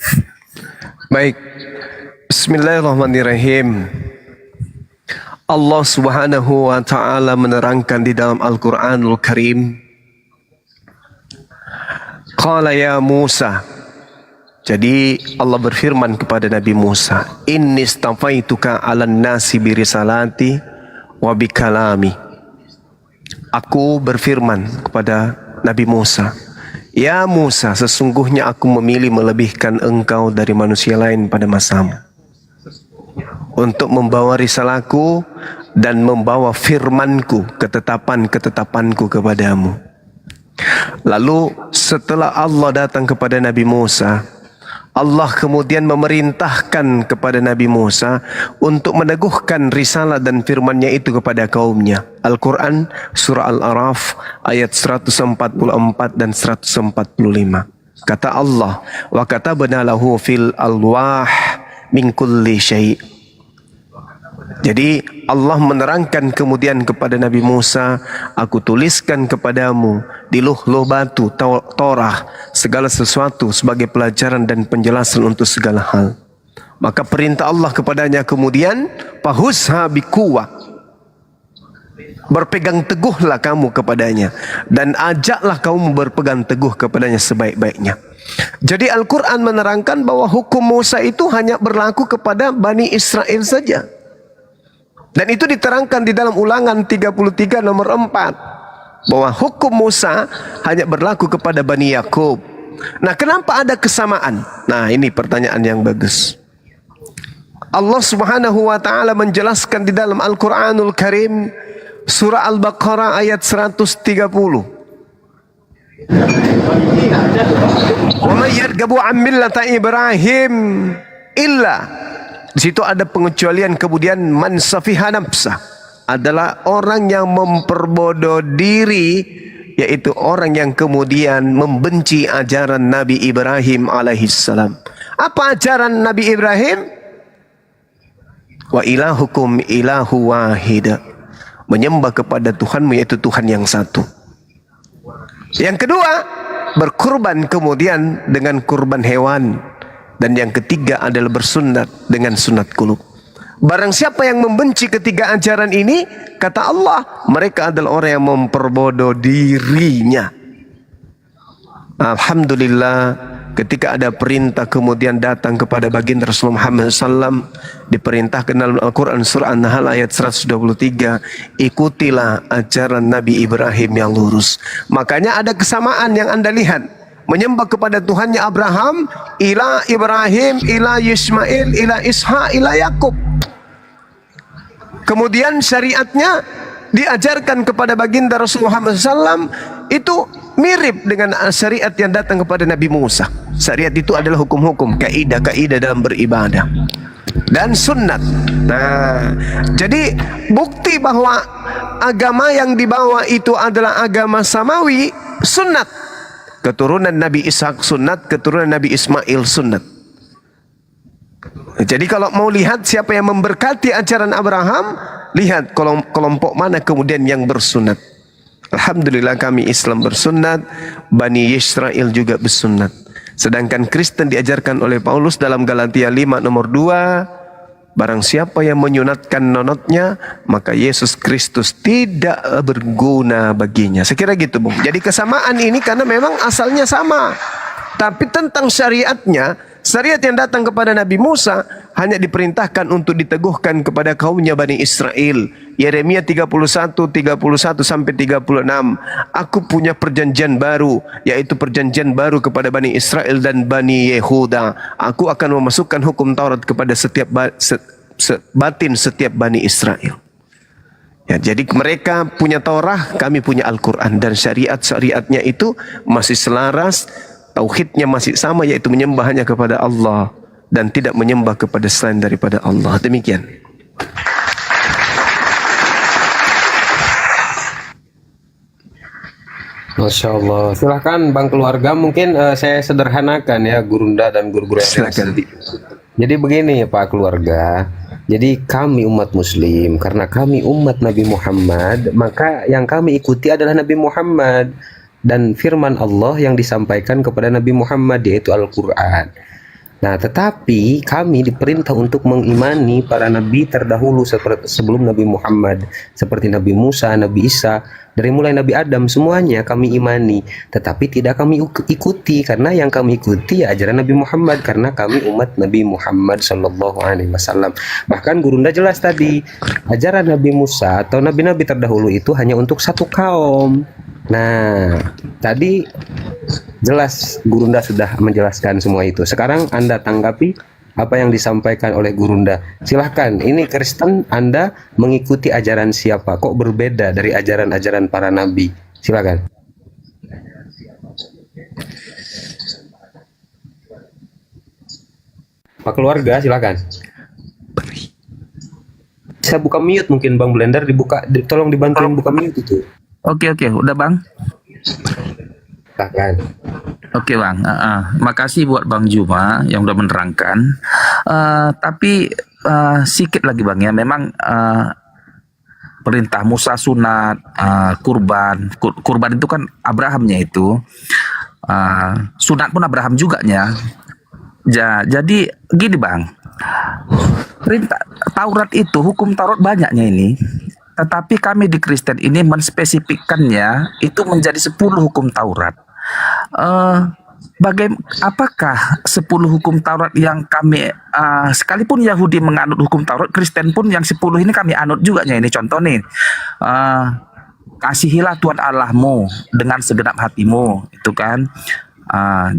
Baik. Bismillahirrahmanirrahim. Allah Subhanahu wa taala menerangkan di dalam Al-Qur'anul Karim, Qala ya Musa. Jadi Allah berfirman kepada Nabi Musa, Inni istafaituka 'alan nasi birisalati wa bikalami. Aku berfirman kepada Nabi Musa, Ya Musa, sesungguhnya aku memilih melebihkan engkau dari manusia lain pada masamu, untuk membawa risalahku dan membawa firmanku, ketetapanku kepadamu. Lalu setelah Allah datang kepada Nabi Musa, Allah kemudian memerintahkan kepada Nabi Musa untuk meneguhkan risalah dan firman-Nya itu kepada kaumnya. Al-Quran surah Al-A'raf ayat 144 dan 145. Kata Allah, wa katabna lahu fil alwah min kulli syai'. Jadi Allah menerangkan kemudian kepada Nabi Musa, aku tuliskan kepadamu di luh-luh batu Torah segala sesuatu sebagai pelajaran dan penjelasan untuk segala hal. Maka perintah Allah kepadanya kemudian, fahusha biquwah, berpegang teguhlah kamu kepadanya dan ajaklah kamu berpegang teguh kepadanya sebaik-baiknya. Jadi Al-Quran menerangkan bahwa hukum Musa itu hanya berlaku kepada Bani Israel saja. Dan itu diterangkan di dalam Ulangan 33 nomor 4. Bahwa hukum Musa hanya berlaku kepada Bani Yakub. Nah, kenapa ada kesamaan? Nah, ini pertanyaan yang bagus. Allah Subhanahu wa taala menjelaskan di dalam Al-Qur'anul Karim surah Al-Baqarah ayat 130. Wa may yarghabu 'an millati Ibrahim illa. Di situ ada pengecualian kemudian man safiha nafsah. adalah orang yang memperbodoh diri, yaitu orang yang kemudian membenci ajaran Nabi Ibrahim alaihissalam. Apa ajaran Nabi Ibrahim? Wa ilahukum ilahu wahid. Menyembah kepada Tuhanmu, yaitu Tuhan yang satu. Yang kedua, berkurban kemudian dengan kurban hewan. Dan yang ketiga adalah bersunat dengan sunat kulub. Barang siapa yang membenci ketiga ajaran ini, kata Allah, mereka adalah orang yang memperbodoh dirinya. Alhamdulillah, ketika ada perintah kemudian datang kepada baginda Rasulullah Muhammad SAW, diperintahkan dalam Al-Quran surah An-Nahl ayat 123, ikutilah ajaran Nabi Ibrahim yang lurus. Makanya ada kesamaan yang Anda lihat, menyembah kepada Tuhannya Abraham, ila Ibrahim, ila Ismail, ila Ishak, ila Yakub. Kemudian syariatnya diajarkan kepada baginda Rasulullah Muhammad SAW itu mirip dengan syariat yang datang kepada Nabi Musa. Syariat itu adalah hukum-hukum, kaidah-kaidah dalam beribadah dan sunnat. Nah, jadi bukti bahwa agama yang dibawa itu adalah agama samawi, sunnat. Keturunan Nabi Ishak sunnat, keturunan Nabi Ismail sunnat. Jadi kalau mau lihat siapa yang memberkati ajaran Abraham, lihat kelompok mana kemudian yang bersunat. Alhamdulillah kami Islam bersunat, Bani Yisrael juga bersunat. Sedangkan Kristen diajarkan oleh Paulus dalam Galatia 5 nomor 2, barang siapa yang menyunatkan nonotnya, maka Yesus Kristus tidak berguna baginya. Sekira gitu, Bung. Jadi kesamaan ini karena memang asalnya sama. Tapi tentang syariatnya, syariat yang datang kepada Nabi Musa hanya diperintahkan untuk diteguhkan kepada kaumnya Bani Israel. Yeremia 31 sampai 36. Aku punya perjanjian baru, yaitu perjanjian baru kepada Bani Israel dan Bani Yehuda. Aku akan memasukkan hukum Taurat kepada setiap batin setiap Bani Israel. Ya, jadi mereka punya Taurat, kami punya Al-Quran, dan syariat-syariatnya itu masih selaras. Tauhidnya masih sama, yaitu menyembahnya kepada Allah dan tidak menyembah kepada selain daripada Allah. Demikian. Masya Allah. Silahkan Bang Keluarga, mungkin saya sederhanakan ya Gurunda dan guru-guru yang lain. Jadi begini ya Pak Keluarga. Jadi kami umat Muslim, karena kami umat Nabi Muhammad, maka yang kami ikuti adalah Nabi Muhammad dan firman Allah yang disampaikan kepada Nabi Muhammad, yaitu Al-Quran. Nah, tetapi kami diperintah untuk mengimani para nabi terdahulu sebelum Nabi Muhammad, seperti Nabi Musa, Nabi Isa, dari mulai Nabi Adam, semuanya kami imani. Tetapi tidak kami ikuti, karena yang kami ikuti ya ajaran Nabi Muhammad, karena kami umat Nabi Muhammad Sallallahu Alaihi Wasallam. Bahkan Gurunda jelas tadi, ajaran Nabi Musa atau nabi-nabi terdahulu itu hanya untuk satu kaum. Nah, tadi jelas Gurunda sudah menjelaskan semua itu. Sekarang Anda tanggapi apa yang disampaikan oleh Gurunda. Silahkan, ini Kristen Anda mengikuti ajaran siapa? Kok berbeda dari ajaran-ajaran para nabi? Silahkan. Pak Keluarga, silahkan. Saya buka mute mungkin Bang Blender, tolong dibantuin buka mute itu. Oke, udah Bang. Silahkan. Oke Bang, makasih buat Bang Juma yang udah menerangkan. Tapi sikit lagi Bang ya, memang perintah Musa sunat, kurban itu kan Abrahamnya itu, sunat pun Abraham juga nya. Jadi gini Bang, perintah Taurat itu, hukum Taurat banyaknya ini. Tetapi kami di Kristen ini menspesifikkannya itu menjadi 10 hukum Taurat. Apakah 10 hukum Taurat yang kami, sekalipun Yahudi menganut hukum Taurat, Kristen pun yang 10 ini kami anut juga nih. Ini contoh nih, kasihilah Tuhan Allahmu dengan segenap hatimu, itu kan.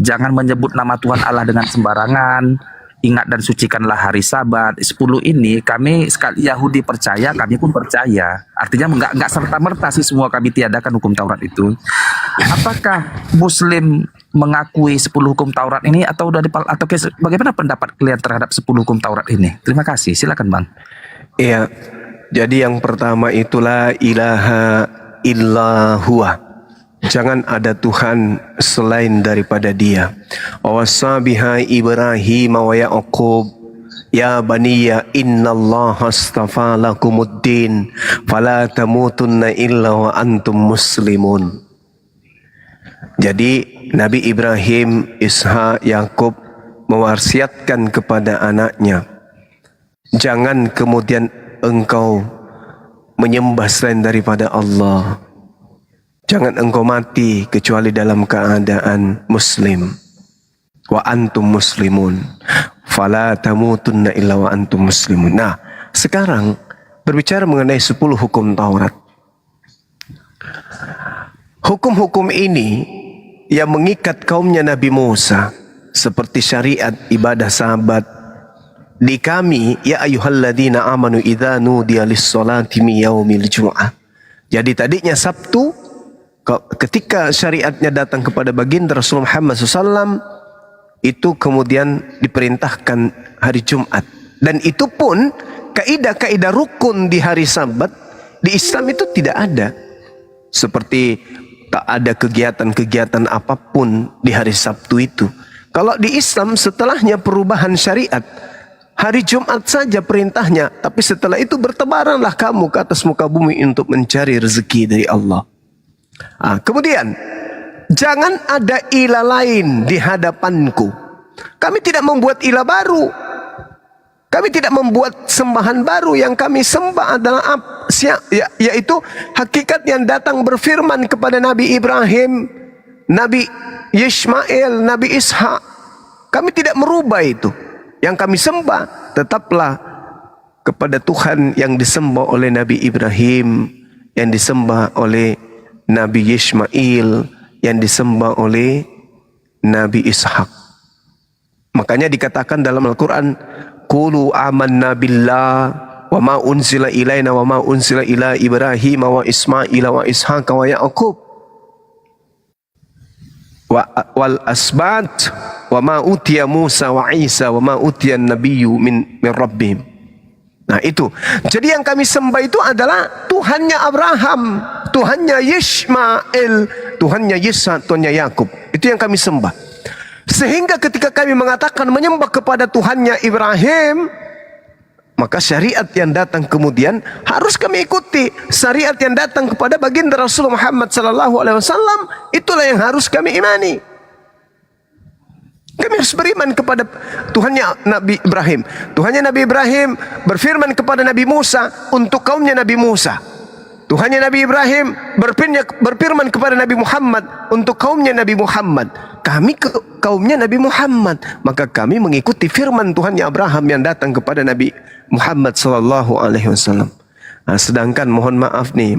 Jangan menyebut nama Tuhan Allah dengan sembarangan. Ingat dan sucikanlah hari Sabat. 10 ini kami sekali Yahudi percaya, kami pun percaya. Artinya enggak serta-merta sih semua kami tiadakan hukum Taurat itu. Apakah Muslim mengakui 10 hukum Taurat ini atau bagaimana pendapat kalian terhadap 10 hukum Taurat ini? Terima kasih. Silakan Bang. Iya. Jadi yang pertama itu la ilaha illa huwa. Jangan ada Tuhan selain daripada Dia. Wa wasabiha Ibrahim wa Yaqub ya baniya innallaha astafa lakumuddin fala tamutunna illa wa antum muslimun. Jadi Nabi Ibrahim, Ishak, Yakub mewasiatkan kepada anaknya, jangan kemudian engkau menyembah selain daripada Allah. Jangan engkau mati kecuali dalam keadaan muslim. Wa antum muslimun. Fala tamutunna illa wa antum muslimun. Nah, sekarang berbicara mengenai 10 hukum Taurat. Hukum-hukum ini yang mengikat kaumnya Nabi Musa, seperti syariat ibadah sabat. Di kami, ya ayyuhalladzina amanu idza nudiya lis-sholati min yaumil jum'ah. Jadi tadinya Sabtu, ketika syariatnya datang kepada baginda Rasulullah Muhammad SAW, itu kemudian diperintahkan hari Jumat. Dan itu pun kaidah-kaidah rukun di hari Sabat di Islam itu tidak ada. Seperti tak ada kegiatan-kegiatan apapun di hari Sabtu itu. Kalau di Islam setelahnya perubahan syariat, hari Jumat saja perintahnya, tapi setelah itu bertebaranlah kamu ke atas muka bumi untuk mencari rezeki dari Allah. Kemudian, jangan ada ilah lain di hadapanku. Kami tidak membuat ilah baru. Kami tidak membuat sembahan baru. Yang kami sembah adalah yaitu hakikat yang datang berfirman kepada Nabi Ibrahim, Nabi Ismail, Nabi Ishak. Kami tidak merubah itu. Yang kami sembah tetaplah kepada Tuhan yang disembah oleh Nabi Ibrahim, yang disembah oleh Nabi Ismail, yang disembah oleh Nabi Ishak. Makanya dikatakan dalam Al-Quran, Qulu amanna billah wa ma unzila ilaina wa ma unzila ila Ibrahim wa Ismail wa Ishaq wa Yaqub wal asbat wa ma utiya Musa wa Isa wa ma utiya nabiyyu min rabbihim. Nah itu. Jadi yang kami sembah itu adalah Tuhannya Abraham, Tuhannya Ismail, Tuhannya Ishak, Tuhannya Yakub. Itu yang kami sembah. Sehingga ketika kami mengatakan menyembah kepada Tuhannya Ibrahim, maka syariat yang datang kemudian harus kami ikuti. Syariat yang datang kepada baginda Rasulullah Muhammad SAW, itulah yang harus kami imani. Kami harus beriman kepada Tuhannya Nabi Ibrahim. Tuhannya Nabi Ibrahim berfirman kepada Nabi Musa untuk kaumnya Nabi Musa. Tuhannya Nabi Ibrahim berfirman kepada Nabi Muhammad untuk kaumnya Nabi Muhammad. Kami kaumnya Nabi Muhammad, maka kami mengikuti firman Tuhannya Abraham yang datang kepada Nabi Muhammad SAW. Sedangkan mohon maaf nih,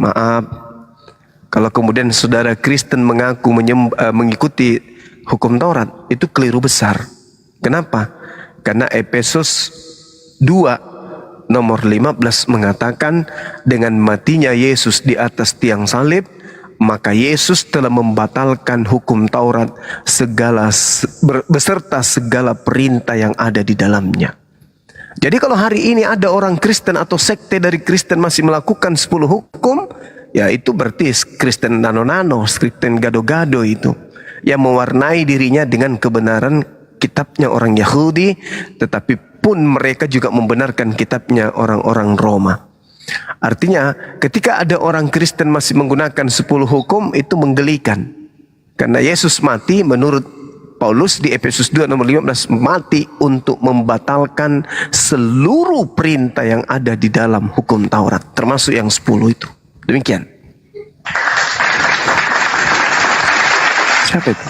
kalau kemudian saudara Kristen mengaku mengikuti hukum Taurat, itu keliru besar. Kenapa? Karena Efesus 2 nomor 15 mengatakan, dengan matinya Yesus di atas tiang salib, maka Yesus telah membatalkan hukum Taurat beserta segala perintah yang ada di dalamnya. Jadi kalau hari ini ada orang Kristen atau sekte dari Kristen masih melakukan 10 hukum, ya itu berarti Kristen nano-nano, Kristen gado-gado itu, yang mewarnai dirinya dengan kebenaran kitabnya orang Yahudi, tetapi pun mereka juga membenarkan kitabnya orang-orang Roma. Artinya ketika ada orang Kristen masih menggunakan 10 hukum, itu menggelikan. Karena Yesus mati menurut Paulus di Efesus 2 nomor 15, mati untuk membatalkan seluruh perintah yang ada di dalam hukum Taurat, termasuk yang 10 itu. Demikian. Siapa itu?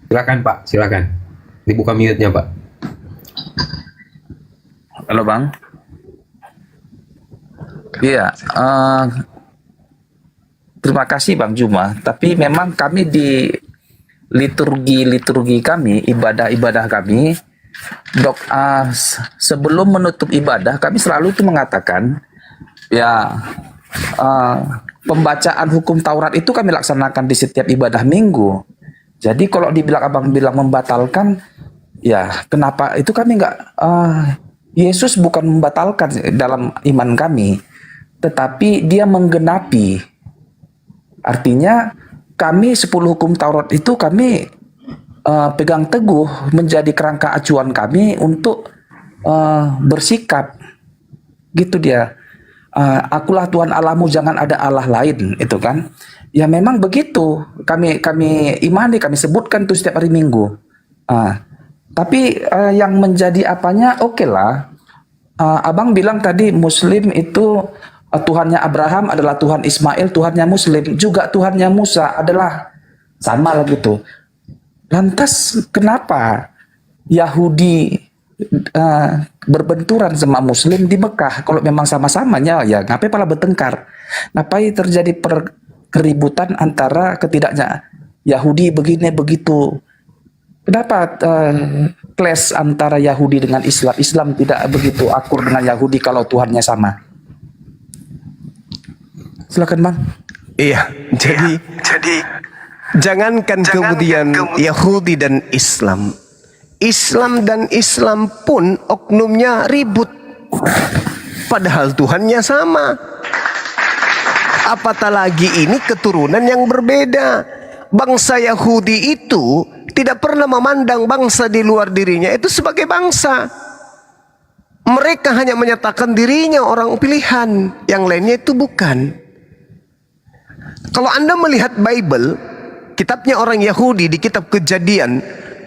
Silakan Pak, silakan. Dibuka mute-nya Pak. Halo Bang. Iya, terima kasih Bang Juma. Tapi memang kami di liturgi kami, ibadah kami, sebelum menutup ibadah kami selalu itu mengatakan, ya pembacaan hukum Taurat itu kami laksanakan di setiap ibadah minggu. Jadi kalau dibilang abang bilang membatalkan, ya kenapa itu kami nggak Yesus bukan membatalkan dalam iman kami, tetapi dia menggenapi. Artinya kami 10 hukum Taurat itu kami pegang teguh menjadi kerangka acuan kami untuk bersikap. Gitu dia. Akulah Tuhan Allahmu, jangan ada Allah lain, itu kan. Ya memang begitu. Kami imani, kami sebutkan tuh setiap hari Minggu. Tapi yang menjadi apanya, oke lah. Abang bilang tadi Muslim itu Tuhannya Abraham adalah Tuhan Ismail, Tuhannya Muslim juga Tuhannya Musa adalah sama lah gitu. Lantas kenapa Yahudi berbenturan sama Muslim di Mekah? Kalau memang sama-samanya, ya ngapain malah bertengkar? Ngapain terjadi keributan antara ketidaknya Yahudi begini begitu? Kenapa clash antara Yahudi dengan Islam? Islam tidak begitu akur dengan Yahudi kalau Tuhannya sama. Silakan Bang. Iya, jadi jangankan kemudian Yahudi dan Islam. Islam dan Islam pun oknumnya ribut. Padahal Tuhannya sama. Apatah lagi ini keturunan yang berbeda. Bangsa Yahudi itu tidak pernah memandang bangsa di luar dirinya itu sebagai bangsa. Mereka hanya menyatakan dirinya orang pilihan, yang lainnya itu bukan. Kalau Anda melihat Bible, kitabnya orang Yahudi di kitab Kejadian,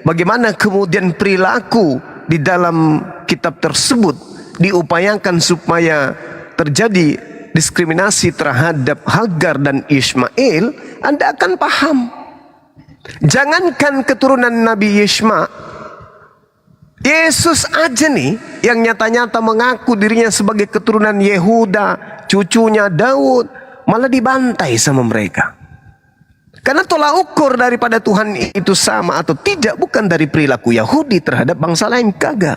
bagaimana kemudian perilaku di dalam kitab tersebut diupayakan supaya terjadi diskriminasi terhadap Hagar dan Ismail, Anda akan paham. Jangankan keturunan Nabi Ishma, Yesus aja nih yang nyata-nyata mengaku dirinya sebagai keturunan Yehuda, cucunya Daud, malah dibantai sama mereka. Karena tolak ukur daripada Tuhan itu sama atau tidak bukan dari perilaku Yahudi terhadap bangsa lain, kagak.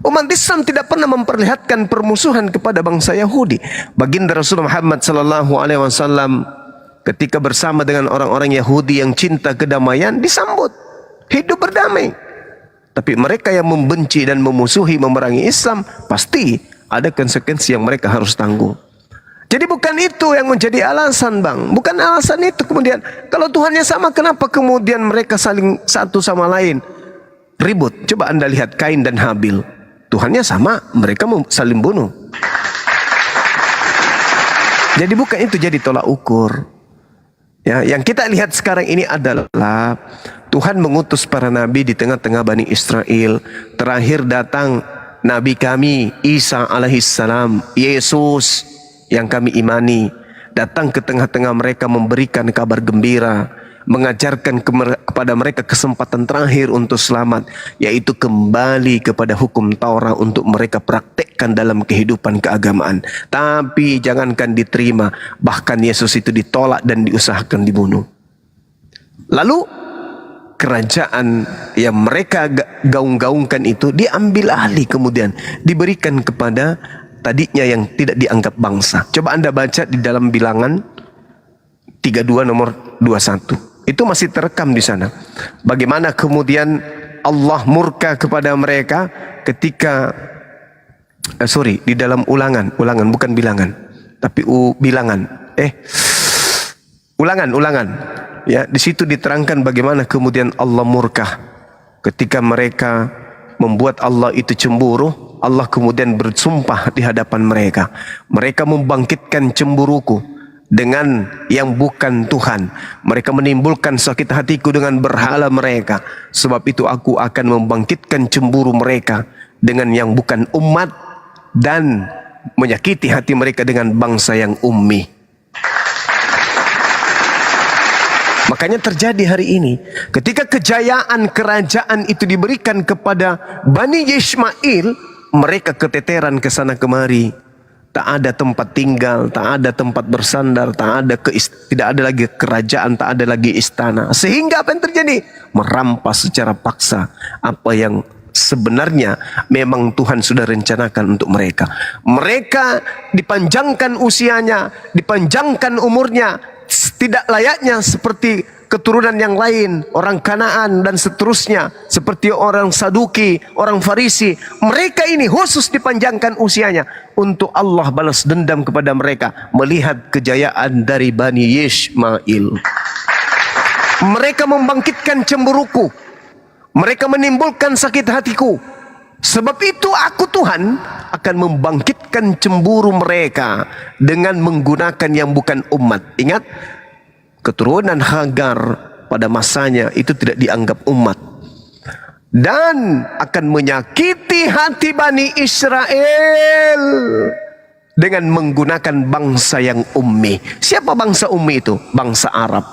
Umat Islam tidak pernah memperlihatkan permusuhan kepada bangsa Yahudi. Baginda Rasulullah Muhammad SAW ketika bersama dengan orang-orang Yahudi yang cinta kedamaian disambut, hidup berdamai. Tapi mereka yang membenci dan memusuhi, memerangi Islam, pasti ada konsekuensi yang mereka harus tanggung. Jadi bukan itu yang menjadi alasan, Bang. Bukan alasan itu. Kemudian kalau Tuhannya sama, kenapa kemudian mereka saling satu sama lain ribut? Coba Anda lihat Kain dan Habil. Tuhannya sama, mereka saling bunuh. Jadi bukan itu jadi tolak ukur. Ya, yang kita lihat sekarang ini adalah Tuhan mengutus para nabi di tengah-tengah Bani Israel. Terakhir datang Nabi kami Isa alaihissalam, Yesus yang kami imani, datang ke tengah-tengah mereka memberikan kabar gembira, mengajarkan kepada mereka kesempatan terakhir untuk selamat, yaitu kembali kepada hukum Taurat untuk mereka praktekkan dalam kehidupan keagamaan. Tapi jangankan diterima, bahkan Yesus itu ditolak dan diusahakan dibunuh. Lalu kerajaan yang mereka gaung-gaungkan itu diambil alih, kemudian diberikan kepada tadinya yang tidak dianggap bangsa. Coba Anda baca di dalam Bilangan 32 nomor 21. Itu masih terekam di sana. Bagaimana kemudian Allah murka kepada mereka ketika di dalam ulangan bukan Bilangan, tapi Bilangan. Ulangan. Ya, di situ diterangkan bagaimana kemudian Allah murka ketika mereka membuat Allah itu cemburu. Allah kemudian bersumpah di hadapan mereka. Mereka membangkitkan cemburuku dengan yang bukan Tuhan. Mereka menimbulkan sakit hatiku dengan berhala mereka. Sebab itu aku akan membangkitkan cemburu mereka dengan yang bukan umat dan menyakiti hati mereka dengan bangsa yang ummi. Makanya terjadi hari ini ketika kejayaan kerajaan itu diberikan kepada Bani Ismail, mereka keteteran ke sana kemari. Tak ada tempat tinggal, tak ada tempat bersandar, tidak ada lagi kerajaan, tak ada lagi istana. Sehingga apa yang terjadi? Merampas secara paksa apa yang sebenarnya memang Tuhan sudah rencanakan untuk mereka. Mereka dipanjangkan usianya, dipanjangkan umurnya, tidak layaknya seperti keturunan yang lain, orang Kanaan dan seterusnya, seperti orang Saduki, orang Farisi. Mereka ini khusus dipanjangkan usianya untuk Allah balas dendam kepada mereka melihat kejayaan dari Bani Ismail. Mereka membangkitkan cemburuku, mereka menimbulkan sakit hatiku. Sebab itu aku Tuhan akan membangkitkan cemburu mereka dengan menggunakan yang bukan umat. Ingat, keturunan Hagar pada masanya itu tidak dianggap umat, dan akan menyakiti hati Bani Israel dengan menggunakan bangsa yang ummi. Siapa bangsa ummi itu? Bangsa Arab.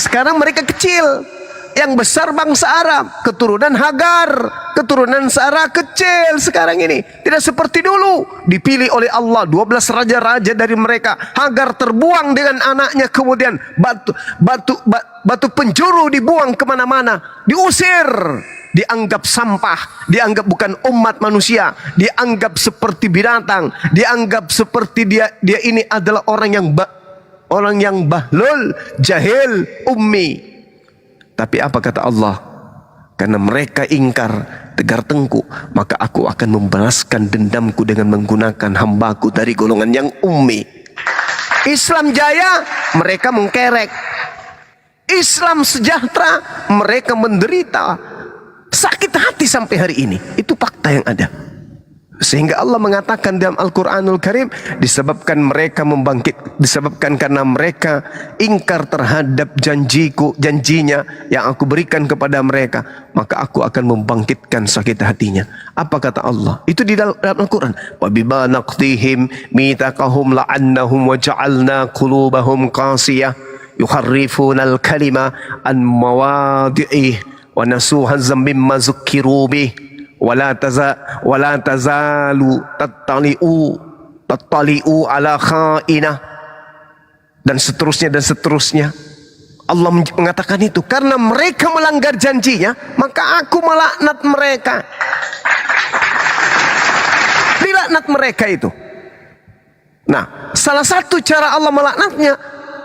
Sekarang mereka kecil, yang besar bangsa Arab, keturunan Hagar, keturunan Sarah kecil sekarang ini. Tidak seperti dulu, dipilih oleh Allah 12 raja-raja dari mereka. Hagar terbuang dengan anaknya, kemudian batu penjuru dibuang kemana-mana, diusir, dianggap sampah, dianggap bukan umat manusia, dianggap seperti binatang, dianggap seperti dia ini adalah orang yang bahlul, jahil, ummi. Tapi apa kata Allah? Karena mereka ingkar, tegar tengkuk, maka aku akan membalaskan dendamku dengan menggunakan hambaku dari golongan yang ummi. Islam jaya, mereka mengkerek. Islam sejahtera, mereka menderita. Sakit hati sampai hari ini. Itu fakta yang ada. Sehingga Allah mengatakan dalam Al-Quranul Karim, disebabkan karena mereka ingkar terhadap janjinya yang aku berikan kepada mereka, maka aku akan membangkitkan sakit hatinya. Apa kata Allah? Itu di dalam Al-Quran. Wa bima naqdihim mitsaqahum la'annahum wa ja'alna qulubahum qasiyah yuharrifuna al-kalima an mawadi'ih wa nasu hazzam mimma zukkiru bih wala tazalu tattali'u ala kha'inah, dan seterusnya. Allah mengatakan itu karena mereka melanggar janjinya, maka aku melaknat mereka. Dilaknat mereka itu. Nah, salah satu cara Allah melaknatnya,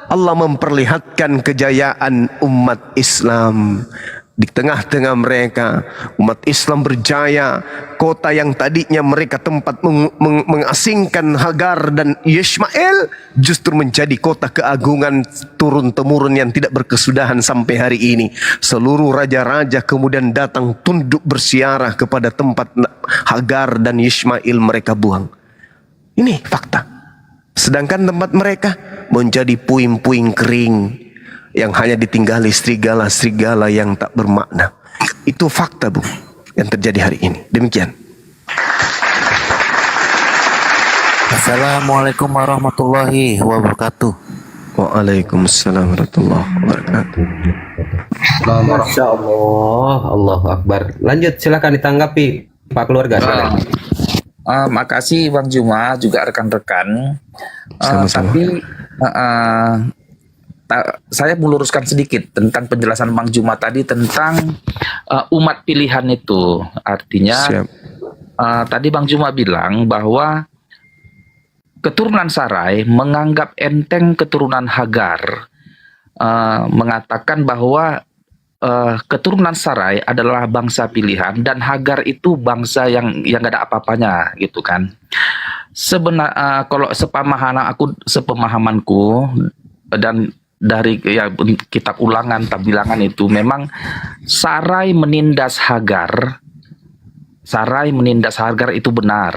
Allah memperlihatkan kejayaan umat Islam. Di tengah-tengah mereka, umat Islam berjaya. Kota yang tadinya mereka tempat mengasingkan Hagar dan Ismail, justru menjadi kota keagungan turun-temurun yang tidak berkesudahan sampai hari ini. Seluruh raja-raja kemudian datang tunduk bersiarah kepada tempat Hagar dan Ismail mereka buang. Ini fakta. Sedangkan tempat mereka menjadi puing-puing kering yang hanya ditinggali serigala-serigala yang tak bermakna. Itu fakta, Bu, yang terjadi hari ini. Demikian. Assalamualaikum warahmatullahi wabarakatuh. Waalaikumsalam warahmatullahi wabarakatuh. Masya Allah, Allahu Akbar. Lanjut, silakan ditanggapi Pak Keluarga. Makasih Bang Juma, juga rekan-rekan. Tapi saya meluruskan sedikit tentang penjelasan Bang Juma tadi tentang umat pilihan itu. Artinya tadi Bang Juma bilang bahwa keturunan Sarai menganggap enteng keturunan Hagar, mengatakan bahwa keturunan Sarai adalah bangsa pilihan dan Hagar itu bangsa yang gak ada apa-apanya gitu kan. Sebenarnya kalau sepemahamanku dan dari kitab ulangan bilangan itu, memang Sarai menindas Hagar itu benar.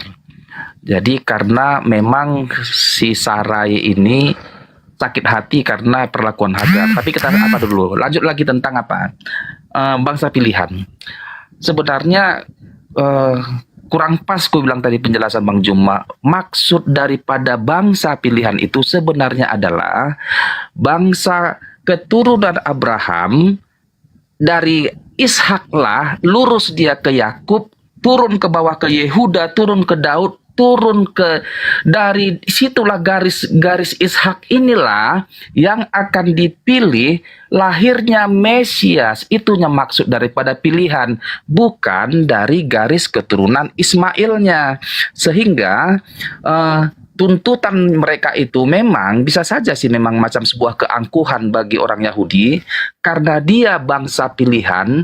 Jadi karena memang si Sarai ini sakit hati karena perlakuan Hagar. Tapi kita apa dulu? Lanjut lagi tentang apa? Bangsa pilihan. Sebenarnya kurang pas ku bilang tadi penjelasan Bang Juma. Maksud daripada bangsa pilihan itu sebenarnya adalah bangsa keturunan Abraham. Dari Ishaklah lurus dia ke Yakub, turun ke bawah ke Yehuda, turun ke Daud, turun ke, dari situlah garis Ishak inilah yang akan dipilih lahirnya Mesias. Itunya maksud daripada pilihan, bukan dari garis keturunan Ismailnya. Sehingga tuntutan mereka itu memang bisa saja sih memang macam sebuah keangkuhan bagi orang Yahudi, karena dia bangsa pilihan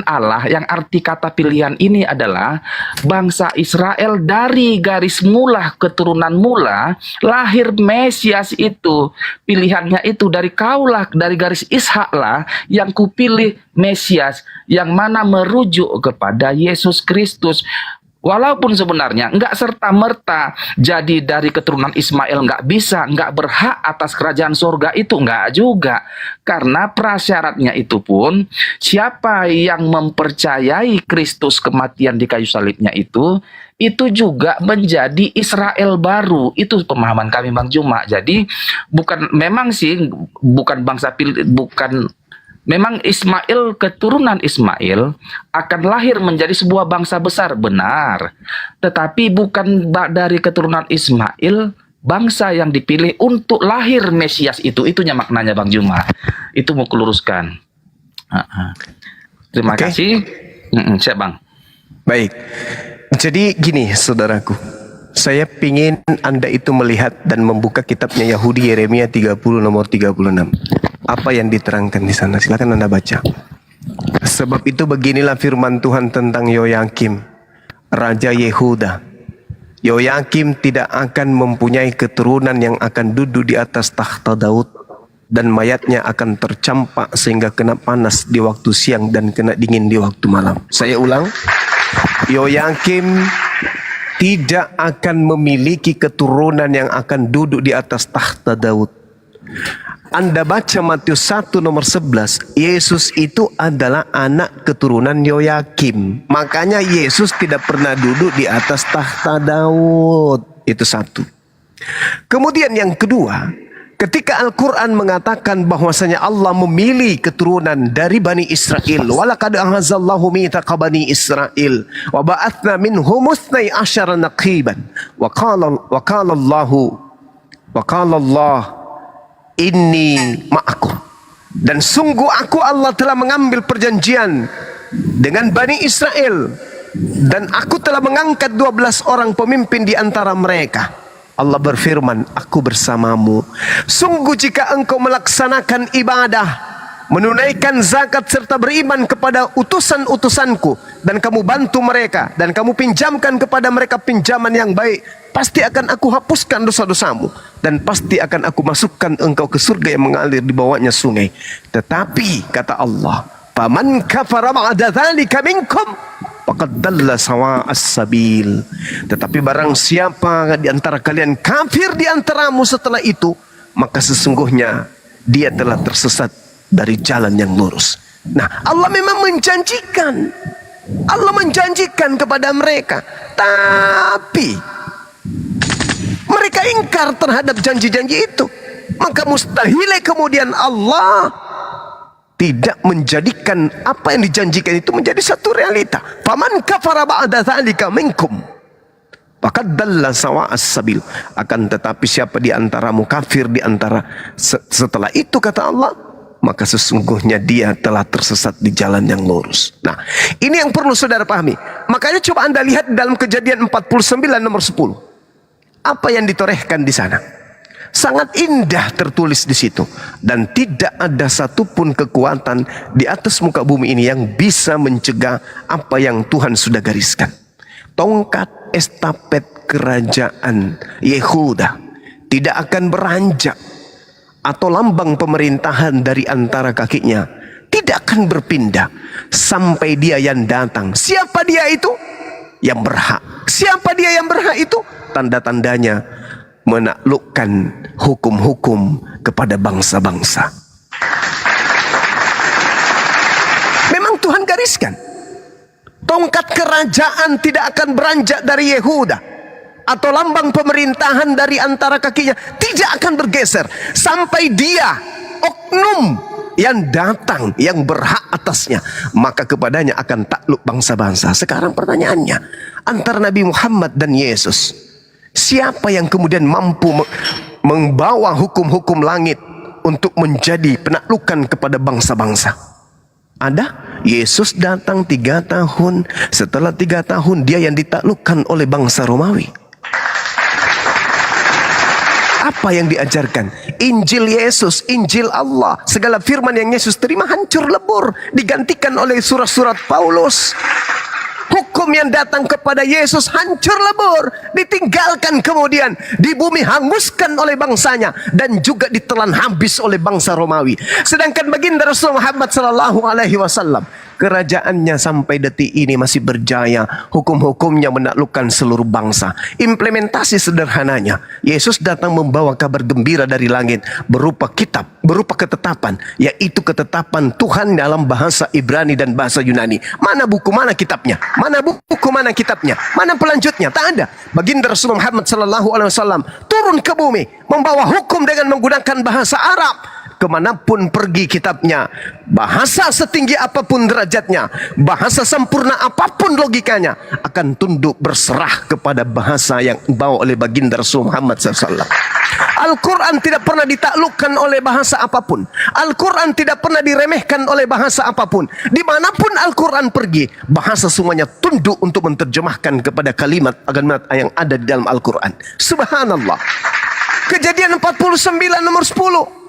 Allah, yang arti kata pilihan ini adalah bangsa Israel dari garis mula, keturunan mula, lahir Mesias itu. Pilihannya itu dari kaulah, dari garis Ishak lah yang kupilih Mesias, yang mana merujuk kepada Yesus Kristus. Walaupun sebenarnya enggak serta-merta jadi dari keturunan Ismail enggak bisa, enggak berhak atas kerajaan surga itu, enggak juga. Karena prasyaratnya itu pun, siapa yang mempercayai Kristus kematian di kayu salibnya itu juga menjadi Israel baru. Itu pemahaman kami Bang Juma. Jadi memang bangsa pilih, memang Ismail, keturunan Ismail akan lahir menjadi sebuah bangsa besar, benar. Tetapi bukan dari keturunan Ismail bangsa yang dipilih untuk lahir Mesias itu. Itunya maknanya Bang Juma. Itu mau keluruskan. Terima kasih. Siap Bang. Baik. Jadi gini saudaraku, saya pingin Anda itu melihat dan membuka kitabnya Yahudi Yeremia 30 nomor 36. Apa yang diterangkan di sana? Silakan Anda baca. Sebab itu beginilah firman Tuhan tentang Yoyakim, Raja Yehuda. Yoyakim tidak akan mempunyai keturunan yang akan duduk di atas takhta Daud, dan mayatnya akan tercampak sehingga kena panas di waktu siang dan kena dingin di waktu malam. Saya ulang, Yoyakim tidak akan memiliki keturunan yang akan duduk di atas takhta Daud. Anda baca Matius 1 nomor 11, Yesus itu adalah anak keturunan Yoyakim. Makanya Yesus tidak pernah duduk di atas takhta Daud. Itu satu. Kemudian yang kedua, ketika Al-Quran mengatakan bahwasanya Allah memilih keturunan dari Bani Israel, walaqad ahazallahu mithaqa Bani Israel wa ba'athna minhum 12 naqiban wa qala Allah inni ma'akum. Dan sungguh aku Allah telah mengambil perjanjian dengan Bani Israel, dan aku telah mengangkat 12 orang pemimpin di antara mereka. Allah berfirman, aku bersamamu. Sungguh jika engkau melaksanakan ibadah, menunaikan zakat serta beriman kepada utusan-utusanku, dan kamu bantu mereka, dan kamu pinjamkan kepada mereka pinjaman yang baik, pasti akan aku hapuskan dosa-dosamu, dan pasti akan aku masukkan engkau ke surga yang mengalir di bawahnya sungai. Tetapi kata Allah, faman kafara ba'da dzalika minkum faqad dalla sawa'as sabil. Tetapi barang siapa di antara kalian kafir di antaramu setelah itu, maka sesungguhnya dia telah tersesat dari jalan yang lurus. Nah, Allah memang menjanjikan. Allah menjanjikan kepada mereka, tapi mereka ingkar terhadap janji-janji itu. Maka mustahil kemudian Allah tidak menjadikan apa yang dijanjikan itu menjadi satu realita. Faman kafara ba'da dzalika minkum faqad dalla sawa'as sabil. Akan tetapi siapa di antaramu kafir di antara setelah itu, kata Allah, maka sesungguhnya dia telah tersesat di jalan yang lurus. Nah, ini yang perlu saudara pahami. Makanya coba Anda lihat dalam Kejadian 49 nomor 10. Apa yang ditorehkan di sana? Sangat indah tertulis di situ. Dan tidak ada satupun kekuatan di atas muka bumi ini yang bisa mencegah apa yang Tuhan sudah gariskan. Tongkat estafet kerajaan Yehuda tidak akan beranjak, atau lambang pemerintahan dari antara kakinya tidak akan berpindah sampai dia yang datang. Siapa dia itu? Yang berhak. Siapa dia yang berhak itu? Tanda-tandanya menaklukkan hukum-hukum kepada bangsa-bangsa. Memang Tuhan gariskan, tongkat kerajaan tidak akan beranjak dari Yehuda, atau lambang pemerintahan dari antara kakinya tidak akan bergeser sampai dia, oknum yang datang, yang berhak atasnya, maka kepadanya akan takluk bangsa-bangsa. Sekarang pertanyaannya, antara Nabi Muhammad dan Yesus, siapa yang kemudian mampu membawa hukum-hukum langit untuk menjadi penaklukan kepada bangsa-bangsa? Ada? Yesus datang 3 tahun. Setelah 3 tahun dia yang ditaklukkan oleh bangsa Romawi. Apa yang diajarkan? Injil Yesus, Injil Allah. Segala firman yang Yesus terima hancur lebur, digantikan oleh surat-surat Paulus. Hukum yang datang kepada Yesus hancur lebur, ditinggalkan kemudian di bumi, hanguskan oleh bangsanya dan juga ditelan habis oleh bangsa Romawi. Sedangkan baginda Rasul Muhammad sallallahu alaihi wasallam, kerajaannya sampai detik ini masih berjaya. Hukum-hukumnya menaklukkan seluruh bangsa. Implementasi sederhananya, Yesus datang membawa kabar gembira dari langit berupa kitab, berupa ketetapan, yaitu ketetapan Tuhan dalam bahasa Ibrani dan bahasa Yunani. Mana buku, mana kitabnya? Mana buku, mana kitabnya? Mana pelanjutnya? Tak ada. Baginda Rasul Muhammad sallallahu alaihi wasallam turun ke bumi membawa hukum dengan menggunakan bahasa Arab. Kemanapun pergi kitabnya, bahasa setinggi apapun derajatnya, bahasa sempurna apapun logikanya, akan tunduk berserah kepada bahasa yang dibawa oleh baginda Rasul Muhammad SAW. Al-Quran tidak pernah ditaklukkan oleh bahasa apapun. Al-Quran tidak pernah diremehkan oleh bahasa apapun. Dimanapun Al-Quran pergi, bahasa semuanya tunduk untuk menerjemahkan kepada kalimat yang ada di dalam Al-Quran. Subhanallah. Kejadian 49 nomor 10.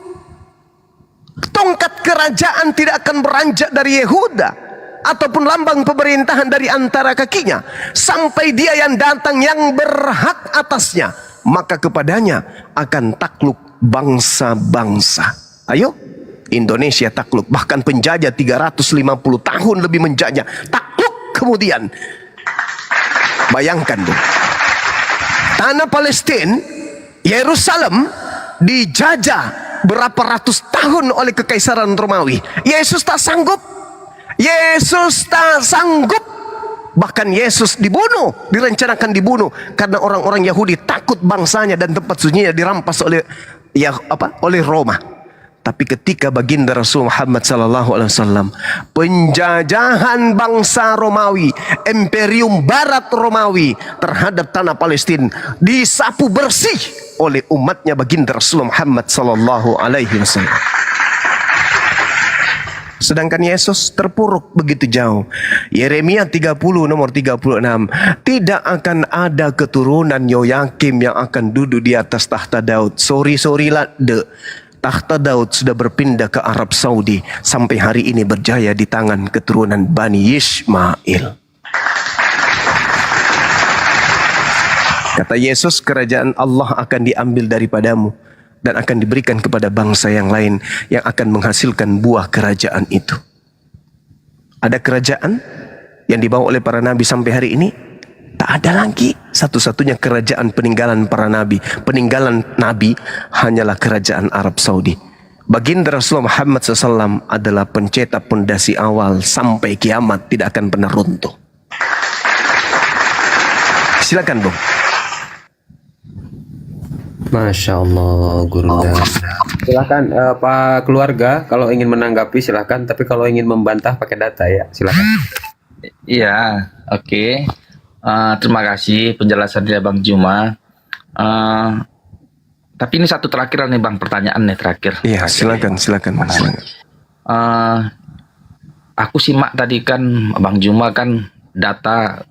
Tongkat kerajaan tidak akan beranjak dari Yehuda ataupun lambang pemerintahan dari antara kakinya sampai dia yang datang yang berhak atasnya, maka kepadanya akan takluk bangsa-bangsa. Ayo, Indonesia takluk, bahkan penjajah 350 tahun lebih menjajah, takluk kemudian. Bayangkan dong, tanah Palestina, Yerusalem dijajah berapa ratus tahun oleh kekaisaran Romawi. Yesus tak sanggup. Yesus tak sanggup. Bahkan Yesus dibunuh, direncanakan dibunuh karena orang-orang Yahudi takut bangsanya dan tempat sunyinya dirampas oleh oleh Roma. Tapi ketika baginda Rasul Muhammad SAW, penjajahan bangsa Romawi, Imperium Barat Romawi terhadap tanah Palestina disapu bersih oleh umatnya baginda Rasul Muhammad SAW. Sedangkan Yesus terpuruk begitu jauh. Yeremia 30 nomor 36. Tidak akan ada keturunan Yoyakim yang akan duduk di atas tahta Daud. Sorry lah, tahta Daud sudah berpindah ke Arab Saudi. Sampai hari ini berjaya di tangan keturunan Bani Ismail. Kata Yesus, kerajaan Allah akan diambil daripadamu dan akan diberikan kepada bangsa yang lain yang akan menghasilkan buah kerajaan itu. Ada kerajaan yang dibawa oleh para nabi sampai hari ini? Tak ada lagi. Satu-satunya kerajaan peninggalan para nabi, peninggalan nabi hanyalah kerajaan Arab Saudi. Baginda Rasulullah Muhammad SAW adalah pencetak pondasi awal sampai kiamat tidak akan pernah runtuh. Silakan, Bung. Masya Allah, Guru. Silakan Pak Keluarga, kalau ingin menanggapi silakan, tapi kalau ingin membantah pakai data ya, silakan. Iya, oke. Terima kasih penjelasan dari Bang Juma. Tapi ini satu terakhir nih Bang, pertanyaan nih terakhir. Iya, silakan. Aku simak tadi kan Bang Juma kan data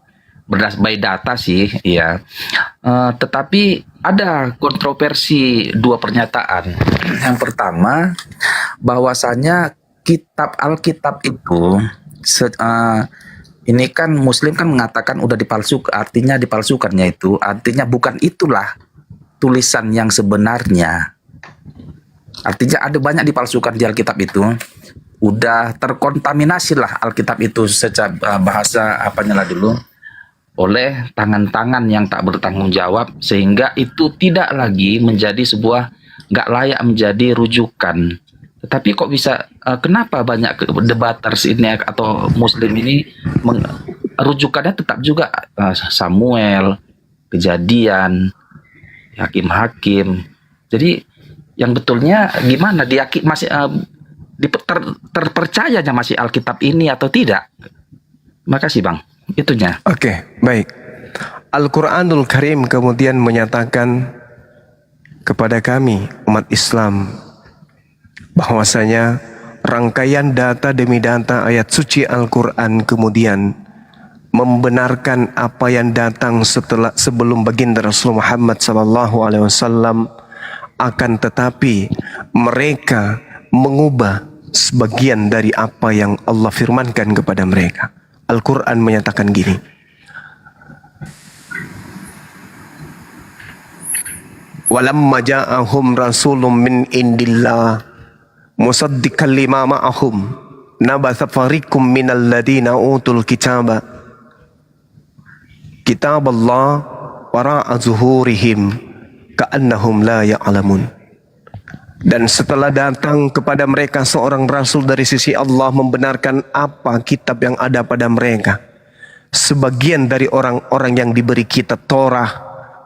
by data sih, ya. Tetapi ada kontroversi dua pernyataan. Yang pertama, bahwasanya kitab Alkitab itu ini kan Muslim kan mengatakan udah dipalsukan, artinya dipalsukannya itu, artinya bukan itulah tulisan yang sebenarnya. Artinya ada banyak dipalsukan di Alkitab itu. Udah terkontaminasi lah Alkitab itu secara bahasa apanya lah dulu oleh tangan-tangan yang tak bertanggung jawab, sehingga itu tidak lagi menjadi sebuah, nggak layak menjadi rujukan. Tetapi kok bisa, kenapa banyak debaters ini atau Muslim ini rujukannya tetap juga Samuel, Kejadian, Hakim-Hakim. Jadi yang betulnya gimana, masih terpercayanya masih Alkitab ini atau tidak? Makasih Bang. Itunya. Oke, baik. Al-Quranul Karim kemudian menyatakan kepada kami umat Islam bahwasanya rangkaian data demi data ayat suci Al-Quran kemudian membenarkan apa yang datang sebelum baginda Rasul Muhammad SAW akan tetapi mereka mengubah sebagian dari apa yang Allah firmankan kepada mereka. Al-Quran menyatakan gini, walamma ja'ahum rasulun min indillah musaddiqan lima ma'ahum nabatha fariqum minal ladina utul kitaba kitaballah wara'a zuhurihim ka'annahum la ya'lamun. Dan setelah datang kepada mereka seorang rasul dari sisi Allah membenarkan apa kitab yang ada pada mereka, sebagian dari orang-orang yang diberi kitab Torah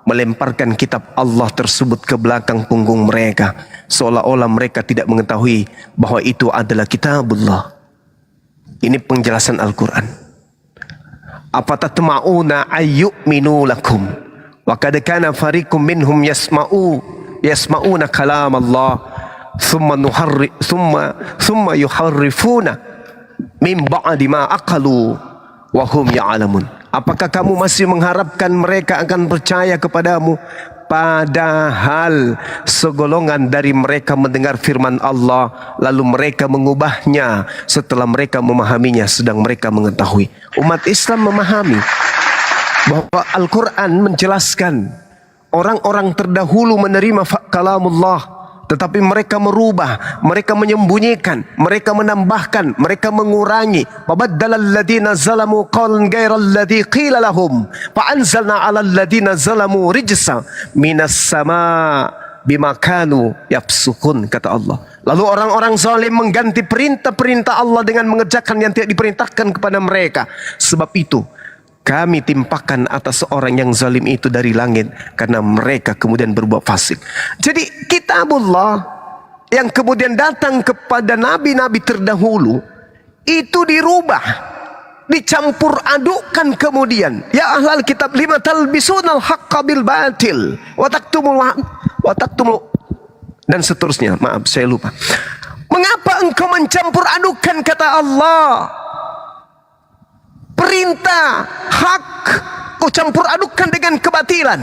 melemparkan kitab Allah tersebut ke belakang punggung mereka, seolah-olah mereka tidak mengetahui bahwa itu adalah kitabullah. Ini penjelasan Al-Quran. Afatatma'una ayyu'minu lakum wa kad kana fariqum minhum yasma'una kalam Allah thumma yuharrifuna min ba'di ma aqalu wa hum ya'lamun. Apakah kamu masih mengharapkan mereka akan percaya kepadamu, padahal segolongan dari mereka mendengar firman Allah lalu mereka mengubahnya setelah mereka memahaminya sedang mereka mengetahui. Umat Islam memahami bahwa Al-Quran menjelaskan orang-orang terdahulu menerima kalamullah, tetapi mereka merubah, mereka menyembunyikan, mereka menambahkan, mereka mengurangi. Wabaddala alladhina zalamu qawlan ghayra alladhi qila lahum fa anzalna 'ala alladhina zalamu rijsa minas sama' bima kanu yafsukun, kata Allah. Lalu orang-orang zalim mengganti perintah-perintah Allah dengan mengerjakan yang tidak diperintahkan kepada mereka. Sebab itu kami timpakan atas orang yang zalim itu dari langit karena mereka kemudian berbuat fasik. Jadi kitabullah yang kemudian datang kepada nabi-nabi terdahulu itu dirubah, dicampur adukkan kemudian. Ya ahlal kitab lima talbisunal haqqa bil batil wa taktumul dan seterusnya. Maaf saya lupa. Mengapa engkau mencampur adukan kata Allah? Perintah, hak, kau campur adukan dengan kebatilan.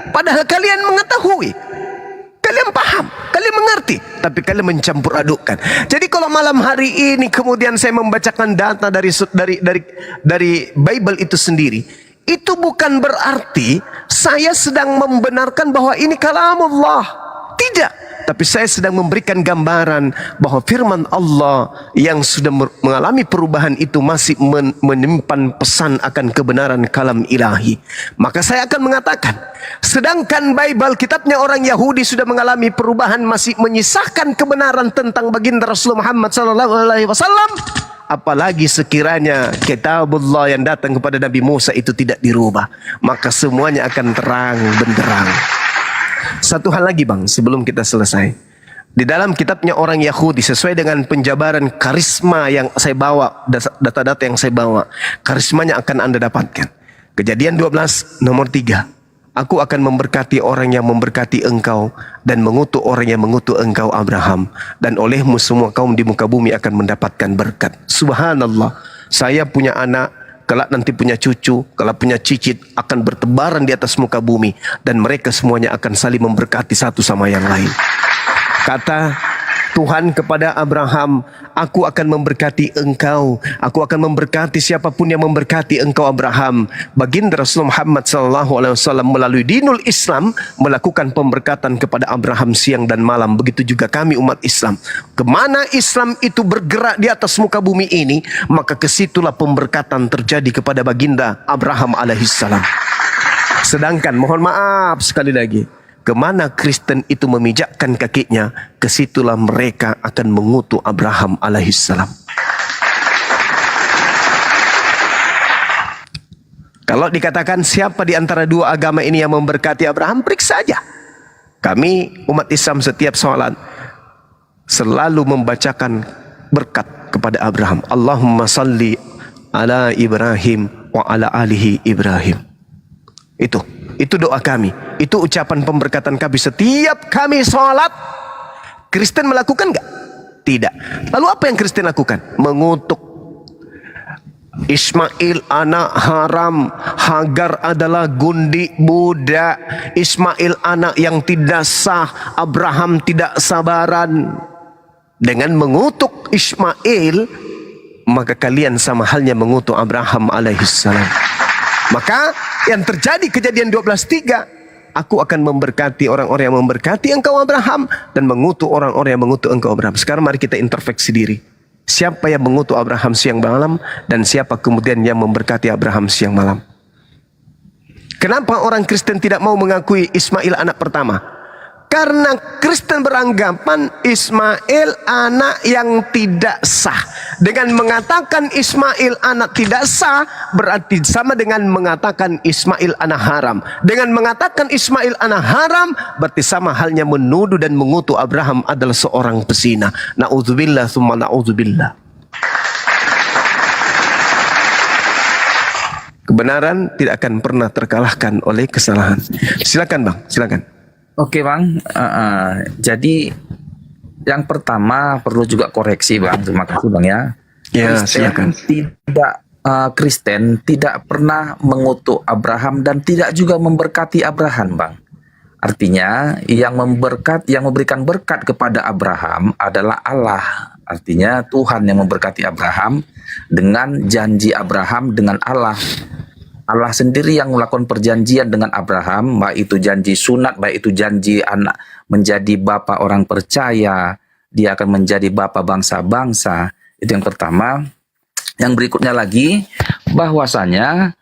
Padahal kalian mengetahui, kalian paham, kalian mengerti, tapi kalian mencampur adukan. Jadi kalau malam hari ini kemudian saya membacakan data dari Bible itu sendiri, itu bukan berarti saya sedang membenarkan bahwa ini kalamullah. Tidak. Tapi saya sedang memberikan gambaran bahwa firman Allah yang sudah mengalami perubahan itu masih menyimpan pesan akan kebenaran kalam ilahi. Maka saya akan mengatakan, sedangkan Bible kitabnya orang Yahudi sudah mengalami perubahan, masih menyisahkan kebenaran tentang baginda Rasulullah Muhammad SAW, apalagi sekiranya kitabullah yang datang kepada Nabi Musa itu tidak dirubah, maka semuanya akan terang benderang. Satu hal lagi bang, sebelum kita selesai. Di dalam kitabnya orang Yahudi, sesuai dengan penjabaran karisma yang saya bawa, data-data yang saya bawa, karismanya akan Anda dapatkan. Kejadian 12 nomor 3. Aku akan memberkati orang yang memberkati engkau dan mengutuk orang yang mengutuk engkau Abraham, dan olehmu semua kaum di muka bumi akan mendapatkan berkat. Subhanallah, saya punya anak, kelak nanti punya cucu, kelak punya cicit, akan bertebaran di atas muka bumi, dan mereka semuanya akan saling memberkati satu sama yang lain. Kata Tuhan kepada Abraham, aku akan memberkati engkau, aku akan memberkati siapapun yang memberkati engkau Abraham. Baginda Rasulullah Muhammad SAW melalui dinul Islam melakukan pemberkatan kepada Abraham siang dan malam. Begitu juga kami umat Islam. Kemana Islam itu bergerak di atas muka bumi ini, maka kesitulah pemberkatan terjadi kepada baginda Abraham alaihissalam. Sedangkan mohon maaf sekali lagi, kemana Kristen itu memijakkan kakinya, kesitulah mereka akan mengutuk Abraham alaihissalam. Kalau dikatakan siapa di antara dua agama ini yang memberkati Abraham, periksa saja. Kami umat Islam setiap sholat selalu membacakan berkat kepada Abraham. Allahumma salli ala Ibrahim wa ala alihi Ibrahim. Itu doa kami. Itu ucapan pemberkatan kami setiap kami sholat. Kristen melakukan enggak? Tidak. Lalu apa yang Kristen lakukan? Mengutuk Ismail anak haram, Hagar adalah gundi budak. Ismail anak yang tidak sah, Abraham tidak sabaran. Dengan mengutuk Ismail, maka kalian sama halnya mengutuk Abraham alaihissalam. Maka yang terjadi kejadian 12:3, aku akan memberkati orang-orang yang memberkati engkau Abraham, dan mengutuk orang-orang yang mengutuk engkau Abraham. Sekarang mari kita introspeksi diri. Siapa yang mengutuk Abraham siang malam, dan siapa kemudian yang memberkati Abraham siang malam? Kenapa orang Kristen tidak mau mengakui Ismail anak pertama? Karena Kristen beranggapan Ismail anak yang tidak sah. Dengan mengatakan Ismail anak tidak sah, berarti sama dengan mengatakan Ismail anak haram. Dengan mengatakan Ismail anak haram, berarti sama halnya menuduh dan mengutuk Abraham adalah seorang pesina. Na'udzubillah summa na'udzubillah. Kebenaran tidak akan pernah terkalahkan oleh kesalahan. Silakan Bang, silakan. Oke Bang, jadi yang pertama perlu juga koreksi Bang, terima kasih Bang ya. Ya, silakan. Kristen tidak pernah mengutuk Abraham dan tidak juga memberkati Abraham Bang. Artinya yang memberikan berkat kepada Abraham adalah Allah. Artinya Tuhan yang memberkati Abraham dengan janji Abraham dengan Allah. Allah sendiri yang melakukan perjanjian dengan Abraham, baik itu janji sunat, baik itu janji anak menjadi bapa orang percaya, dia akan menjadi bapa bangsa-bangsa. Itu yang pertama. Yang berikutnya lagi, bahwasanya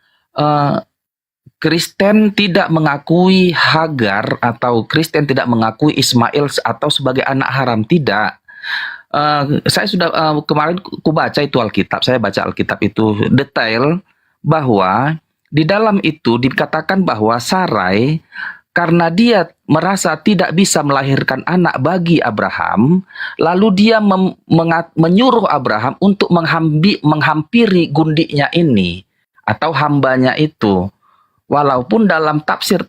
Kristen tidak mengakui Hagar atau Kristen tidak mengakui Ismail atau sebagai anak haram, tidak. Saya sudah kemarin baca itu Alkitab, saya baca Alkitab itu detail bahwa di dalam itu dikatakan bahwa Sarai karena dia merasa tidak bisa melahirkan anak bagi Abraham, lalu dia menyuruh Abraham untuk menghampiri gundinya ini atau hambanya itu. Walaupun dalam tafsir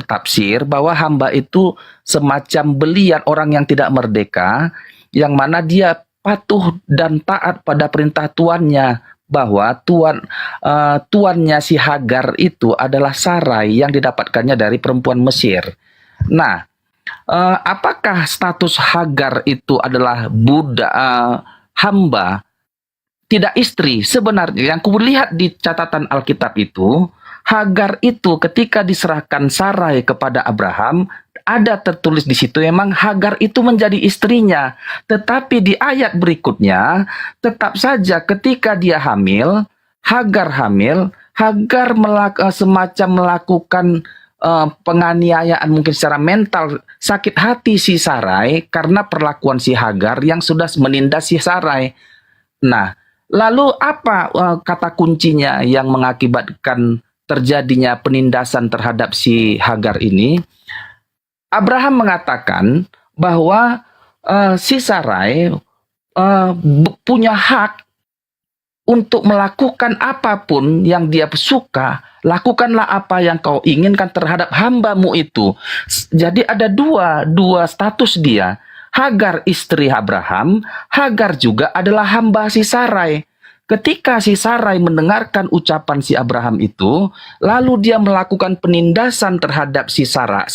tafsir bahwa hamba itu semacam belian orang yang tidak merdeka, yang mana dia patuh dan taat pada perintah tuannya, bahwa tuannya si Hagar itu adalah Sarai yang didapatkannya dari perempuan Mesir. Nah, apakah status Hagar itu adalah budak, hamba, tidak istri? Sebenarnya yang kulihat di catatan Alkitab itu, Hagar itu ketika diserahkan Sarai kepada Abraham, ada tertulis di situ memang Hagar itu menjadi istrinya. Tetapi di ayat berikutnya, tetap saja ketika dia hamil, Hagar semacam melakukan penganiayaan mungkin secara mental, sakit hati si Sarai karena perlakuan si Hagar yang sudah menindas si Sarai. Nah, lalu apa kata kuncinya yang mengakibatkan terjadinya penindasan terhadap si Hagar ini? Abraham mengatakan bahwa si Sarai punya hak untuk melakukan apapun yang dia suka. Lakukanlah apa yang kau inginkan terhadap hambamu itu. Jadi ada dua status dia. Hagar istri Abraham, Hagar juga adalah hamba si Sarai. Ketika si Sarai mendengarkan ucapan si Abraham itu, lalu dia melakukan penindasan terhadap si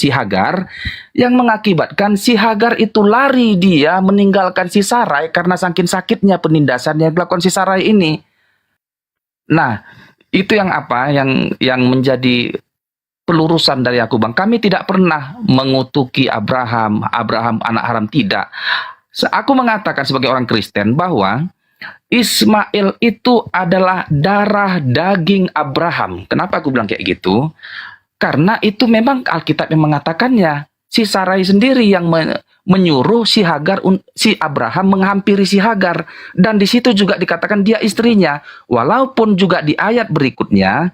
Hagar, yang mengakibatkan si Hagar itu lari, dia meninggalkan si Sarai karena saking sakitnya penindasan yang dilakukan si Sarai ini. Nah, itu yang menjadi pelurusan dari aku Bang. Kami tidak pernah mengutuki Abraham anak haram, tidak. Aku mengatakan sebagai orang Kristen bahwa Ismail itu adalah darah daging Abraham. Kenapa aku bilang kayak gitu? Karena itu memang Alkitab yang mengatakannya. Si Sarai sendiri yang menyuruh si Abraham menghampiri si Hagar. Dan di situ juga dikatakan dia istrinya. Walaupun juga di ayat berikutnya,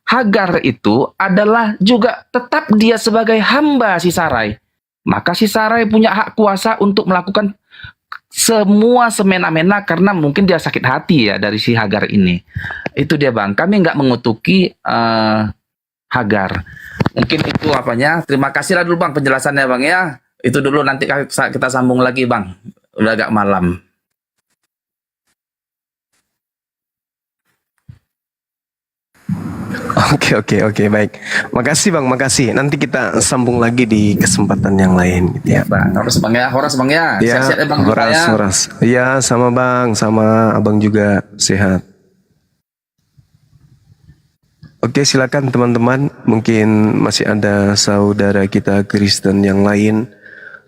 Hagar itu adalah juga tetap dia sebagai hamba si Sarai. Maka si Sarai punya hak kuasa untuk melakukan semua semena-mena karena mungkin dia sakit hati ya dari si Hagar ini. Itu dia Bang. Kami nggak mengutuki Hagar. Mungkin itu apanya. Terima kasih lah dulu Bang penjelasannya Bang ya. Itu dulu, nanti kita sambung lagi Bang. Udah agak malam. Oke, baik. Makasih Bang, makasih. Nanti kita sambung lagi di kesempatan yang lain gitu ya. Bang, horas bang ya, horas bang ya. Ya, Sehat-sehat ya bang. horas. Iya, sama Bang, sama Abang juga sehat. Oke, silakan teman-teman. Mungkin masih ada saudara kita Kristen yang lain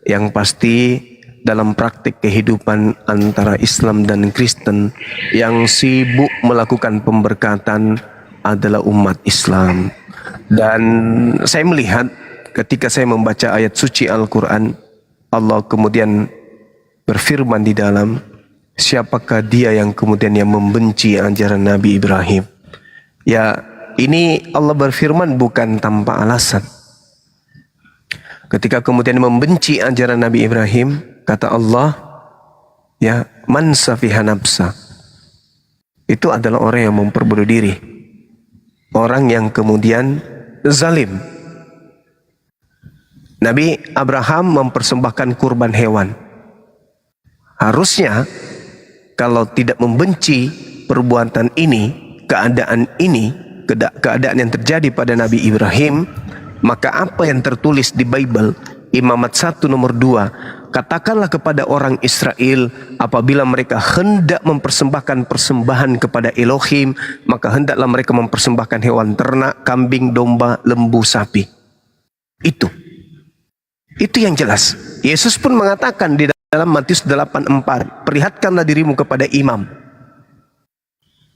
yang pasti dalam praktik kehidupan antara Islam dan Kristen yang sibuk melakukan pemberkatan adalah umat Islam. Dan saya melihat ketika saya membaca ayat suci Al-Quran, Allah kemudian berfirman di dalam, siapakah dia yang kemudian yang membenci ajaran Nabi Ibrahim? Ya, ini Allah berfirman bukan tanpa alasan. Ketika kemudian membenci ajaran Nabi Ibrahim, kata Allah, ya, man safiha nafsa. Itu adalah orang yang memperburuh diri. Orang yang kemudian zalim. Nabi Abraham mempersembahkan kurban hewan. Harusnya kalau tidak membenci perbuatan ini, keadaan ini, keadaan yang terjadi pada Nabi Ibrahim, maka apa yang tertulis di Bible Imamat 1 nomor 2, katakanlah kepada orang Israel apabila mereka hendak mempersembahkan persembahan kepada Elohim, maka hendaklah mereka mempersembahkan hewan ternak, kambing, domba, lembu, sapi. Itu yang jelas. Yesus pun mengatakan di dalam Matius 8:4, perlihatkanlah dirimu kepada imam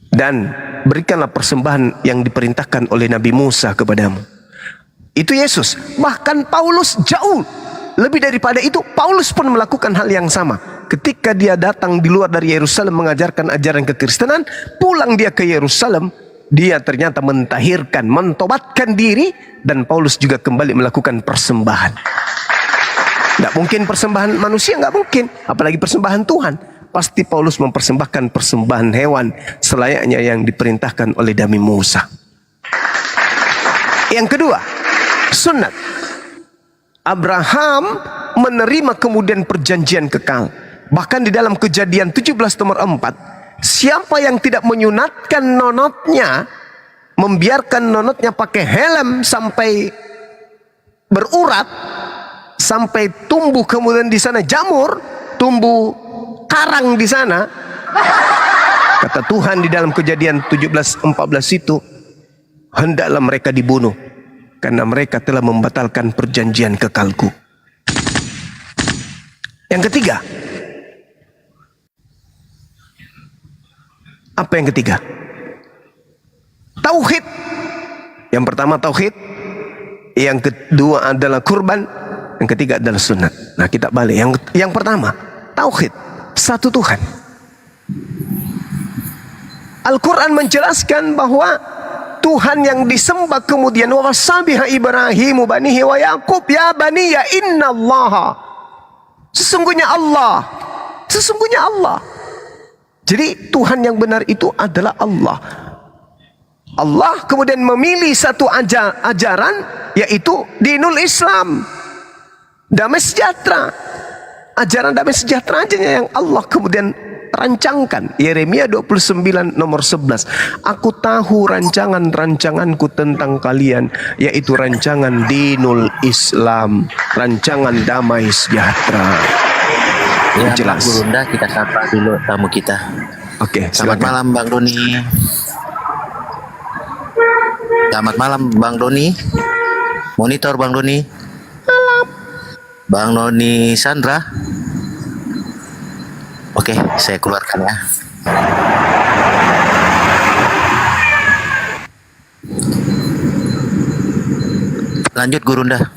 dan berikanlah persembahan yang diperintahkan oleh Nabi Musa kepadamu. Itu Yesus. Bahkan Paulus jauh lebih daripada itu. Paulus pun melakukan hal yang sama. Ketika dia datang di luar dari Yerusalem mengajarkan ajaran kekristenan, pulang dia ke Yerusalem, dia ternyata mentahirkan, mentobatkan diri, dan Paulus juga kembali melakukan persembahan. Nggak mungkin persembahan manusia, nggak mungkin. Apalagi persembahan Tuhan. Pasti Paulus mempersembahkan persembahan hewan selayaknya yang diperintahkan oleh Nabi Musa. Yang kedua, sunat. Abraham menerima kemudian perjanjian kekal. Bahkan di dalam Kejadian 17 nomor 4, siapa yang tidak menyunatkan nonotnya, membiarkan nonotnya pakai helm sampai berurat, sampai tumbuh kemudian di sana jamur, tumbuh karang di sana, kata Tuhan di dalam Kejadian 17:14 itu, hendaklah mereka dibunuh karena mereka telah membatalkan perjanjian kekalku. Yang ketiga, apa yang ketiga? Tauhid. Yang pertama tauhid, yang kedua adalah kurban, yang ketiga adalah sunat. Nah, kita balik. Yang pertama, tauhid, satu Tuhan. Al-Quran menjelaskan bahwa Tuhan yang disembah kemudian wasabiha Ibrahimu banihi wa Yaqub ya bani ya innallaha. Sesungguhnya Allah. Jadi Tuhan yang benar itu adalah Allah. Allah kemudian memilih satu ajaran, yaitu dinul Islam, damai sejahtera. Ajaran damai sejahtera aja yang Allah kemudian rancangkan. Yeremia 29 nomor 11. Aku tahu rancangan-rancanganku tentang kalian, yaitu rancangan dinul Islam, rancangan damai sejahtera. Ya, jelas. Pak Bunda, kita sapa dulu tamu kita. Oke, selamat malam Bang Doni. Selamat malam Bang Doni. Monitor Bang Doni. Malam. Bang Doni Sandra. Oke, saya keluarkan ya. Lanjut Gurunda.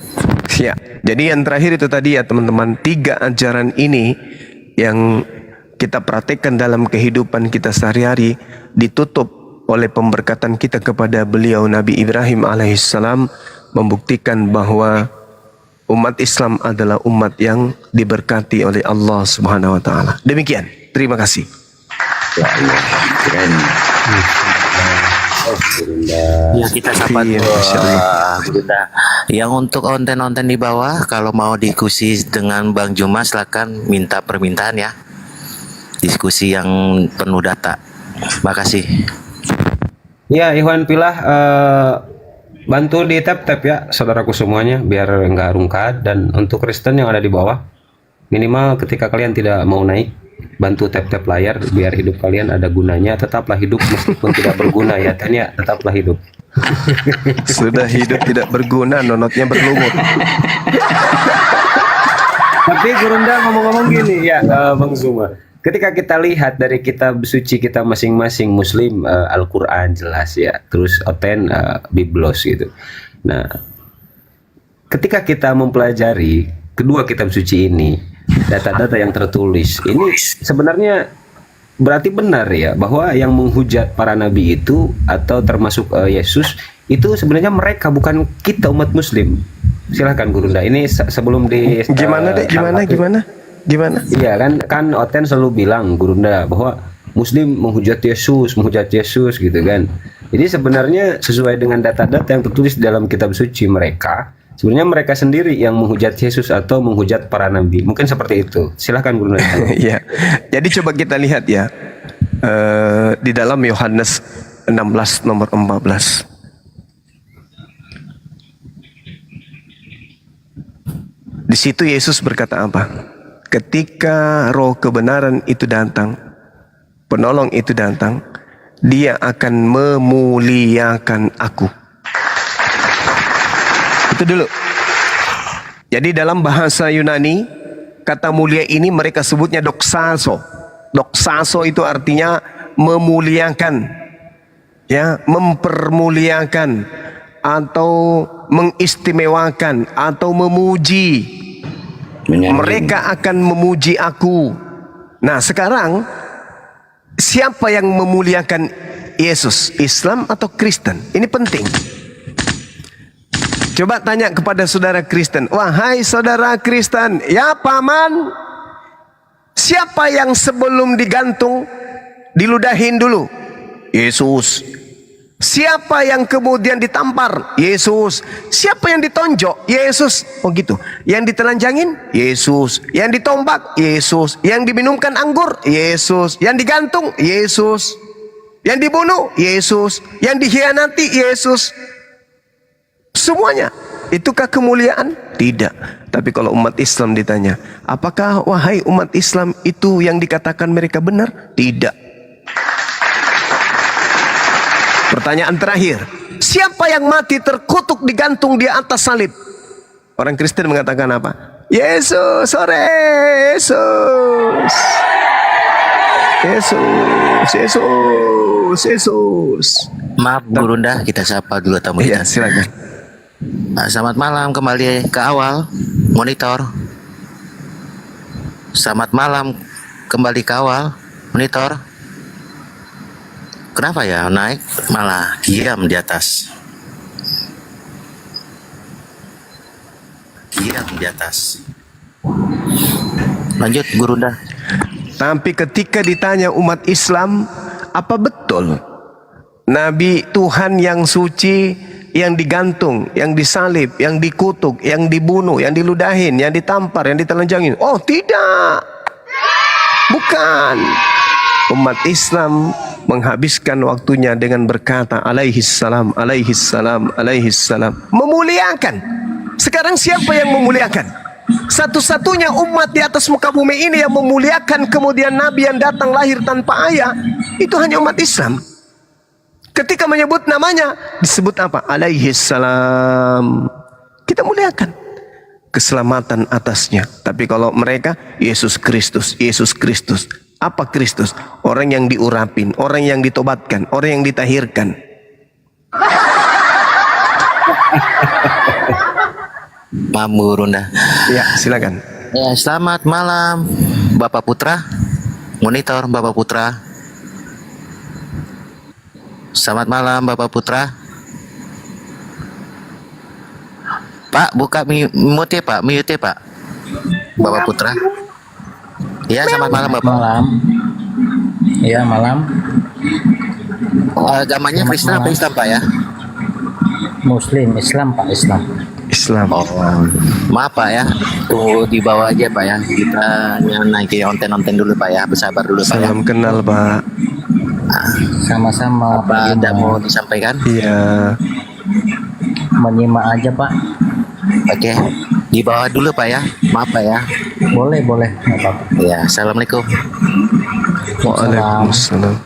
Ya, jadi yang terakhir itu tadi ya teman-teman, 3 ajaran ini yang kita praktekkan dalam kehidupan kita sehari-hari ditutup oleh pemberkatan kita kepada beliau Nabi Ibrahim alaihissalam, membuktikan bahwa umat Islam adalah umat yang diberkati oleh Allah Subhanahu wa taala. Demikian. Terima kasih. Ya, kita sapa Bunda. Yang untuk onten-onten di bawah, kalau mau diskusi dengan Bang Juma, silakan minta permintaan ya. Diskusi yang penuh data. Makasih. Ya, Ikhwan Pilah, bantu di tap-tap ya saudaraku semuanya biar nggak rungkat. Dan untuk Kristen yang ada di bawah, minimal ketika kalian tidak mau naik, bantu tap-tap layar biar hidup kalian ada gunanya. Tetaplah hidup meskipun tidak berguna ya Tania, tetaplah hidup. Sudah hidup tidak berguna, nonotnya berlumut. Tapi Gurunda ngomong-ngomong gini ya, Bang Zuma. Ketika kita lihat dari kitab suci kita masing-masing Muslim, Al-Quran jelas ya, terus Oten, Biblos gitu. Nah, ketika kita mempelajari kedua kitab suci ini, data-data yang tertulis, ini sebenarnya berarti benar ya bahwa yang menghujat para nabi itu atau termasuk Yesus itu sebenarnya mereka, bukan kita umat Muslim. Silahkan Gurunda. Ini sebelum di Gimana dek? Gimana? Iya kan Oten selalu bilang Gurunda bahwa Muslim menghujat Yesus gitu kan. Jadi sebenarnya sesuai dengan data-data yang tertulis dalam kitab suci mereka, sebenarnya mereka sendiri yang menghujat Yesus atau menghujat para nabi. Mungkin seperti itu. Silahkan Gurunda. Ya. Jadi coba kita lihat ya, di dalam Yohanes 16 nomor 14. Di situ Yesus berkata apa? Ketika roh kebenaran itu datang, penolong itu datang, dia akan memuliakan aku. Itu dulu. Jadi dalam bahasa Yunani, kata mulia ini mereka sebutnya doxazo. Doxazo itu artinya memuliakan, ya, mempermuliakan, atau mengistimewakan, atau memuji. Mereka akan memuji aku. Nah sekarang siapa yang memuliakan Yesus? Islam atau Kristen? Ini penting. Coba tanya kepada saudara Kristen. Wahai saudara Kristen, ya paman, siapa yang sebelum digantung diludahin dulu? Yesus. Siapa yang kemudian ditampar? Yesus. Siapa yang ditonjok? Yesus. Oh gitu. Yang ditelanjangin? Yesus. Yang ditombak? Yesus. Yang diminumkan anggur? Yesus. Yang digantung? Yesus. Yang dibunuh? Yesus. Yang dikhianati? Yesus. Semuanya. Itukah kemuliaan? Tidak. Tapi kalau umat Islam ditanya, apakah wahai umat Islam itu yang dikatakan mereka benar? Tidak. Pertanyaan terakhir, siapa yang mati terkutuk digantung di atas salib? Orang Kristen mengatakan apa? Yesus, Yesus. Yesus, Yesus, Yesus. Maaf Gurunda, kita sapa dulu tamu kita. Iya, silakan. Selamat malam, kembali ke awal monitor. Selamat malam, kembali ke awal monitor. Kenapa ya naik malah diam di atas? Diam di atas. Lanjut Gurunda. Tapi ketika ditanya umat Islam, apa betul Nabi Tuhan yang suci, yang digantung, yang disalib, yang dikutuk, yang dibunuh, yang diludahin, yang ditampar, yang ditelanjangin? Oh tidak, bukan. Umat Islam menghabiskan waktunya dengan berkata alaihissalam, alaihissalam, alaihissalam, memuliakan. Sekarang siapa yang memuliakan? Satu-satunya umat di atas muka bumi ini yang memuliakan kemudian Nabi yang datang lahir tanpa ayah, itu hanya umat Islam. Ketika menyebut namanya, disebut apa? Alaihissalam. Kita muliakan keselamatan atasnya. Tapi kalau mereka, Yesus Kristus, Yesus Kristus. Apa Kristus? Orang yang diurapin, orang yang ditobatkan, orang yang ditahirkan. Maaf Gurunda. Ya, silakan. Ya, selamat malam Bapak Putra. Monitor Bapak Putra. Selamat malam Bapak Putra. Pak, buka mute Pak, mute Pak. Bapak Putra. Ya, selamat malam Bapak. Malam. Ya, malam. Agamanya Kristen apa Islam Pak ya? Muslim, Islam Pak, Islam. Islam. Oh, maaf Pak ya. Tuh di bawah aja Pak ya. Kita naik onten-onten dulu Pak ya. Bersabar dulu Pak ya. Salam kenal Pak. Sama-sama. Apa ada mau disampaikan? Iya. Menyimak aja Pak. Oke, di bawah dulu Pak ya. Maaf Pak ya. Boleh, nggak apa-apa. Ya, assalamualaikum. Waalaikumsalam.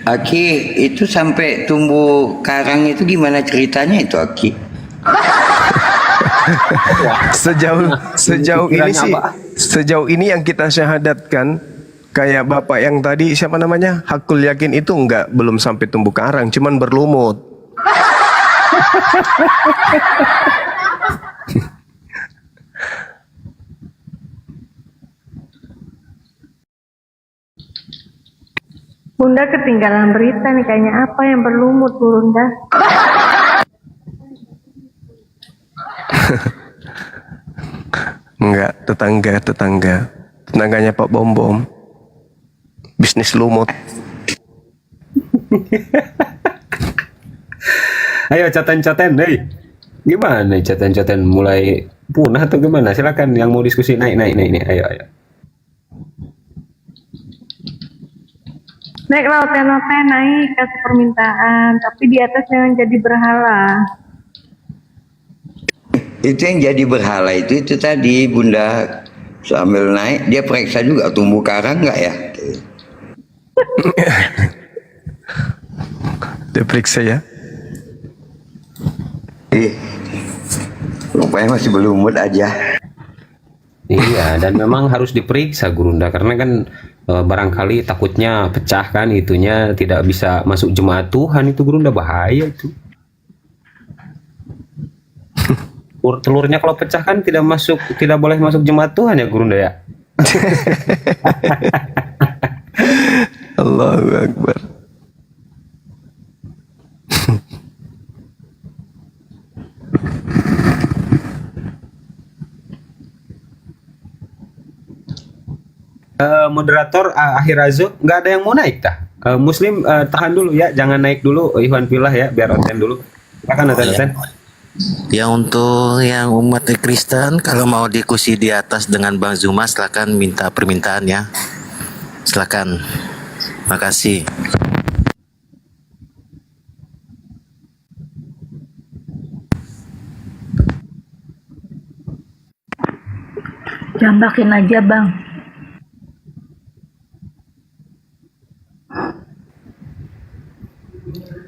Aki, itu sampai tumbuh karang itu gimana ceritanya itu Aki? Sejauh ini yang kita syahadatkan kayak bapak yang tadi siapa namanya Hakul Yakin itu belum sampai tumbuh karang, cuman berlumut. Bunda ketinggalan berita nih, kayaknya apa yang berlumut Bunda? Enggak, tetangganya Pak Bom Bom, bisnis lumut. Ayo caten-caten, hei. Gimana caten-caten mulai punah atau gimana? Silakan yang mau diskusi naik. Ayo. Naik lah hotel-hotel, naik kasih permintaan, tapi di atas jangan jadi berhala. Itu yang jadi berhala itu tadi Bunda sambil naik dia periksa juga tumbuh karang nggak ya? Dia periksa ya. Rupanya masih berlumut aja. Iya, dan memang harus diperiksa Gurunda karena kan barangkali takutnya pecah kan, itunya tidak bisa masuk jemaat Tuhan itu Gurunda, bahaya itu. Telurnya kalau pecah kan tidak boleh masuk jemaat Tuhan ya Gurunda ya. Allahu Akbar. Moderator Akhir Azu, nggak ada yang mau naik tah? Muslim tahan dulu ya, jangan naik dulu Ikhwan Fillah ya, biar Oten dulu. Silakan Oten. Ya, untuk yang umat Kristen kalau mau diskusi di atas dengan Bang Zuma silakan minta permintaan ya. Silakan. Makasih. Jambakin aja Bang.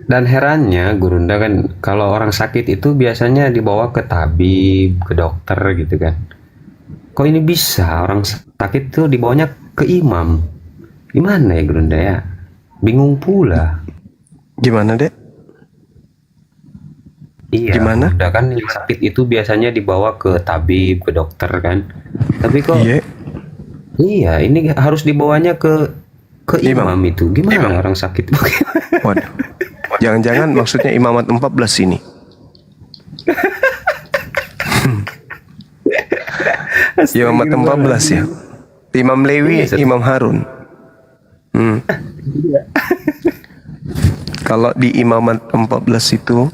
Dan herannya Gurunda kan kalau orang sakit itu biasanya dibawa ke tabib, ke dokter gitu kan. Kok ini bisa orang sakit tuh dibawanya ke imam? Gimana ya Gurunda ya? Bingung pula. Gimana Dek? Iya, gimana? Gurunda kan yang sakit itu biasanya dibawa ke tabib, ke dokter kan. Tapi kok iya ini harus dibawanya ke imam itu. Gimana orang sakit? Waduh. Jangan-jangan maksudnya imamat 14 ini. Imamat 14 ya. Imam Lewi, Imam Harun. Kalau di imamat 14 itu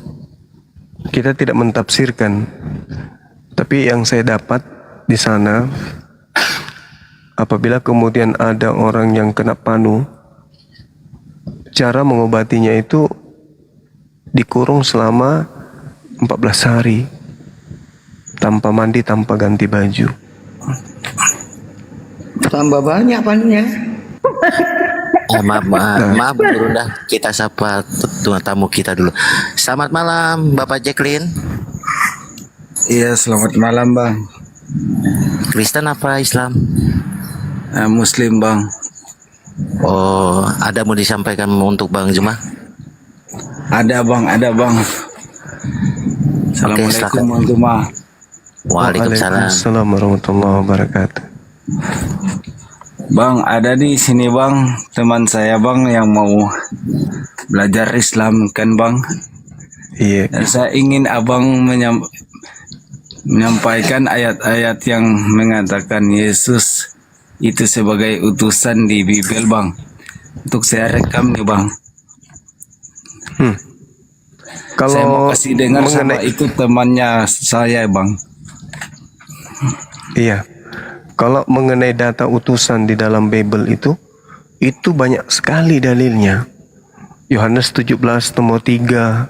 kita tidak mentafsirkan. Tapi yang saya dapat di sana, apabila kemudian ada orang yang kena panu, cara mengobatinya itu dikurung selama 14 hari tanpa mandi, tanpa ganti baju. Tambah banyak panunya. Maaf Gurunda, kita sapa tamu kita dulu. Selamat malam Bapak Jacqueline. Iya, selamat malam Bang. Kristen apa Islam? Muslim Bang. Oh, ada mau disampaikan untuk Bang Zuma? Ada Bang. Assalamualaikum Bang Zuma. Waalaikumsalam warahmatullahi wabarakatuh. Bang, ada di sini Bang teman saya Bang yang mau belajar Islam kan Bang. Iya. Dan saya ingin Abang menyampaikan ayat-ayat yang mengatakan Yesus itu sebagai utusan di Bible Bang. Untuk saya rekam nih Bang. Kalau saya mau kasih dengar sama itu temannya saya Bang. Iya. Kalau mengenai data utusan di dalam Bible itu, Itu banyak sekali dalilnya. Yohanes 17 nomor 3,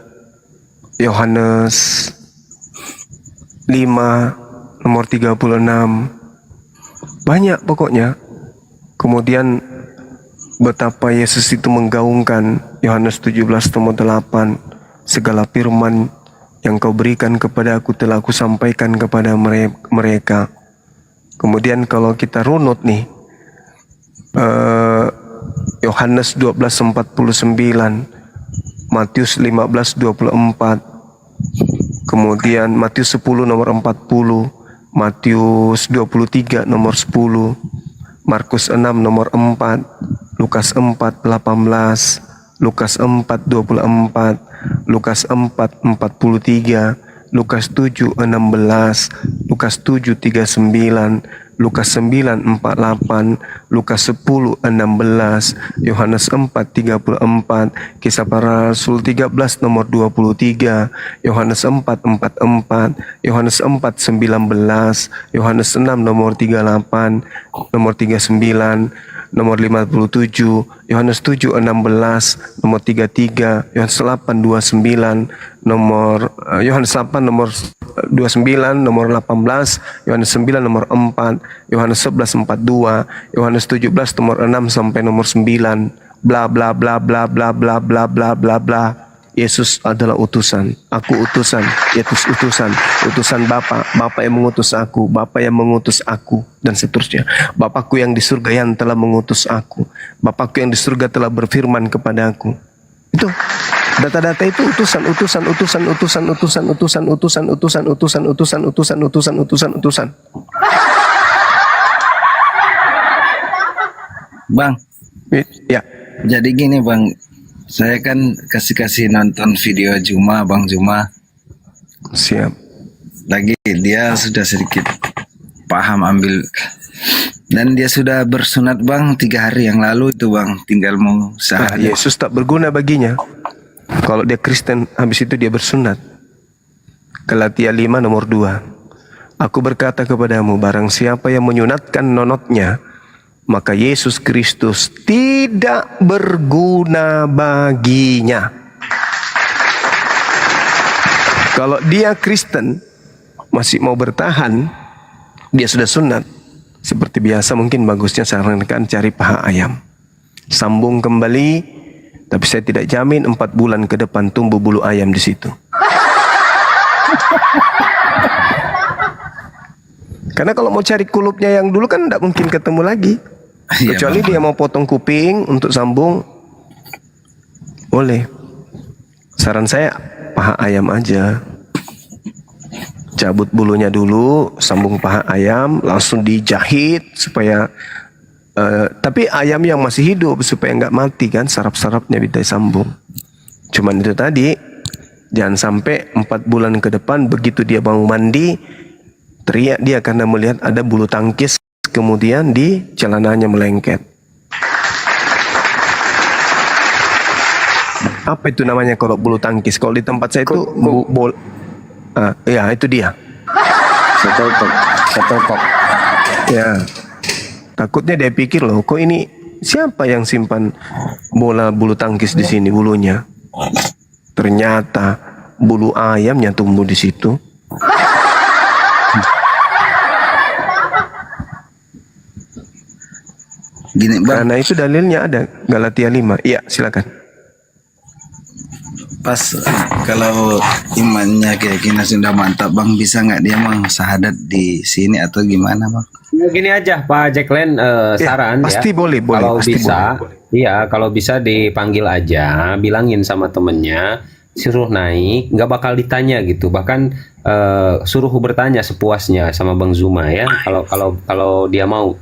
Yohanes 5 nomor 36. Banyak pokoknya. Kemudian betapa Yesus itu menggaungkan Yohanes 17 nomor 8, segala firman yang kau berikan kepada aku telah aku sampaikan kepada mereka. Kemudian kalau kita runut nih, Yohanes 12:49, Matius 15:24, kemudian Matius 10 nomor 40, Matius 23 nomor 10, Markus 6 nomor 4, Lukas 4:18, Lukas 4:24, Lukas 4:43, Lukas 7:16, Lukas 7:39, Lukas 9:48, Lukas 10:16, Yohanes 4:34, Kisah Para Rasul 13 nomor 23, Yohanes 4:44, Yohanes 4:19, Yohanes 6 nomor 38, nomor 39, nomor 57, Yohanes 7:16, nomor 33, Yohanes 8:29, nomor Yohanes 8 nomor 29, nomor 18, Yohanes 9 nomor 4, Yohanes 11:42, Yohanes 17 nomor 6 sampai nomor 9, bla bla bla bla bla bla bla bla bla bla. Yesus adalah utusan, aku utusan, Yesus utusan, utusan Bapa, Bapa yang mengutus aku, Bapa yang mengutus aku, dan seterusnya. Bapakku yang di surga yang telah mengutus aku, Bapakku yang di surga telah berfirman kepada aku. Itu data-data itu utusan, utusan, utusan, utusan, utusan, utusan, utusan, utusan, utusan, utusan, utusan, utusan, utusan, utusan. Bang, ya. Jadi gini bang, saya kan kasih nonton video Juma, Bang Juma. Siap. Lagi dia sudah sedikit paham ambil, dan dia sudah bersunat bang 3 hari yang lalu itu bang, tinggal mau syahadat. Yesus tak berguna baginya. Kalau dia Kristen, habis itu dia bersunat. Galatia 5 nomor 2. Aku berkata kepadamu, barang siapa yang menyunatkan nonotnya, maka Yesus Kristus tidak berguna baginya. Kalau dia Kristen masih mau bertahan, dia sudah sunat. Seperti biasa mungkin bagusnya sarankan cari paha ayam. Sambung kembali, tapi saya tidak jamin 4 bulan ke depan tumbuh bulu ayam di situ. Karena kalau mau cari kulupnya yang dulu kan tidak mungkin ketemu lagi. Kecuali dia mau potong kuping untuk sambung, boleh. Saran saya paha ayam aja. Cabut bulunya dulu, sambung paha ayam, langsung dijahit supaya tapi ayam yang masih hidup supaya nggak mati kan, saraf-sarafnya bisa sambung. Cuman itu tadi, jangan sampai 4 bulan ke depan begitu dia bangun mandi teriak dia karena melihat ada bulu tangkis kemudian di celananya melengket. Apa itu namanya kalau bulu tangkis? Kalau di tempat saya itu ya itu dia. Setelkok. Ya. Takutnya dia pikir loh, kok ini siapa yang simpan bola bulu tangkis di sini bulunya? Ternyata bulu ayamnya tumbuh di situ. Gini bang. Karena itu dalilnya ada Galatia 5. Iya, silakan. Pas kalau imannya keyakinan sudah mantap bang, bisa nggak dia mau syahadat di sini atau gimana bang? Gini aja Pak Jacklen, saran pasti ya. boleh, Kalau pasti bisa, boleh. iya kalau bisa dipanggil aja, bilangin sama temennya, suruh naik, nggak bakal ditanya gitu. Bahkan suruh bertanya sepuasnya sama Bang Zuma ya. Kalau dia mau.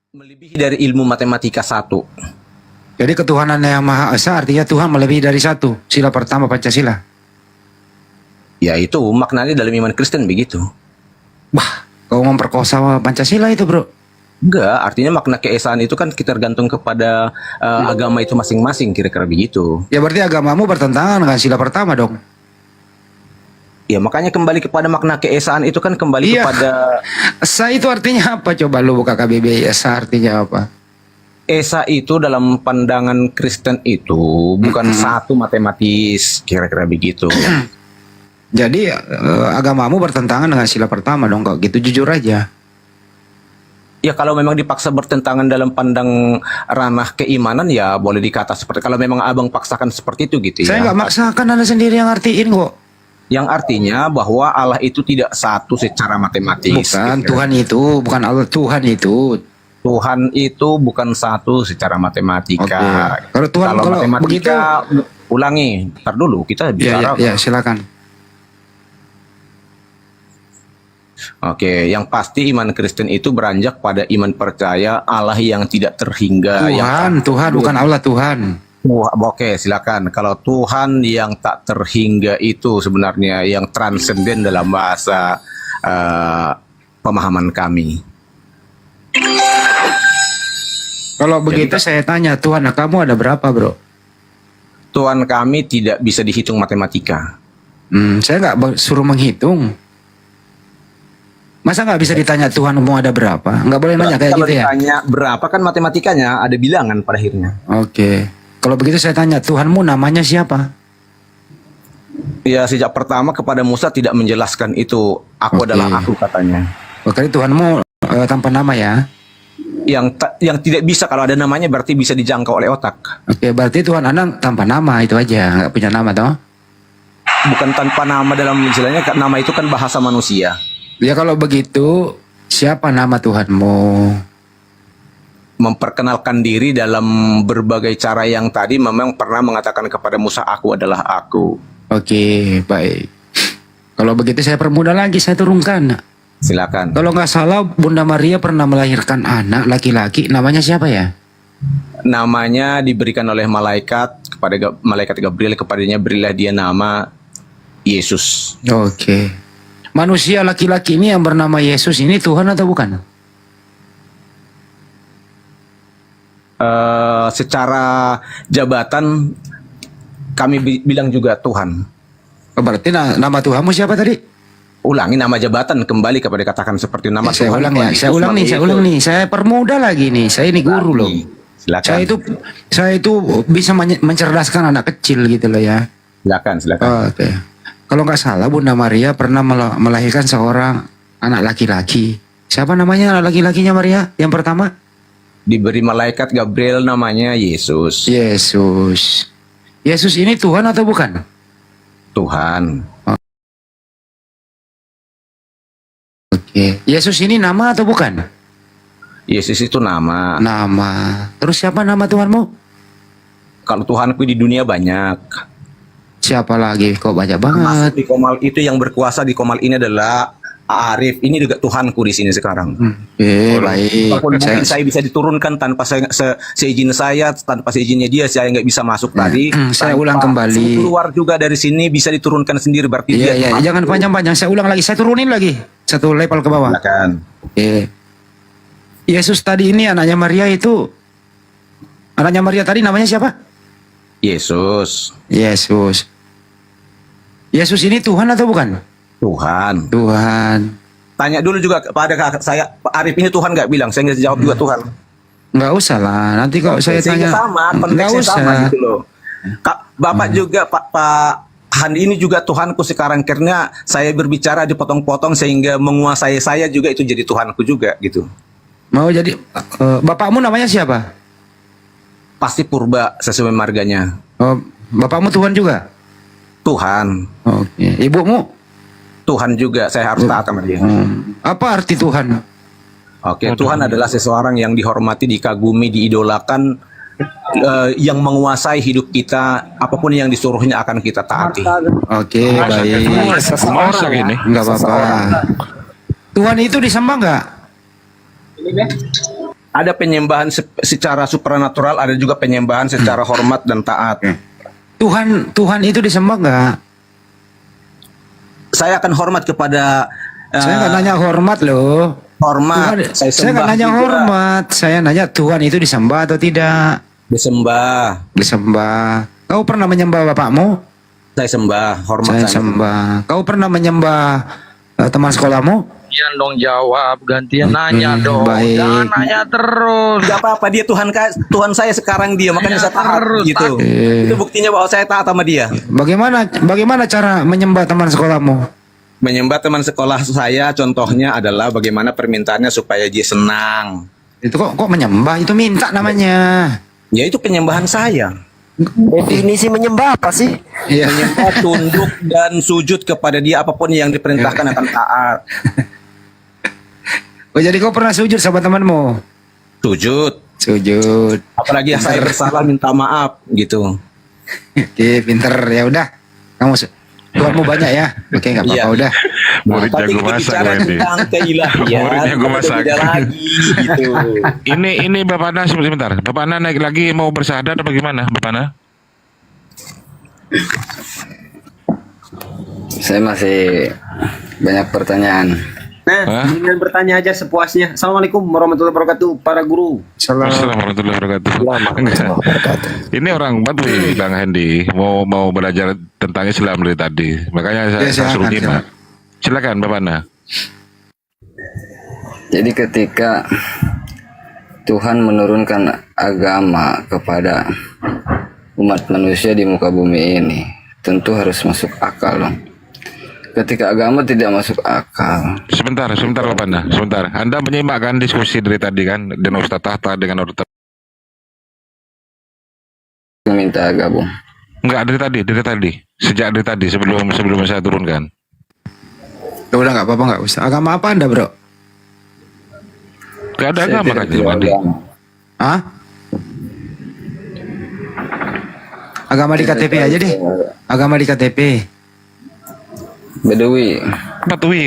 melebihi dari ilmu matematika satu. Jadi ketuhanan yang Maha Esa artinya Tuhan melebihi dari satu. Sila pertama Pancasila. Ya itu maknanya dalam iman Kristen begitu. Wah, kau memperkosa Pancasila itu, bro. Enggak, artinya makna keesaan itu kan kita tergantung kepada agama itu masing-masing, kira-kira begitu. Ya berarti agamamu bertentangan dengan sila pertama dong. Ya makanya kembali kepada makna keesaan itu kan kembali kepada Esa itu artinya apa? Coba lu buka KBBI. Esa artinya apa? Esa itu dalam pandangan Kristen itu bukan satu matematis, kira-kira begitu. Jadi agamamu bertentangan dengan sila pertama dong, kok gitu jujur aja. Ya kalau memang dipaksa bertentangan dalam pandang ranah keimanan ya boleh dikata seperti, kalau memang abang paksakan seperti itu gitu. Saya ya. nggak maksakan, Anda sendiri yang artiin kok. Yang artinya bahwa Allah itu tidak satu secara matematis. Bukan, Tuhan itu, bukan Allah, Tuhan itu. Tuhan itu bukan satu secara matematika. Oke. Kalau Tuhan, kalau matematika, ulangi. Ntar dulu kita bicara. Ya, silakan. Oke, yang pasti iman Kristen itu beranjak pada iman percaya Allah yang tidak terhingga. Tuhan, bukan Allah, Tuhan. Oke, silakan. Kalau Tuhan yang tak terhingga itu sebenarnya yang transenden dalam bahasa pemahaman kami. Kalau begitu saya tanya, Tuhan kamu ada berapa, bro? Tuhan kami tidak bisa dihitung matematika. Saya nggak suruh menghitung. Masa nggak bisa ditanya Tuhanmu ada berapa? Nggak boleh nanya kayak gitu ya? Kalau ditanya berapa kan matematikanya ada bilangan pada akhirnya. Oke. Kalau begitu saya tanya, Tuhanmu namanya siapa? Ya sejak pertama kepada Musa tidak menjelaskan itu. Aku adalah aku katanya. Oke, Tuhanmu tanpa nama ya? Yang tidak bisa, kalau ada namanya berarti bisa dijangkau oleh otak. Oke, berarti Tuhan Anda tanpa nama itu aja, nggak punya nama toh? Bukan tanpa nama dalam istilahnya, nama itu kan bahasa manusia. Ya kalau begitu, siapa nama Tuhanmu? Memperkenalkan diri dalam berbagai cara yang tadi memang pernah mengatakan kepada Musa, aku adalah aku. Oke, baik. Kalau begitu saya permudah lagi, saya turunkan. Silakan. Kalau nggak salah, Bunda Maria pernah melahirkan anak laki-laki, namanya siapa ya? Namanya diberikan oleh malaikat kepada malaikat Gabriel, kepadanya berilah dia nama Yesus. Oke. Manusia laki-laki ini yang bernama Yesus ini Tuhan atau bukan? Secara jabatan kami bilang juga Tuhan. Berarti nama Tuhanmu siapa tadi? Ulangi nama jabatan, kembali kepada katakan seperti nama Saya Tuhan. ulang ya, saya ulang nih. Saya permudah lagi nih. Saya ini guru loh. Silakan. Saya itu bisa mencerdaskan anak kecil gitu loh ya. Silakan. Oke. Kalau nggak salah Bunda Maria pernah melahirkan seorang anak laki-laki. Siapa namanya anak laki-lakinya Maria? Yang pertama? Diberi malaikat Gabriel namanya Yesus. Yesus ini Tuhan atau bukan? Tuhan. Oke. Yesus ini nama atau bukan? Yesus itu nama. Nama. Terus siapa nama Tuhanmu? Kalau Tuhanku di dunia banyak. Siapa lagi? Kok banyak banget? Masuk di Komal itu yang berkuasa di Komal ini adalah Arif. Ini juga Tuhanku di sini sekarang. Baik. Walaupun mungkin saya bisa diturunkan tanpa seizin saya, tanpa seizinnya dia, saya nggak bisa masuk tadi. Saya ulang kembali. Keluar juga dari sini bisa diturunkan sendiri, berarti Iya, jangan panjang-panjang. Saya ulang lagi. Saya turunin lagi. Satu level ke bawah. Silakan. Yesus tadi ini anaknya Maria itu. Anaknya Maria tadi namanya siapa? Yesus. Yesus ini Tuhan atau bukan? Tuhan. Tanya dulu juga kepada saya, Pak Arif ini Tuhan nggak bilang, saya nggak jawab juga Tuhan. Nggak usah lah, nanti kalau saya tanya. Sama, konteksnya sama gitu loh. Bapak juga Pak Handi ini juga Tuhanku sekarang, karena saya berbicara dipotong-potong sehingga menguasai saya juga itu jadi Tuhanku juga gitu. Mau jadi bapakmu namanya siapa? Pasti Purba sesuai marganya. Bapakmu Tuhan juga? Tuhan. Oke. Ibumu? Tuhan juga, saya harus taat sama dia. Apa arti Tuhan? Oke, Tuhan adalah seseorang yang dihormati, dikagumi, diidolakan, yang menguasai hidup kita, apapun yang disuruhnya akan kita taati. Oke, baik. Seseorang ini. Enggak apa-apa. Tuhan itu disembah enggak? Ada penyembahan secara supranatural, ada juga penyembahan secara hormat dan taat. Tuhan itu disembah nggak? Saya akan hormat kepada Saya nggak nanya hormat loh. Hormat. Saya nggak nanya juga. hormat. Saya nanya Tuhan itu disembah atau tidak? Disembah. Disembah. Kau pernah menyembah bapakmu? Saya sembah. Hormat Saya sembah. Kau pernah menyembah teman sekolahmu? Gantian dong jawab, gantian nanya dong. Baik. Jangan nanya terus. Gak apa-apa, dia Tuhan saya sekarang dia, makanya saya taat gitu. Itu buktinya bahwa saya taat sama dia. Bagaimana cara menyembah teman sekolahmu? Menyembah teman sekolah saya contohnya adalah bagaimana permintaannya supaya dia senang. Itu kok menyembah? Itu minta namanya. Ya itu penyembahan saya. Definisi menyembah apa sih? Menyembah, tunduk dan sujud kepada dia, apapun yang diperintahkan akan taat. Oh, jadi kau pernah sujud sama temanmu? Sujud. Apalagi saya bersalah minta maaf gitu. Oke, pinter, ya udah. Kamu Tuhanmu banyak ya. Oke, nggak apa-apa, Iya. udah. Murid Tapi jago kita masak bicara Wendy. tentang keilahian, Murid jago kita masak. beda lagi gitu. Ini Bapak Ana sebentar. Bapak Ana naik lagi mau bersyahadat apa gimana, Bapak Ana? Saya masih banyak pertanyaan. Nah, dengan bertanya aja sepuasnya. Assalamualaikum warahmatullahi wabarakatuh, para guru. Assalamualaikum warahmatullahi wabarakatuh. Ini orang Badui, Bang Hendy, mau belajar tentang Islam dari tadi. Makanya saya suruh nyimak. Silakan Bapak Ana. Jadi ketika Tuhan menurunkan agama kepada umat manusia di muka bumi ini, tentu harus masuk akal dong. Ketika agama tidak masuk akal. Sebentar Bapak Ana, sebentar. Anda menyimakkan diskusi dari tadi kan dengan Ustaz Tahta dengan Ustaz Minta gabung. Enggak dari tadi. Sejak dari tadi sebelum saya turunkan. Udah nggak apa-apa nggak usah. Agama apa Anda, bro? Gak ada agama kan tadi. Hah? Agama di KTP aja deh. Agama di KTP. Badui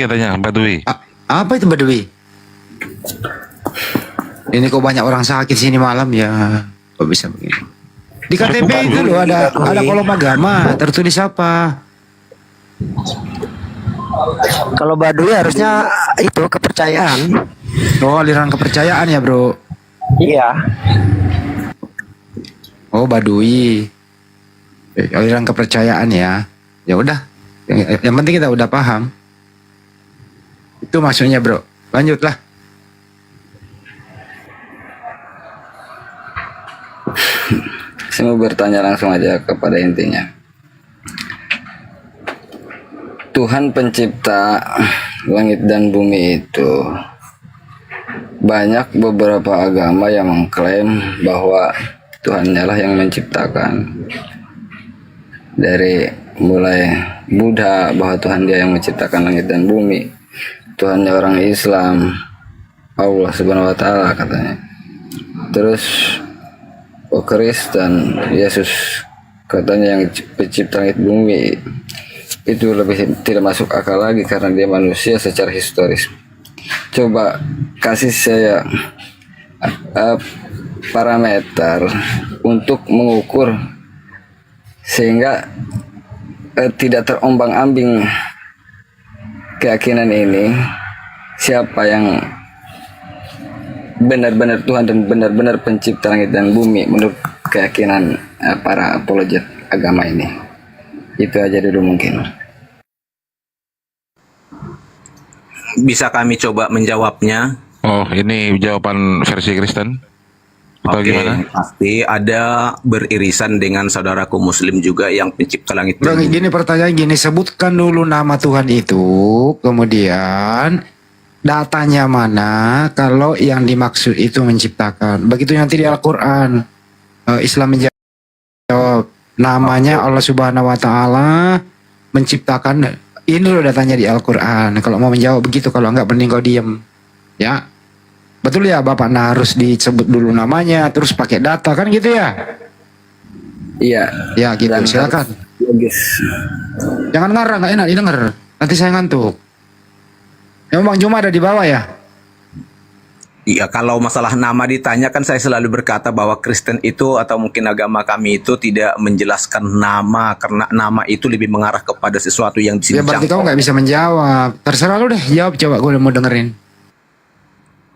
katanya, Badui. Apa itu Badui? Ini kok banyak orang sakit sini malam ya. Kok bisa begini? Di KTP itu loh ada kolom agama, tertulis apa? Kalau Badui harusnya itu kepercayaan. Oh, aliran kepercayaan ya, bro? Iya. Oh, Badui. Aliran kepercayaan ya. Ya udah. Yang penting kita udah paham. Itu maksudnya, bro. Lanjutlah. Saya mau bertanya langsung aja kepada intinya. Tuhan pencipta langit dan bumi itu, banyak beberapa agama yang mengklaim bahwa Tuhannya lah yang menciptakan. Dari mulai Buddha bahwa Tuhan dia yang menciptakan langit dan bumi, Tuhannya orang Islam Allah Subhanahu wa taala katanya. Terus Kristen Yesus katanya yang pencipta langit bumi. Itu lebih tidak masuk akal lagi karena dia manusia secara historis. Coba kasih saya parameter untuk mengukur sehingga tidak terombang-ambing keyakinan ini, siapa yang benar-benar Tuhan dan benar-benar pencipta langit dan bumi menurut keyakinan para apologet agama ini. Itu aja dulu mungkin. Bisa kami coba menjawabnya? Oh, ini jawaban versi Kristen? Atau Oke, gimana? pasti ada beririsan dengan saudaraku Muslim juga yang pencipta langit Bang, dan bumi. gini pertanyaan gini, sebutkan dulu nama Tuhan itu, kemudian datanya mana kalau yang dimaksud itu menciptakan. Begitu nanti di Al-Quran, Islam menjawab, namanya Allah Subhanahu wa taala menciptakan. Ini loh datanya di Al-Quran. Kalau mau menjawab begitu, kalau enggak mending kau diem. Ya. Betul ya Bapak, nah harus disebut dulu namanya, terus pakai data kan gitu ya? Iya. Ya gitu, Dan silakan. Logis. Jangan ngarang, nggak enak didengar. Nanti saya ngantuk. Ya Bang Juma ada di bawah ya? Iya, kalau masalah nama ditanya kan saya selalu berkata bahwa Kristen itu atau mungkin agama kami itu tidak menjelaskan nama karena nama itu lebih mengarah kepada sesuatu yang Ya berarti disincang. kamu nggak bisa menjawab. Terserah lu deh, jawab coba, gue mau dengerin.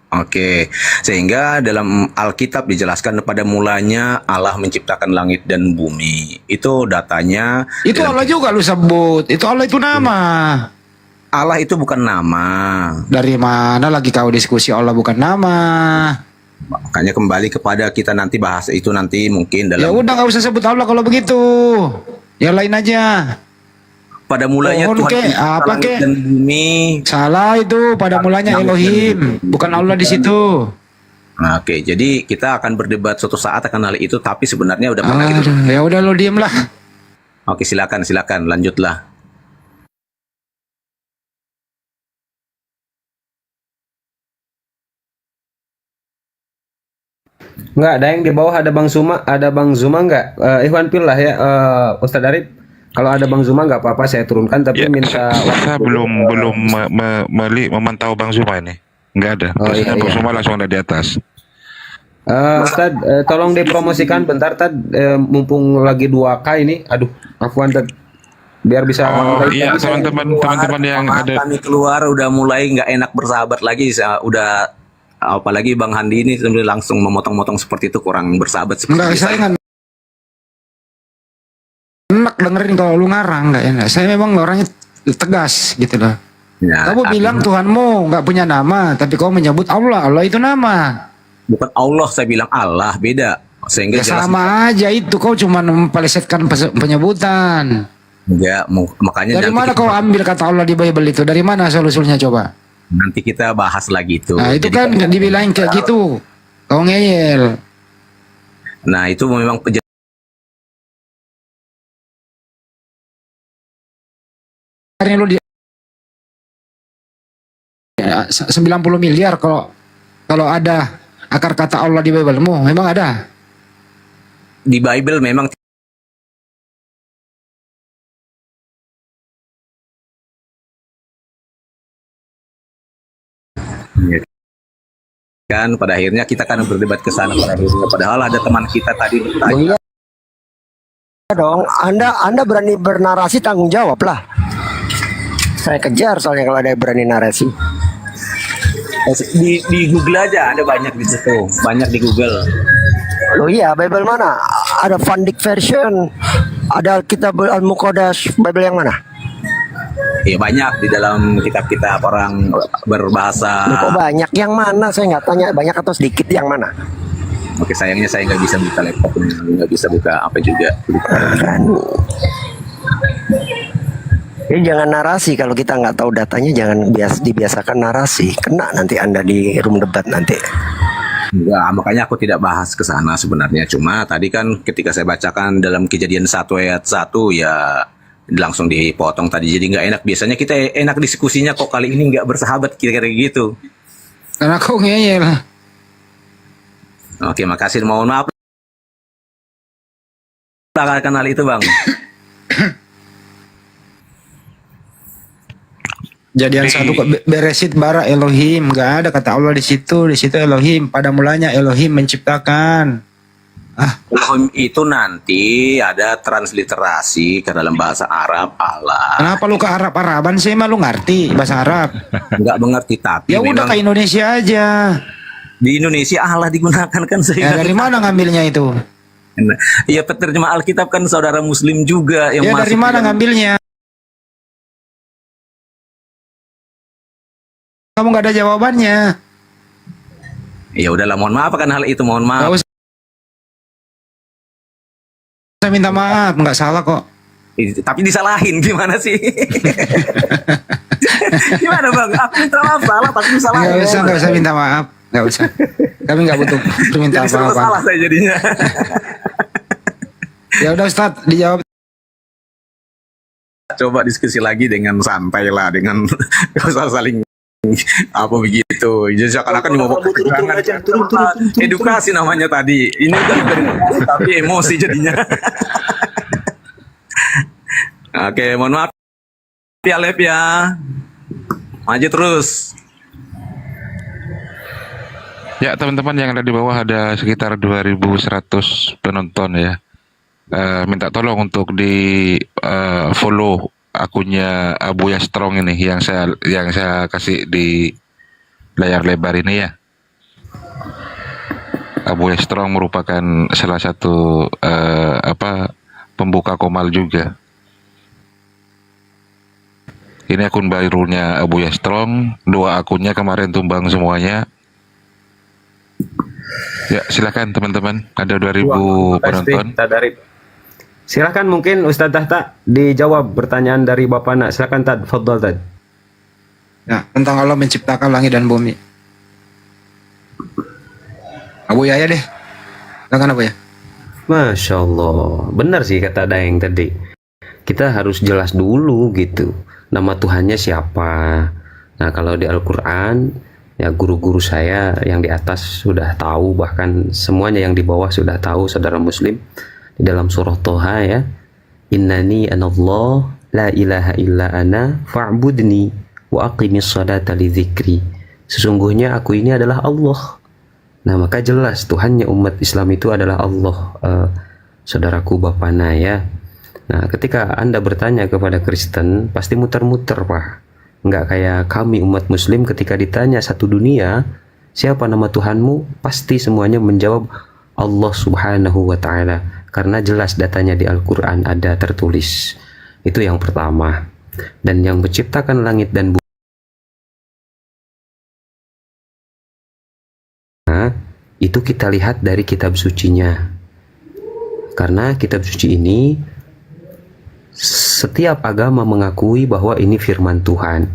Oke, sehingga dalam Alkitab dijelaskan pada mulanya Allah menciptakan langit dan bumi. Itu datanya. Itu Allah juga lu sebut. Itu Allah itu nama. Allah itu bukan nama. Dari mana lagi kau diskusi Allah bukan nama? Makanya kembali kepada kita nanti bahas itu nanti mungkin Ya dalam. udah nggak usah sebut Allah kalau begitu. Yang lain aja. Pada mulanya Pohon Tuhan kek, mencipta apa langit kek? dan bumi. Salah itu, pada mulanya Elohim, bukan Allah di situ. Nah, oke, jadi kita akan berdebat suatu saat akan hal itu, tapi sebenarnya udah pernah gitu. Aduh, ya udah lo diem lah. Oke, silakan, lanjutlah. Enggak, ada yang di bawah, ada Bang Zuma enggak? Ikhwan Pil lah ya, Ustadz Arif. Kalau ada Bang Zuma enggak apa-apa saya turunkan, tapi minta Saya belum memantau Bang Zuma ini. Enggak ada. Biasanya Bang Zuma langsung ada di atas. Ustad, tolong dipromosikan bentar Tad, mumpung lagi 2K ini. Aduh, afwan Tad. Biar bisa Iya, teman-teman yang ada. Kami keluar udah mulai nggak enak bersahabat lagi, udah apalagi Bang Handi ini sebenarnya langsung memotong-motong seperti itu, kurang bersahabat seperti Enggak, saya nggak enak dengerin kalau lu ngarang, nggak enak. Saya memang orangnya tegas gitu loh. Ya, Kamu bilang Tuhanmu nggak punya nama, tapi kau menyebut Allah. Allah itu nama. bukan Allah, saya bilang Allah, beda. Sehingga Ya jelas. sama aja itu, kau cuma mempelesetkan penyebutan. Ya, makanya Dari nanti mana kau ambil kata Allah di Bible itu? Dari mana asal-usulnya coba? nanti kita bahas lagi itu. Nah itu Jadi kan dibilangin kayak gitu. Kau ngeyel. Nah, itu memang Lu di ya, 90 miliar kalau ada akar kata Allah di Bible-mu, memang ada. di Bible memang kan pada akhirnya kita kan berdebat ke sana pada akhirnya, padahal ada teman kita tadi bertanya. Iya dong, Anda berani bernarasi, tanggung jawab lah. Saya kejar soalnya kalau ada yang berani narasi. Di Google aja ada banyak di situ, banyak di Google. Loh iya, Bible mana? Ada Fundik version, ada Kitab Al-Muqaddas, Bible yang mana? Ya banyak di dalam kitab-kitab orang berbahasa. Loh, kok banyak? Yang mana? Saya nggak tanya banyak atau sedikit, yang mana? Oke, sayangnya saya nggak bisa buka laptop, nggak bisa buka apa juga. Jadi jangan narasi, kalau kita nggak tahu datanya jangan dibiasakan narasi, kena nanti Anda di room debat nanti. Enggak, makanya aku tidak bahas ke sana sebenarnya. Cuma tadi kan ketika saya bacakan dalam Kejadian 1 ayat 1 ya langsung dipotong tadi, jadi nggak enak. Biasanya kita enak diskusinya, kok kali ini nggak bersahabat kira-kira gitu. Karena kau ngeyel. Oke, makasih, mohon maaf akan hal itu, Bang. Jadian 1 Beresit bara Elohim, nggak ada kata Allah di situ Elohim. Pada mulanya Elohim menciptakan. Elohim itu nanti ada transliterasi ke dalam bahasa Arab Allah. Kenapa lu ke Arab-Araban sih? Emang lu ngerti bahasa Arab? Nggak mengerti, tapi Ya udah memang ke Indonesia aja. di Indonesia Allah digunakan kan Ya saya. dari mana ngambilnya itu? Iya, penerjemah Alkitab kan saudara Muslim juga yang Ya masuk. dari mana ngambilnya? Kamu nggak ada jawabannya. Ya udahlah, mohon maaf akan hal itu, mohon maaf. Nggak usah minta maaf, nggak salah kok. Tapi disalahin gimana sih? Gimana Bang? Aku minta maaf salah, tapi disalahin. Nggak usah minta maaf, nggak usah. Kami nggak butuh permintaan Jadi serba salah apa-apa. saya jadinya. Ya udah Ustadz, dijawab. Coba diskusi lagi dengan santai lah, dengan gak usah saling apa begitu. Jadi seakan-akan dimabok ketegangan. Edukasi namanya tadi. Ini udah edukasi, tapi emosi jadinya. Oke, mohon maaf ya Lev ya. Maju terus. Ya teman-teman yang ada di bawah ada sekitar 2.100 penonton ya. Minta tolong untuk di follow akunnya Abuya Strong ini yang saya kasih di layar lebar ini ya. Abuya Strong merupakan salah satu pembuka komal juga. Ini akun barunya Abuya Strong, 2 akunnya kemarin tumbang semuanya. Ya, silakan teman-teman. Ada 2.000 penonton. Silakan mungkin Ustadz Tahta dijawab pertanyaan dari Bapak Nak. Silakan Tad, fadhal Tad. Ya, tentang Allah menciptakan langit dan bumi. Abu Yahya deh. Silakan Abu ya. Masya Allah, benar sih kata Daeng tadi. Kita harus jelas dulu gitu. Nama Tuhannya siapa? Nah, kalau di Al-Quran, ya guru-guru saya yang di atas sudah tahu, bahkan semuanya yang di bawah sudah tahu, saudara muslim. Di dalam surah Toha ya, Innani anallah la ilaha illa ana fa'budni wa aqimis salata li dzikri. Sesungguhnya aku ini adalah Allah. Nah, maka jelas Tuhannya umat Islam itu adalah Allah, saudaraku Bapak Naya. Nah, ketika Anda bertanya kepada Kristen, pasti muter-muter, Pak. Nggak kayak kami umat Muslim ketika ditanya satu dunia, siapa nama Tuhanmu? Pasti semuanya menjawab Allah Subhanahu wa Ta'ala. Karena jelas datanya di Al-Quran ada tertulis. Itu yang pertama. Dan yang menciptakan langit dan bumi, itu kita lihat dari kitab sucinya. Karena kitab suci ini setiap agama mengakui bahwa ini firman Tuhan.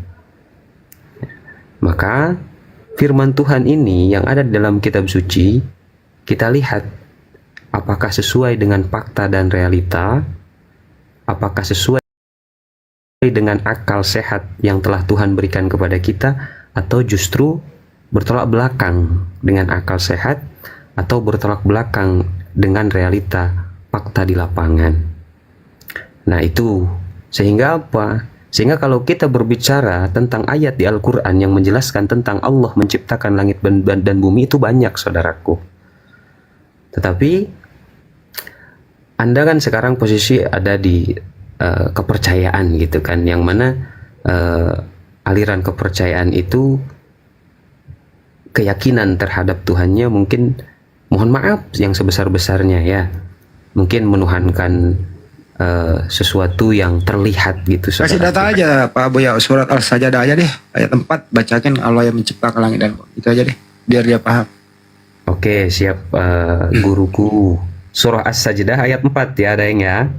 Maka firman Tuhan ini yang ada di dalam kitab suci, kita lihat apakah sesuai dengan fakta dan realita, apakah sesuai dengan akal sehat yang telah Tuhan berikan kepada kita, atau justru bertolak belakang dengan akal sehat, atau bertolak belakang dengan realita fakta di lapangan. Nah itu, sehingga apa? Sehingga kalau kita berbicara tentang ayat di Al-Quran yang menjelaskan tentang Allah menciptakan langit dan bumi, itu banyak, saudaraku. Tetapi Anda kan sekarang posisi ada di kepercayaan gitu kan, yang mana aliran kepercayaan itu keyakinan terhadap Tuhannya mungkin, mohon maaf yang sebesar-besarnya ya, mungkin menuhankan sesuatu yang terlihat gitu. Kasih data aja Pak Abu ya, surat Al-Sajdah aja deh, ayat 4, bacakan Allah yang menciptakan langit dan bumi. Itu aja deh, biar dia paham. Oke, siap guruku. Surah As-Sajdah ayat 4 ya, ada yang ya.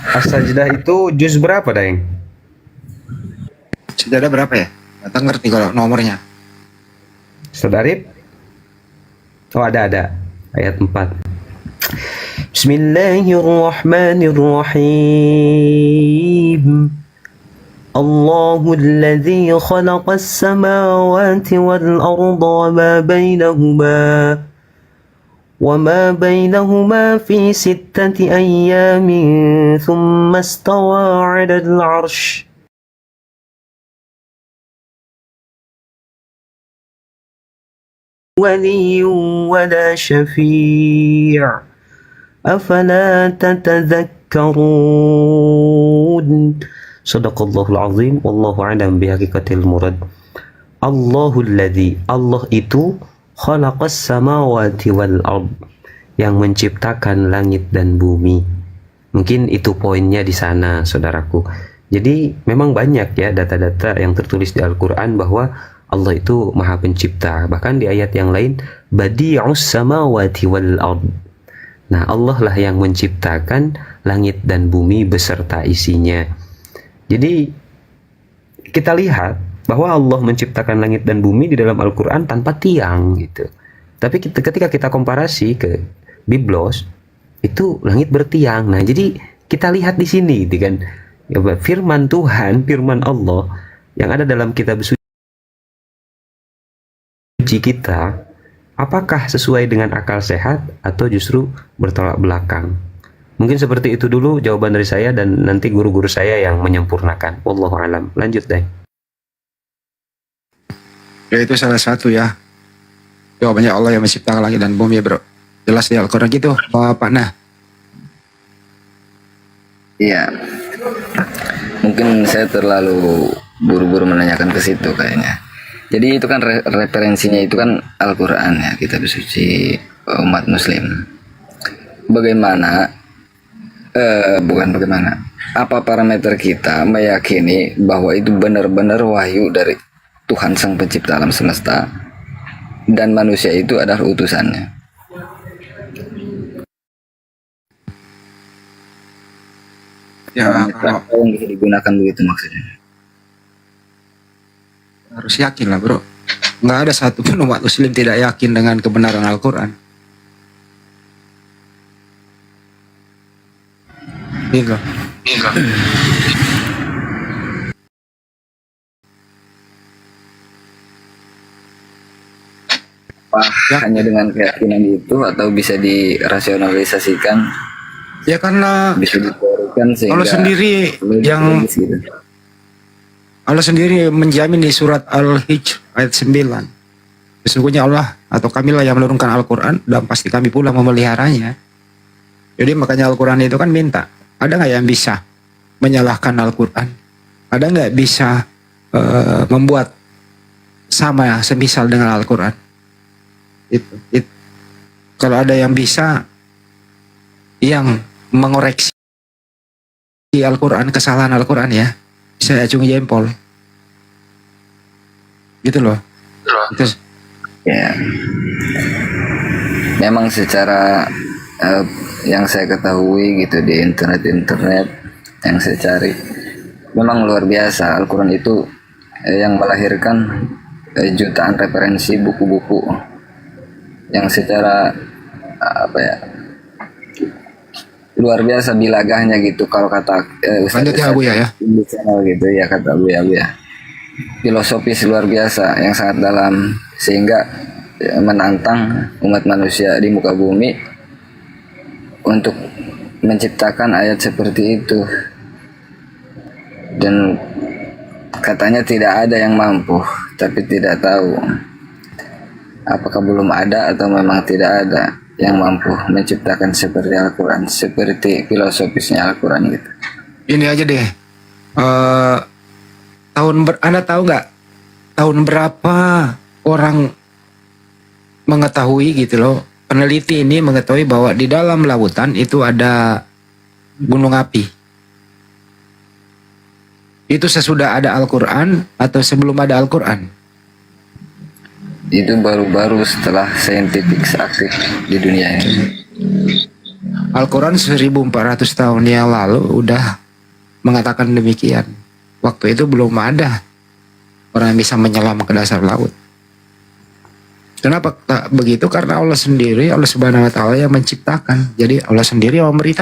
As-Sajdah itu juz berapa, Daeng? Sajdah berapa ya? Nggak ngerti kalau nomornya. Saudari? Oh, ada. Ayat 4. Bismillahirrahmanirrahim. Allahul ladzi khalaqas samawati wal arda وما بينهما في 6 أيام ثم استوى على العرش ولي ولا شفيع أفلا تتذكرون صدق الله العظيم والله أعلم بحقيقة المراد. Allahul ladzi, Allah itu khalaqas samawati wal ard, yang menciptakan langit dan bumi. Mungkin itu poinnya di sana, saudaraku. Jadi memang banyak ya data-data yang tertulis di Al-Quran bahwa Allah itu maha pencipta. Bahkan di ayat yang lain, badi'us samawati wal ard. Nah, Allah lah yang menciptakan langit dan bumi beserta isinya. Jadi kita lihat bahwa Allah menciptakan langit dan bumi di dalam Al-Quran tanpa tiang gitu. Tapi ketika kita komparasi ke Biblos, itu langit bertiang. Nah, jadi kita lihat di sini gitu kan, firman Tuhan, firman Allah yang ada dalam kitab suci kita, apakah sesuai dengan akal sehat atau justru bertolak belakang? Mungkin seperti itu dulu jawaban dari saya, dan nanti guru-guru saya yang menyempurnakan. Wallahu alam. Lanjut deh. Ya itu salah satu ya. Jawabannya Allah yang menciptakan langit dan bumi ya bro. Jelas di Al-Quran gitu. Oh, Pak Nah. Iya. Mungkin saya terlalu buru-buru menanyakan ke situ kayaknya. Jadi itu kan referensinya itu kan Al-Quran ya, kitab suci umat muslim. Bagaimana bukan bagaimana, apa parameter kita meyakini bahwa itu benar-benar wahyu dari Tuhan Sang Pencipta alam semesta dan manusia itu adalah utusannya? Ya, apa yang bisa digunakan begitu maksudnya? harus yakin lah bro. Nggak ada satupun umat muslim tidak yakin dengan kebenaran Al-Quran. Gitu. Hanya dengan keyakinan itu atau bisa dirasionalisasikan? Ya karena bisa diteorikan sehingga Allah sendiri yang gitu. Allah sendiri menjamin di surat Al-Hijr ayat 9. Sesungguhnya Allah atau kamilah yang menurunkan Al-Quran dan pasti kami pula memeliharanya. Jadi makanya Al-Quran itu kan minta, ada nggak yang bisa menyalahkan Al-Quran? Ada nggak bisa membuat sama semisal dengan Al-Quran? Itu. Kalau ada yang bisa yang mengoreksi Al-Quran, kesalahan Al-Quran ya, saya acungi jempol. Gitu loh. Itu. Ya. Memang secara yang saya ketahui gitu di internet yang saya cari, memang luar biasa Al-Quran itu yang melahirkan jutaan referensi buku-buku yang secara luar biasa bilagahnya gitu. Kalau kata lanjut ya Abu ya channel gitu ya, kata Abu ya, filosofis luar biasa yang sangat dalam sehingga menantang umat manusia di muka bumi untuk menciptakan ayat seperti itu. Dan katanya tidak ada yang mampu, tapi tidak tahu apakah belum ada atau memang tidak ada yang mampu menciptakan seperti Al-Quran, seperti filosofisnya Al-Quran gitu. Ini aja deh, Anda tahu nggak tahun berapa orang mengetahui gitu loh, peneliti ini mengetahui bahwa di dalam lautan itu ada gunung api. Itu sesudah ada Al-Quran atau sebelum ada Al-Quran? Itu baru-baru setelah saintifik aktif di dunia ini. Al-Quran 1400 tahun yang lalu udah mengatakan demikian. Waktu itu belum ada orang yang bisa menyelam ke dasar laut. Kenapa tak begitu? Karena Allah sendiri, Allah Subhanahu wa Ta'ala yang menciptakan. Jadi Allah sendiri yang memberitahu.